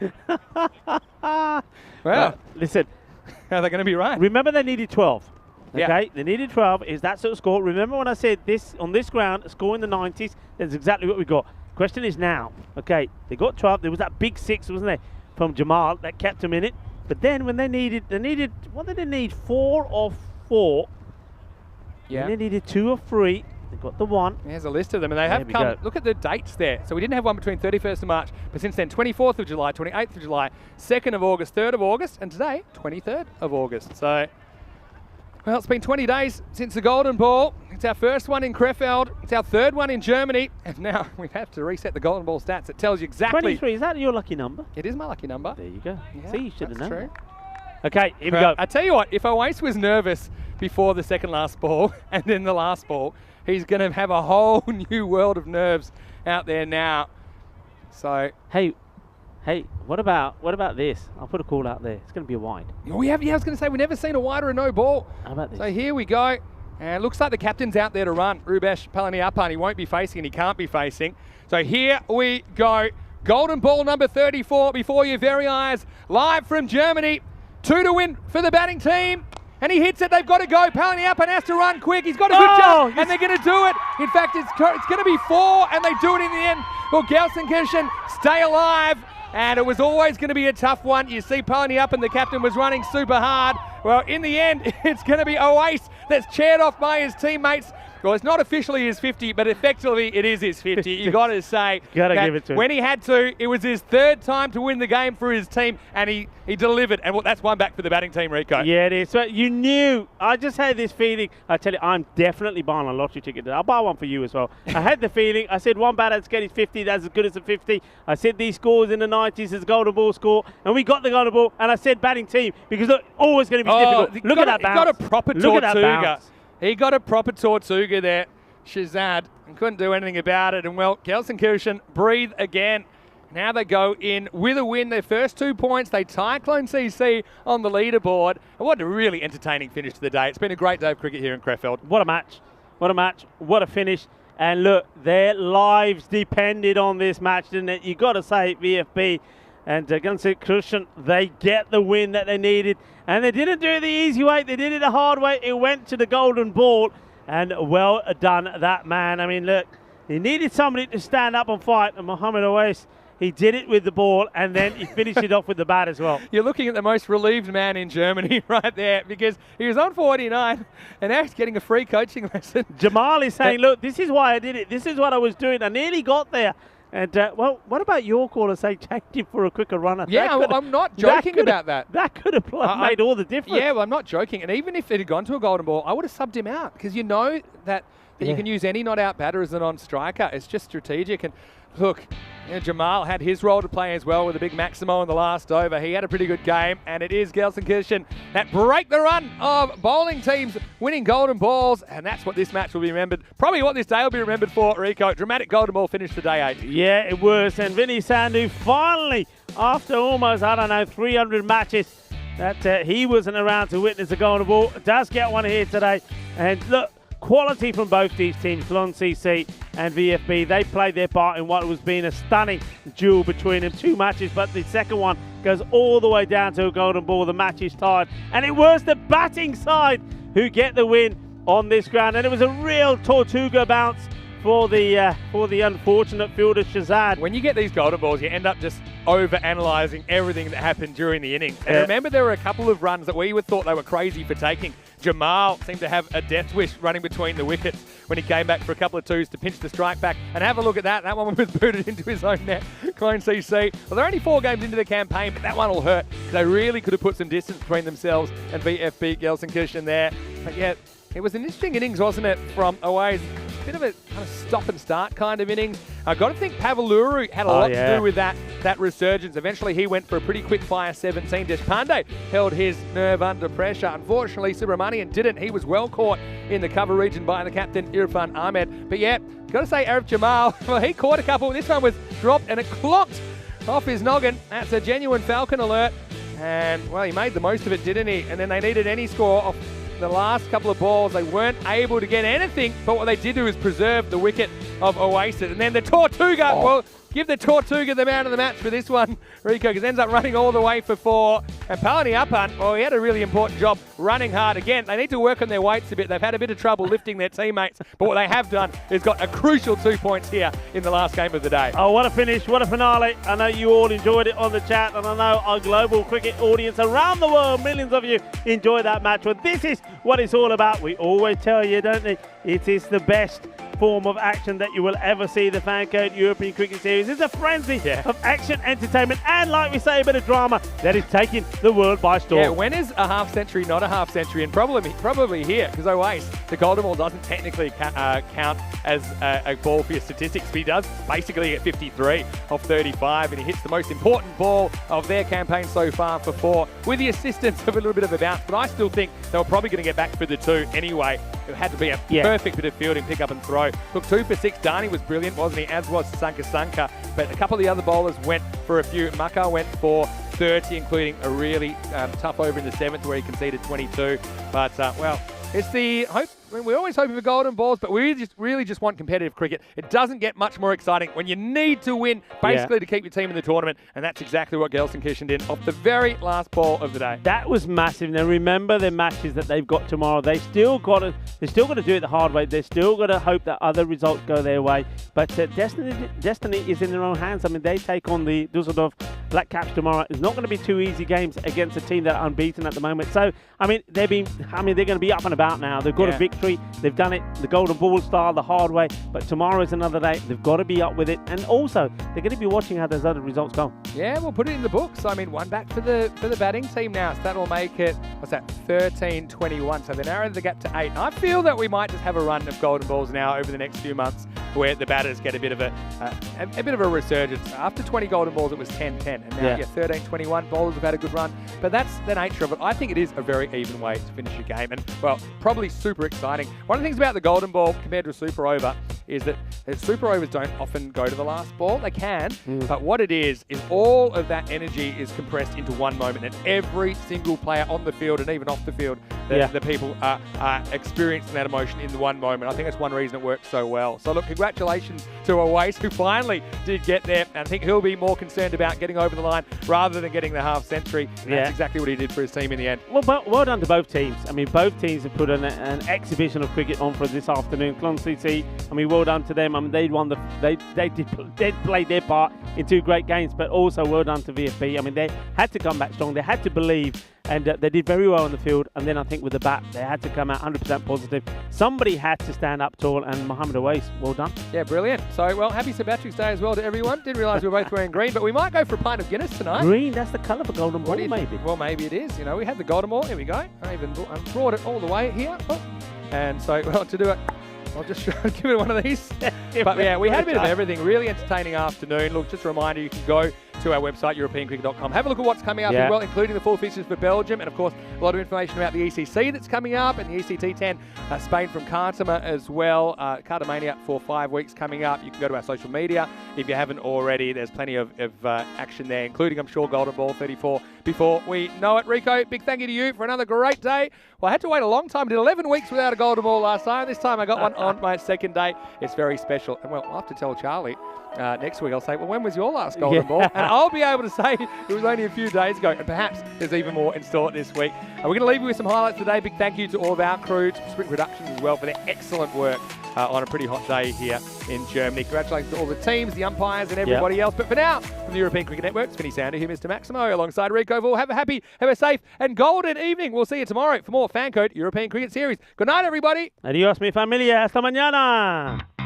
Well, listen. how are they going to be right? Remember they needed 12. Yeah. Okay, they needed 12. Is that sort of score? Remember when I said this on this ground, a score in the 90s? That's exactly what we got. Question is now. Okay, they got 12. There was that big 6, wasn't there, from Jamal that kept them in it. But then when they needed what did they need? 4 or 4. Yeah. And they needed 2 or 3. They got the 1. There's a list of them, and they There have we come. go. Look at the dates there. So we didn't have one between 31st of March, but since then, 24th of July, 28th of July, 2nd of August, 3rd of August, and today, 23rd of August. So, well, it's been 20 days since the golden ball. It's our first one in Krefeld. It's our 3rd one in Germany, and now we have to reset the golden ball stats. It tells you exactly. 23. Is that your lucky number? It is my lucky number. There you go. Yeah, See, you should have that's known. true. That. Okay, here we Well, go. I tell you what, if Owais was nervous before the second last ball and then the last ball, he's going to have a whole new world of nerves out there now. So, Hey, what about this? I'll put a call out there. It's going to be a wide. I was going to say, we've never seen a wide or a no ball. How about this? So here we go. And it looks like the captain's out there to run. Rubesh Palaniappan, he won't be facing and he can't be facing. So here we go. Golden ball number 34 before your very eyes. Live from Germany. 2 to win for the batting team. And he hits it. They've got to go. Palaniappan has to run quick. He's got a good jump. And they're going to do it. In fact, it's going to be 4. And they do it in the end. Well, Gelsenkirchen stay alive. And it was always going to be a tough one. You see Palaniappan, the captain, was running super hard. Well, in the end, it's going to be Owais that's chaired off by his teammates. Well, it's not officially his 50, but effectively it is his 50. You got to say, Gotta that give it to him. when he had to, it was his 3rd time to win the game for his team, and he delivered. And well, that's one back for the batting team, Rico. Yeah, it is. So you knew. I just had this feeling. I tell you, I'm definitely buying a lottery ticket. I'll buy one for you as well. I had the feeling. I said one batter to get his 50. That's as good as a 50. I said these scores in the 90s as golden ball score, and we got the golden ball. And I said batting team because look, always going to be difficult. Look at that bounce. He got a proper Look at that Tortuga. bounce. He got a proper Tortuga there, Shazad, and couldn't do anything about it. And well, Gelsenkirchen breathe again. Now they go in with a win. Their first 2 points. They tie Clone CC on the leaderboard. And what a really entertaining finish to the day. It's been a great day of cricket here in Krefeld. What a match. What a match. What a finish. And look, their lives depended on this match, didn't it? You got to say, VFB and Gelsenkirchen, they get the win that they needed. And they didn't do it the easy way. They did it the hard way. It went to the golden ball. And well done, that man. I mean, look, he needed somebody to stand up and fight. And Mohamed Owais, He did it with the ball, and then he finished it off with the bat as well. You're looking at the most relieved man in Germany right there, because he was on 49 and now he's getting a free coaching lesson. Jamal is saying, look, this is why I did it. This is what I was doing. I nearly got there. And, well, what about your caller saying change him for a quicker runner? Yeah, I'm not joking about that. That could have made all the difference. Yeah, well, I'm not joking. And even if it had gone to a golden ball, I would have subbed him out, because you know that you can use any not-out batter as a non-striker. It's just strategic. And look, Jamal had his role to play as well with a big Maximo in the last over. He had a pretty good game, and it is Gelsenkirchen that break the run of bowling teams winning golden balls, and that's what this match will be remembered. Probably what this day will be remembered for, Rico. Dramatic golden ball finish to day 8. Yeah, it was. And Vinny Sandhu finally, after almost, 300 matches, that he wasn't around to witness a golden ball, does get one here today. And look, quality from both these teams, Lon CC and VFB. They played their part in what was being a stunning duel between them. 2 matches, but the second one goes all the way down to a golden ball. The match is tied, and it was the batting side who get the win on this ground. And it was a real Tortuga bounce for the unfortunate fielder Shazad. When you get these golden balls, you end up just over-analysing everything that happened during the innings. And remember, there were a couple of runs that we thought they were crazy for taking. Jamal seemed to have a death wish running between the wickets when he came back for a couple of twos to pinch the strike back. And have a look at that. That one was booted into his own net. Clone CC. Well, they're only 4 games into the campaign, but that one will hurt. They really could have put some distance between themselves and VFB Gelsenkirchen there. But yeah, it was an interesting innings, wasn't it, from Away's bit of a kind of stop and start kind of innings. I've got to think Pavaluru had a lot to do with that resurgence. Eventually he went for a pretty quick fire 17. Deshpande held his nerve under pressure. Unfortunately, Subramanian didn't. He was well caught in the cover region by the captain, Irfan Ahmed. But yeah, got to say Arif Jamal, well, he caught a couple. This one was dropped and it clocked off his noggin. That's a genuine Falcon alert. And, well, he made the most of it, didn't he? And then they needed any score off the last couple of balls. They weren't able to get anything, but what they did do is preserve the wicket of Oasis. And then the Tortuga, well, give the Tortuga the man of the match for this one, Rico, because ends up running all the way for 4. And Palaniappan, well, he had a really important job running hard. Again, they need to work on their weights a bit. They've had a bit of trouble lifting their teammates, but what they have done is got a crucial 2 points here in the last game of the day. Oh, what a finish, what a finale. I know you all enjoyed it on the chat, and I know our global cricket audience around the world, millions of you, enjoyed that match. Well, this is what it's all about. We always tell you, don't we? It is the best form of action that you will ever see. The FanCode European Cricket Series is a frenzy of action, entertainment, and, like we say, a bit of drama that is taking the world by storm. Yeah, when is a half century not a half century? And probably here, because Oasis, the golden ball doesn't technically count as a ball for your statistics, but he does basically get 53 off 35, and he hits the most important ball of their campaign so far for 4, with the assistance of a little bit of a bounce. But I still think they were probably going to get back for the 2 anyway. It had to be a perfect bit of fielding, pick up and throw. Look, 2 for 6. Dani was brilliant, wasn't he? As was Sanka. But a couple of the other bowlers went for a few. Maka went for 30, including a really tough over in the 7th where he conceded 22. But, well, it's the hope. I mean, we're always hoping for golden balls, but we really just want competitive cricket. It doesn't get much more exciting when you need to win, basically, to keep your team in the tournament, and that's exactly what Gelsenkirchen did off the very last ball of the day. That was massive. Now, remember the matches that they've got tomorrow. They still got to do it the hard way. They're still got to hope that other results go their way. But destiny is in their own hands. I mean, they take on the Dusseldorf Black Caps tomorrow. It's not going to be 2 easy games against a team that are unbeaten at the moment. So, I mean, they're going to be up and about now. They've got a victory. They've done it the golden ball style, the hard way, but tomorrow is another day. They've got to be up with it, and also they're going to be watching how those other results go. Yeah, we'll put it in the books. I mean, 1 back for the batting team now, so that'll make it 13-21. So they narrow the gap to 8. I feel that we might just have a run of golden balls now over the next few months, where the batters get a bit of a resurgence. After 20 golden balls, it was 10-10, and now 13-21. Bowlers have had a good run, but that's the nature of it. I think it is a very even way to finish a game, and well, probably super exciting. One of the things about the golden ball compared to a super over is that super overs don't often go to the last ball. They can, but what it is all of that energy is compressed into one moment, and every single player on the field and even off the field the people are experiencing that emotion in the one moment. I think that's one reason it worked so well. So look, congratulations to Awais, who finally did get there. And I think he'll be more concerned about getting over the line rather than getting the half century. And that's exactly what he did for his team in the end. Well done to both teams. I mean, both teams have put an exhibition of cricket on for us this afternoon. Clon CC, I mean, well done to them. I mean, they did play their part in 2 great games, but also well done to VFB. I mean, they had to come back strong. They had to believe, and they did very well on the field. And then I think with the bat, they had to come out 100% positive. Somebody had to stand up tall, and Mohammed Awais, well done. Yeah, brilliant. So, well, happy St. Patrick's Day as well to everyone. Didn't realise we were both wearing green, but we might go for a pint of Guinness tonight. Green, that's the colour for golden ball, maybe. Well, maybe it is. You know, we had the golden ball. Here we go. I even brought it all the way here. Oh. And so, well, to do it, I'll just give it one of these. But yeah, we had a bit of everything. Really entertaining afternoon. Look, just a reminder, you can go to our website, EuropeanCricket.com. Have a look at what's coming up as well, including the full fixtures for Belgium, and of course, a lot of information about the ECC that's coming up, and the ECT10, Spain from Khartoum as well. Cartomania for 5 weeks coming up. You can go to our social media if you haven't already. There's plenty of action there, including, I'm sure, Golden Ball 34 before we know it. Rico, big thank you to you for another great day. Well, I had to wait a long time. I did 11 weeks without a Golden Ball last time. This time I got one on my second day. It's very special. And well, I'll have to tell Charlie next week. I'll say, well, when was your last Golden Ball? And I'll be able to say it was only a few days ago. And perhaps there's even more in store this week. And we're going to leave you with some highlights today. Big thank you to all of our crew, to Sprint Productions as well, for their excellent work on a pretty hot day here in Germany. Congratulations to all the teams, the umpires, and everybody else. But for now, from the European Cricket Network's Vinny Sounder here, Mr. Maximo, alongside Rico Vall. Have a happy, have a safe, and golden evening. We'll see you tomorrow for more FanCode European Cricket Series. Good night, everybody. Adios, mi familia. Hasta mañana.